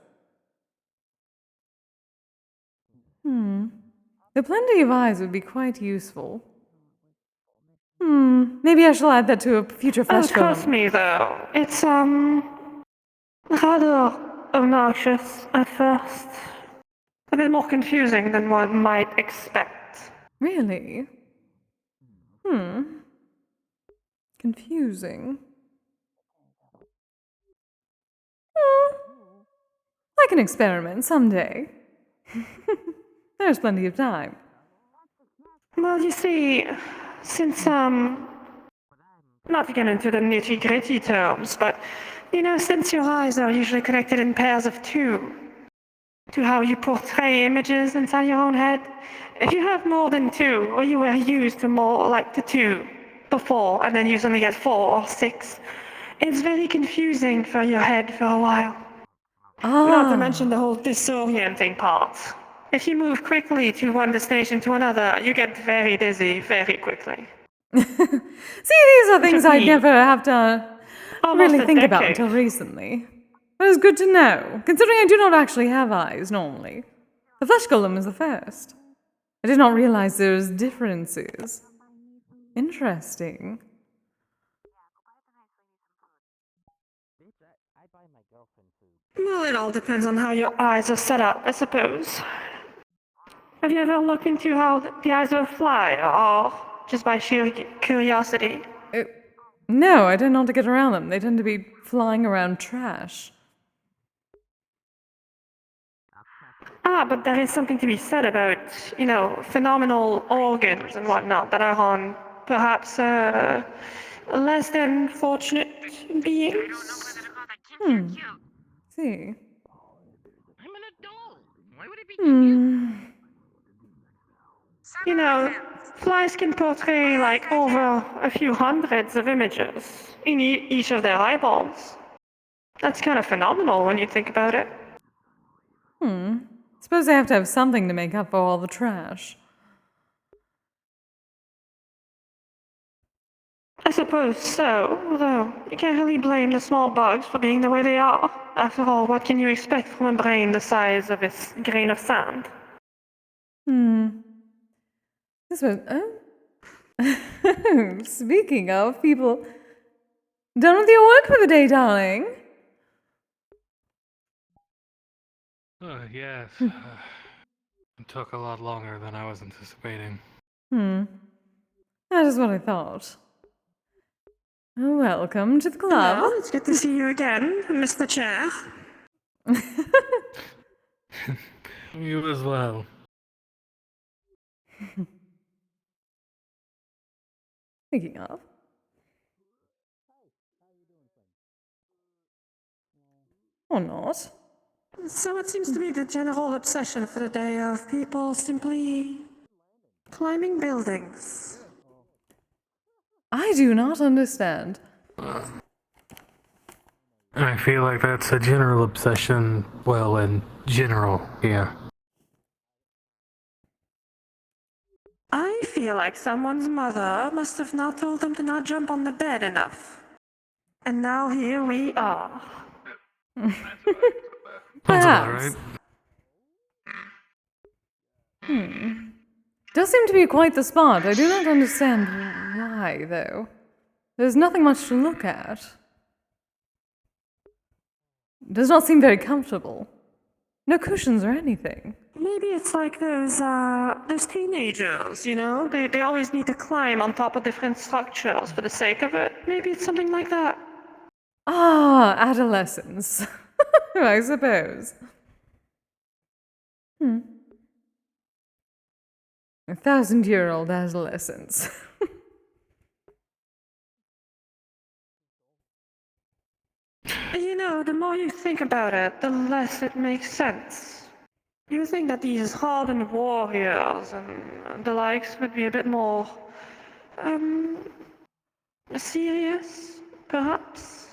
[SPEAKER 1] The plenty of eyes would be quite useful. Maybe I shall add that to a future flesh
[SPEAKER 5] Trust
[SPEAKER 1] golem.
[SPEAKER 5] me though, it's rather obnoxious at first. A bit more confusing than one might expect.
[SPEAKER 1] Really? Confusing. I can experiment someday. There's plenty of time.
[SPEAKER 5] Well, you see, since, not to get into the nitty-gritty terms, but, you know, since your eyes are usually connected in pairs of two, to how you portray images inside your own head, if you have more than two, or you were used to more like the two before, and then you suddenly get 4 or 6, it's very confusing for your head for a while. Not to mention the whole disorienting part. If you move quickly to one destination to another, you get very dizzy very quickly.
[SPEAKER 1] See, these are things I'd never have to
[SPEAKER 5] Almost
[SPEAKER 1] really
[SPEAKER 5] a
[SPEAKER 1] think about
[SPEAKER 5] decade.
[SPEAKER 1] until recently. But it's good to know, considering I do not actually have eyes normally. The flesh golem is the first. I did not realize there's differences. Interesting.
[SPEAKER 5] Well, it all depends on how your eyes are set up, I suppose. Have you ever looked into how the eyes of a fly are, just by sheer curiosity?
[SPEAKER 1] No, I don't know how to get around them. They tend to be flying around trash.
[SPEAKER 5] But there is something to be said about, you know, phenomenal organs and whatnot that are on perhaps less than fortunate beings.
[SPEAKER 1] See.
[SPEAKER 5] You know, flies can portray like over a few hundreds of images in each of their eyeballs. That's kind of phenomenal when you think about it.
[SPEAKER 1] Suppose I have to have something to make up for all the trash.
[SPEAKER 5] I suppose so, although you can't really blame the small bugs for being the way they are. After all, what can you expect from a brain the size of a grain of sand?
[SPEAKER 1] This was. Oh. Speaking of people. Done with your work for the day, darling?
[SPEAKER 16] Yes. It took a lot longer than I was anticipating.
[SPEAKER 1] That is what I thought. Welcome to the club.
[SPEAKER 5] Well, it's good to see you again, Mr. Chair.
[SPEAKER 16] You as well.
[SPEAKER 1] Speaking of. Or not.
[SPEAKER 5] So it seems to be the general obsession for the day of people simply climbing buildings.
[SPEAKER 1] I do not understand.
[SPEAKER 16] I feel like that's a general obsession, well, in general, yeah.
[SPEAKER 5] I feel like someone's mother must have not told them to not jump on the bed enough. And now here we are.
[SPEAKER 16] That's about right.
[SPEAKER 1] Does seem to be quite the spot. I do not understand why, though. There's nothing much to look at. Does not seem very comfortable. No cushions or anything.
[SPEAKER 5] Maybe it's like those teenagers, you know? They always need to climb on top of different structures for the sake of it. Maybe it's something like that.
[SPEAKER 1] Adolescence. I suppose. 1,000-year-old adolescence.
[SPEAKER 5] You know, the more you think about it, the less it makes sense. You think that these hardened warriors and the likes would be a bit more, serious, perhaps?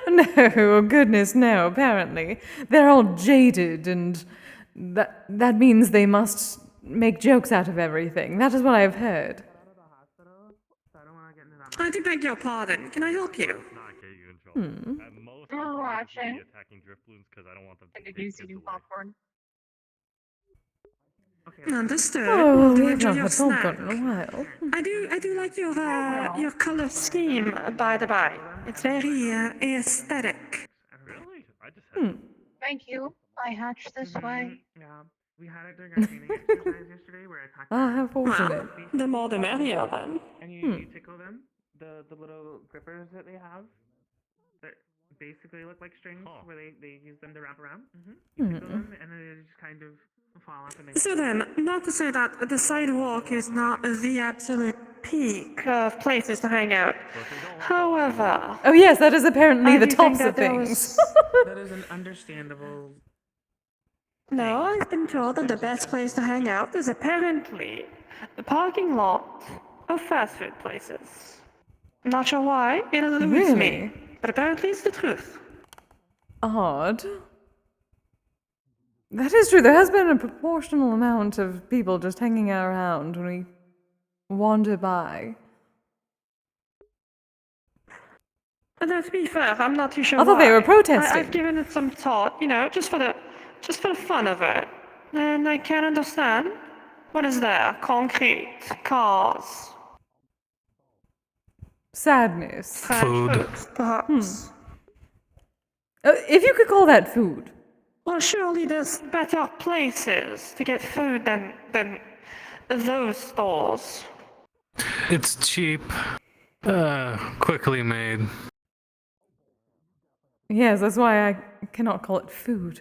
[SPEAKER 1] No, goodness, no, apparently. They're all jaded, and that means they must make jokes out of everything. That is what I've heard.
[SPEAKER 5] I do beg your pardon. Can I help you?
[SPEAKER 11] We're watching.
[SPEAKER 7] Attacking drift balloons because I don't want them to take kids away.
[SPEAKER 11] Popcorn.
[SPEAKER 5] Understood.
[SPEAKER 1] Oh,
[SPEAKER 5] Well, do
[SPEAKER 1] we have
[SPEAKER 5] enjoy
[SPEAKER 1] not
[SPEAKER 5] your
[SPEAKER 1] had
[SPEAKER 5] snack.
[SPEAKER 1] popcorn in a while.
[SPEAKER 5] I do like your color scheme, by the by. It's very aesthetic.
[SPEAKER 11] Thank you. I hatched this way.
[SPEAKER 3] Yeah, we had it during our training exercise yesterday where I talked
[SPEAKER 1] Ah, how fortunate.
[SPEAKER 5] Well, the more the merrier, then.
[SPEAKER 3] And you tickle them, the little grippers that they have, that basically look like strings, where they use them to wrap around. You tickle them, and then they just kind of fall off and they...
[SPEAKER 5] So then, not to say that the sidewalk is not the absolute peak of places to hang out. However...
[SPEAKER 1] Oh yes, that is apparently
[SPEAKER 5] I
[SPEAKER 1] the
[SPEAKER 5] do think
[SPEAKER 1] tops of
[SPEAKER 5] that there
[SPEAKER 1] things.
[SPEAKER 3] That is an understandable...
[SPEAKER 5] No, I've been told that the best place to hang out is apparently the parking lot of fast food places. Not sure why, it eludes me, but apparently it's the truth.
[SPEAKER 1] Odd. That is true. There has been a proportional amount of people just hanging around when we wander by.
[SPEAKER 5] Although to be fair, I'm not too sure
[SPEAKER 1] I thought
[SPEAKER 5] why.
[SPEAKER 1] they were protesting.
[SPEAKER 5] I've given it some thought, you know, just for the fun of it. And I can't understand. What is there? Concrete, cars,
[SPEAKER 1] Sadness.
[SPEAKER 5] food, perhaps.
[SPEAKER 1] If you could call that food.
[SPEAKER 5] Well, surely there's better places to get food than those stores.
[SPEAKER 7] It's cheap, quickly made.
[SPEAKER 1] Yes, that's why I cannot call it food.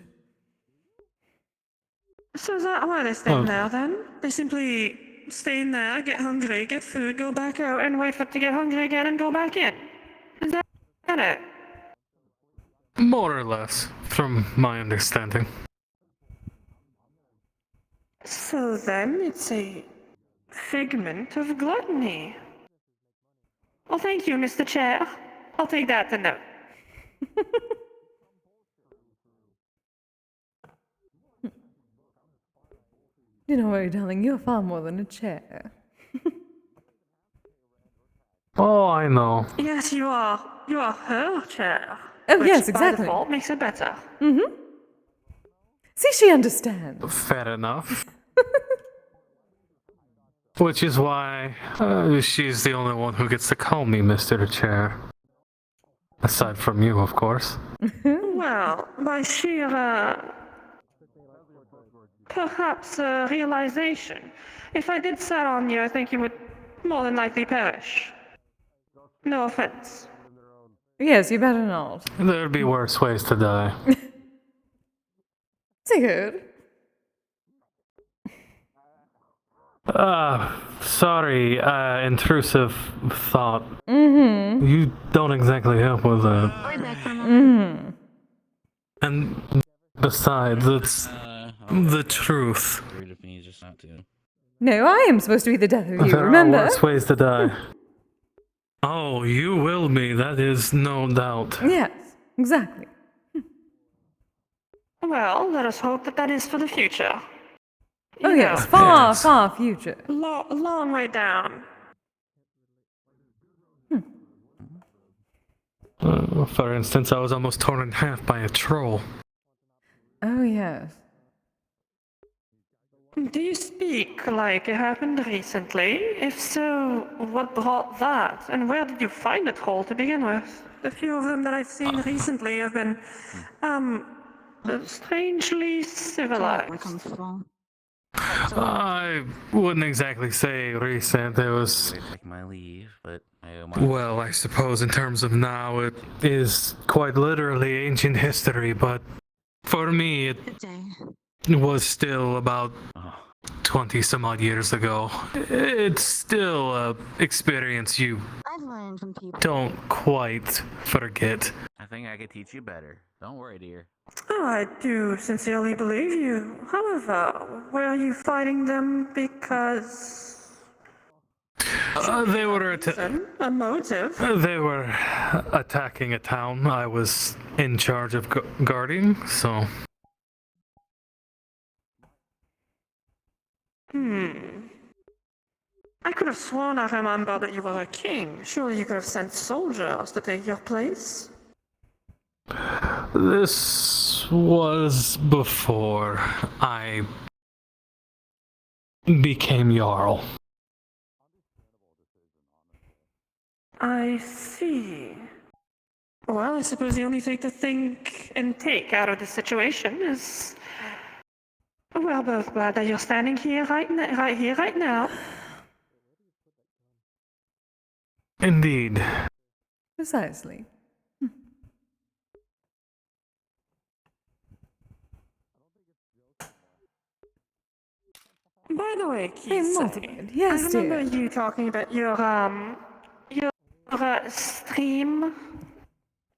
[SPEAKER 5] So is that why they stay there then? They simply stay in there, get hungry, get food, go back out, and wait for it to get hungry again and go back in. Is that it?
[SPEAKER 7] More or less, from my understanding.
[SPEAKER 5] So then it's a figment of gluttony. Well, thank you, Mr. Chair. I'll take that to note.
[SPEAKER 1] You know, worry, darling, you're far more than a chair.
[SPEAKER 7] Oh, I know.
[SPEAKER 5] Yes, you are. You are her chair.
[SPEAKER 1] Oh,
[SPEAKER 5] which,
[SPEAKER 1] yes,
[SPEAKER 5] by
[SPEAKER 1] exactly.
[SPEAKER 5] default, makes it better.
[SPEAKER 1] Mm-hmm. See, she understands.
[SPEAKER 7] Fair enough. Which is why she's the only one who gets to call me Mr. Chair. Aside from you, of course.
[SPEAKER 5] Well, by sheer, perhaps realization, if I did set on you, I think you would more than likely perish. No offense.
[SPEAKER 1] Yes, you better not.
[SPEAKER 7] There'd be worse ways to die.
[SPEAKER 1] Sigurd.
[SPEAKER 7] Sorry, intrusive thought.
[SPEAKER 1] Mm-hmm.
[SPEAKER 7] You don't exactly help with that.
[SPEAKER 1] Mm-hmm.
[SPEAKER 7] And besides, it's the truth.
[SPEAKER 1] No, I am supposed to be the death of you,
[SPEAKER 7] There
[SPEAKER 1] remember?
[SPEAKER 7] are worse ways to die. Oh, you will be, that is no doubt.
[SPEAKER 1] Yes, exactly.
[SPEAKER 5] Well, let us hope that is for the future.
[SPEAKER 1] Oh
[SPEAKER 5] You
[SPEAKER 1] yes,
[SPEAKER 5] know,
[SPEAKER 1] far, far future.
[SPEAKER 5] long way down.
[SPEAKER 7] For instance, I was almost torn in half by a troll.
[SPEAKER 1] Oh yes.
[SPEAKER 5] Do you speak like it happened recently? If so, what brought that? And where did you find the troll to begin with? The few of them that I've seen recently have been, strangely civilized.
[SPEAKER 7] I wouldn't exactly say recent. It was...
[SPEAKER 9] my leave, but
[SPEAKER 7] Well, I suppose in terms of now, it is quite literally ancient history, but for me, it was still about 20 some odd years ago. It's still a experience you don't quite forget.
[SPEAKER 9] I think I could teach you better. Don't worry, dear.
[SPEAKER 5] Oh, I do sincerely believe you. However, were you fighting them because...
[SPEAKER 7] They were
[SPEAKER 5] a motive?
[SPEAKER 7] They were attacking a town I was in charge of guarding, so...
[SPEAKER 5] I could have sworn I remember that you were a king. Surely you could have sent soldiers to take your place.
[SPEAKER 7] This was before I became Jarl.
[SPEAKER 5] I see. Well, I suppose the only thing to think and take out of the situation is we're both glad that you're standing here right here, right now.
[SPEAKER 7] Indeed.
[SPEAKER 1] Precisely.
[SPEAKER 5] By the way,
[SPEAKER 1] Hey,
[SPEAKER 5] Kise,
[SPEAKER 1] Multimed. Yes,
[SPEAKER 5] I remember
[SPEAKER 1] dear.
[SPEAKER 5] you talking about your stream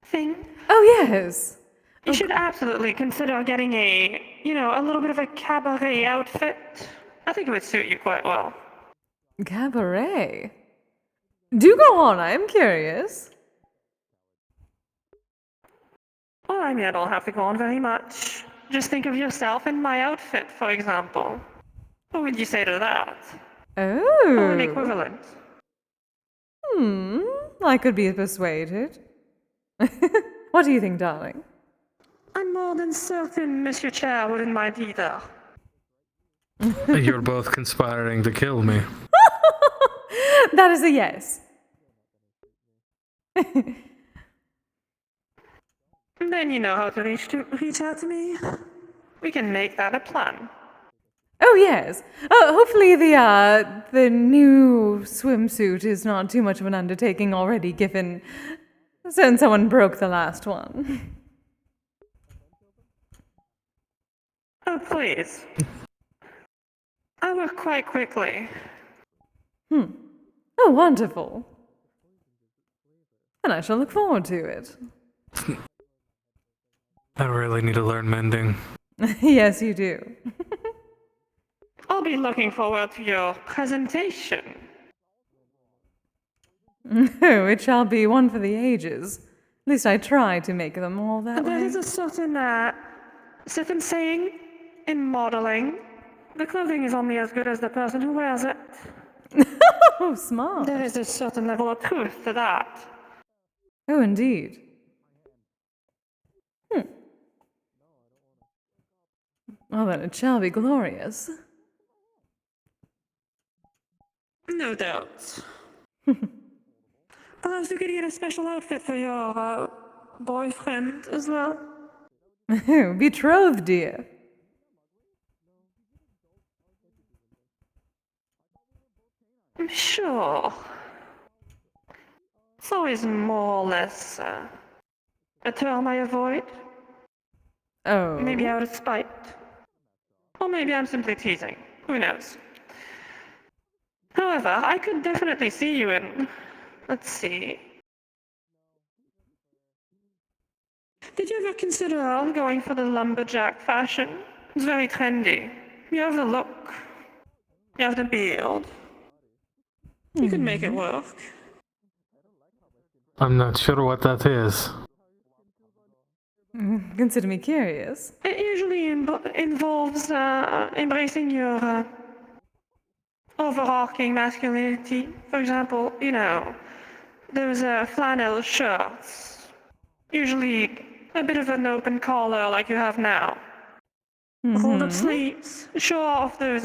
[SPEAKER 5] thing.
[SPEAKER 1] Oh, yes.
[SPEAKER 5] You should absolutely consider getting a little bit of a cabaret outfit. I think it would suit you quite well.
[SPEAKER 1] Cabaret? Do go on, I'm curious.
[SPEAKER 5] Well, I mean, I don't have to go on very much. Just think of yourself in my outfit, for example. What would you say to that?
[SPEAKER 1] Oh.
[SPEAKER 5] Or an equivalent?
[SPEAKER 1] I could be persuaded. What do you think, darling?
[SPEAKER 5] I'm more than certain Monsieur Chair wouldn't mind either.
[SPEAKER 7] You're both conspiring to kill me.
[SPEAKER 1] That is a yes.
[SPEAKER 5] Then you know how to reach out to me. We can make that a plan.
[SPEAKER 1] Oh, yes. Hopefully the new swimsuit is not too much of an undertaking already, given since someone broke the last one.
[SPEAKER 5] Oh, please. I work quite quickly.
[SPEAKER 1] Oh, wonderful. And I shall look forward to it.
[SPEAKER 7] I really need to learn mending.
[SPEAKER 1] Yes, you do.
[SPEAKER 5] I'll be looking forward to your presentation.
[SPEAKER 1] Oh, it shall be one for the ages. At least I try to make them all that
[SPEAKER 5] There
[SPEAKER 1] way.
[SPEAKER 5] is a certain saying in modeling. The clothing is only as good as the person who wears it.
[SPEAKER 1] Oh, smart.
[SPEAKER 5] There is a certain level of truth to that.
[SPEAKER 1] Oh, indeed. Well, then it shall be glorious.
[SPEAKER 5] No doubt. Perhaps you could get a special outfit for your boyfriend as well.
[SPEAKER 1] Oh, betrothed, dear.
[SPEAKER 5] Sure. It's always more or less a term I avoid.
[SPEAKER 1] Oh.
[SPEAKER 5] Maybe out of spite. Or maybe I'm simply teasing. Who knows? However, I could definitely see you in... Let's see. Did you ever consider going for the lumberjack fashion? It's very trendy. You have the look. You have the build. You could make it work.
[SPEAKER 7] I'm not sure what that is.
[SPEAKER 1] Consider me curious.
[SPEAKER 5] It usually involves embracing your overarching masculinity. For example, those flannel shirts. Usually a bit of an open collar like you have now. Rolled up sleeves. Show off those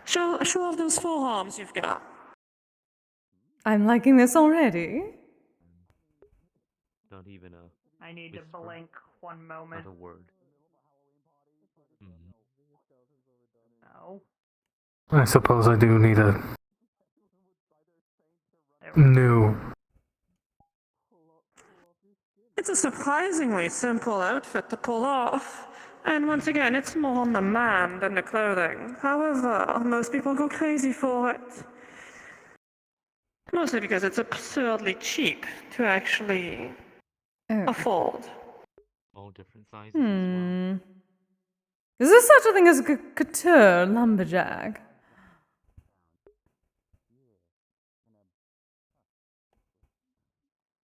[SPEAKER 5] show off those forearms you've got.
[SPEAKER 1] I'm liking this already.
[SPEAKER 3] Not even
[SPEAKER 5] I need to blink one moment.
[SPEAKER 3] a word.
[SPEAKER 5] No.
[SPEAKER 7] I suppose I do need a new...
[SPEAKER 5] It's a surprisingly simple outfit to pull off. And once again, it's more on the man than the clothing. However, most people go crazy for it. Mostly because it's absurdly cheap to actually afford.
[SPEAKER 3] All different sizes.
[SPEAKER 1] Is there such a thing as a couture lumberjack?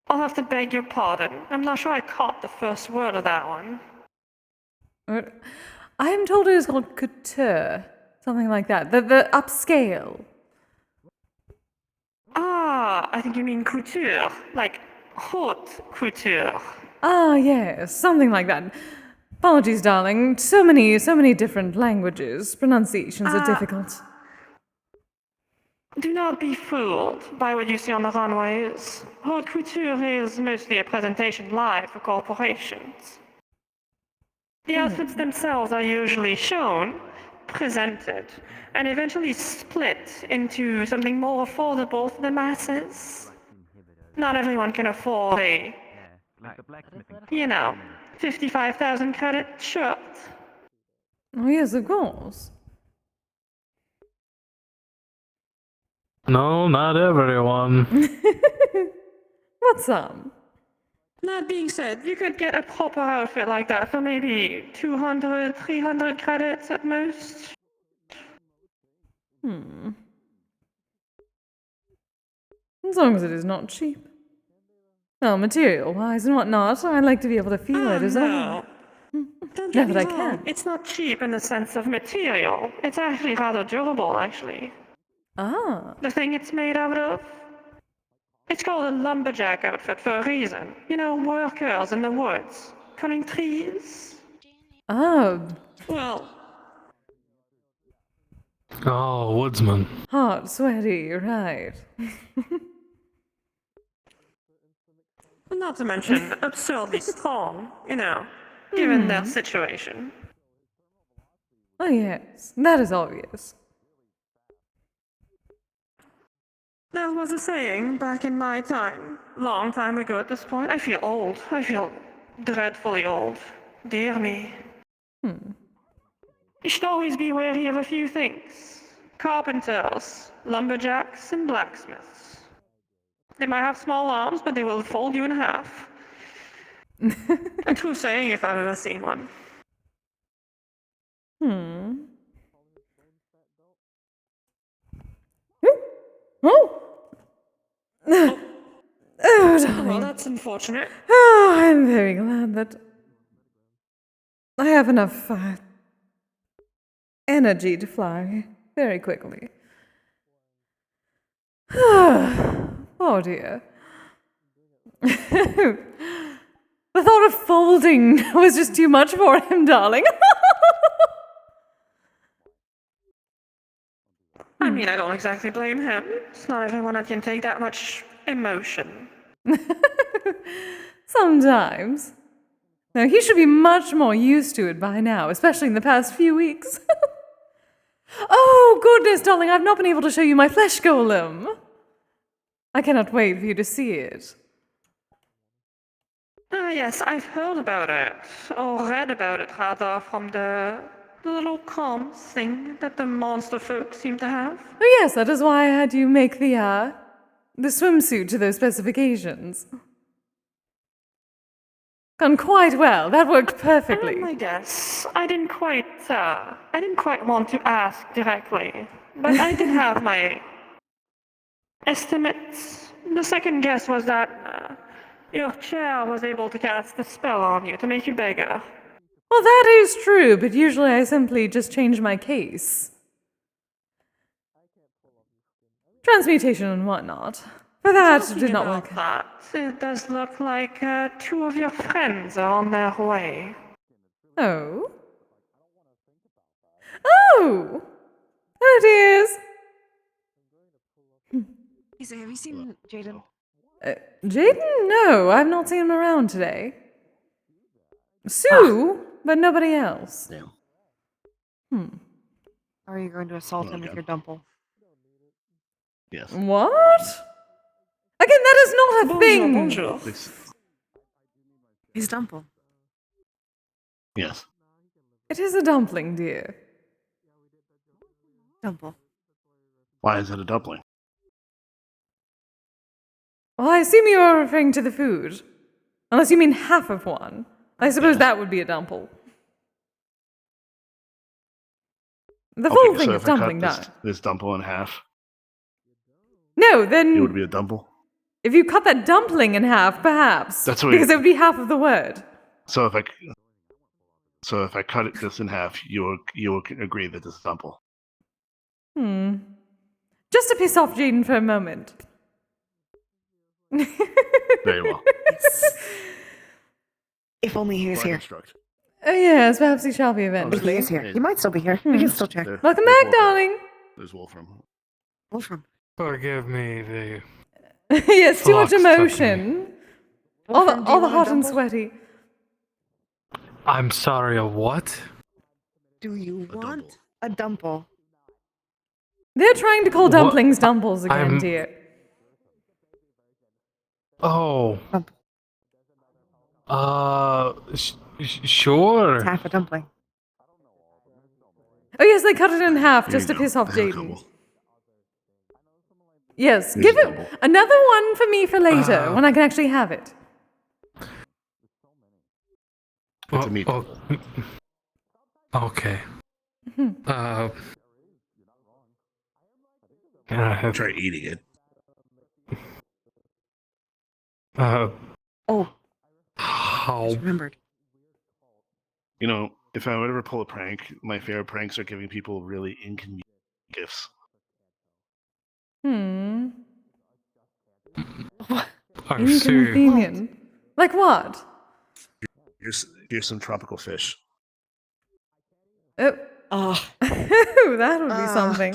[SPEAKER 5] I'll have to beg your pardon. I'm not sure I caught the first word of that one.
[SPEAKER 1] I'm told it is called couture. Something like that. The upscale.
[SPEAKER 5] Ah, I think you mean couture. Like haute couture.
[SPEAKER 1] Ah, yes. Something like that. Apologies, darling. So many different languages. Pronunciations are difficult.
[SPEAKER 5] Do not be fooled by what you see on the runways. Haute couture is mostly a presentation live for corporations. The outfits themselves are usually shown, presented, and eventually split into something more affordable for the masses. Not everyone can afford a, 55,000 credit shirt.
[SPEAKER 1] Oh, yes, of course.
[SPEAKER 7] No, not everyone.
[SPEAKER 1] What's up?
[SPEAKER 5] That being said, you could get a proper outfit like that for maybe 200, 300 credits at most.
[SPEAKER 1] As long as it is not cheap. Well, material-wise and whatnot, I'd like to be able to feel it as well.
[SPEAKER 5] Don't
[SPEAKER 1] Now
[SPEAKER 5] get
[SPEAKER 1] that I
[SPEAKER 5] me wrong,
[SPEAKER 1] can.
[SPEAKER 5] it's not cheap in the sense of material. It's actually rather durable, actually.
[SPEAKER 1] Ah.
[SPEAKER 5] The thing it's made out of? It's called a lumberjack outfit for a reason. You know, workers in the woods, cutting trees.
[SPEAKER 1] Oh.
[SPEAKER 5] Well,
[SPEAKER 7] Oh, woodsman.
[SPEAKER 1] Hot, sweaty, right.
[SPEAKER 5] not to mention absurdly strong, given their situation.
[SPEAKER 1] Oh, yes, that is obvious.
[SPEAKER 5] There was a saying back in my time, long time ago at this point. I feel old. I feel dreadfully old. Dear me. You should always be wary of a few things. Carpenters, lumberjacks, and blacksmiths. They might have small arms, but they will fold you in half. A true saying if I've ever seen one.
[SPEAKER 1] Oh! Oh, darling.
[SPEAKER 5] Well, that's unfortunate.
[SPEAKER 1] Oh, I'm very glad that I have enough energy to fly very quickly. Oh dear. The thought of folding was just too much for him, darling.
[SPEAKER 5] I mean, I don't exactly blame him. It's not everyone that can take that much emotion.
[SPEAKER 1] Sometimes. Now, he should be much more used to it by now, especially in the past few weeks. Oh, goodness, darling, I've not been able to show you my flesh golem. I cannot wait for you to see it.
[SPEAKER 5] Ah, yes, I've heard about it, or read about it, rather, from the little comms thing that the monster folk seem to have.
[SPEAKER 1] Oh, yes, that is why I had you make the swimsuit to those specifications. Gone quite well. That worked perfectly.
[SPEAKER 5] I guess I didn't quite want to ask directly, but I did have my estimates. The second guess was that your chair was able to cast a spell on you to make you bigger.
[SPEAKER 1] Well, that is true, but usually I simply just change my case. Transmutation and whatnot. For that, it did not work.
[SPEAKER 5] That. It does look like two of your friends are on their way.
[SPEAKER 1] Oh? Oh! There it is!
[SPEAKER 4] Kise, have you seen Jaden?
[SPEAKER 1] Jaden? No, I've not seen him around today. Sue, but nobody else.
[SPEAKER 4] Or are you going to assault him with your dumple?
[SPEAKER 9] Yes.
[SPEAKER 1] What? Again, that is not a thing!
[SPEAKER 5] Bonjour.
[SPEAKER 4] His dumple.
[SPEAKER 9] Yes.
[SPEAKER 1] It is a dumpling, dear.
[SPEAKER 4] Dumple.
[SPEAKER 9] Why is it a dumpling?
[SPEAKER 1] Well, I assume you are referring to the food. Unless you mean half of one. I suppose that would be a dumple. The full thing
[SPEAKER 9] so
[SPEAKER 1] is
[SPEAKER 9] if I
[SPEAKER 1] dumpling,
[SPEAKER 9] cut
[SPEAKER 1] not.
[SPEAKER 9] this dumple in half,
[SPEAKER 1] No, then
[SPEAKER 9] it would be a dumple.
[SPEAKER 1] if you cut that dumpling in half, perhaps.
[SPEAKER 9] That's what
[SPEAKER 1] because it would be half of the word.
[SPEAKER 9] So if I cut this in half, you will agree that this is dumple.
[SPEAKER 1] Just to piss off Jaden for a moment.
[SPEAKER 9] Very well.
[SPEAKER 4] If only he was here.
[SPEAKER 1] Yes, perhaps he shall be
[SPEAKER 4] If
[SPEAKER 1] eventually.
[SPEAKER 4] he is here. He might still be here. We can still check.
[SPEAKER 1] Welcome back, darling.
[SPEAKER 9] There's Wolfram.
[SPEAKER 4] Wolfram.
[SPEAKER 7] Forgive me, the
[SPEAKER 1] Yes, too much
[SPEAKER 7] flux took me.
[SPEAKER 1] emotion. All the hot and sweaty.
[SPEAKER 7] I'm sorry, a what?
[SPEAKER 4] Do you want a dumple?
[SPEAKER 1] They're trying to call
[SPEAKER 7] What?
[SPEAKER 1] dumplings dumples again,
[SPEAKER 7] I'm-
[SPEAKER 1] dear.
[SPEAKER 7] Oh. Sure.
[SPEAKER 4] It's half a dumpling.
[SPEAKER 1] Oh yes, they cut it in half just to
[SPEAKER 9] Here you
[SPEAKER 1] piss
[SPEAKER 9] go.
[SPEAKER 1] off
[SPEAKER 9] I have a
[SPEAKER 1] Jaden.
[SPEAKER 9] couple.
[SPEAKER 1] Yes,
[SPEAKER 9] Here's
[SPEAKER 1] give
[SPEAKER 9] a
[SPEAKER 1] it
[SPEAKER 9] double.
[SPEAKER 1] another one for me for later when I can actually have it.
[SPEAKER 9] It's a meat.
[SPEAKER 7] Okay.
[SPEAKER 1] Hmm.
[SPEAKER 9] Try eating it.
[SPEAKER 4] Oh.
[SPEAKER 7] How?
[SPEAKER 4] Remembered.
[SPEAKER 9] You know, if I would ever pull a prank, my favorite pranks are giving people really inconvenient gifts.
[SPEAKER 1] Hmm.
[SPEAKER 7] Are you serious?
[SPEAKER 1] Inconvenient. Like what?
[SPEAKER 9] Here's some tropical fish.
[SPEAKER 1] Oh.
[SPEAKER 4] Oh.
[SPEAKER 1] That would be something.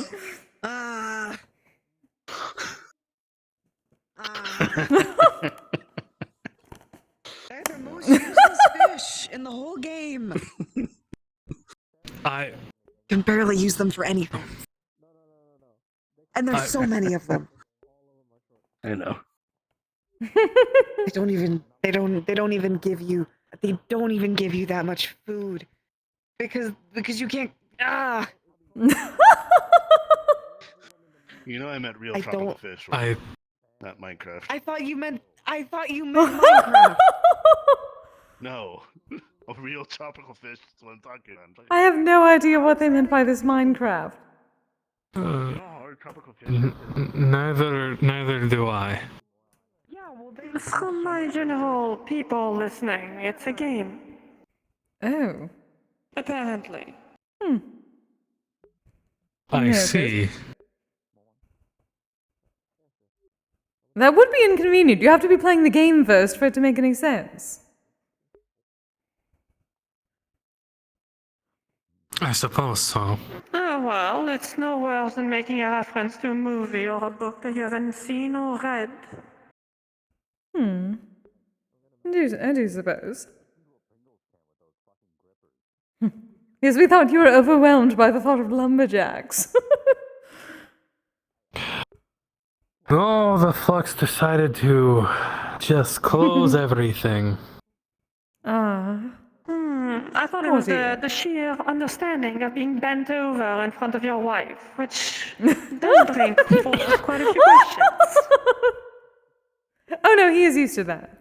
[SPEAKER 4] They're the most useless fish in the whole game.
[SPEAKER 7] I
[SPEAKER 4] can barely use them for anything. And there's so many of them.
[SPEAKER 9] I know.
[SPEAKER 4] They don't even give you that much food. Because you can't
[SPEAKER 9] You know I meant real
[SPEAKER 4] I
[SPEAKER 9] tropical
[SPEAKER 4] don't-
[SPEAKER 9] fish, right? Not Minecraft.
[SPEAKER 4] I thought you meant Minecraft.
[SPEAKER 9] No. A real tropical fish is what I'm talking about.
[SPEAKER 1] I have no idea what they meant by this Minecraft.
[SPEAKER 9] Tropical fish.
[SPEAKER 7] Neither do I.
[SPEAKER 5] For my general people listening, it's a game.
[SPEAKER 1] Oh.
[SPEAKER 5] Apparently.
[SPEAKER 7] I
[SPEAKER 1] Yeah,
[SPEAKER 7] see.
[SPEAKER 1] That would be inconvenient. You have to be playing the game first for it to make any sense.
[SPEAKER 7] I suppose so.
[SPEAKER 5] Oh well, it's no worse than making a reference to a movie or a book that you haven't seen or read.
[SPEAKER 1] I do suppose. Yes, we thought you were overwhelmed by the thought of lumberjacks.
[SPEAKER 7] No, the Flux decided to just close everything.
[SPEAKER 5] I thought it was the sheer understanding of being bent over in front of your wife, which does bring forth quite a few questions.
[SPEAKER 1] Oh no, he is used to that.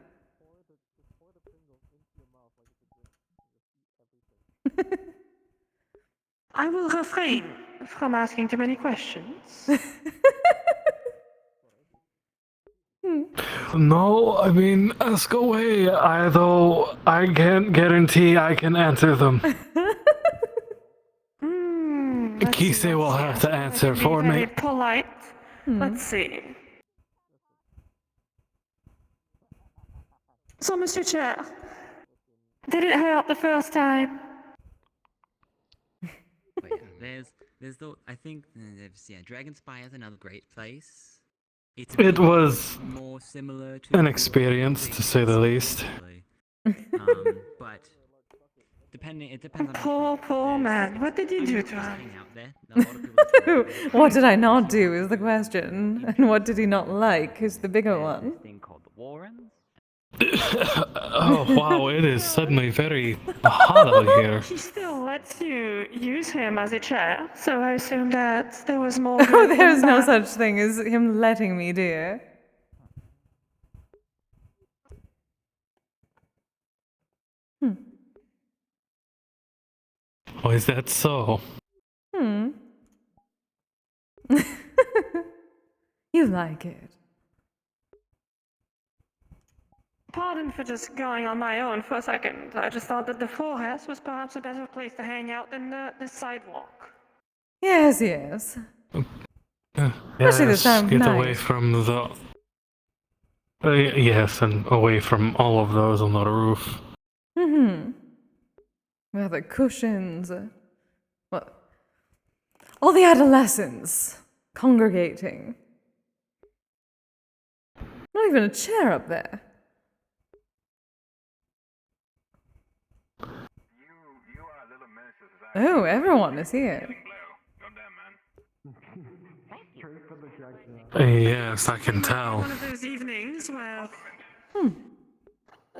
[SPEAKER 5] I will refrain from asking too many questions.
[SPEAKER 7] No, I mean, ask away. Though I can't guarantee I can answer them. Kise will have to answer for
[SPEAKER 5] Very
[SPEAKER 7] me.
[SPEAKER 5] polite. Let's see. So, Mr. Chair, did it hurt the first time?
[SPEAKER 10] There's the I think Dragon Spire is another great place. It's
[SPEAKER 7] It was
[SPEAKER 10] more similar to
[SPEAKER 7] an experience, to say the least.
[SPEAKER 10] But it depends on
[SPEAKER 5] Poor man. What did you do to him?
[SPEAKER 1] What did I not do is the question. And what did he not like is the bigger one.
[SPEAKER 7] Oh wow, it is suddenly very hot out here.
[SPEAKER 5] He still lets you use him as a chair, so I assume that there was more.
[SPEAKER 1] Oh, there's no such thing as him letting me, dear.
[SPEAKER 7] Oh, is that so?
[SPEAKER 1] You like it.
[SPEAKER 5] Pardon for just going on my own for a second. I just thought that the forest was perhaps a better place to hang out than the sidewalk.
[SPEAKER 1] Yes, yes.
[SPEAKER 7] Yes,
[SPEAKER 1] this time of
[SPEAKER 7] get
[SPEAKER 1] night.
[SPEAKER 7] away from the... yes, and away from all of those on the roof.
[SPEAKER 1] Well, the cushions. What? All the adolescents congregating. even a chair up there. Oh, everyone is here.
[SPEAKER 7] Yes, I can tell.
[SPEAKER 5] One of those evenings where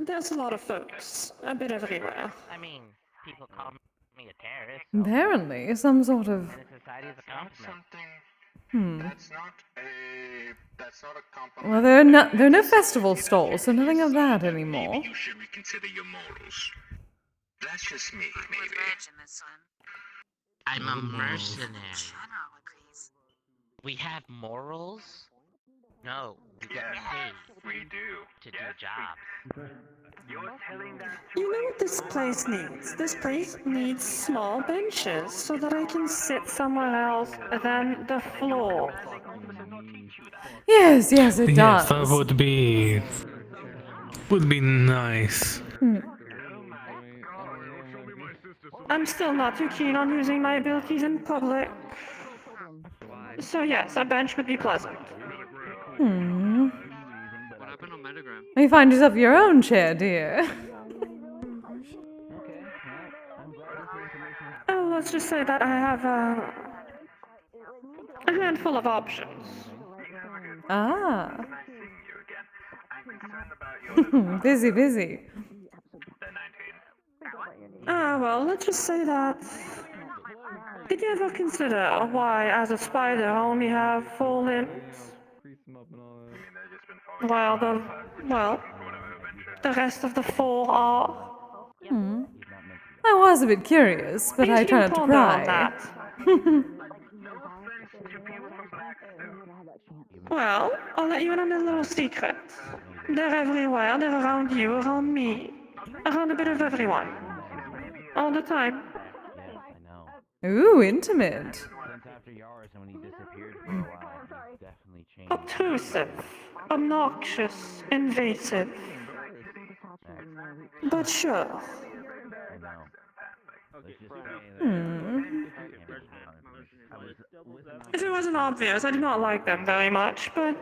[SPEAKER 5] there's a lot of folks, a bit everywhere.
[SPEAKER 3] I mean, people call me a terrorist.
[SPEAKER 1] Apparently, some sort of...
[SPEAKER 3] Society is a compliment.
[SPEAKER 17] That's not a compliment.
[SPEAKER 1] Well, there are no festival stalls, so nothing of that anymore.
[SPEAKER 17] Maybe you should reconsider your morals. That's just me, maybe.
[SPEAKER 3] I'm a mercenary. We have morals? No, we get paid.
[SPEAKER 17] We do.
[SPEAKER 3] To do jobs.
[SPEAKER 5] You know what this place needs? This place needs small benches so that I can sit somewhere else than the floor.
[SPEAKER 1] Yes, yes, it does.
[SPEAKER 7] Yes, that would be nice.
[SPEAKER 5] I'm still not too keen on using my abilities in public. So yes, a bench would be pleasant.
[SPEAKER 21] What happened on Metagram?
[SPEAKER 1] You find yourself your own chair, dear.
[SPEAKER 5] Oh, let's just say that I have a handful of options.
[SPEAKER 1] Ah. Busy.
[SPEAKER 5] Well, let's just say that... Did you ever consider why, as a spider, I only have 4 limbs? While the rest of the 4 are...
[SPEAKER 1] I was a bit curious, but I try not to pry.
[SPEAKER 5] Well, I'll let you in on a little secret. They're everywhere. They're around you, around me, around a bit of everyone. All the time.
[SPEAKER 1] Ooh, intimate.
[SPEAKER 5] Obtrusive, obnoxious, invasive. But sure. If it wasn't obvious, I do not like them very much, but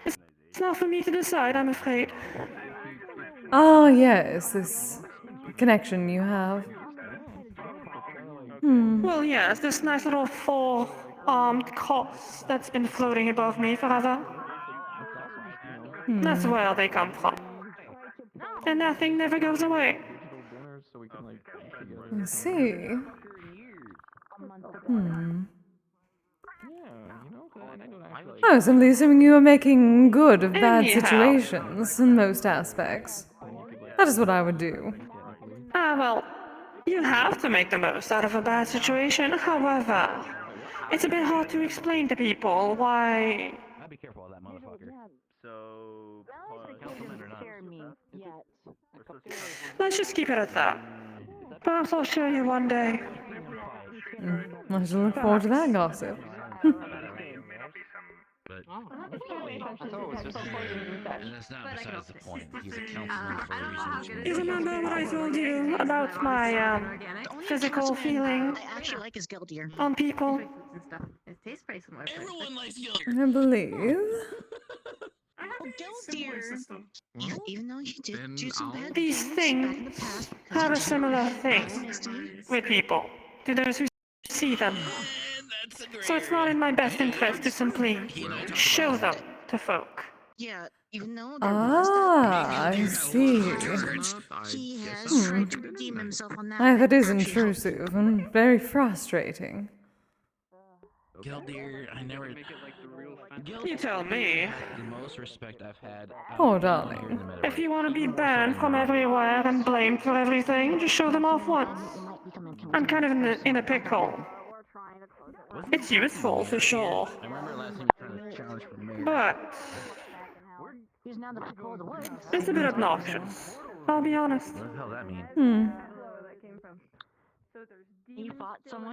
[SPEAKER 5] it's not for me to decide, I'm afraid.
[SPEAKER 1] Oh, yes, this connection you have.
[SPEAKER 5] Well, yes, this nice little 4-armed coss that's been floating above me forever. That's where they come from. And that thing never goes away.
[SPEAKER 1] I see. I was simply assuming you were making good of bad
[SPEAKER 5] Anyhow.
[SPEAKER 1] situations in most aspects. That is what I would do.
[SPEAKER 5] Well, you have to make the most out of a bad situation. However, it's a bit hard to explain to people why...
[SPEAKER 12] Be careful of that motherfucker. So,
[SPEAKER 5] Let's just keep it at that. Perhaps I'll show you one day.
[SPEAKER 1] I shall look forward to that gossip.
[SPEAKER 10] But that's not besides the point. He's a counselor for a reason.
[SPEAKER 5] You remember what I told you about my physical feeling on people?
[SPEAKER 6] It tastes pretty similar.
[SPEAKER 10] Everyone likes
[SPEAKER 1] I believe.
[SPEAKER 6] Even though you did do some bad
[SPEAKER 5] These things have a similar thing with people, to those who see them. So it's not in my best interest to simply show them to folk.
[SPEAKER 6] Yeah, even though
[SPEAKER 1] I see.
[SPEAKER 6] he has tried to redeem himself on that.
[SPEAKER 1] That is intrusive and very frustrating.
[SPEAKER 10] Gildir, I never.
[SPEAKER 5] You tell me.
[SPEAKER 10] The most respect I've had.
[SPEAKER 1] Poor darling.
[SPEAKER 5] If you want to be banned from everywhere and blamed for everything, just show them off once. I'm kind of in a pickle. It's useful for sure.
[SPEAKER 10] I remember last time you were trying to challenge for mayor.
[SPEAKER 5] But it's a bit obnoxious. I'll be honest.
[SPEAKER 10] What the hell does that mean?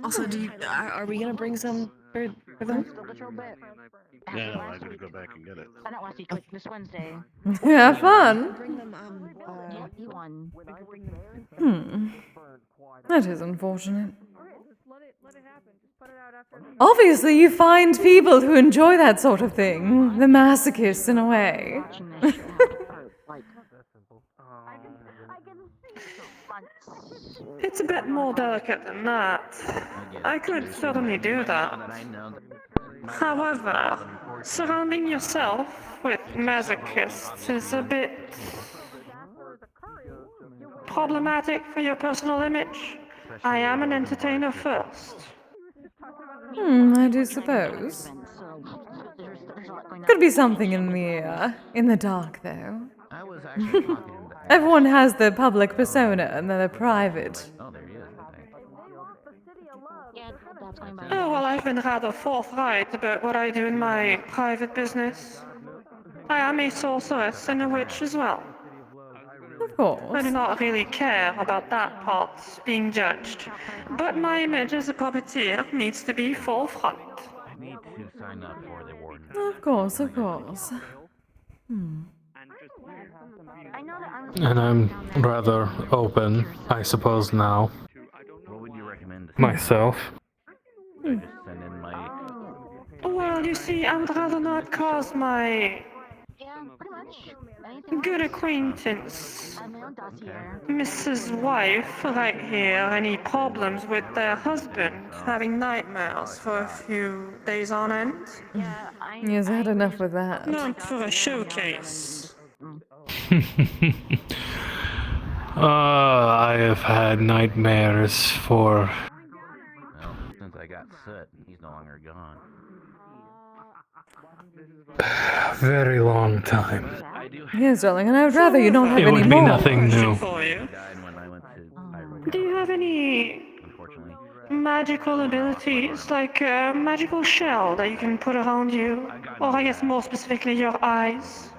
[SPEAKER 15] Also, are we gonna bring some for them?
[SPEAKER 9] Yeah, I gotta go back and get it.
[SPEAKER 11] This Wednesday.
[SPEAKER 1] Have fun.
[SPEAKER 15] Bring them,
[SPEAKER 1] That is unfortunate.
[SPEAKER 14] Let it happen. Just
[SPEAKER 1] Obviously, you find people who enjoy that sort of thing. The masochists, in a way.
[SPEAKER 5] It's a bit more delicate than that. I could certainly do that. However, surrounding yourself with masochists is a bit problematic for your personal image. I am an entertainer first.
[SPEAKER 1] I do suppose. Could be something in the dark, though. Everyone has their public persona and then their private.
[SPEAKER 5] Oh, well, I've been rather forthright about what I do in my private business. I am a sorceress and a witch as well.
[SPEAKER 1] Of course.
[SPEAKER 5] I do not really care about that part being judged, but my image as a puppeteer needs to be forefront.
[SPEAKER 13] I need to sign up for the warden.
[SPEAKER 1] Of course, of course.
[SPEAKER 7] And I'm rather open, I suppose, now.
[SPEAKER 13] What would you recommend?
[SPEAKER 7] Myself.
[SPEAKER 13] I just send in my...
[SPEAKER 5] Well, you see, I would rather not cause my good acquaintance, Mrs. Wife, right here, any problems with their husband having nightmares for a few days on end.
[SPEAKER 1] He has had enough with that.
[SPEAKER 5] Not for a showcase.
[SPEAKER 7] I have had nightmares for...
[SPEAKER 13] Well, since I got soot, he's no longer gone.
[SPEAKER 7] a very long time.
[SPEAKER 1] Yes, darling, and I would rather you don't have
[SPEAKER 7] It
[SPEAKER 1] any
[SPEAKER 7] would be
[SPEAKER 1] more.
[SPEAKER 7] nothing new.
[SPEAKER 5] Do you have any magical abilities, like a magical shell that you can put around you? Or I guess more specifically, your eyes?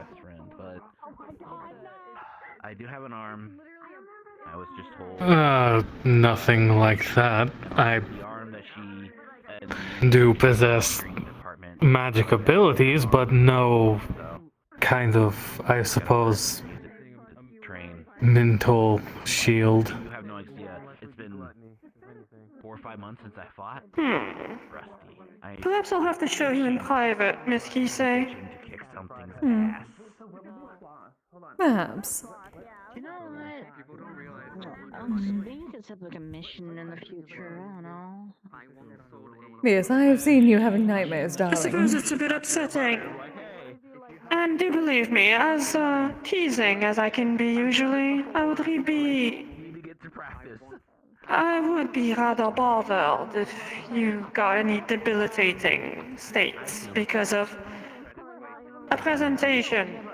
[SPEAKER 13] But I do have an arm. I was just told.
[SPEAKER 7] Nothing like that. I
[SPEAKER 13] The arm that she
[SPEAKER 7] do possess magic abilities, but no kind of, I suppose, mental shield.
[SPEAKER 13] You have no idea. It's been 4 or 5 months since I fought. Rusty.
[SPEAKER 5] Perhaps I'll have to show you in private, Miss Kise.
[SPEAKER 13] Kick something's ass.
[SPEAKER 1] Perhaps.
[SPEAKER 11] You know what? Maybe you could set like a mission in the future. I don't know.
[SPEAKER 1] Yes, I have seen you having nightmares,
[SPEAKER 5] I suppose
[SPEAKER 1] darling.
[SPEAKER 5] it's a bit upsetting. And do believe me, as teasing as I can be usually, I would be rather bothered if you got any debilitating states because of a presentation.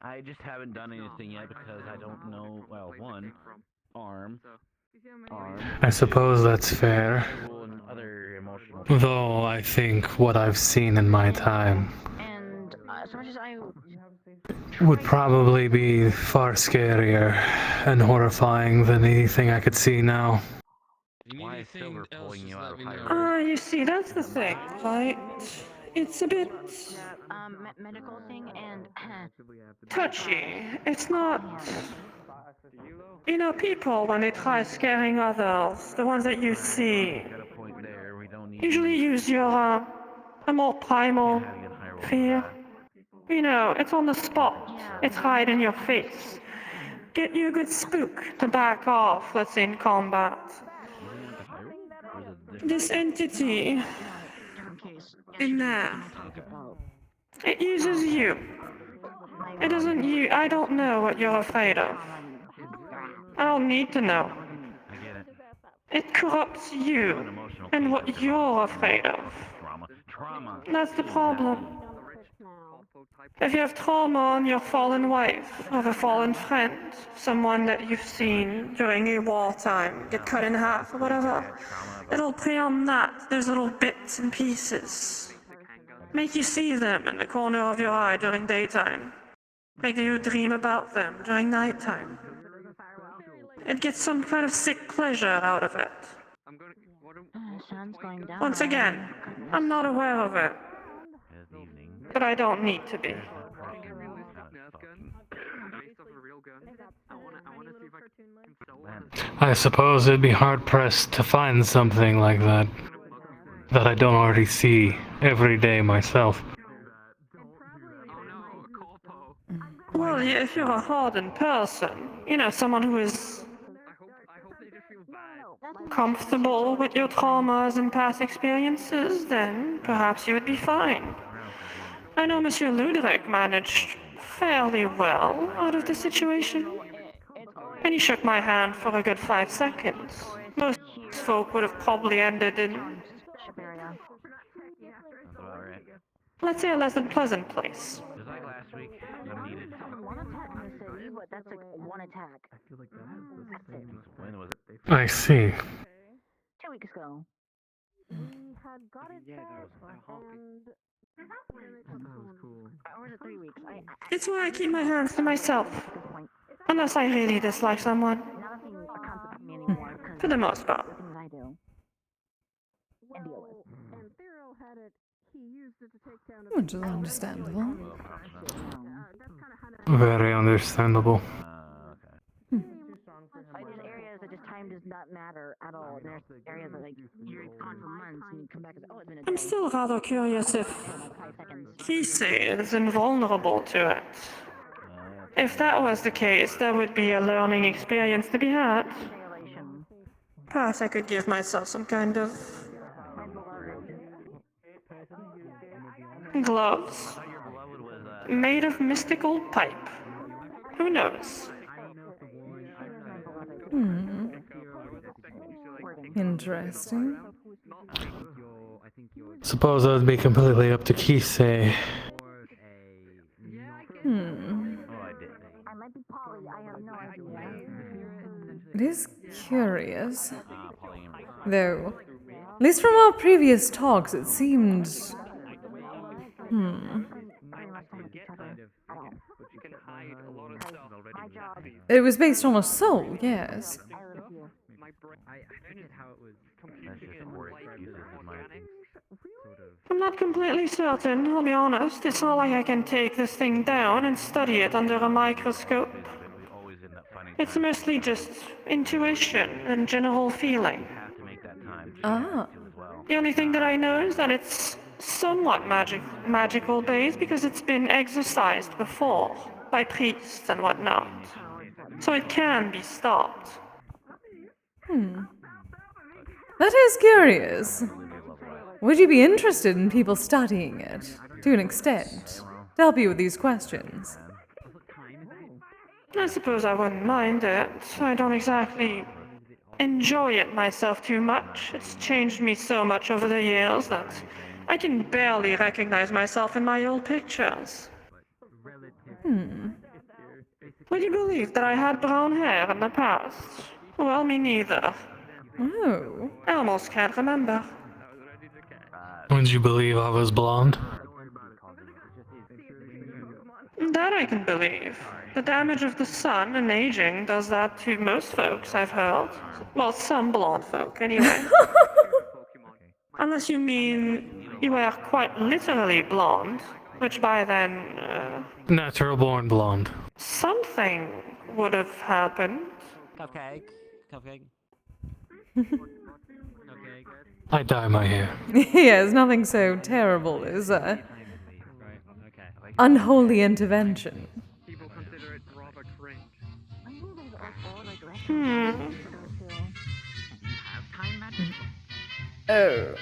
[SPEAKER 13] I just haven't done anything yet because I don't know. Well, one arm.
[SPEAKER 7] I suppose that's fair.
[SPEAKER 13] And other emotional.
[SPEAKER 7] Though I think what I've seen in my time
[SPEAKER 11] And as much as I
[SPEAKER 7] would probably be far scarier and horrifying than anything I could see now.
[SPEAKER 13] Why is Silver pulling you out of higher?
[SPEAKER 5] You see, that's the thing, right? It's a bit
[SPEAKER 11] medical thing and
[SPEAKER 5] touchy. It's not. You know, people, when they try scaring others, the ones that you see, usually use your, a more primal fear. You know, it's on the spot. It's right in your face. Get you a good spook to back off that's in combat. This entity in there, it uses you. It doesn't you. I don't know what you're afraid of. I don't need to know. It corrupts you and what you're afraid of. That's the problem. If you have trauma on your fallen wife, or a fallen friend, someone that you've seen during a wartime get cut in half or whatever, it'll prey on that. There's little bits and pieces. Make you see them in the corner of your eye during daytime. Make you dream about them during nighttime. It gets some kind of sick pleasure out of it.
[SPEAKER 11] sun's going down.
[SPEAKER 5] Once again, I'm not aware of it. But I don't need to be.
[SPEAKER 19] Based off a real gun. I want to see if I can
[SPEAKER 7] I suppose it'd be hard-pressed to find something like that I don't already see every day myself.
[SPEAKER 5] Well, if you're a hardened person, someone who is comfortable with your traumas and past experiences, then perhaps you would be fine. I know Monsieur Ludwig managed fairly well out of the situation. And he shook my hand for a good 5 seconds. Most folk would have probably ended in, let's say, a less than pleasant place.
[SPEAKER 13] Just like last week, you needed.
[SPEAKER 11] That's like one attack.
[SPEAKER 13] When was it?
[SPEAKER 7] I see.
[SPEAKER 11] 2 weeks ago. We had got it back and... Or was it 3 weeks?
[SPEAKER 5] It's why I keep my hands to myself. Unless I really dislike someone. For the most part.
[SPEAKER 11] I do. And deal with.
[SPEAKER 1] Which is understandable.
[SPEAKER 7] Very understandable.
[SPEAKER 11] Like, there's areas that just time does not matter at all. And there's areas that, like, you're gone for months and you come back and say, oh, it's been a day.
[SPEAKER 5] I'm still rather curious if Kise is invulnerable to it. If that was the case, there would be a learning experience to be had. Perhaps I could give myself some kind of gloves made of mystical pipe. Who knows?
[SPEAKER 1] Interesting.
[SPEAKER 7] Suppose that would be completely up to Kise.
[SPEAKER 1] It is curious. Though, at least from our previous talks, it seemed... It was based on a soul, yes.
[SPEAKER 5] I'm not completely certain, I'll be honest. It's not like I can take this thing down and study it under a microscope. It's mostly just intuition and general feeling.
[SPEAKER 1] Ah.
[SPEAKER 5] The only thing that I know is that it's somewhat magical based because it's been exorcised before by priests and whatnot. So it can be stopped.
[SPEAKER 1] That is curious. Would you be interested in people studying it, to an extent, to help you with these questions?
[SPEAKER 5] I suppose I wouldn't mind it. I don't exactly enjoy it myself too much. It's changed me so much over the years that I can barely recognize myself in my old pictures. Would you believe that I had brown hair in the past? Well, me neither.
[SPEAKER 1] Oh.
[SPEAKER 5] I almost can't remember.
[SPEAKER 7] Would you believe I was blonde?
[SPEAKER 5] That I can believe. The damage of the sun and aging does that to most folks, I've heard. Well, some blonde folk, anyway. Unless you mean you were quite literally blonde, which by then,
[SPEAKER 7] Natural born blonde.
[SPEAKER 5] something would have happened.
[SPEAKER 3] Cupcake. Cupcake.
[SPEAKER 7] I dye my hair.
[SPEAKER 1] Yes, nothing so terrible as unholy intervention. Oh.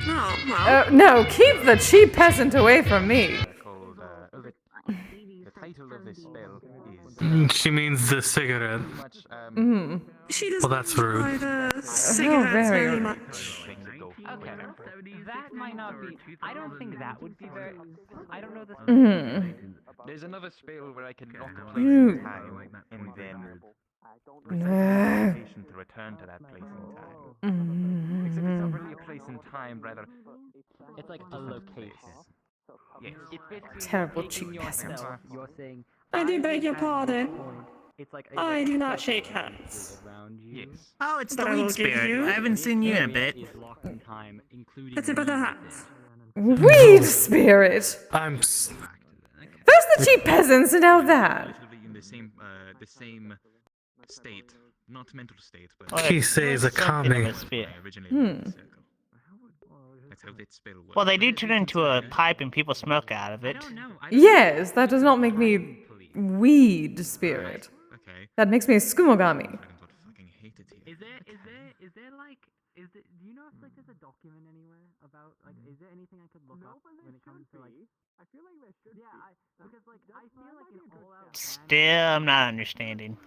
[SPEAKER 5] Oh, well.
[SPEAKER 1] Oh, no, keep the cheap peasant away from me.
[SPEAKER 13] The title of this spell is...
[SPEAKER 7] She means the cigarette.
[SPEAKER 5] She doesn't
[SPEAKER 7] Well, that's rude.
[SPEAKER 5] cigarettes
[SPEAKER 1] very
[SPEAKER 5] very
[SPEAKER 1] rude.
[SPEAKER 5] much.
[SPEAKER 10] Okay, that might not be. I don't think that would be very. I don't know the.
[SPEAKER 13] There's another spell where I can knock a place
[SPEAKER 1] Mm.
[SPEAKER 13] in time and then
[SPEAKER 1] Nah.
[SPEAKER 13] patient to return to that place in time. Except it's not really a place in time, rather.
[SPEAKER 10] It's like a location.
[SPEAKER 13] Yes.
[SPEAKER 10] It's basically
[SPEAKER 1] Terrible
[SPEAKER 10] taking
[SPEAKER 1] cheap peasant.
[SPEAKER 10] yourself, you're saying.
[SPEAKER 5] I do beg your pardon.
[SPEAKER 10] It's like
[SPEAKER 5] I do not shake hands.
[SPEAKER 13] Yes.
[SPEAKER 19] Oh, it's the
[SPEAKER 5] But I will
[SPEAKER 19] weed
[SPEAKER 5] give
[SPEAKER 19] spirit.
[SPEAKER 5] you-
[SPEAKER 19] I haven't seen you in a bit.
[SPEAKER 5] It's about the hat.
[SPEAKER 1] Weed spirit!
[SPEAKER 7] I'm.
[SPEAKER 1] First the cheap peasants and now that.
[SPEAKER 13] In the same
[SPEAKER 19] state, not mental state, but
[SPEAKER 7] Kise is a kami.
[SPEAKER 19] That's how that spell works.
[SPEAKER 3] Well, they do turn into a pipe and people smoke out of it.
[SPEAKER 1] Yes, that does not make me weed spirit.
[SPEAKER 19] Okay.
[SPEAKER 1] That makes me a skumogami.
[SPEAKER 10] Is there like, do you know if like there's a document anywhere about like, is there anything I could look up when it comes to like? I feel like there should. Yeah, because like I feel like in all out.
[SPEAKER 3] Still, I'm not understanding.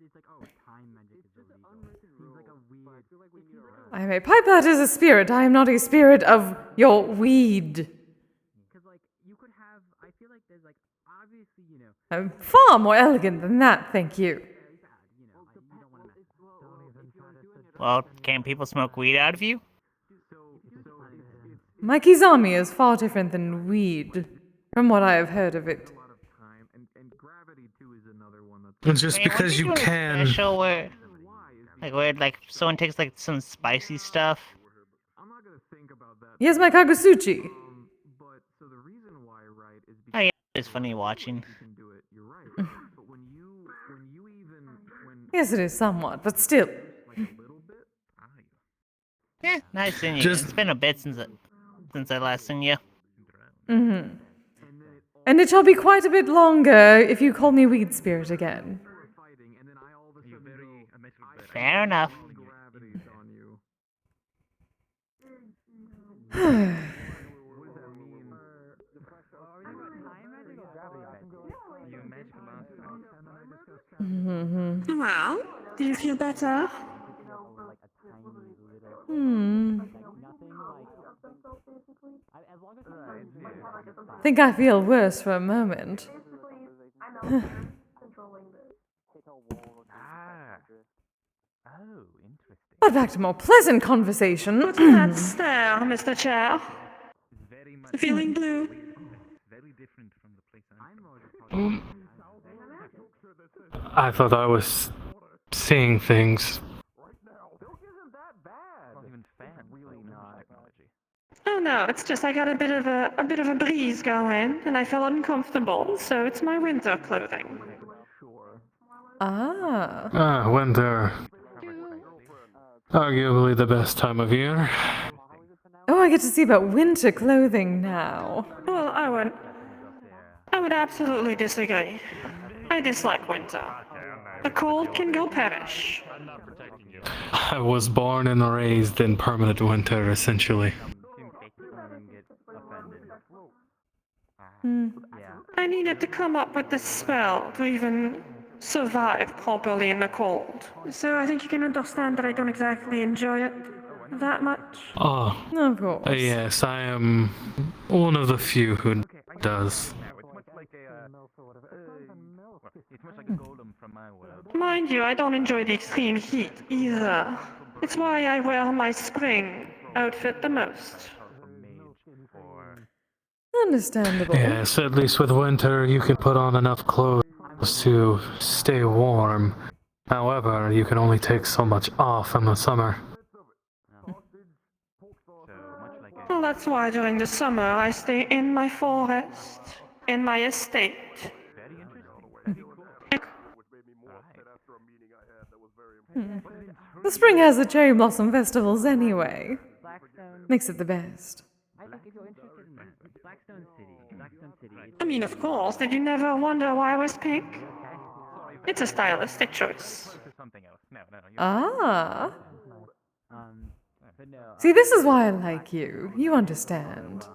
[SPEAKER 10] It's like time magic is illegal. Seems like a weird.
[SPEAKER 1] I am a pipe that is a spirit. I am not a spirit of your weed.
[SPEAKER 10] Because like you could have, I feel like there's like obviously
[SPEAKER 1] I'm far more elegant than that, thank you.
[SPEAKER 3] Well, can people smoke weed out of you?
[SPEAKER 1] My kizami is far different than weed, from what I have heard of it.
[SPEAKER 7] Just because you can.
[SPEAKER 3] Special where, like someone takes like some spicy stuff.
[SPEAKER 1] Yes, my Kagusuchi.
[SPEAKER 3] Oh yeah, it's funny watching.
[SPEAKER 1] Yes, it is somewhat, but still.
[SPEAKER 3] Yeah, nice seeing you.
[SPEAKER 7] Just-
[SPEAKER 3] It's been a bit since I last seen you.
[SPEAKER 1] Mm-hmm. And it shall be quite a bit longer if you call me weed spirit again.
[SPEAKER 3] Fair enough.
[SPEAKER 1] Mm-hmm.
[SPEAKER 5] Well, do you feel better?
[SPEAKER 1] Think I feel worse for a moment. But back to more pleasant conversation.
[SPEAKER 5] What's that stare, Mr. Chair? Feeling blue?
[SPEAKER 7] I thought I was seeing things.
[SPEAKER 5] Oh no, it's just I got a bit of a breeze going, and I felt uncomfortable, so it's my winter clothing.
[SPEAKER 1] Ah.
[SPEAKER 7] Winter. Arguably the best time of year.
[SPEAKER 1] Oh, I get to see about winter clothing now.
[SPEAKER 5] Well, I would absolutely disagree. I dislike winter. The cold can go perish.
[SPEAKER 7] I was born and raised in permanent winter, essentially.
[SPEAKER 5] I needed to come up with this spell to even survive properly in the cold. So I think you can understand that I don't exactly enjoy it that much.
[SPEAKER 7] Oh,
[SPEAKER 1] of course.
[SPEAKER 7] Yes, I am one of the few who does.
[SPEAKER 5] Mind you, I don't enjoy the extreme heat either. It's why I wear my spring outfit the most.
[SPEAKER 1] Understandable.
[SPEAKER 7] Yes, at least with winter you can put on enough clothes to stay warm. However, you can only take so much off in the summer.
[SPEAKER 5] Well, that's why during the summer I stay in my forest, in my estate.
[SPEAKER 1] The spring has the cherry blossom festivals anyway. Makes it the best.
[SPEAKER 5] I mean, of course, did you never wonder why I was pink? It's a stylistic choice.
[SPEAKER 1] Ah. See, this is why I like you. You understand.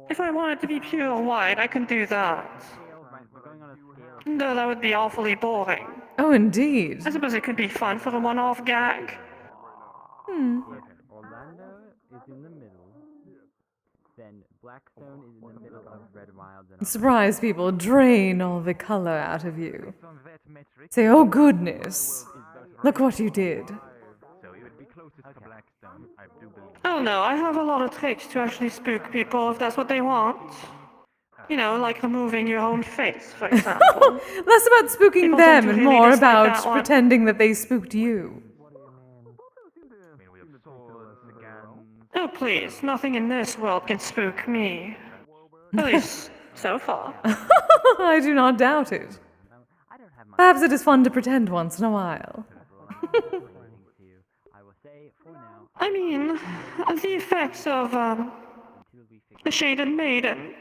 [SPEAKER 5] If I wanted to be pure white, I can do that. Though that would be awfully boring.
[SPEAKER 1] Oh, indeed.
[SPEAKER 5] I suppose it could be fun for a one-off gag.
[SPEAKER 10] Orlando is in the middle. Then Blackstone is in the middle of Red Wilds. And
[SPEAKER 1] Surprise people drain all the color out of you. Say, oh goodness, look what you did.
[SPEAKER 5] Oh no, I have a lot of tricks to actually spook people if that's what they want. You know, like removing your own face, for example.
[SPEAKER 1] Less about spooking
[SPEAKER 5] People
[SPEAKER 1] them
[SPEAKER 5] tend to
[SPEAKER 1] and
[SPEAKER 5] really
[SPEAKER 1] more
[SPEAKER 5] dislike
[SPEAKER 1] about
[SPEAKER 5] that one.
[SPEAKER 1] pretending that they spooked you.
[SPEAKER 5] Oh please, nothing in this world can spook me. At least, so far.
[SPEAKER 1] I do not doubt it. Perhaps it is fun to pretend once in a while.
[SPEAKER 5] I mean, the effects of the Shaded Maiden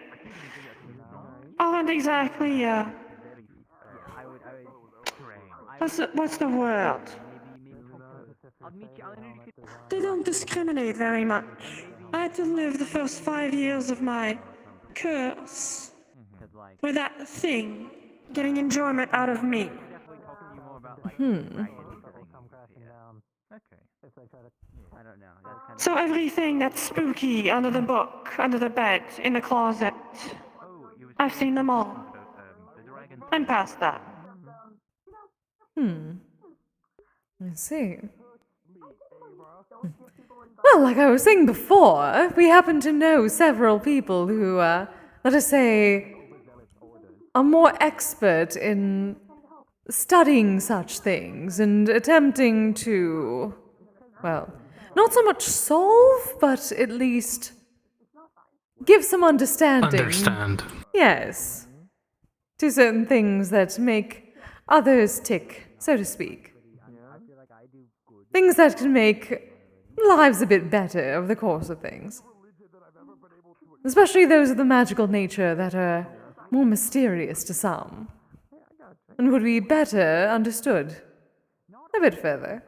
[SPEAKER 5] aren't exactly what's the word? They don't discriminate very much. I had to live the first 5 years of my curse with that thing getting enjoyment out of me. So everything that's spooky under the book, under the bed, in the closet, I've seen them all. I'm past that.
[SPEAKER 1] I see. Well, like I was saying before, we happen to know several people who, let us say, are more expert in studying such things and attempting to, well, not so much solve, but at least give some understanding.
[SPEAKER 7] Understand.
[SPEAKER 1] Yes. To certain things that make others tick, so to speak. Things that can make lives a bit better over the course of things. Especially those of the magical nature that are more mysterious to some, and would be better understood a bit further.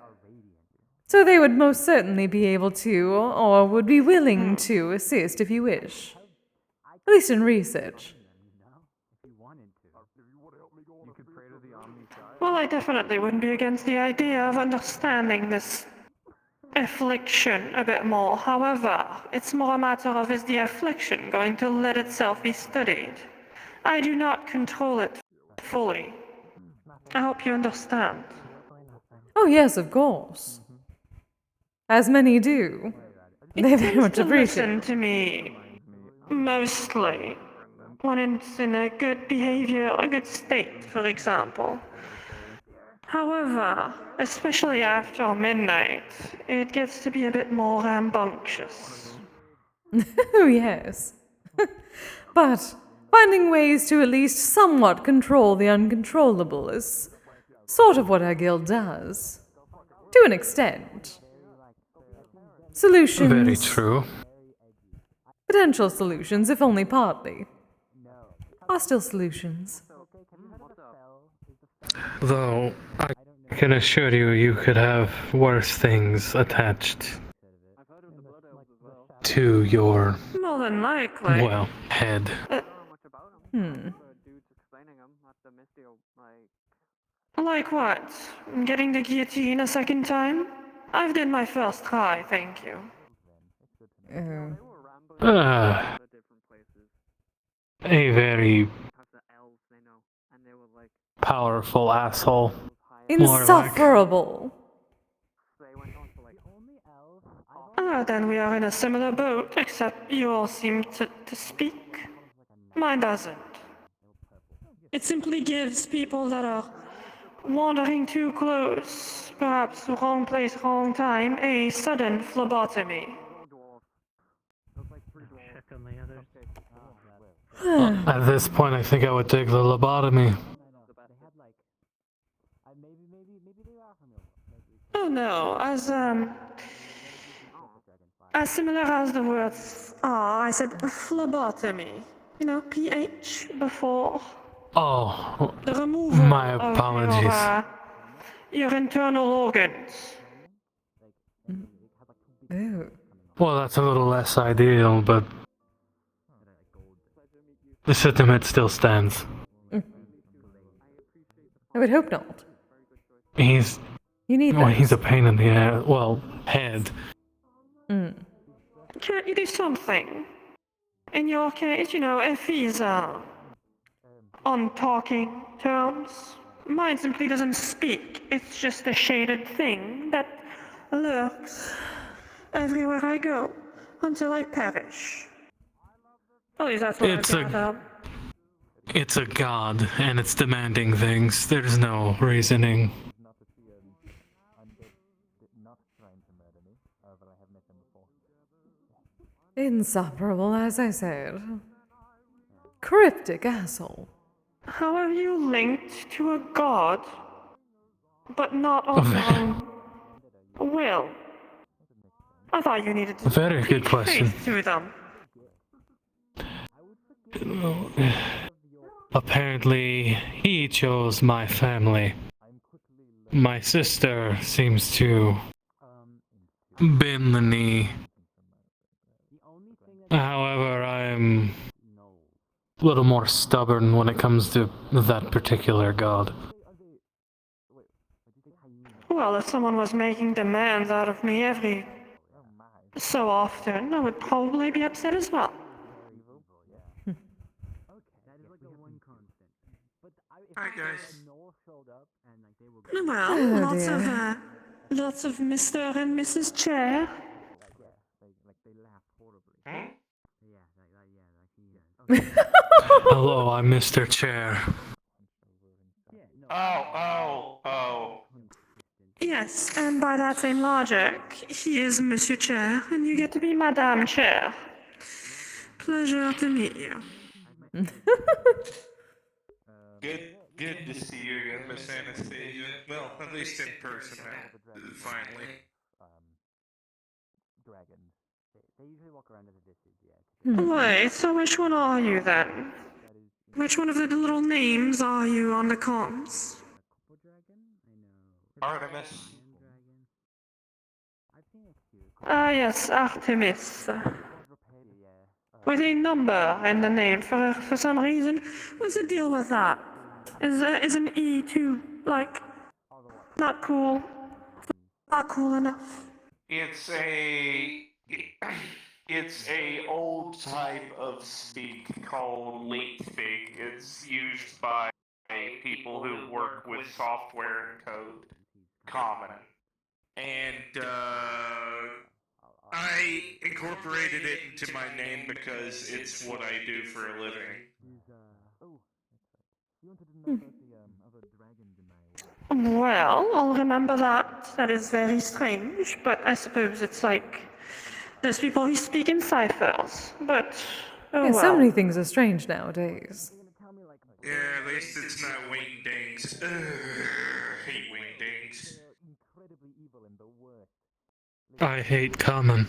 [SPEAKER 1] So they would most certainly be able to, or would be willing to, assist if you wish. At least in research.
[SPEAKER 5] Well, I definitely wouldn't be against the idea of understanding this affliction a bit more. However, it's more a matter of, is the affliction going to let itself be studied? I do not control it fully. I hope you understand.
[SPEAKER 1] Oh yes, of course. As many do. They very much appreciate
[SPEAKER 5] Listen to me, mostly, when it's in a good behavior, a good state, for example. However, especially after midnight, it gets to be a bit more rambunctious.
[SPEAKER 1] Oh, yes. But finding ways to at least somewhat control the uncontrollable is sort of what our guild does. To an extent. Solutions.
[SPEAKER 7] Very true.
[SPEAKER 1] Potential solutions, if only partly, are still solutions.
[SPEAKER 7] Though, I can assure you, you could have worse things attached to your,
[SPEAKER 5] More than likely.
[SPEAKER 7] well, head.
[SPEAKER 5] Like what? Getting the guillotine a second time? I've done my first try, thank you.
[SPEAKER 7] A very powerful asshole.
[SPEAKER 1] Insufferable.
[SPEAKER 5] Then we are in a similar boat, except you all seem to speak. Mine doesn't. It simply gives people that are wandering too close, perhaps wrong place, wrong time, a sudden phlebotomy.
[SPEAKER 7] At this point, I think I would take the lobotomy.
[SPEAKER 5] Oh no, as similar as the words are, I said phlebotomy. You know, PH before.
[SPEAKER 7] Oh,
[SPEAKER 5] the removal
[SPEAKER 7] my apologies.
[SPEAKER 5] of your internal organs.
[SPEAKER 7] Well, that's a little less ideal, but the sentiment still stands.
[SPEAKER 1] I would hope not.
[SPEAKER 7] He's...
[SPEAKER 1] You need
[SPEAKER 7] well,
[SPEAKER 1] that.
[SPEAKER 7] he's a pain in the ass. Well, head.
[SPEAKER 5] Can't you do something? In your case, you know, if he's on talking terms, mine simply doesn't speak. It's just a shaded thing that lurks everywhere I go until I perish. At least that's what
[SPEAKER 7] It's
[SPEAKER 5] I've got.
[SPEAKER 7] It's a god, and it's demanding things. There's no reasoning.
[SPEAKER 1] Insufferable, as I said. Cryptic asshole.
[SPEAKER 5] How are you linked to a god, but not of your own will? I thought you needed to
[SPEAKER 7] Very good
[SPEAKER 5] teach
[SPEAKER 7] question.
[SPEAKER 5] faith to them.
[SPEAKER 7] Apparently, he chose my family. My sister seems to bend the knee. However, I'm a little more stubborn when it comes to that particular god.
[SPEAKER 5] Well, if someone was making demands out of me every so often, I would probably be upset as well.
[SPEAKER 8] Hi guys.
[SPEAKER 5] Well,
[SPEAKER 1] Oh,
[SPEAKER 5] lots of Mr. and Mrs. Chair.
[SPEAKER 7] Hello, I'm Mr. Chair.
[SPEAKER 8] Oh.
[SPEAKER 5] Yes, and by that same logic, he is Monsieur Chair, and you get to be Madame Chair. Pleasure to meet you.
[SPEAKER 8] Good to see you again, Miss Anastasia. Well, at least in person now. Finally.
[SPEAKER 5] Wait, so which one are you then? Which one of the little names are you on the comms?
[SPEAKER 8] Artemis.
[SPEAKER 5] Ah, yes, Artemis. With a number in the name for some reason. What's the deal with that? Is an E too, like, not cool? Not cool enough?
[SPEAKER 8] It's a old type of speak called late speak. It's used by people who work with software and code. Common. And I incorporated it into my name because it's what I do for a living.
[SPEAKER 5] Well, I'll remember that. That is very strange, but I suppose it's like there's people who speak in ciphers, but oh
[SPEAKER 1] Yeah,
[SPEAKER 5] well.
[SPEAKER 1] so many things are strange nowadays.
[SPEAKER 8] Yeah, at least it's not wingdings. Hate wingdings.
[SPEAKER 7] I hate common.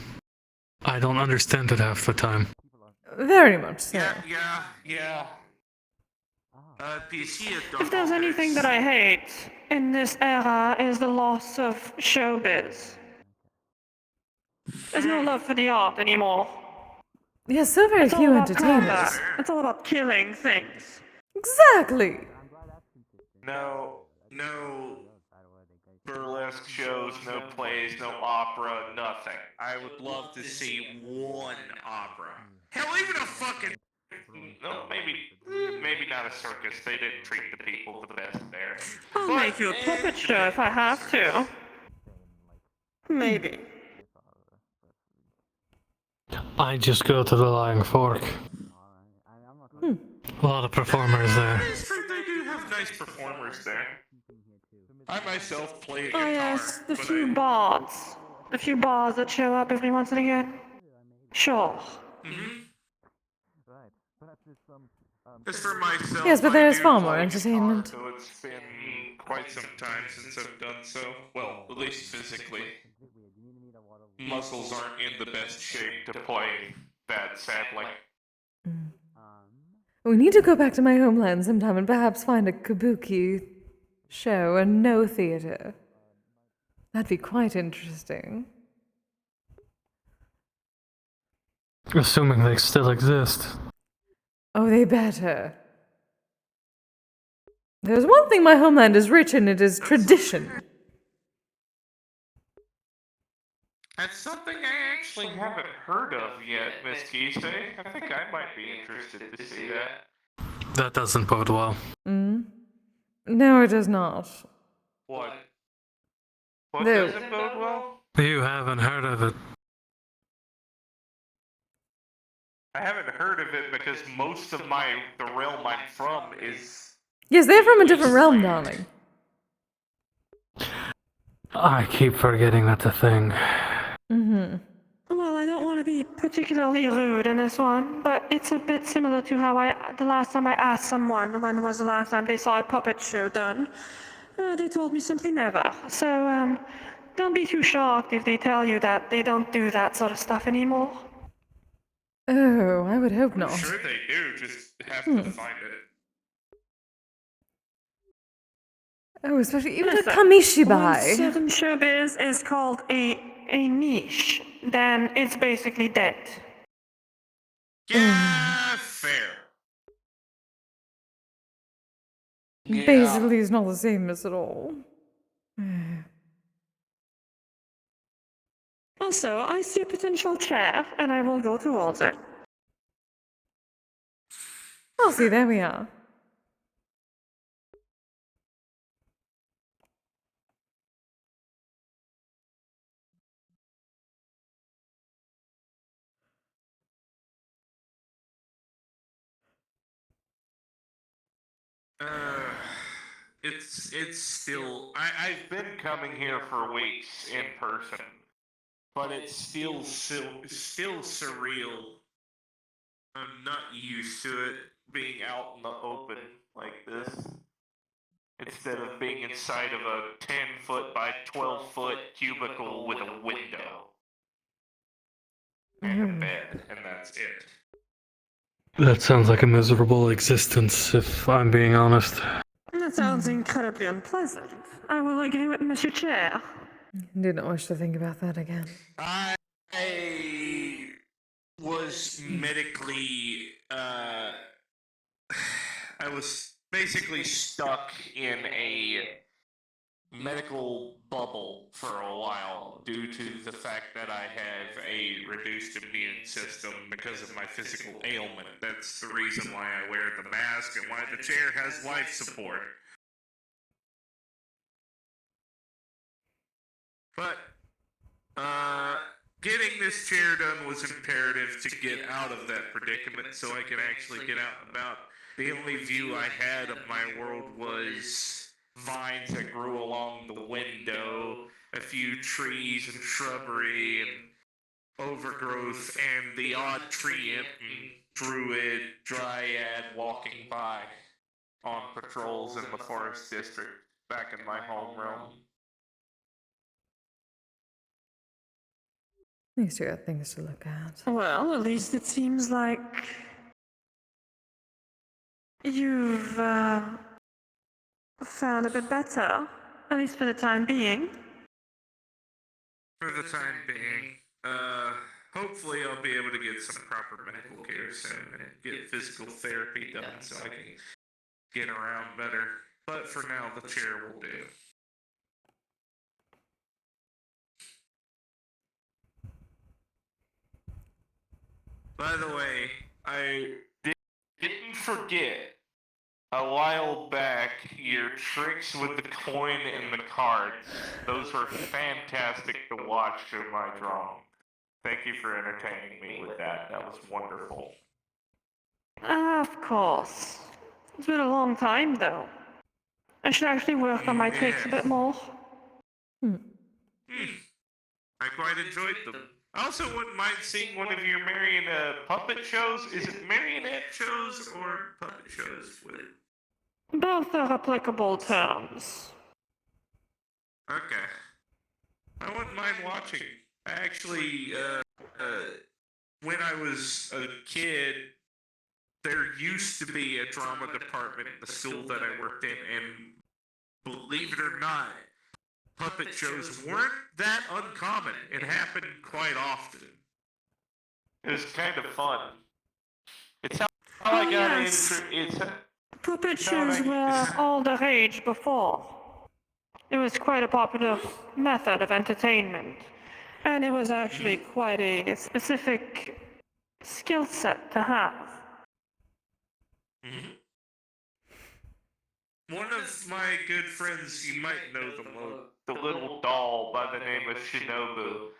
[SPEAKER 7] I don't understand it half the time.
[SPEAKER 1] Very much so.
[SPEAKER 8] Yeah.
[SPEAKER 5] If there's anything that I hate in this era is the loss of showbiz. There's no love for the art anymore.
[SPEAKER 1] Yeah, so very
[SPEAKER 5] It's all
[SPEAKER 1] few
[SPEAKER 5] about
[SPEAKER 1] entertainers.
[SPEAKER 5] combat. It's all about killing things.
[SPEAKER 1] Exactly.
[SPEAKER 8] No burlesque shows, no plays, no opera, nothing. I would love to see one opera. Hell, even a fucking... No, maybe not a circus. They didn't treat the people the best there.
[SPEAKER 5] I'll make you a puppet show if I have to. Maybe.
[SPEAKER 7] I just go to the Lying Fork. A lot of performers there.
[SPEAKER 8] They do have nice performers there. I myself play
[SPEAKER 5] Oh
[SPEAKER 8] guitar.
[SPEAKER 5] yes, the few bards. The few bards that show up every once and again. Sure.
[SPEAKER 8] As for myself,
[SPEAKER 1] Yes, but
[SPEAKER 8] I
[SPEAKER 1] there is
[SPEAKER 8] do
[SPEAKER 1] far more
[SPEAKER 8] play
[SPEAKER 1] entertainment.
[SPEAKER 8] guitar, so it's been quite some time since I've done so. Well, at least physically. Muscles aren't in the best shape to play that, sadly.
[SPEAKER 1] We need to go back to my homeland sometime and perhaps find a kabuki show and no theater. That'd be quite interesting.
[SPEAKER 7] Assuming they still exist.
[SPEAKER 1] Oh, they better. There's one thing my homeland is rich in, it is tradition.
[SPEAKER 8] That's something I actually haven't heard of yet, Miss Kise. I think I might be interested to see that.
[SPEAKER 7] That doesn't bode well.
[SPEAKER 1] No, it does not.
[SPEAKER 8] What? What
[SPEAKER 1] No.
[SPEAKER 8] doesn't bode well?
[SPEAKER 7] You haven't heard of it.
[SPEAKER 8] I haven't heard of it because most of the realm I'm from is...
[SPEAKER 1] Yes, they're from a different realm, darling.
[SPEAKER 7] I keep forgetting that's a thing.
[SPEAKER 5] Well, I don't want to be be particularly rude in this one, but it's a bit similar to how the last time I asked someone when was the last time they saw a puppet show done. They told me simply never. So, don't be too shocked if they tell you that they don't do that sort of stuff anymore.
[SPEAKER 1] Oh, I would hope
[SPEAKER 8] I'm
[SPEAKER 1] not.
[SPEAKER 8] sure they do, just have to find it.
[SPEAKER 1] Oh, especially even a
[SPEAKER 5] Listen,
[SPEAKER 1] kamishibai.
[SPEAKER 5] when certain showbiz is called a niche, then it's basically dead.
[SPEAKER 8] Yeah, fair.
[SPEAKER 1] Basically, it's not the same as at all.
[SPEAKER 5] Also, I see a potential chair, and I will go towards it.
[SPEAKER 1] I'll see, there we are.
[SPEAKER 8] It's still. I've been coming here for weeks in person, but it's still surreal. I'm not used to it being out in the open like this. Instead of being inside of a 10-foot by 12-foot cubicle with a window and a bed, and that's it.
[SPEAKER 7] That sounds like a miserable existence, if I'm being honest.
[SPEAKER 5] That sounds incredibly unpleasant. I will agree with Mr. Chair.
[SPEAKER 1] Didn't wish to think about that again.
[SPEAKER 8] I was medically, I was basically stuck in a medical bubble for a while due to the fact that I have a reduced immune system because of my physical ailment. That's the reason why I wear the mask and why the chair has life support. But, getting this chair done was imperative to get out of that predicament so I could actually get out and about. The only view I had of my world was vines that grew along the window, a few trees and shrubbery and overgrowth, and the odd tree imp and druid, dryad walking by on patrols in the forest district back in my home realm.
[SPEAKER 1] At least you got things to look at.
[SPEAKER 5] Well, at least it seems like you've found a bit better, at least for the time being.
[SPEAKER 8] For the time being, hopefully I'll be able to get some proper medical care soon and get physical therapy done so I can get around better. But for now, the chair will do. By the way, I didn't forget a while back your tricks with the coin and the cards. Those were fantastic to watch in my drawing. Thank you for entertaining me with that. That was wonderful.
[SPEAKER 5] Of course. It's been a long time, though. I should actually work on my tricks a bit more.
[SPEAKER 8] I quite enjoyed them. I also wouldn't mind seeing one of your puppet shows. Is it marionette shows or puppet shows with it?
[SPEAKER 5] Both are applicable terms.
[SPEAKER 8] Okay. I wouldn't mind watching. I actually, when I was a kid, there used to be a drama department at the school that I worked in, and believe it or not, puppet shows weren't that uncommon. It happened quite often. It was kind of fun. It's how I got into
[SPEAKER 5] Puppet shows were all the rage before. It was quite a popular method of entertainment, and it was actually quite a specific skill set to have.
[SPEAKER 8] Mm-hmm. One of my good friends, you might know the little doll by the name of Shinobu.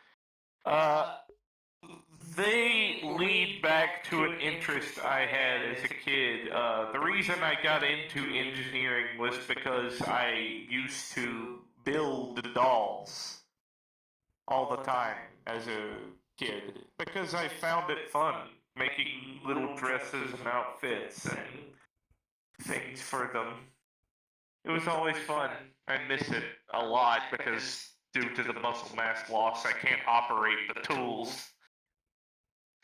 [SPEAKER 8] They lead back to an interest I had as a kid. The reason I got into engineering was because I used to build dolls all the time as a kid because I found it fun making little dresses and outfits and things for them. It was always fun. I miss it a lot because due to the muscle mass loss, I can't operate the tools.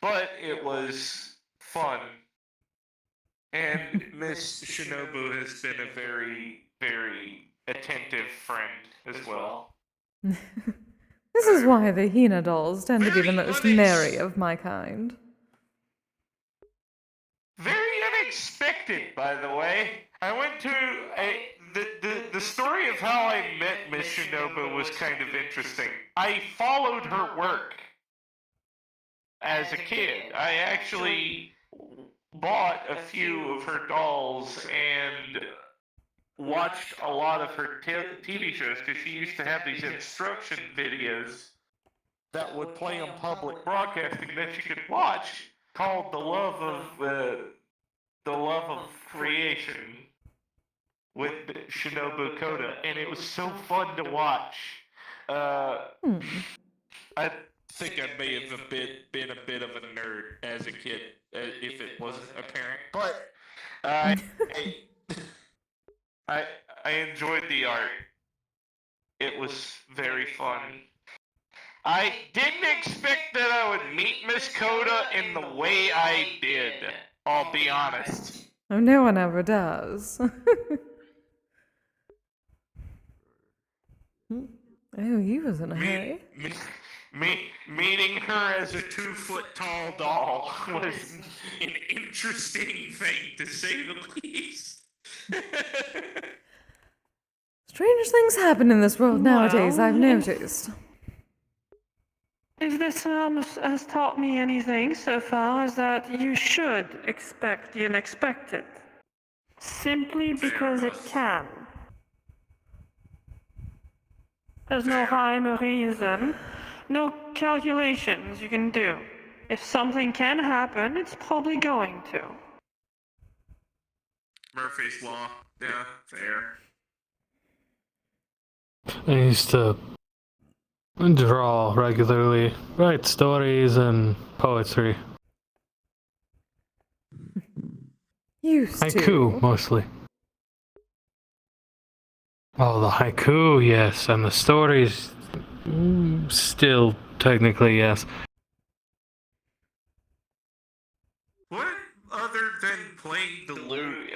[SPEAKER 8] But it was fun. And Miss Shinobu has been a very, very attentive friend as well.
[SPEAKER 1] This is why the Hina dolls tend to be the most merry of my kind.
[SPEAKER 8] Very unexpected, by the way. I went to the story of how I met Miss Shinobu was kind of interesting. I followed her work as a kid. I actually bought a few of her dolls and watched a lot of her TV shows because she used to have these instruction videos that would play on public broadcasting that you could watch called The Love of Creation with Shinobu Koda, and it was so fun to watch. I think I may have been a bit of a nerd as a kid, if it wasn't apparent. But I enjoyed the art. It was very fun. I didn't expect that I would meet Miss Coda in the way I did. I'll be honest.
[SPEAKER 1] Oh, no one ever does. Oh, he was in a hurry.
[SPEAKER 8] Meeting her as a 2-foot-tall doll was an interesting thing, to say the least.
[SPEAKER 1] Strange things happen in this world nowadays, I've noticed.
[SPEAKER 5] If this has taught me anything so far, is that you should expect the unexpected. Simply because it can. There's no rhyme or reason, no calculations you can do. If something can happen, it's probably going to.
[SPEAKER 8] Murphy's Law. Yeah, fair.
[SPEAKER 7] I used to draw regularly, write stories and poetry.
[SPEAKER 1] Used to.
[SPEAKER 7] Haiku, mostly. Oh, the haiku, yes, and the stories, still technically, yes.
[SPEAKER 8] What other than playing the lute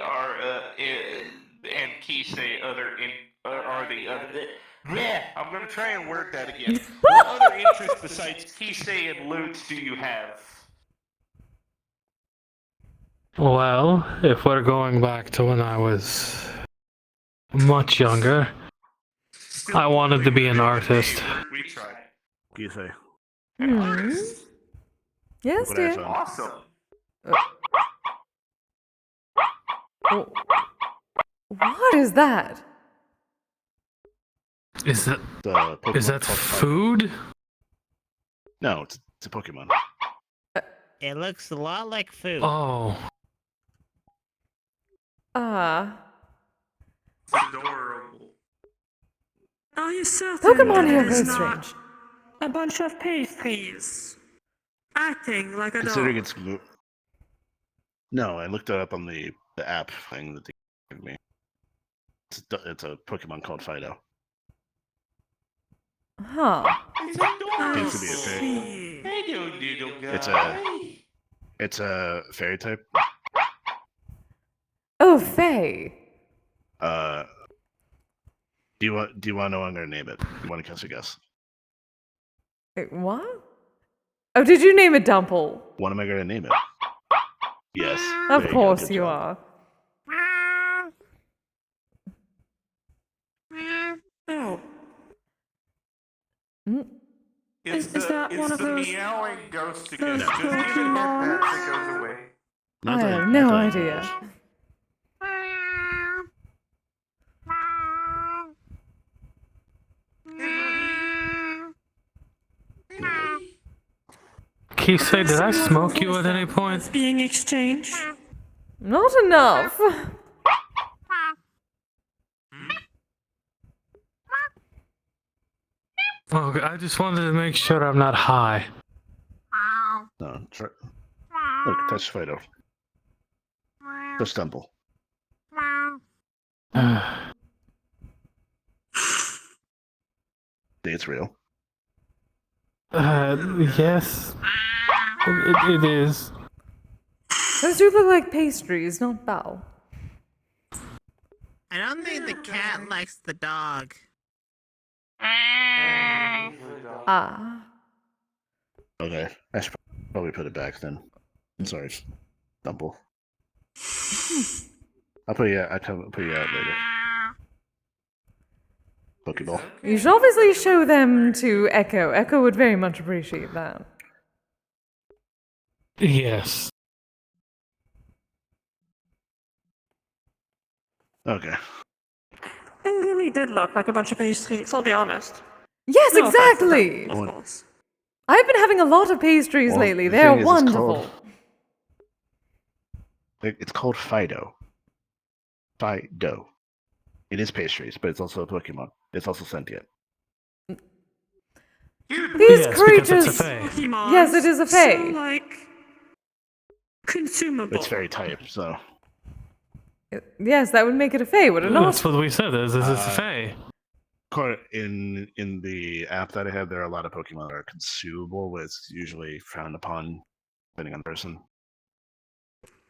[SPEAKER 8] and Kise are the other? Yeah, I'm gonna try and word that again. What other interests besides Kise and lutes do you have?
[SPEAKER 7] Well, if we're going back to when I was much younger, I wanted to be an artist.
[SPEAKER 8] We tried.
[SPEAKER 9] Kise.
[SPEAKER 1] Yes,
[SPEAKER 9] What I
[SPEAKER 1] dear.
[SPEAKER 9] found.
[SPEAKER 8] Awesome.
[SPEAKER 1] What is that?
[SPEAKER 7] Is that
[SPEAKER 9] Pokemon
[SPEAKER 7] that
[SPEAKER 9] called
[SPEAKER 7] food?
[SPEAKER 9] No, it's a Pokemon.
[SPEAKER 3] It looks a lot like food.
[SPEAKER 7] Oh.
[SPEAKER 8] Adorable.
[SPEAKER 5] Are you certain
[SPEAKER 1] Pokemon here are
[SPEAKER 5] that
[SPEAKER 1] very
[SPEAKER 5] it's not
[SPEAKER 1] strange.
[SPEAKER 5] a bunch of pastries acting like a
[SPEAKER 9] Considering
[SPEAKER 5] dog?
[SPEAKER 9] it's no, I looked it up on the app thing that they gave me. It's a Pokemon called Fido.
[SPEAKER 1] Huh.
[SPEAKER 9] Seems to be a fairy.
[SPEAKER 8] Hey, little guy.
[SPEAKER 9] It's a fairy type.
[SPEAKER 1] Oh, Faye.
[SPEAKER 9] Do you want to know what I'm gonna name it? You want to guess a guess?
[SPEAKER 1] Wait, what? Oh, did you name it Dumple?
[SPEAKER 9] What am I gonna name it? Yes.
[SPEAKER 1] Of
[SPEAKER 9] there you go,
[SPEAKER 1] course
[SPEAKER 9] good
[SPEAKER 1] you
[SPEAKER 9] job.
[SPEAKER 1] are.
[SPEAKER 5] Oh.
[SPEAKER 8] Is
[SPEAKER 5] that one of
[SPEAKER 8] the
[SPEAKER 5] those-
[SPEAKER 8] meowing ghost again?
[SPEAKER 5] those
[SPEAKER 8] Just give it that goes away.
[SPEAKER 1] I have no idea.
[SPEAKER 7] Kise, did I smoke you at any point?
[SPEAKER 5] Being exchanged?
[SPEAKER 1] Not enough.
[SPEAKER 7] Okay, I just wanted to make sure I'm not high.
[SPEAKER 9] No, look, touch Fido. Touch Temple. See, it's real.
[SPEAKER 7] Yes. It is.
[SPEAKER 1] Those do look like pastries, not bow.
[SPEAKER 20] I don't think the cat likes the dog.
[SPEAKER 1] Ah.
[SPEAKER 9] Okay, I should probably put it back then. I'm sorry, Temple. I'll put you out later. Pokeball.
[SPEAKER 1] You should obviously show them to Echo. Echo would very much appreciate that.
[SPEAKER 7] Yes.
[SPEAKER 9] Okay.
[SPEAKER 5] It really did look like a bunch of pastries, I'll be honest.
[SPEAKER 1] Yes,
[SPEAKER 5] No offense to them,
[SPEAKER 1] exactly!
[SPEAKER 5] of course.
[SPEAKER 1] I've been having a lot of pastries
[SPEAKER 9] Well,
[SPEAKER 1] lately.
[SPEAKER 9] the
[SPEAKER 1] They're
[SPEAKER 9] thing is,
[SPEAKER 1] wonderful.
[SPEAKER 9] It's called Fido. Fido. It is pastries, but it's also a Pokemon. It's also sentient.
[SPEAKER 1] These creatures.
[SPEAKER 7] Because it's a fae.
[SPEAKER 1] Yes, it is a fae.
[SPEAKER 5] So, like, consumable.
[SPEAKER 9] It's very type, so.
[SPEAKER 1] Yes, that would make it a fae, would it not?
[SPEAKER 7] That's what we said. Is a fae?
[SPEAKER 9] In the app that I have, there are a lot of Pokemon that are consumable, but it's usually frowned upon, depending on the person.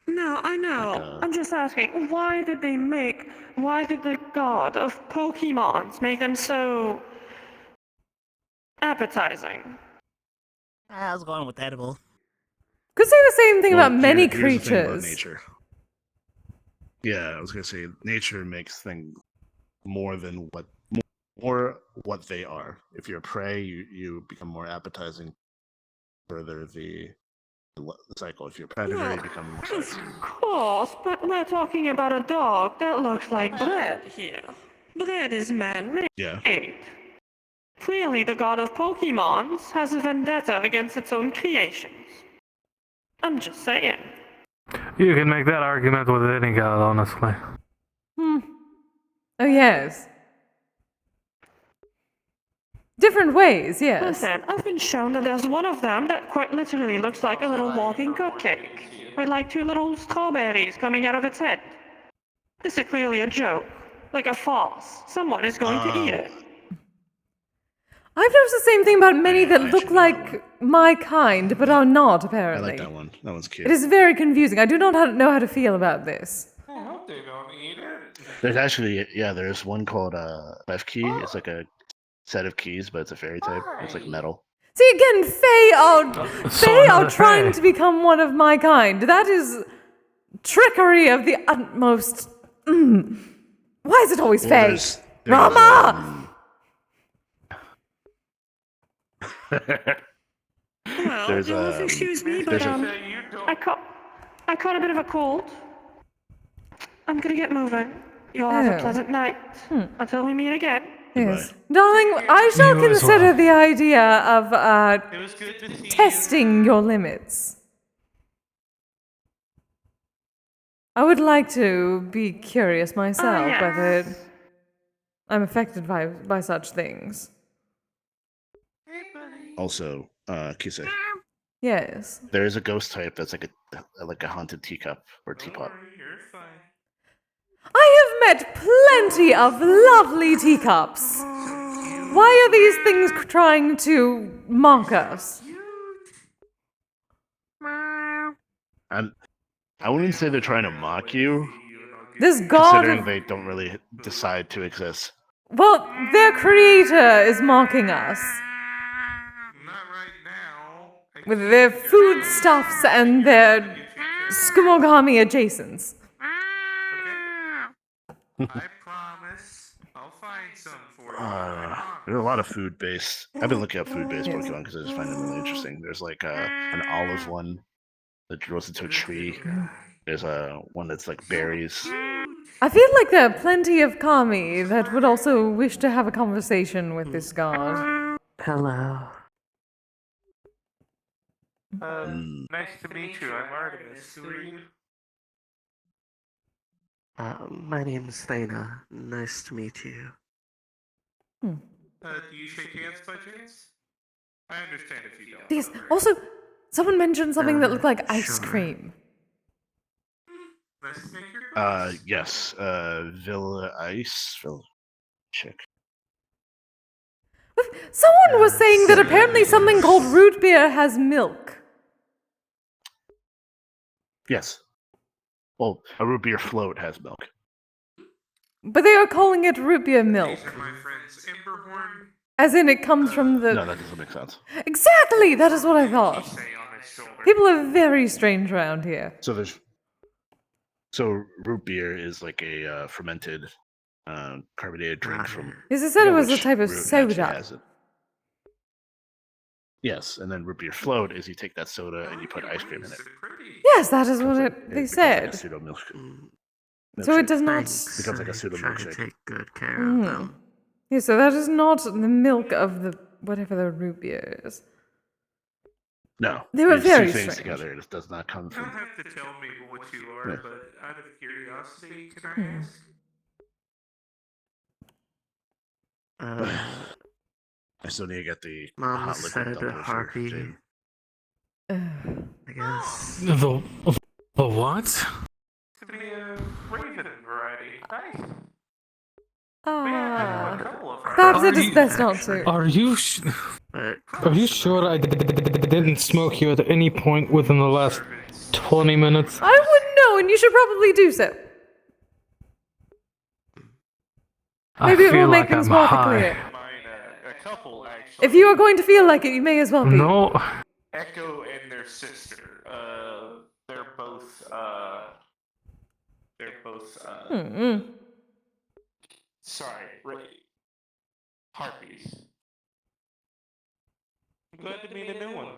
[SPEAKER 5] No, I know. I'm just asking, why did the god of Pokemons make them so appetizing?
[SPEAKER 20] I was going with edible.
[SPEAKER 1] Could say the same thing about many
[SPEAKER 9] Here's the thing about
[SPEAKER 1] creatures.
[SPEAKER 9] nature. Yeah, I was gonna say nature makes things more what they are. If you're prey, you become more appetizing. Further the cycle. If you're a predator, you become more
[SPEAKER 5] Of
[SPEAKER 9] sexy.
[SPEAKER 5] course, but we're talking about a dog that looks like bread here. Bread is man-made.
[SPEAKER 9] Yeah.
[SPEAKER 5] Clearly, the god of Pokemons has a vendetta against its own creations. I'm just saying.
[SPEAKER 7] You can make that argument with any god, honestly.
[SPEAKER 1] Oh, yes. Different ways, yes.
[SPEAKER 5] Listen, I've been shown that there's one of them that quite literally looks like a little walking cupcake, with like 2 little strawberries coming out of its head. This is clearly a joke, like a farce. Someone is going to eat it.
[SPEAKER 1] I've noticed the same thing about many that look like my kind, but are not,
[SPEAKER 9] I
[SPEAKER 1] apparently.
[SPEAKER 9] like that one. That one's cute.
[SPEAKER 1] It is very confusing. I do not know how to feel about this.
[SPEAKER 8] I hope they don't eat it.
[SPEAKER 9] There's actually, there's one called F Key. It's like a set of keys, but it's a fairy type. It's like metal.
[SPEAKER 1] See, again, Fae are trying
[SPEAKER 7] Fae.
[SPEAKER 1] to become one of my kind. That is trickery of the utmost. Why is it always Fae?
[SPEAKER 9] there's,
[SPEAKER 1] Rama!
[SPEAKER 5] Well,
[SPEAKER 9] There's,
[SPEAKER 5] you'll have to excuse me, but
[SPEAKER 9] there's
[SPEAKER 5] I caught a bit of a cold. I'm gonna get moving. You all have a pleasant night. Until we meet again.
[SPEAKER 1] Yes. Darling, I shall
[SPEAKER 7] You as
[SPEAKER 1] consider
[SPEAKER 7] well.
[SPEAKER 1] the idea of
[SPEAKER 8] It was good to see
[SPEAKER 1] testing your limits. I would like to be curious myself
[SPEAKER 5] yes.
[SPEAKER 1] whether I'm affected by such things.
[SPEAKER 9] Also, Kise.
[SPEAKER 1] Yes.
[SPEAKER 9] There is a ghost type that's like a haunted teacup or teapot.
[SPEAKER 8] You're fine.
[SPEAKER 1] I have met plenty of lovely teacups. Why are these things trying to mock us?
[SPEAKER 9] I wouldn't say they're trying to mock you,
[SPEAKER 1] This god
[SPEAKER 9] considering
[SPEAKER 1] of...
[SPEAKER 9] they don't really decide to exist.
[SPEAKER 1] Well, their creator is mocking us.
[SPEAKER 8] Not right now.
[SPEAKER 1] With their foodstuffs and their Skumogami adjacents.
[SPEAKER 8] I promise. I'll find some for you.
[SPEAKER 9] There's a lot of food-based. I've been looking up food-based Pokemon because I just find them really interesting. There's like an olive one that grows into a tree. There's one that's like berries.
[SPEAKER 1] I feel like there are plenty of kami that would also wish to have a conversation with this god.
[SPEAKER 3] Hello.
[SPEAKER 8] Nice to meet you. I'm Artemis. Who are you?
[SPEAKER 3] My name's Thana. Nice to meet you.
[SPEAKER 8] Do you shake hands by chance? I understand if you don't.
[SPEAKER 1] Yes, also, Someone mentioned something that looked like ice cream.
[SPEAKER 9] Yes. Villa Ice. Villa. Check.
[SPEAKER 1] Someone was saying that apparently something called root beer has milk.
[SPEAKER 9] Yes. Well, a root beer float has milk.
[SPEAKER 1] But they are calling it root beer milk. As in, it comes from the.
[SPEAKER 9] No, that doesn't make sense.
[SPEAKER 1] Exactly! That is what I thought. People are very strange around here.
[SPEAKER 9] So root beer is like a fermented, carbonated drink from.
[SPEAKER 1] Yes, it said it was a
[SPEAKER 9] which
[SPEAKER 1] type of
[SPEAKER 9] root naturally
[SPEAKER 1] soda.
[SPEAKER 9] has it. Yes, and then root beer float is you take that soda and you put ice cream in it.
[SPEAKER 1] Yes, that is what they said.
[SPEAKER 9] Like a pseudo milk.
[SPEAKER 1] So it does not.
[SPEAKER 9] Becomes like a pseudo milkshake.
[SPEAKER 20] Take good care of them.
[SPEAKER 1] Yeah, so that is not the milk of the whatever the root beer is.
[SPEAKER 9] No,
[SPEAKER 1] They were
[SPEAKER 9] it's
[SPEAKER 1] very
[SPEAKER 9] two things
[SPEAKER 1] strange.
[SPEAKER 9] together. It does not come
[SPEAKER 8] You
[SPEAKER 9] from.
[SPEAKER 8] don't have to tell me what you are,
[SPEAKER 9] Yeah.
[SPEAKER 8] but out of curiosity, can I ask?
[SPEAKER 9] I still need to get the
[SPEAKER 20] Mom
[SPEAKER 9] hot liquid
[SPEAKER 20] said
[SPEAKER 9] dumpler for
[SPEAKER 20] Harvey.
[SPEAKER 9] Jane.
[SPEAKER 20] I guess.
[SPEAKER 7] The what?
[SPEAKER 8] To be a Raven variety. Nice.
[SPEAKER 1] Ah.
[SPEAKER 8] Perhaps
[SPEAKER 1] Perhaps it is best not to.
[SPEAKER 7] Are you sure I didn't smoke you at any point within the last 20 minutes?
[SPEAKER 1] I wouldn't know, and you should probably do so. Maybe it will make things more clear.
[SPEAKER 8] a couple, actually.
[SPEAKER 1] If you are going to feel like it, you may as well be.
[SPEAKER 7] No.
[SPEAKER 8] Echo and their sister. They're both. Sorry, harpies. I'm glad to meet a new one.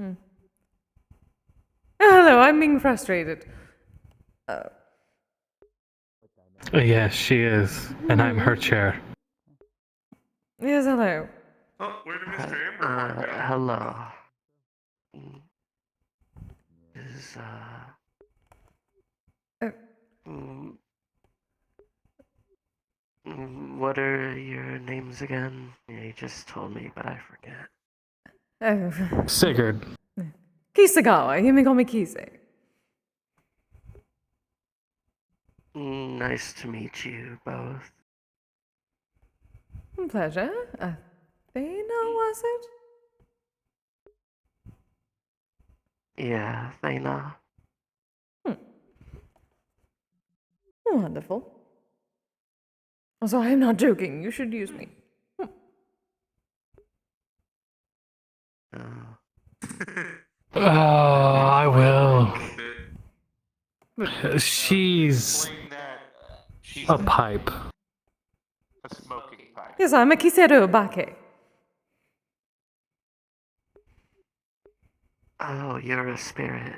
[SPEAKER 1] Oh, hello, I'm being frustrated.
[SPEAKER 7] Yes, she is, and I'm her chair.
[SPEAKER 1] Yes, hello.
[SPEAKER 8] Oh, where did Mr. Amber go?
[SPEAKER 20] Hello. What are your names again? Yeah, you just told me, but I forget.
[SPEAKER 1] Oh.
[SPEAKER 7] Sigurd.
[SPEAKER 1] Kisagawa, you may call me Kise.
[SPEAKER 20] Nice to meet you both.
[SPEAKER 1] Pleasure. Athena, was it?
[SPEAKER 20] Yeah, Athena.
[SPEAKER 1] Wonderful. Also, I'm not joking. You should use me.
[SPEAKER 7] I will. She's a pipe.
[SPEAKER 8] A smoking pipe.
[SPEAKER 1] Yes, I'm a Kisero Bake.
[SPEAKER 20] Oh, you're a spirit.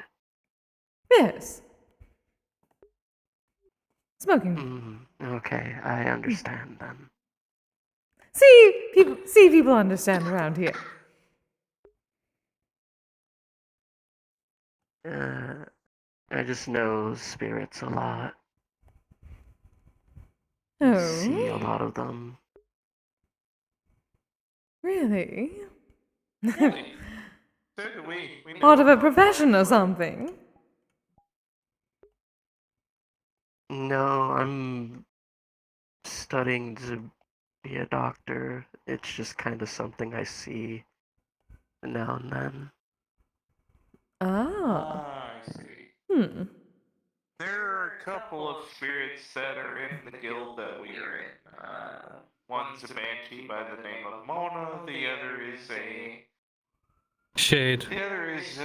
[SPEAKER 1] Yes. Smoking.
[SPEAKER 20] Okay, I understand then.
[SPEAKER 1] See people understand around here.
[SPEAKER 20] I just know spirits a lot.
[SPEAKER 1] Oh.
[SPEAKER 20] See a lot of them.
[SPEAKER 1] Really?
[SPEAKER 8] So do we.
[SPEAKER 1] Part of a profession or something?
[SPEAKER 20] No, I'm studying to be a doctor. It's just kind of something I see now and then.
[SPEAKER 1] Ah.
[SPEAKER 8] I see. There are a couple of spirits that are in the guild that we are in. One's a banshee by the name of Mona. The other is a
[SPEAKER 7] Shade.
[SPEAKER 8] The other is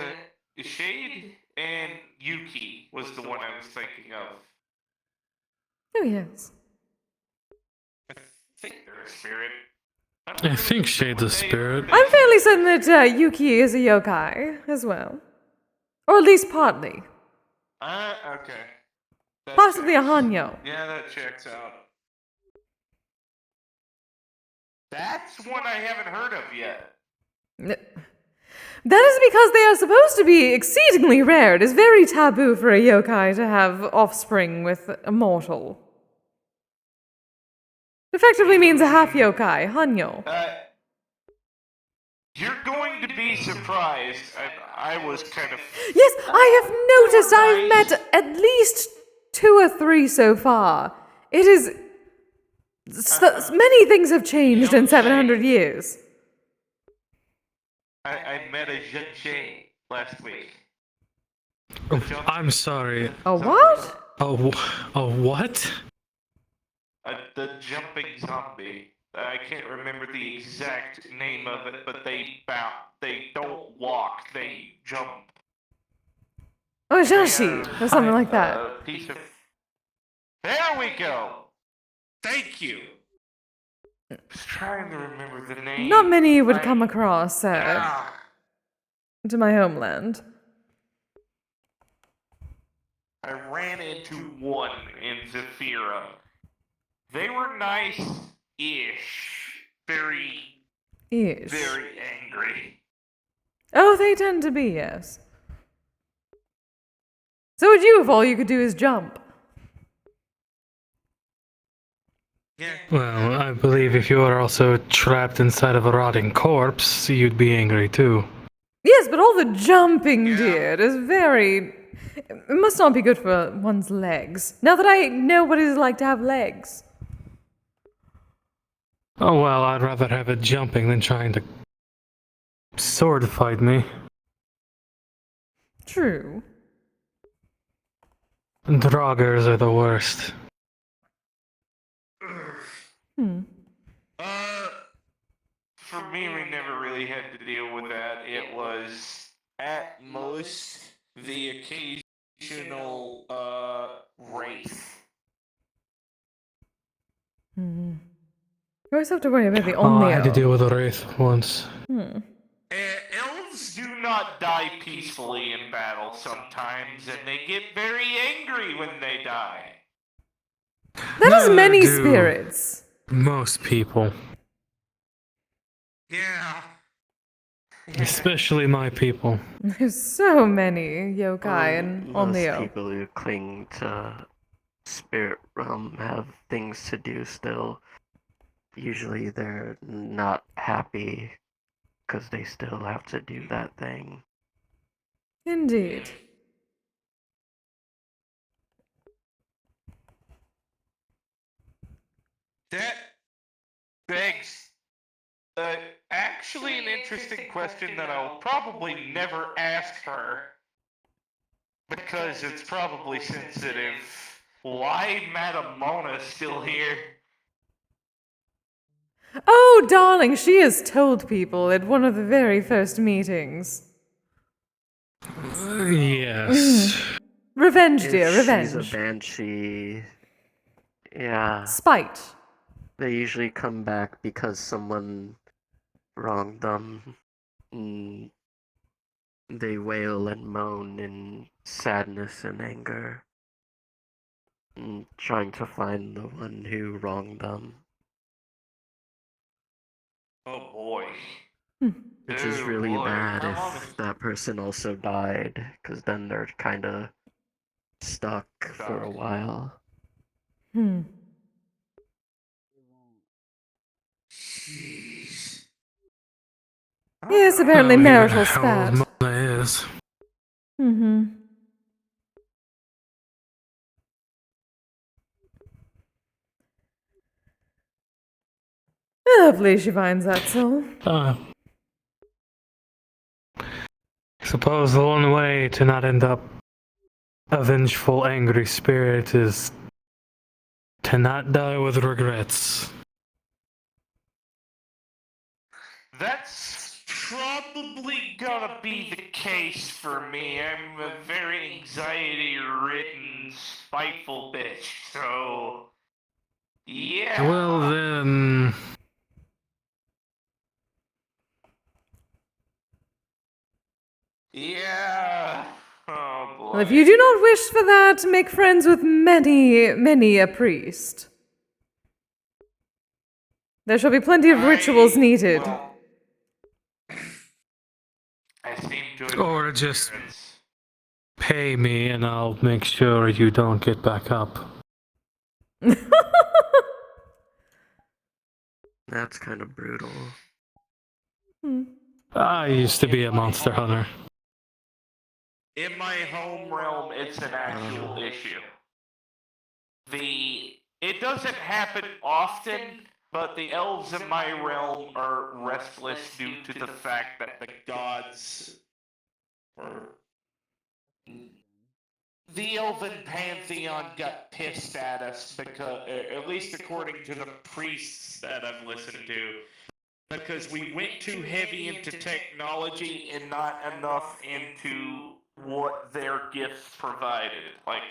[SPEAKER 8] Shade, and Yuki was the one I was thinking of.
[SPEAKER 1] Oh, yes.
[SPEAKER 8] I think they're a spirit.
[SPEAKER 7] I think Shade's a spirit.
[SPEAKER 1] I'm fairly certain that Yuki is a yokai as well. Or at least partly.
[SPEAKER 8] Okay.
[SPEAKER 1] Possibly a Hanyo.
[SPEAKER 8] Yeah, that checks out. That's one I haven't heard of yet.
[SPEAKER 1] That is because they are supposed to be exceedingly rare. It is very taboo for a yokai to have offspring with a mortal. Effectively means a half yokai, Hanyo.
[SPEAKER 8] You're going to be surprised. I was kind of.
[SPEAKER 1] Yes, I have noticed I've met at least 2 or 3 so far. It is. Many things have changed in 700 years.
[SPEAKER 8] I met a jeune fille last week.
[SPEAKER 7] Oh, I'm sorry.
[SPEAKER 1] A what?
[SPEAKER 7] A what?
[SPEAKER 8] The jumping zombie. I can't remember the exact name of it, but they bounce. They don't walk. They jump.
[SPEAKER 1] Oh, Shashi, or something like that.
[SPEAKER 8] Piece of. There we go. Thank you. I was trying to remember the name.
[SPEAKER 1] Not many you would come across to my homeland.
[SPEAKER 8] I ran into one in Zafira. They were nice-ish. Very angry.
[SPEAKER 1] Oh, they tend to be, yes. So would you if all you could do is jump?
[SPEAKER 7] Well, I believe if you were also trapped inside of a rotting corpse, you'd be angry too.
[SPEAKER 1] Yes, but all the jumping, dear, is very... It must not be good for one's legs. Now that I know what it is like to have legs.
[SPEAKER 7] Oh well, I'd rather have it jumping than trying to sword fight me.
[SPEAKER 1] True.
[SPEAKER 7] Draugrs are the worst.
[SPEAKER 8] For me, we never really had to deal with that. It was, at most, the occasional, wraith.
[SPEAKER 1] You always have to worry about the only
[SPEAKER 7] I had to deal with a wraith once.
[SPEAKER 8] Elves do not die peacefully in battle sometimes, and they get very angry when they die.
[SPEAKER 1] That is many
[SPEAKER 7] do
[SPEAKER 1] spirits.
[SPEAKER 7] Most people.
[SPEAKER 8] Yeah.
[SPEAKER 7] Especially my people.
[SPEAKER 1] There's so many yokai and
[SPEAKER 20] Most
[SPEAKER 1] onryo.
[SPEAKER 20] people who cling to spirit realm have things to do still. Usually they're not happy because they still have to do that thing.
[SPEAKER 1] Indeed.
[SPEAKER 8] That begs actually an interesting question that I'll probably never ask her because it's probably sensitive. Why Madame Mona's still here?
[SPEAKER 1] Oh, darling, she has told people at one of the very first meetings.
[SPEAKER 7] Yes.
[SPEAKER 1] Revenge,
[SPEAKER 20] If
[SPEAKER 1] dear,
[SPEAKER 20] she's
[SPEAKER 1] revenge.
[SPEAKER 20] a banshee, yeah.
[SPEAKER 1] Spite.
[SPEAKER 20] They usually come back because someone wronged them. They wail and moan in sadness and anger, trying to find the one who wronged them.
[SPEAKER 8] Oh boy.
[SPEAKER 20] Which is really bad if that person also died, because then they're kind of stuck for a while.
[SPEAKER 1] Yes, apparently marital
[SPEAKER 7] How
[SPEAKER 1] spat.
[SPEAKER 7] old Mona is.
[SPEAKER 1] Hopefully she finds that soul.
[SPEAKER 7] Suppose the one way to not end up a vengeful, angry spirit is to not die with regrets.
[SPEAKER 8] That's probably gonna be the case for me. I'm a very anxiety-ridden, spiteful bitch, so... Yeah.
[SPEAKER 7] Well then...
[SPEAKER 8] Yeah. Oh boy.
[SPEAKER 1] Well, if you do not wish for that, make friends with many a priest. There shall be plenty of rituals needed.
[SPEAKER 8] I seem to
[SPEAKER 7] Or just pay me and I'll make sure you don't get back up.
[SPEAKER 20] That's kind of brutal.
[SPEAKER 7] I used to be a monster hunter.
[SPEAKER 8] In my home realm, it's an actual issue. It doesn't happen often, but the elves in my realm are restless due to the fact that the gods the elven pantheon got pissed at us because, at least according to the priests that I've listened to, because we went too heavy into technology and not enough into what their gifts provided. Like,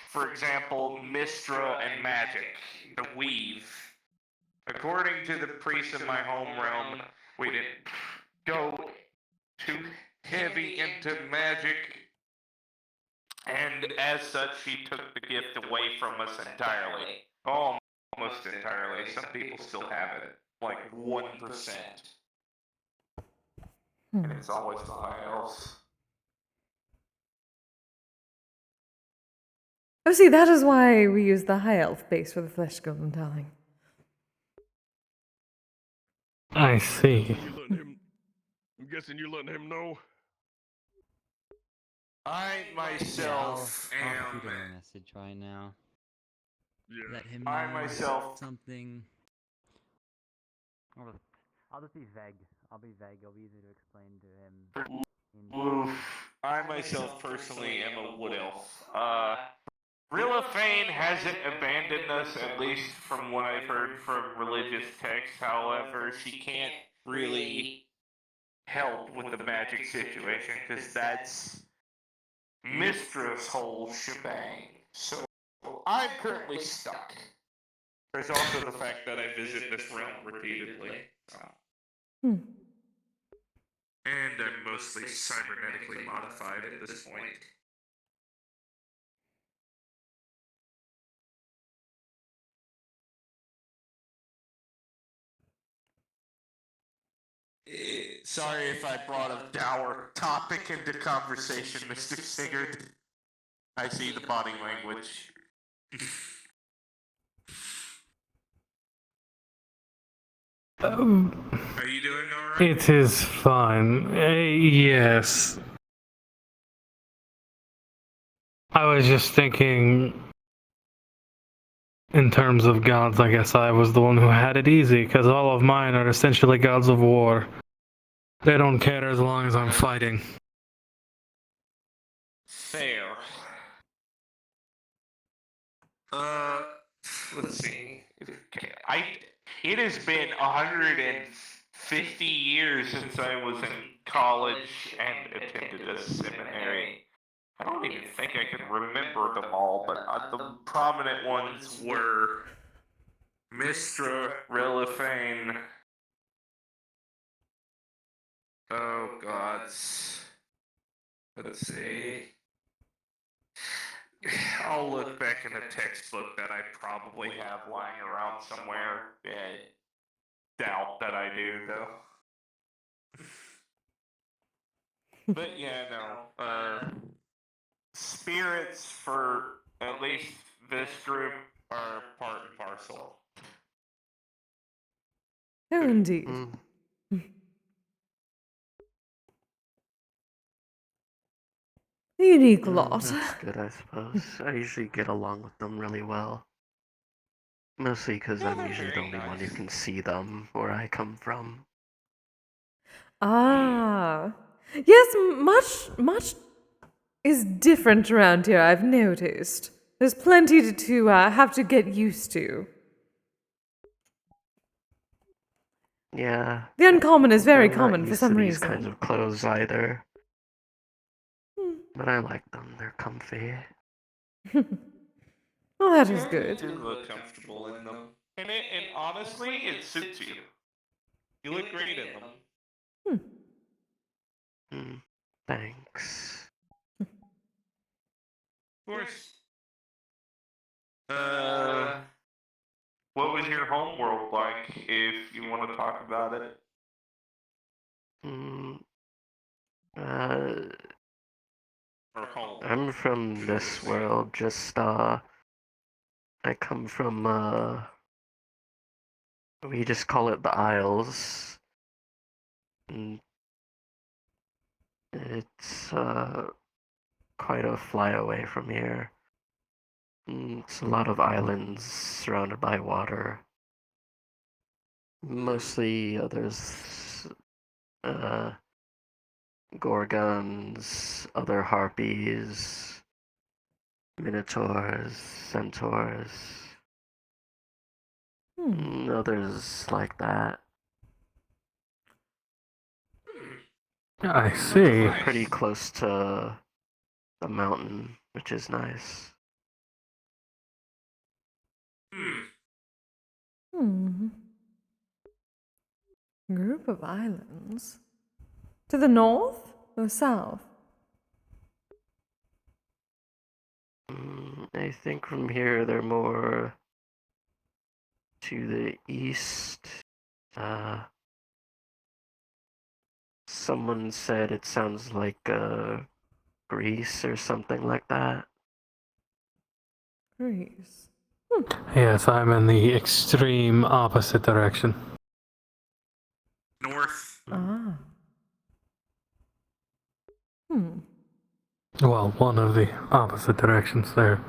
[SPEAKER 8] for example, Mistra and magic, the weave. According to the priests in my home realm, we didn't go too heavy into magic, and as such, she took the gift away from us entirely. Almost entirely. Some people still have it, like 1%. And it's always the high elves.
[SPEAKER 1] Oh, see, that is why we use the high elf base for the flesh golem telling.
[SPEAKER 7] I see.
[SPEAKER 17] I'm guessing you're letting him know.
[SPEAKER 8] I myself
[SPEAKER 10] I'll
[SPEAKER 8] am.
[SPEAKER 10] shoot him a message right now.
[SPEAKER 17] Yeah.
[SPEAKER 10] Let him know
[SPEAKER 8] I myself.
[SPEAKER 10] something. I'll just be vague. I'll be vague. It'll be easy to explain to him.
[SPEAKER 8] Oof. I myself personally am a wood elf. Rilafane hasn't abandoned us, at least from what I've heard from religious texts. However, she can't really help with the magic situation, because that's Mistra's whole shebang. So I'm currently stuck. There's also the fact that I visit this realm repeatedly. And I'm mostly cybernetically modified at this point. Sorry if I brought a dour topic into conversation, Mr. Sigurd. I see the body language. Are you doing alright?
[SPEAKER 7] It is fine. Yes. I was just thinking, in terms of gods, I guess I was the one who had it easy, because all of mine are essentially gods of war. They don't care as long as I'm fighting.
[SPEAKER 8] Fair. Let's see. It has been 150 years since I was in college and attended a seminary. I don't even think I can remember them all, but the prominent ones were Mistra, Relifane. Oh gods. Let's see. I'll look back in a textbook that I probably have lying around somewhere. Doubt that I do, though. But yeah, no. Spirits for at least this group are part and parcel.
[SPEAKER 1] Oh, indeed. A unique lot.
[SPEAKER 20] That's good, I suppose. I usually get along with them really well. Mostly because I'm usually the only one who can see them where I come from.
[SPEAKER 1] Ah. Yes, much is different around here, I've noticed. There's plenty to have to get used to.
[SPEAKER 20] Yeah.
[SPEAKER 1] The uncommon is very
[SPEAKER 20] I'm not
[SPEAKER 1] common for
[SPEAKER 20] used
[SPEAKER 1] some
[SPEAKER 20] to these
[SPEAKER 1] reason.
[SPEAKER 20] kinds of clothes either. But I like them. They're comfy.
[SPEAKER 1] Well, that is good.
[SPEAKER 8] You look comfortable in them. And honestly, it suits you. You look great in them.
[SPEAKER 20] Thanks.
[SPEAKER 8] Of course. What was your homeworld like, if you want to talk about it?
[SPEAKER 20] I'm from this world, I come from, we just call it the Isles. And It's quite a fly away from here. It's a lot of islands surrounded by water. Mostly there's gorgons, other harpies, minotaurs, centaurs, others like that.
[SPEAKER 7] I see.
[SPEAKER 20] Pretty close to the mountain, which is nice.
[SPEAKER 1] Group of islands. To the north or south?
[SPEAKER 20] I think from here they're more to the east. Someone said it sounds like Greece or something like that.
[SPEAKER 1] Greece.
[SPEAKER 7] Yes, I'm in the extreme opposite direction.
[SPEAKER 8] North.
[SPEAKER 1] Ah.
[SPEAKER 7] Well, one of the opposite directions. There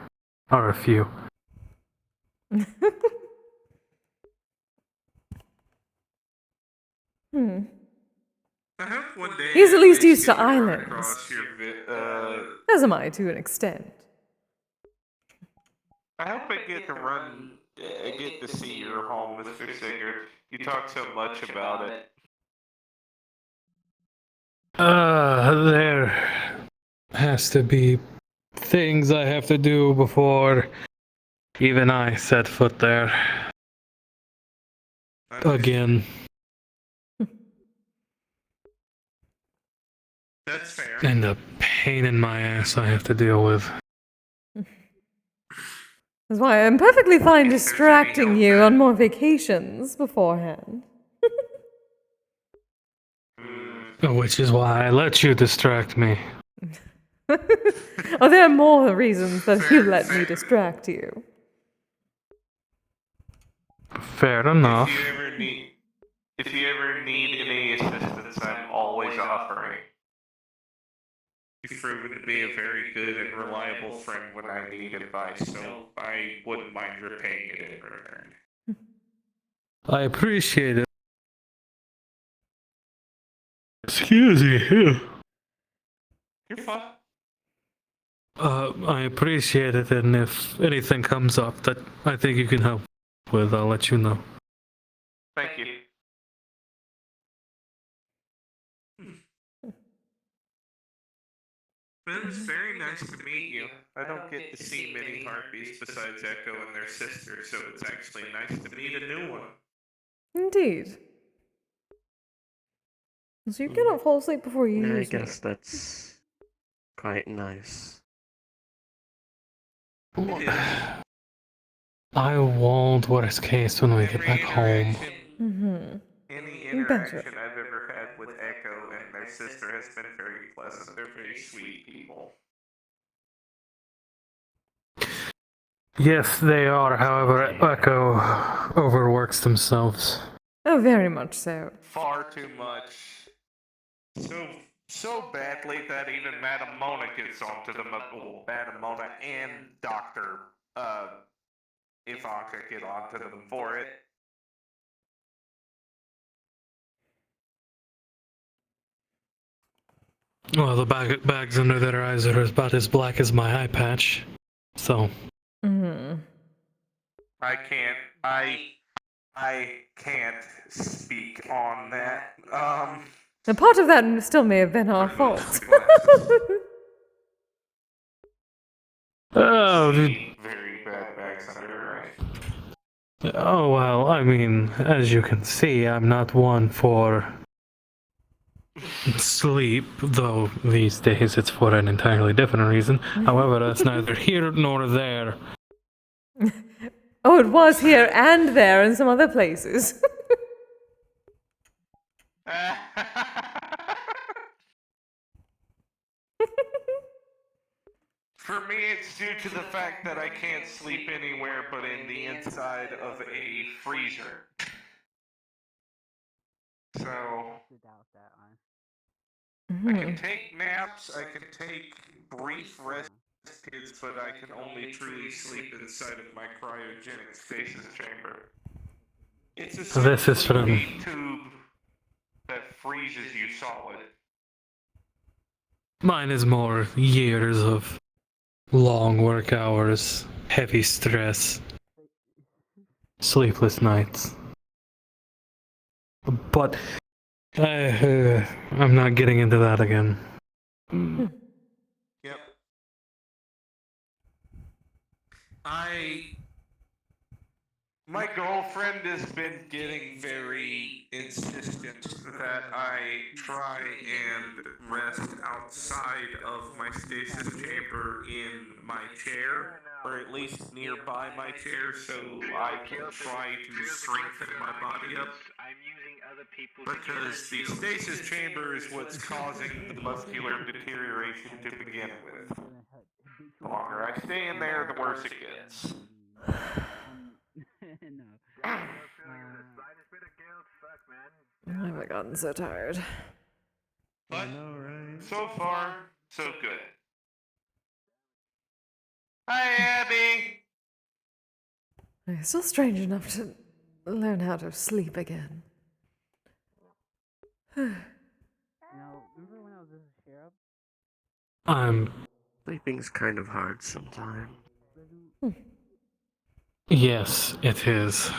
[SPEAKER 7] are a few.
[SPEAKER 8] I hope one day
[SPEAKER 1] He's at least used to
[SPEAKER 8] get run
[SPEAKER 1] islands.
[SPEAKER 8] across your
[SPEAKER 1] As am I, to an extent.
[SPEAKER 8] I hope I get to get to see your home, Mr. Singer. You talk so much about it.
[SPEAKER 7] There has to be things I have to do before even I set foot there. Again.
[SPEAKER 8] That's fair.
[SPEAKER 7] And the pain in my ass I have to deal with.
[SPEAKER 1] That's why I'm perfectly fine distracting you on more vacations beforehand.
[SPEAKER 7] Which is why I let you distract me.
[SPEAKER 1] Oh, there are more reasons that you let me distract you.
[SPEAKER 7] Fair enough.
[SPEAKER 8] If you ever need any assistance, I'm always offering. You've proven to be a very good and reliable friend when I need advice, so I wouldn't mind repaying it in return.
[SPEAKER 7] I appreciate it. Excuse me.
[SPEAKER 8] You're fine.
[SPEAKER 7] I appreciate it, and if anything comes up that I think you can help with, I'll let you know.
[SPEAKER 8] Thank you. Well, it's very nice to meet you. I don't get to see many harpies besides Echo and their sister, so it's actually nice to meet a new one.
[SPEAKER 1] Indeed. So you cannot fall asleep before you
[SPEAKER 20] I
[SPEAKER 1] use me.
[SPEAKER 20] guess that's quite nice.
[SPEAKER 7] I won't worst case when we get back home.
[SPEAKER 8] Any interaction I've ever had with Echo and their sister has been very pleasant. They're very sweet people.
[SPEAKER 7] Yes, they are. However, Echo overworks themselves.
[SPEAKER 1] Oh, very much so.
[SPEAKER 8] Far too much. So badly that even Madam Mona gets onto them. Well, Madam Mona and Dr. Ivanka get onto them for it.
[SPEAKER 7] Well, the bags under their eyes are about as black as my eye patch. So.
[SPEAKER 8] I can't speak on that.
[SPEAKER 1] A part of that still may have been our fault.
[SPEAKER 7] Oh,
[SPEAKER 8] very bad bags under her eyes.
[SPEAKER 7] Oh, well, I mean, as you can see, I'm not one for sleep, though these days it's for an entirely different reason. However, that's neither here nor there.
[SPEAKER 1] Oh, it was here and there and some other places.
[SPEAKER 8] For me, it's due to the fact that I can't sleep anywhere but in the inside of a freezer. So, I can take naps, I can take brief rest periods, but I can only truly sleep inside of my cryogenic stasis chamber. It's
[SPEAKER 7] This is
[SPEAKER 8] essentially
[SPEAKER 7] from...
[SPEAKER 8] a tube that freezes you solid.
[SPEAKER 7] Mine is more years of long work hours, heavy stress, sleepless nights. But I'm not getting into that again.
[SPEAKER 8] Yep. My girlfriend has been getting very insistent that I try and rest outside of my stasis chamber in my chair, or at least nearby my chair, so I can try to strengthen my body up. Because the stasis chamber is what's causing the muscular deterioration to begin with. The longer I stay in there, the worse it gets.
[SPEAKER 1] Oh my god, I'm so tired.
[SPEAKER 8] But so far, so good. Hi, Abby!
[SPEAKER 1] It's still strange enough to learn how to sleep again.
[SPEAKER 20] Sleeping's kind of hard sometimes.
[SPEAKER 7] Yes, it is.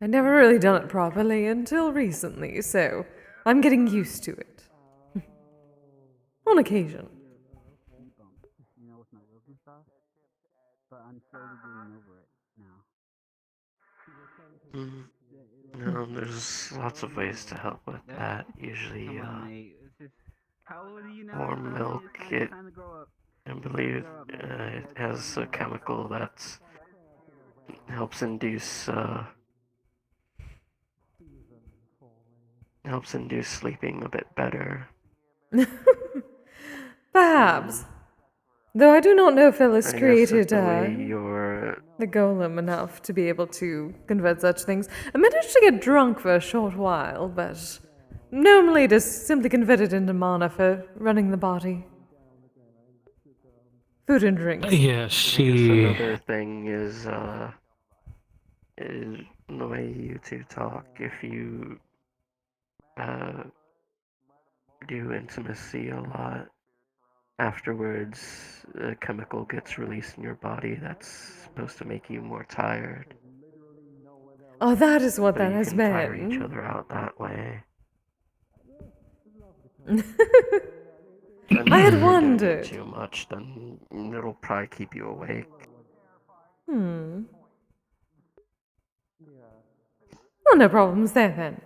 [SPEAKER 1] I'd never really done it properly until recently, so I'm getting used to it. On occasion.
[SPEAKER 10] But I'm slowly getting over it now.
[SPEAKER 20] No, there's lots of ways to help with that. Usually, warm milk, I believe it has a chemical that helps induce sleeping a bit better.
[SPEAKER 1] Perhaps. Though I do not know if Phyllis
[SPEAKER 20] I
[SPEAKER 1] created
[SPEAKER 20] guess
[SPEAKER 1] the golem enough to be able to convert such things. I managed to get drunk for a short while, but normally it is simply converted into mana for running the body. Food and drinks.
[SPEAKER 7] Yeah, she...
[SPEAKER 20] Another thing is the way you two talk. If you do intimacy a lot, afterwards a chemical gets released in your body that's supposed to make you more tired.
[SPEAKER 1] Oh, that is what
[SPEAKER 20] So
[SPEAKER 1] that
[SPEAKER 20] you
[SPEAKER 1] has
[SPEAKER 20] can tire
[SPEAKER 1] been.
[SPEAKER 20] each other out that way.
[SPEAKER 1] I had wondered.
[SPEAKER 20] Too much, then it'll probably keep you awake.
[SPEAKER 1] Oh, no problems there then.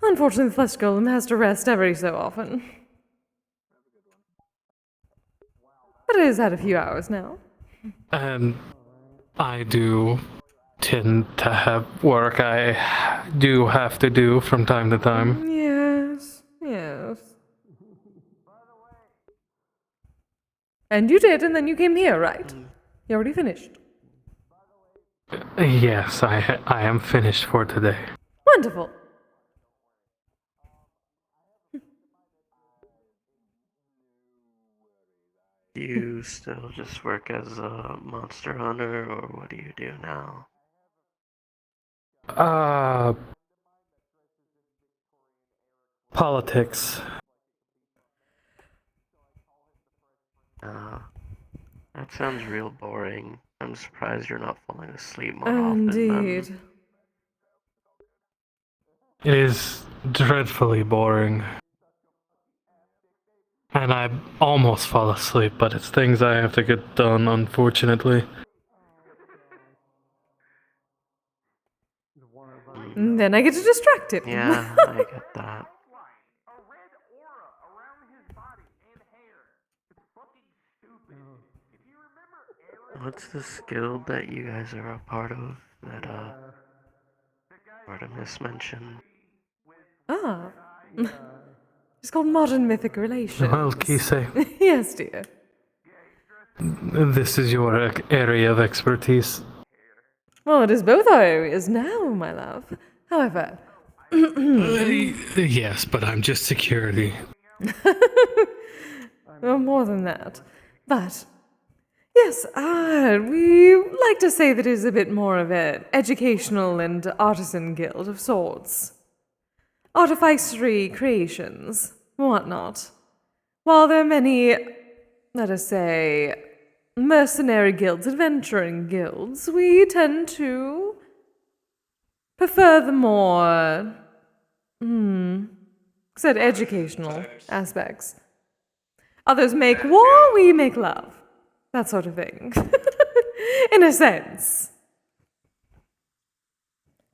[SPEAKER 1] Unfortunately, the flesh golem has to rest every so often. But it has had a few hours now.
[SPEAKER 7] And I do tend to have work I do have to do from time to time.
[SPEAKER 1] Yes, yes. And you did, and then you came here, right? You already finished.
[SPEAKER 7] Yes, I am finished for today.
[SPEAKER 1] Wonderful.
[SPEAKER 20] Do you still just work as a monster hunter, or what do you do now?
[SPEAKER 7] Politics.
[SPEAKER 20] That sounds real boring. I'm surprised you're not falling asleep more often.
[SPEAKER 1] Indeed.
[SPEAKER 7] It is dreadfully boring. And I almost fall asleep, but it's things I have to get done, unfortunately.
[SPEAKER 1] And then I get to distract him.
[SPEAKER 20] Yeah, I get that. What's the skill that you guys are a part of that Artemis mentioned?
[SPEAKER 1] Ah. It's called Modern Mythic Relations.
[SPEAKER 7] Well, Kise.
[SPEAKER 1] Yes, dear.
[SPEAKER 7] This is your area of expertise.
[SPEAKER 1] Well, it is both our areas now, my love. However,
[SPEAKER 7] Yes, but I'm just security.
[SPEAKER 1] well, more than that. But, yes, we like to say that it is a bit more of an educational and artisan guild of sorts. Artificery creations, whatnot. While there are many, let us say, mercenary guilds, adventuring guilds, we tend to prefer the more, said educational aspects. Others make war, we make love. That sort of thing. In a sense.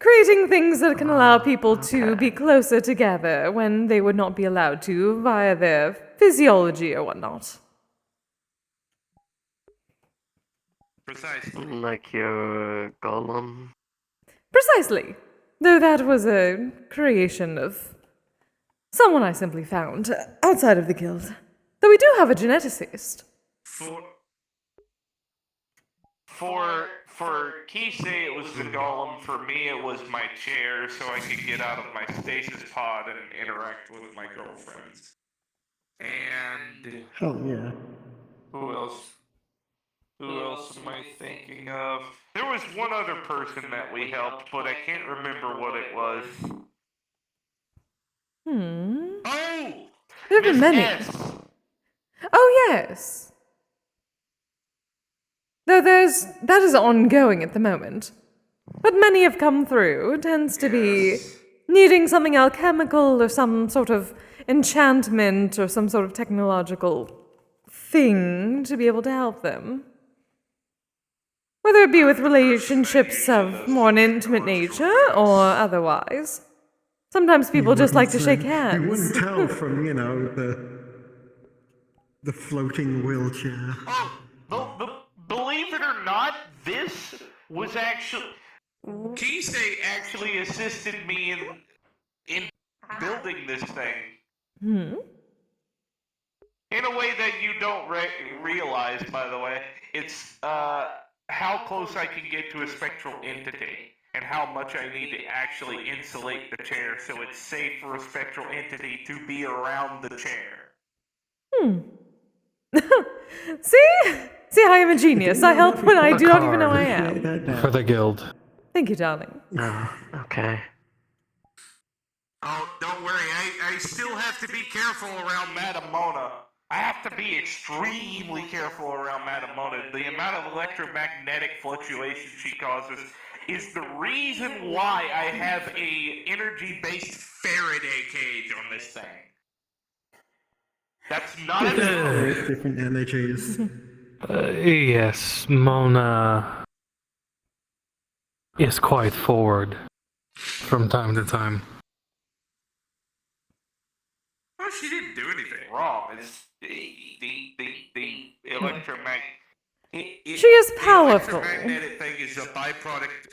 [SPEAKER 1] Creating things that can allow people to be closer together when they would not be allowed to via their physiology or whatnot.
[SPEAKER 20] Precisely. Like your golem.
[SPEAKER 1] Precisely. Though that was a creation of someone I simply found outside of the guild. Though we do have a geneticist.
[SPEAKER 8] For Kise, it was the golem. For me, it was my chair, so I could get out of my stasis pod and interact with my girlfriends. And
[SPEAKER 18] Hell yeah.
[SPEAKER 8] who else? Who else am I thinking of? There was one other person that we helped, but I can't remember what it was. Oh!
[SPEAKER 1] There have been many.
[SPEAKER 8] S.
[SPEAKER 1] Oh, yes. Though that is ongoing at the moment. But many have come through. It tends to be needing something alchemical or some sort of enchantment or some sort of technological thing to be able to help them. Whether it be with relationships of more an intimate nature or otherwise. Sometimes people just like to shake hands.
[SPEAKER 2] You wouldn't tell from, the floating wheelchair.
[SPEAKER 8] Believe it or not, this was actually... Kise actually assisted me in building this thing. In a way that you don't realize, by the way. It's how close I can get to a spectral entity, and how much I need to actually insulate the chair so it's safe for a spectral entity to be around the chair.
[SPEAKER 1] See how I'm a genius. I help when I do not even know I am.
[SPEAKER 7] For the guild.
[SPEAKER 1] Thank you, darling.
[SPEAKER 20] Okay.
[SPEAKER 8] Oh, don't worry. I still have to be careful around Madame Mona. I have to be extremely careful around Madame Mona. The amount of electromagnetic fluctuations she causes is the reason why I have a energy-based Faraday cage on this thing. That's not a joke.
[SPEAKER 2] Different energies.
[SPEAKER 7] Yes, Mona is quite forward from time to time.
[SPEAKER 8] Well, she didn't do anything wrong. It's the electromagnetic...
[SPEAKER 1] She is powerful.
[SPEAKER 8] The electromagnetic thing is a byproduct...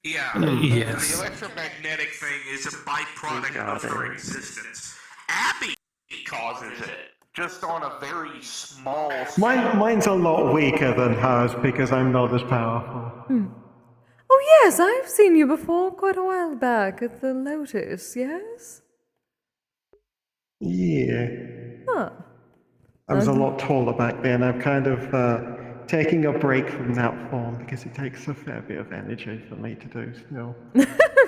[SPEAKER 8] Yeah.
[SPEAKER 7] Yes.
[SPEAKER 8] The electromagnetic thing is a byproduct of her existence. Abby causes it. Just on a very small scale.
[SPEAKER 2] Mine's a lot weaker than hers because I'm not as powerful.
[SPEAKER 1] Oh, yes, I've seen you before quite a while back at the Lotus, yes?
[SPEAKER 2] Yeah.
[SPEAKER 1] Huh.
[SPEAKER 2] I was a lot taller back then. I'm kind of taking a break from that form because it takes a fair bit of energy for me to do still.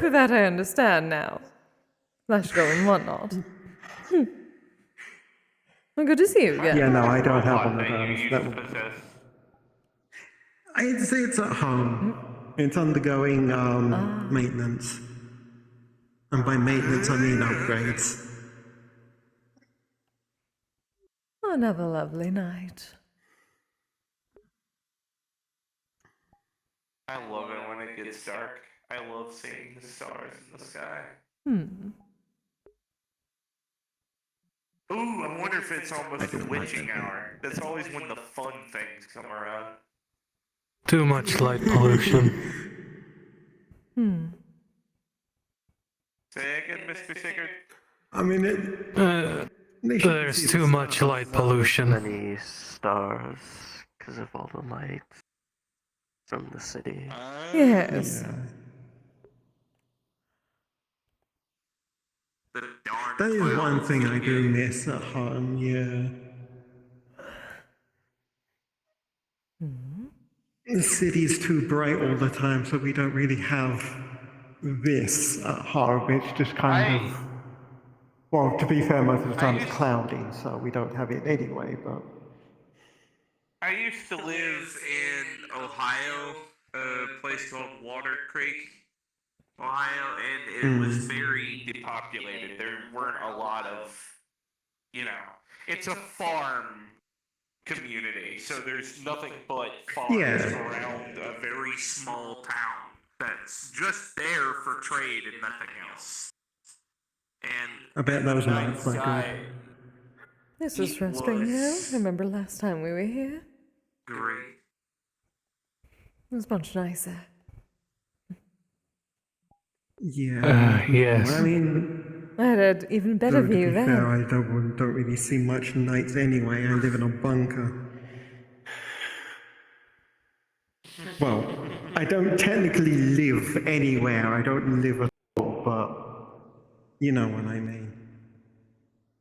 [SPEAKER 1] That I understand now. Flash go and whatnot. Well, good to see you again.
[SPEAKER 2] Yeah, no, I don't have one of those. I'd say it's at home. It's undergoing maintenance. And by maintenance, I mean upgrades.
[SPEAKER 1] Another lovely night.
[SPEAKER 8] I love it when it gets dark. I love seeing the stars in the sky. Ooh, I wonder if it's almost the witching hour. That's always when the fun things come around.
[SPEAKER 7] Too much light pollution.
[SPEAKER 8] Say again, Mr. Sigurd.
[SPEAKER 2] I mean,
[SPEAKER 7] There's too much light pollution.
[SPEAKER 20] Many stars, because of all the lights from the city.
[SPEAKER 1] Yes.
[SPEAKER 2] Yeah.
[SPEAKER 8] The darn
[SPEAKER 2] That is one
[SPEAKER 8] clouds
[SPEAKER 2] thing
[SPEAKER 8] can
[SPEAKER 2] I do
[SPEAKER 8] get-
[SPEAKER 2] miss at home, yeah. The city's too bright all the time, so we don't really have this at home. It's just kind of... Well, to be fair, most of the time it's cloudy, so we don't have it anyway, but...
[SPEAKER 8] I used to live in Ohio, a place called Water Creek, Ohio, and it was very depopulated. There weren't a lot of, it's a farm community, so there's nothing but farms around a very small town that's just there for trade and nothing else. And
[SPEAKER 2] I bet those nights were good.
[SPEAKER 1] This is frustrating now. Remember last time we were here?
[SPEAKER 8] Great.
[SPEAKER 1] It was much nicer.
[SPEAKER 2] Yeah.
[SPEAKER 7] Yes.
[SPEAKER 2] I mean...
[SPEAKER 1] I had an even better
[SPEAKER 2] to
[SPEAKER 1] view
[SPEAKER 2] be
[SPEAKER 1] then.
[SPEAKER 2] fair, I don't really see much nights anyway. I live in a bunker. Well, I don't technically live anywhere. I don't live at all, but you know what I mean.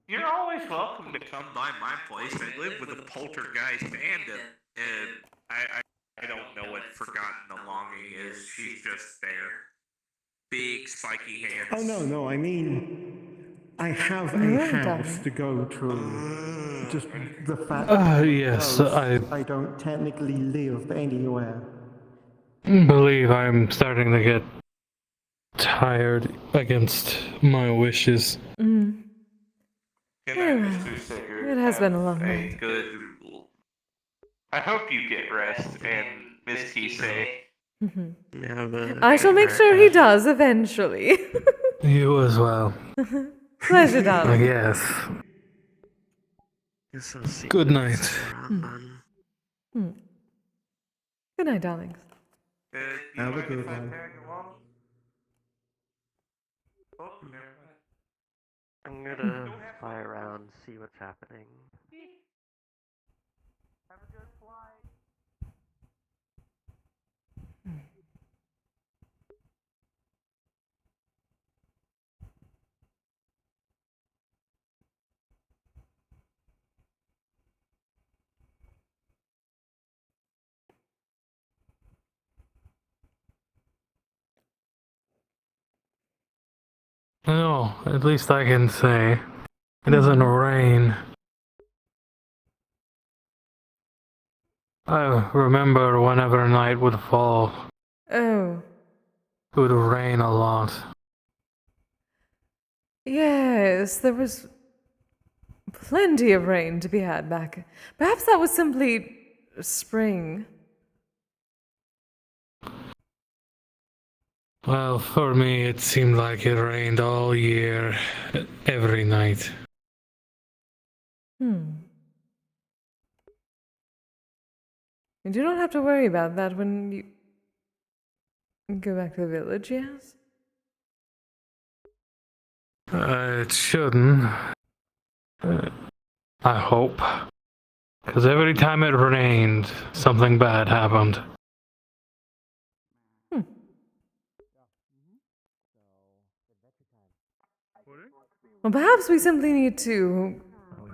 [SPEAKER 8] You're always welcome to come by my place. I live with a poltergeist and I don't know what Forgotten the Longing is. She's just there. Big spiky hands.
[SPEAKER 2] Oh no, I mean, I have a house to go to. Just the fact that
[SPEAKER 7] yes,
[SPEAKER 2] I don't technically live anywhere.
[SPEAKER 7] believe I'm starting to get tired against my wishes.
[SPEAKER 1] It has been a long night.
[SPEAKER 8] I hope you get rest, and Miss Kise.
[SPEAKER 1] I shall make sure he does eventually.
[SPEAKER 7] You as well.
[SPEAKER 1] Pleasure, darling.
[SPEAKER 7] Yes. Good night.
[SPEAKER 1] Good night, darlings.
[SPEAKER 2] Have a good one.
[SPEAKER 20] I'm gonna fly around, see what's happening. Have a good flight.
[SPEAKER 7] No, at least I can say it doesn't rain. I remember whenever night would fall,
[SPEAKER 1] Oh.
[SPEAKER 7] it would rain a lot.
[SPEAKER 1] Yes, there was plenty of rain to be had back. Perhaps that was simply spring.
[SPEAKER 7] Well, for me, it seemed like it rained all year, every night.
[SPEAKER 1] You do not have to worry about that when you go back to the village, yes?
[SPEAKER 7] It shouldn't. I hope. Because every time it rained, something bad happened.
[SPEAKER 1] Well, perhaps we simply need to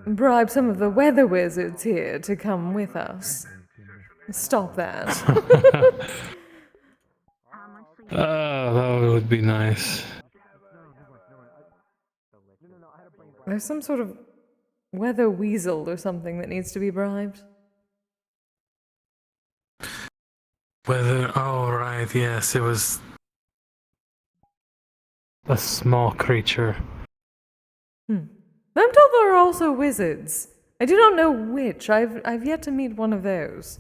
[SPEAKER 1] bribe some of the weather wizards here to come with us. Stop that.
[SPEAKER 7] That would be nice.
[SPEAKER 1] There's some sort of weather weasel or something that needs to be bribed.
[SPEAKER 7] Oh, right, yes, it was a small creature.
[SPEAKER 1] I'm told there are also wizards. I do not know which. I've yet to meet one of those.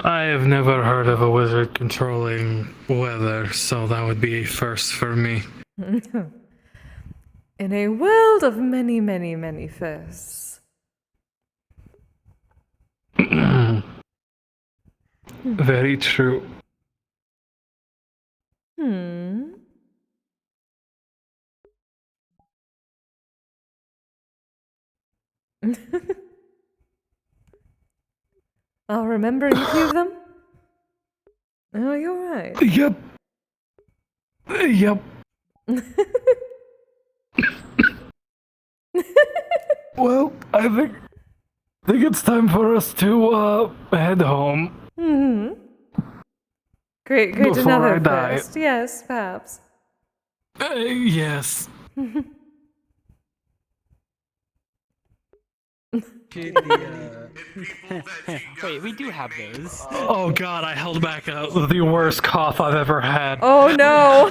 [SPEAKER 7] I have never heard of a wizard controlling weather, so that would be a first for me.
[SPEAKER 1] In a world of many, many, many firsts.
[SPEAKER 7] Very true.
[SPEAKER 1] I'll remember a few of them. Oh, you're right.
[SPEAKER 7] Yep. Yep. Well, I think it's time for us to head home.
[SPEAKER 1] Mm-hmm. Great to
[SPEAKER 7] Before
[SPEAKER 1] know
[SPEAKER 7] I
[SPEAKER 1] that
[SPEAKER 7] die.
[SPEAKER 1] first. Yes, perhaps.
[SPEAKER 7] Yes.
[SPEAKER 10] Wait, we do have those.
[SPEAKER 7] Oh god, I held back the worst cough I've ever had.
[SPEAKER 1] Oh no!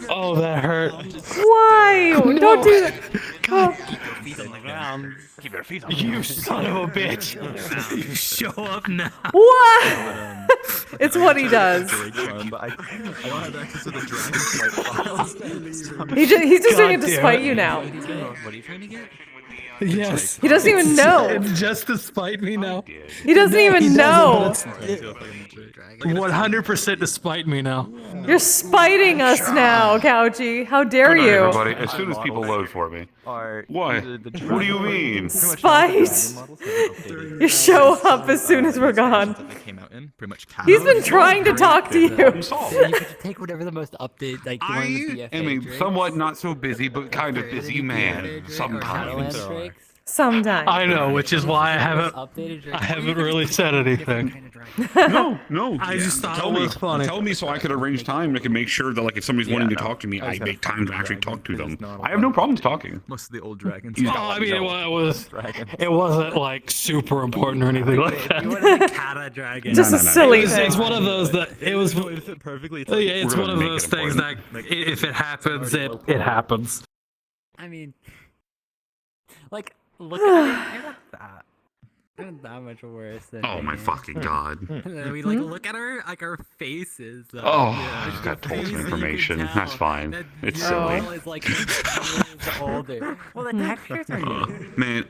[SPEAKER 7] Oh, that hurt.
[SPEAKER 1] Why? Don't do that.
[SPEAKER 7] God.
[SPEAKER 10] Feet on the ground.
[SPEAKER 12] Keep your feet on
[SPEAKER 7] You son of a bitch. You show up now.
[SPEAKER 1] What? It's what he does.
[SPEAKER 19] But I don't have access to the dragon files.
[SPEAKER 1] He's just doing it to
[SPEAKER 7] God damn
[SPEAKER 1] spite
[SPEAKER 7] it.
[SPEAKER 1] you now.
[SPEAKER 19] What are you trying to get?
[SPEAKER 7] Yes.
[SPEAKER 1] He doesn't even know.
[SPEAKER 7] It's just to spite me now.
[SPEAKER 1] He doesn't even know.
[SPEAKER 7] 100% to spite me now.
[SPEAKER 1] You're spiting us now, Couchy. How dare
[SPEAKER 16] Good night,
[SPEAKER 1] you?
[SPEAKER 16] everybody. As soon as people load for me. What? What do you mean?
[SPEAKER 1] Spite. You show up as soon as we're gone. He's been trying to talk to you.
[SPEAKER 10] You could take whatever the most update, like the one with the
[SPEAKER 16] I am a somewhat not so busy, but kind of busy man sometimes.
[SPEAKER 1] Sometimes.
[SPEAKER 7] I know, which is why I haven't really said anything.
[SPEAKER 16] No.
[SPEAKER 7] I just thought
[SPEAKER 16] tell
[SPEAKER 7] it was funny.
[SPEAKER 16] Tell me so I could arrange time. I can make sure that, like, if somebody's wanting to talk to me, I make time to actually talk to them. I have no problems talking.
[SPEAKER 19] Most of the old dragons.
[SPEAKER 7] Oh, I mean, it wasn't like super important or anything like that.
[SPEAKER 1] Just a silly thing.
[SPEAKER 7] It's one of those that it was
[SPEAKER 19] perfectly.
[SPEAKER 7] Yeah, it's one of those things that if it happens, it happens.
[SPEAKER 10] I mean, like, look at that. Not that much worse than
[SPEAKER 16] Oh my
[SPEAKER 10] me.
[SPEAKER 16] fucking god.
[SPEAKER 10] And then we look at our our faces.
[SPEAKER 16] Oh, that told some information. That's fine. It's silly.
[SPEAKER 10] Is like older. Well, the textures are new.
[SPEAKER 16] Man,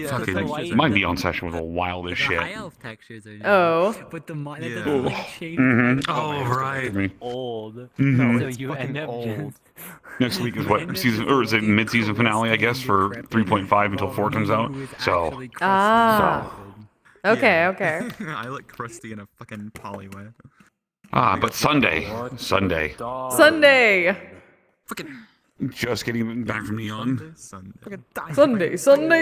[SPEAKER 16] fucking my neon session was the wildest shit.
[SPEAKER 10] High elf textures are new.
[SPEAKER 1] Oh.
[SPEAKER 10] But the that
[SPEAKER 16] Yeah.
[SPEAKER 10] doesn't like change.
[SPEAKER 7] Oh, right.
[SPEAKER 10] Old.
[SPEAKER 16] Mhm.
[SPEAKER 10] So you end up just
[SPEAKER 16] Next week is what season, or is it mid-season finale? I guess for 3.5 until 4 comes out. So.
[SPEAKER 1] Ah. Okay.
[SPEAKER 19] I look crusty in a fucking poly way.
[SPEAKER 16] But Sunday.
[SPEAKER 1] Sunday.
[SPEAKER 16] Just getting back from Neon.
[SPEAKER 1] Sunday.
[SPEAKER 16] Sunday.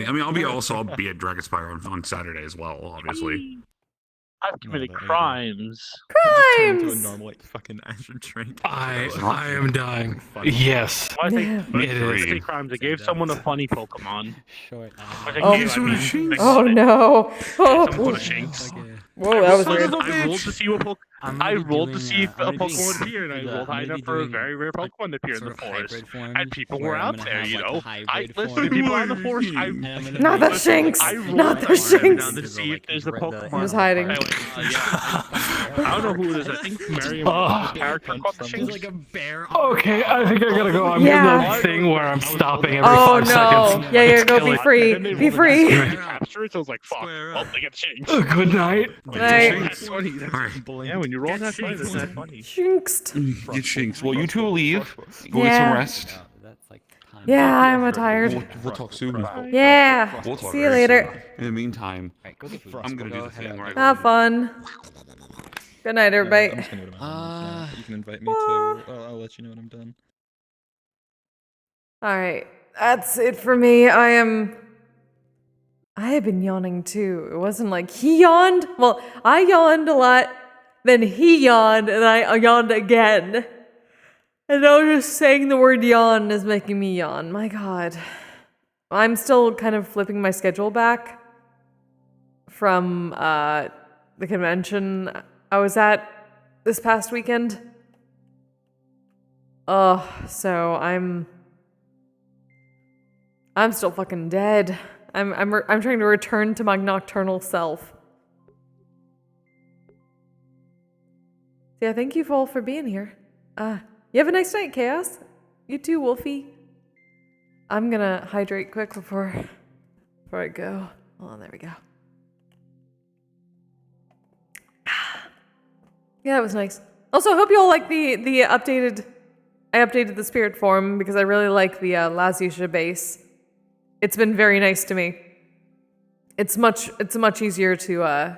[SPEAKER 16] I mean, I'll be at Dragonspire on Saturday as well, obviously.
[SPEAKER 12] I've committed crimes.
[SPEAKER 1] Crimes.
[SPEAKER 19] Normal, like, fucking Azure drink.
[SPEAKER 7] I am dying. Yes.
[SPEAKER 12] Why they
[SPEAKER 7] It is.
[SPEAKER 12] committed crimes? I gave someone a funny Pokemon.
[SPEAKER 10] Short.
[SPEAKER 1] Oh no. Oh.
[SPEAKER 12] Someone put a Shinx.
[SPEAKER 1] Whoa, that was weird.
[SPEAKER 12] I rolled to see what Pokemon. I rolled to see if a Pokemon would appear, and I rolled high enough for a very rare Pokemon to appear in the forest. And people were out there, you know. I listen to people out in the forest.
[SPEAKER 1] Not the Shinx. Not the Shinx.
[SPEAKER 12] To see if there's a Pokemon.
[SPEAKER 1] I'm just hiding.
[SPEAKER 12] I don't know who it is. I think Mariam character called the Shinx.
[SPEAKER 10] Like a bear.
[SPEAKER 7] Okay, I think I gotta go. I'm
[SPEAKER 1] Yeah.
[SPEAKER 7] doing the thing where I'm stopping every
[SPEAKER 1] Oh
[SPEAKER 7] 5
[SPEAKER 1] no.
[SPEAKER 7] seconds.
[SPEAKER 1] Yeah, go be
[SPEAKER 7] killing-
[SPEAKER 1] free. Be free.
[SPEAKER 12] Capture it, so I was like, fuck. Oh, they get Shinx.
[SPEAKER 7] Good night.
[SPEAKER 1] Night.
[SPEAKER 12] Yeah, when you roll that funny, that's not funny.
[SPEAKER 1] Shinxed.
[SPEAKER 16] Get Shinx. Well, you two will leave. Go get
[SPEAKER 1] Yeah.
[SPEAKER 16] some rest.
[SPEAKER 1] Yeah, I'm tired.
[SPEAKER 16] We'll talk soon.
[SPEAKER 1] Yeah.
[SPEAKER 16] We'll talk
[SPEAKER 1] See you
[SPEAKER 16] very
[SPEAKER 1] later.
[SPEAKER 16] soon. In the meantime, I'm gonna do the thing right.
[SPEAKER 1] Have fun. Good night, everybody.
[SPEAKER 19] I'm just gonna go to my house. You can invite me to. I'll let you know when I'm done.
[SPEAKER 1] All right, that's it for me. I have been yawning too. It wasn't like he yawned. Well, I yawned a lot, then he yawned, and I yawned again. And now just saying the word yawn is making me yawn. My God. I'm still kind of flipping my schedule back from the convention I was at this past weekend. So I'm still fucking dead. I'm trying to return to my nocturnal self. Yeah, thank you all for being here. You have a nice night, Chaos. You too, Wolfie. I'm gonna hydrate quick before I go. Oh, there we go. Yeah, that was nice. Also, I hope you all like the updated I updated the spirit form because I really like the Lazisha base. It's been very nice to me. It's much easier to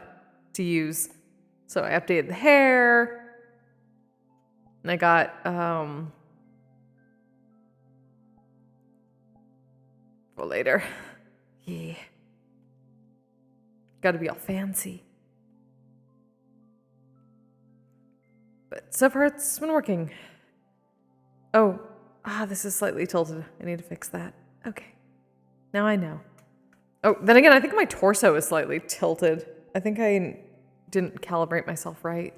[SPEAKER 1] use. So I updated the hair. And I got for later. Yeah. Gotta be all fancy. But so far it's been working. Oh, this is slightly tilted. I need to fix that. Okay. Now I know. Oh, then again, I think my torso is slightly tilted. I think I didn't calibrate myself right.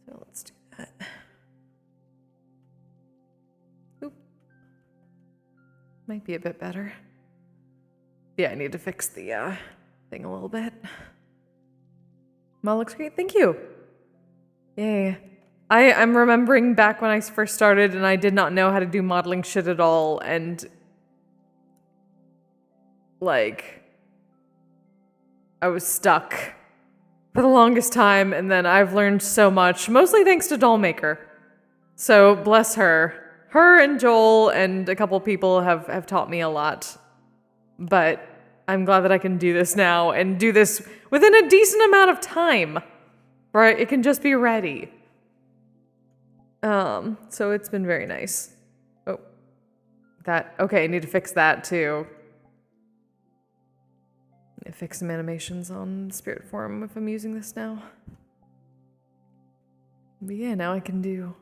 [SPEAKER 1] So let's do that. Oop. Might be a bit better. Yeah, I need to fix the thing a little bit. Model looks great. Thank you. Yay. I'm remembering back when I first started and I did not know how to do modeling shit at all, and like I was stuck for the longest time, and then I've learned so much, mostly thanks to Dollmaker. So bless her. Her and Joel and a couple people have taught me a lot. But I'm glad that I can do this now and do this within a decent amount of time. Right? It can just be ready. So it's been very nice. Oh. Okay, I need to fix that too. I need to fix some animations on spirit form if I'm using this now. But yeah, now I can do...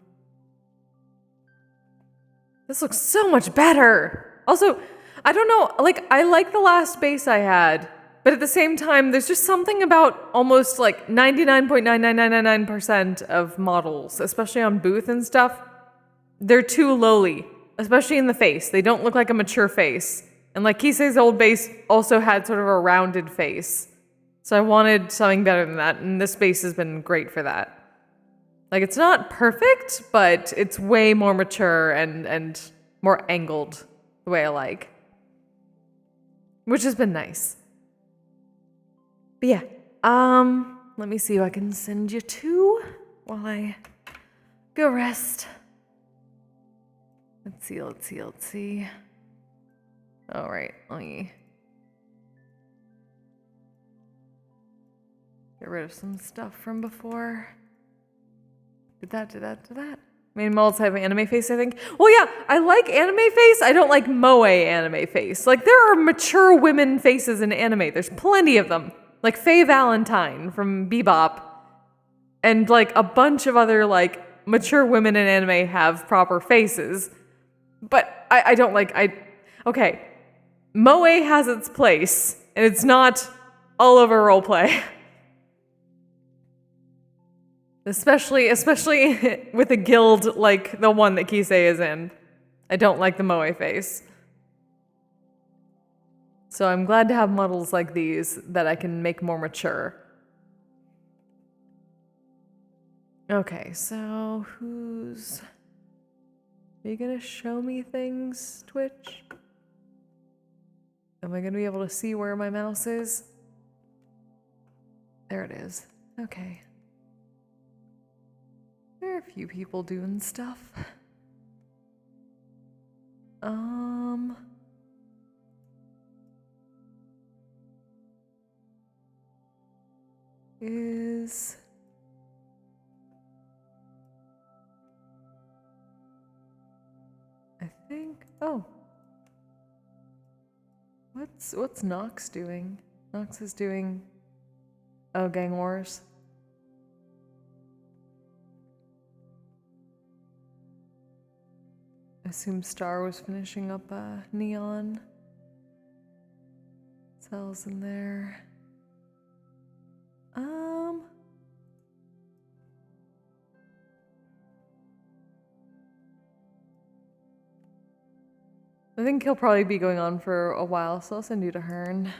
[SPEAKER 1] This looks so much better! Also, I don't know, like, I like the last base I had, but at the same time, there's just something about almost like 99.99999% of models, especially on Booth and stuff, they're too lowly, especially in the face. They don't look like a mature face. And like Kise's old base also had sort of a rounded face. So I wanted something better than that, and this base has been great for that. Like, it's not perfect, but it's way more mature and more angled the way I like. Which has been nice. But yeah, let me see who I can send you to while I go rest. Let's see. All right, let me get rid of some stuff from before. Did that. Main models have anime face, I think. Well, yeah, I like anime face. I don't like moe anime face. Like, there are mature women faces in anime. There's plenty of them. Like Faye Valentine from Bebop. And, like, a bunch of other, like, mature women in anime have proper faces. But I don't like... Okay. Moe has its place. And it's not all over roleplay. Especially with a guild like the one that Kise is in. I don't like the moe face. So I'm glad to have models like these that I can make more mature. Okay, so who's... Are you gonna show me things, Twitch? Am I gonna be able to see where my mouse is? There it is. Okay. There are a few people doing stuff. I think... Oh. What's Nox doing? Nox is doing... Oh, Gang Wars. I assume Star was finishing up Neon. Cells in there. I think he'll probably be going on for a while, so I'll send you to Hearn.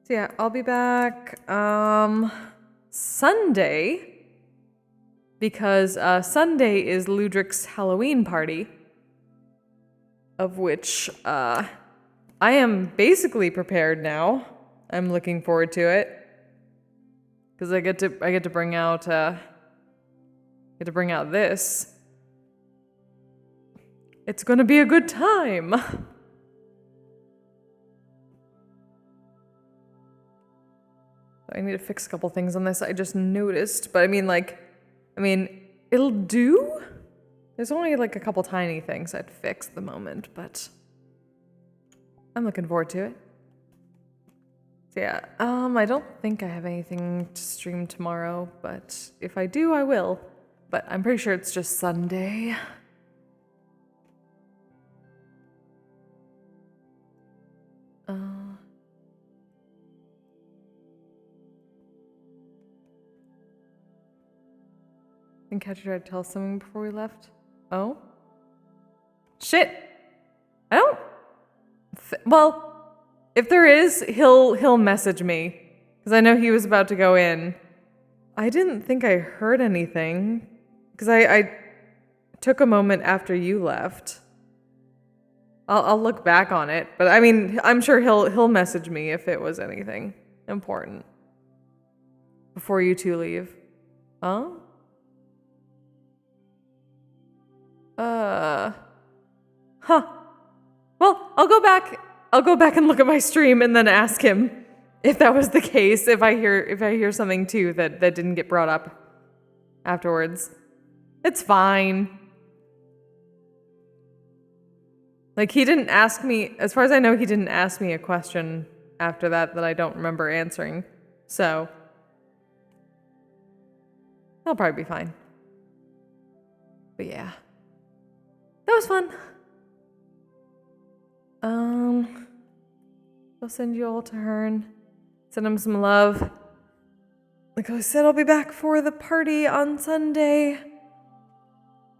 [SPEAKER 1] So yeah, I'll be back Sunday, because Sunday is Ludric's Halloween party, of which I am basically prepared now. I'm looking forward to it. Because I get to bring out this. It's gonna be a good time. I need to fix a couple things on this I just noticed, but I mean, it'll do. There's only like a couple tiny things I'd fix at the moment, but I'm looking forward to it. So yeah, I don't think I have anything to stream tomorrow, but if I do, I will. But I'm pretty sure it's just Sunday. I think Catcher tried to tell us something before we left. Oh? Shit! I don't... well, if there is, he'll message me. Because I know he was about to go in. I didn't think I heard anything. Because I took a moment after you left. I'll look back on it. But I mean, I'm sure he'll message me if it was anything important. Before you two leave. Huh? Huh. Well, I'll go back and look at my stream and then ask him if that was the case, if I hear something too that didn't get brought up afterwards. It's fine. Like, he didn't ask me, as far as I know, he didn't ask me a question after that I don't remember answering. So, I'll probably be fine. But yeah. That was fun. I'll send you all to Hearn. Send him some love. Like I said, I'll be back for the party on Sunday.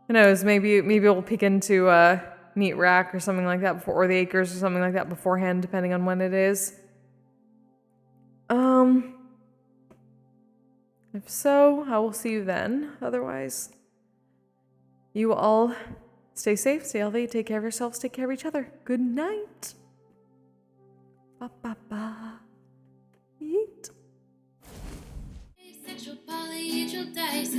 [SPEAKER 1] Who knows, maybe we'll peek into Meat Rack or something like that before, or the Acres or something like that beforehand, depending on when it is. If so, I will see you then. Otherwise, you all stay safe, stay healthy, take care of yourselves, take care of each other. Good night. Ba ba ba. Yeet.
[SPEAKER 4] Sexual polyhedral dice.